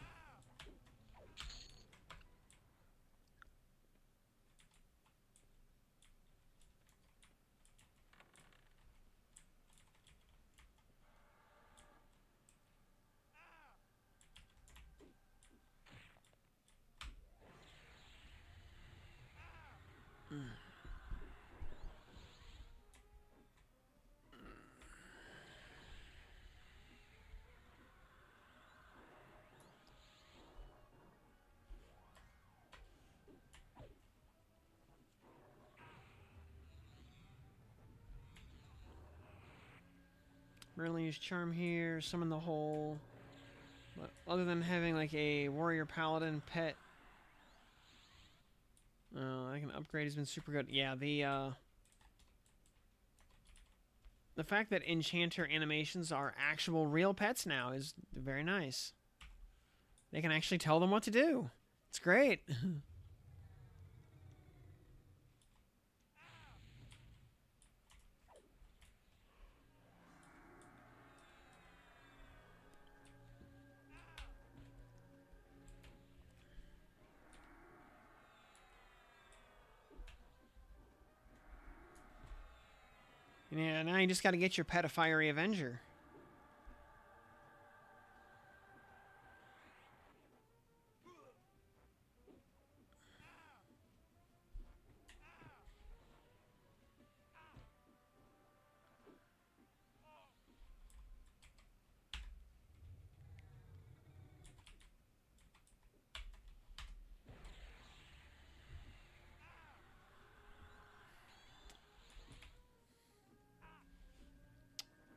Really use Charm here, summon the hole. But other than having like a Warrior Paladin pet I can upgrade has been super good. Yeah, the fact that enchanter animations are actual real pets now is very nice. They can actually tell them what to do. It's great. Yeah, now you just got to get your pet a fiery avenger.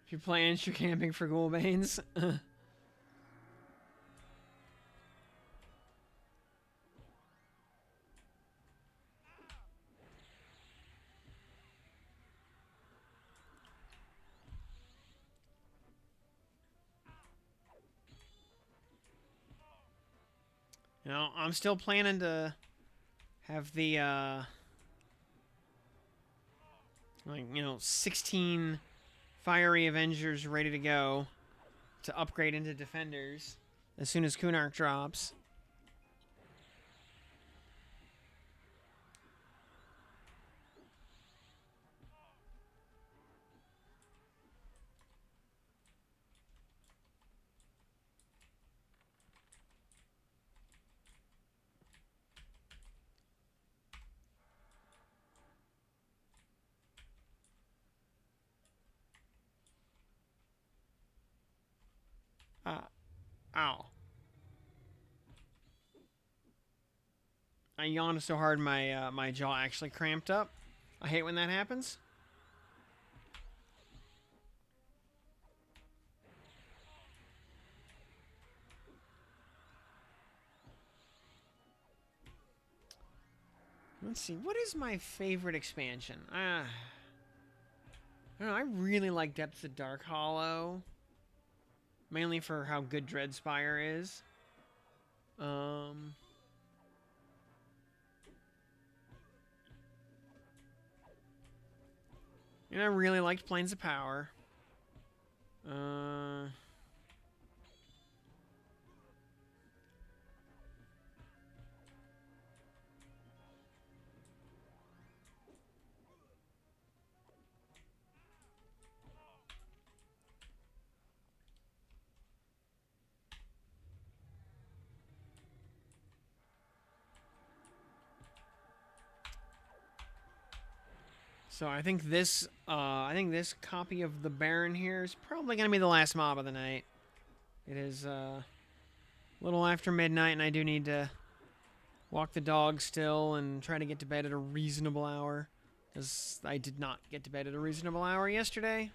If you're playing, you're camping for ghoulbanes. You know, I'm still planning to have the, like, you know, 16 fiery avengers ready to go to upgrade into defenders as soon as Kunark drops. Ow. I yawned so hard my jaw actually cramped up. I hate when that happens. Let's see, what is my favorite expansion? I don't know, I really like Depths of Dark Hollow. Mainly for how good Dreadspire is. And I really liked Plains of Power. So I think this copy of the Baron here is probably gonna be the last mob of the night. It is a little after midnight, and I do need to walk the dog still and try to get to bed at a reasonable hour, because I did not get to bed at a reasonable hour yesterday.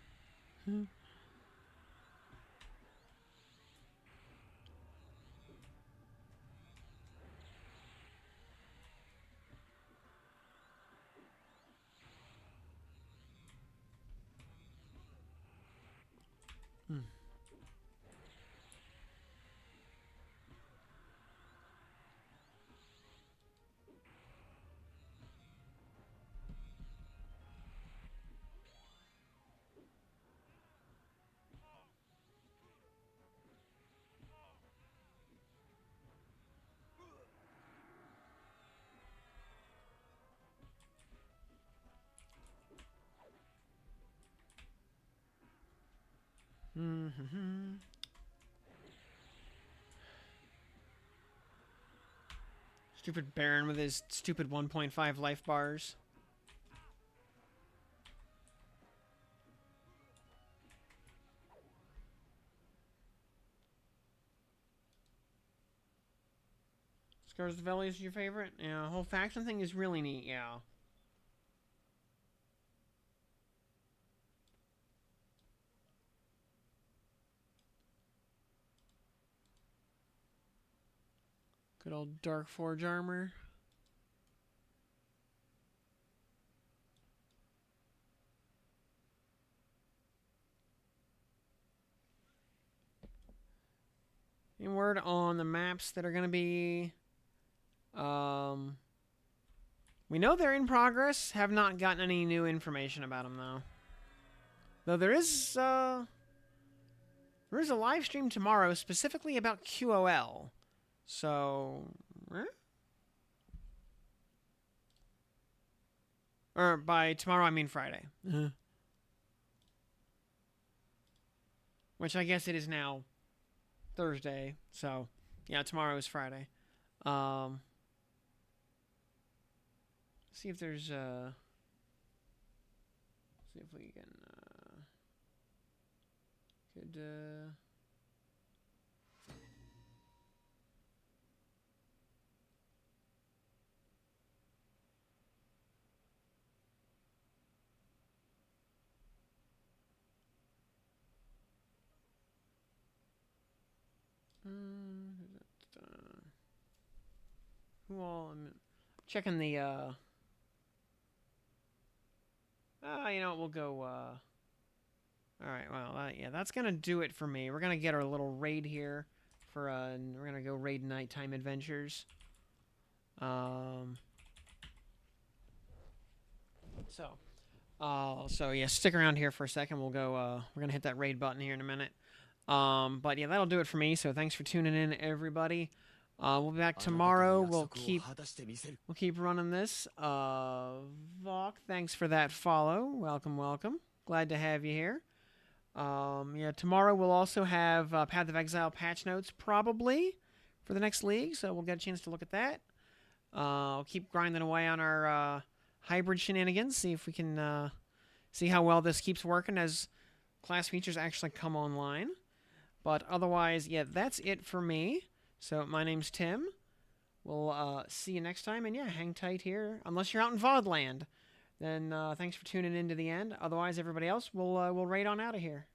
Stupid Baron with his stupid 1.5 life bars. Scars of Valley is your favorite? Yeah, the whole faction thing is really neat, yeah. Good old Dark Forge armor. Any word on the maps that are going to be... we know they're in progress. Have not gotten any new information about them, though. Though there is a live stream tomorrow specifically about QOL. So... Or by tomorrow, I mean Friday. Which I guess it is now Thursday. So, yeah, tomorrow is Friday. See if there's... see if we can... could... who all? I'm checking the. You know what? We'll go. All right. Well, yeah, that's gonna do it for me. We're gonna get our little raid here for. We're gonna go raid nighttime adventures. So yeah, stick around here for a second. We'll go. We're gonna hit that raid button here in a minute. But yeah, that'll do it for me. So thanks for tuning in, everybody. We'll be back tomorrow. We'll keep running this. Vok, thanks for that follow. Welcome, welcome. Glad to have you here. Yeah, tomorrow we'll also have Path of Exile patch notes probably for the next league, so we'll get a chance to look at that. I'll keep grinding away on our hybrid shenanigans, see if we can see how well this keeps working as class features actually come online. But otherwise, yeah, that's it for me. So my name's Tim. We'll see you next time, and yeah, hang tight here. Unless you're out in VOD land, then thanks for tuning in to the end. Otherwise, everybody else, we'll raid on out of here.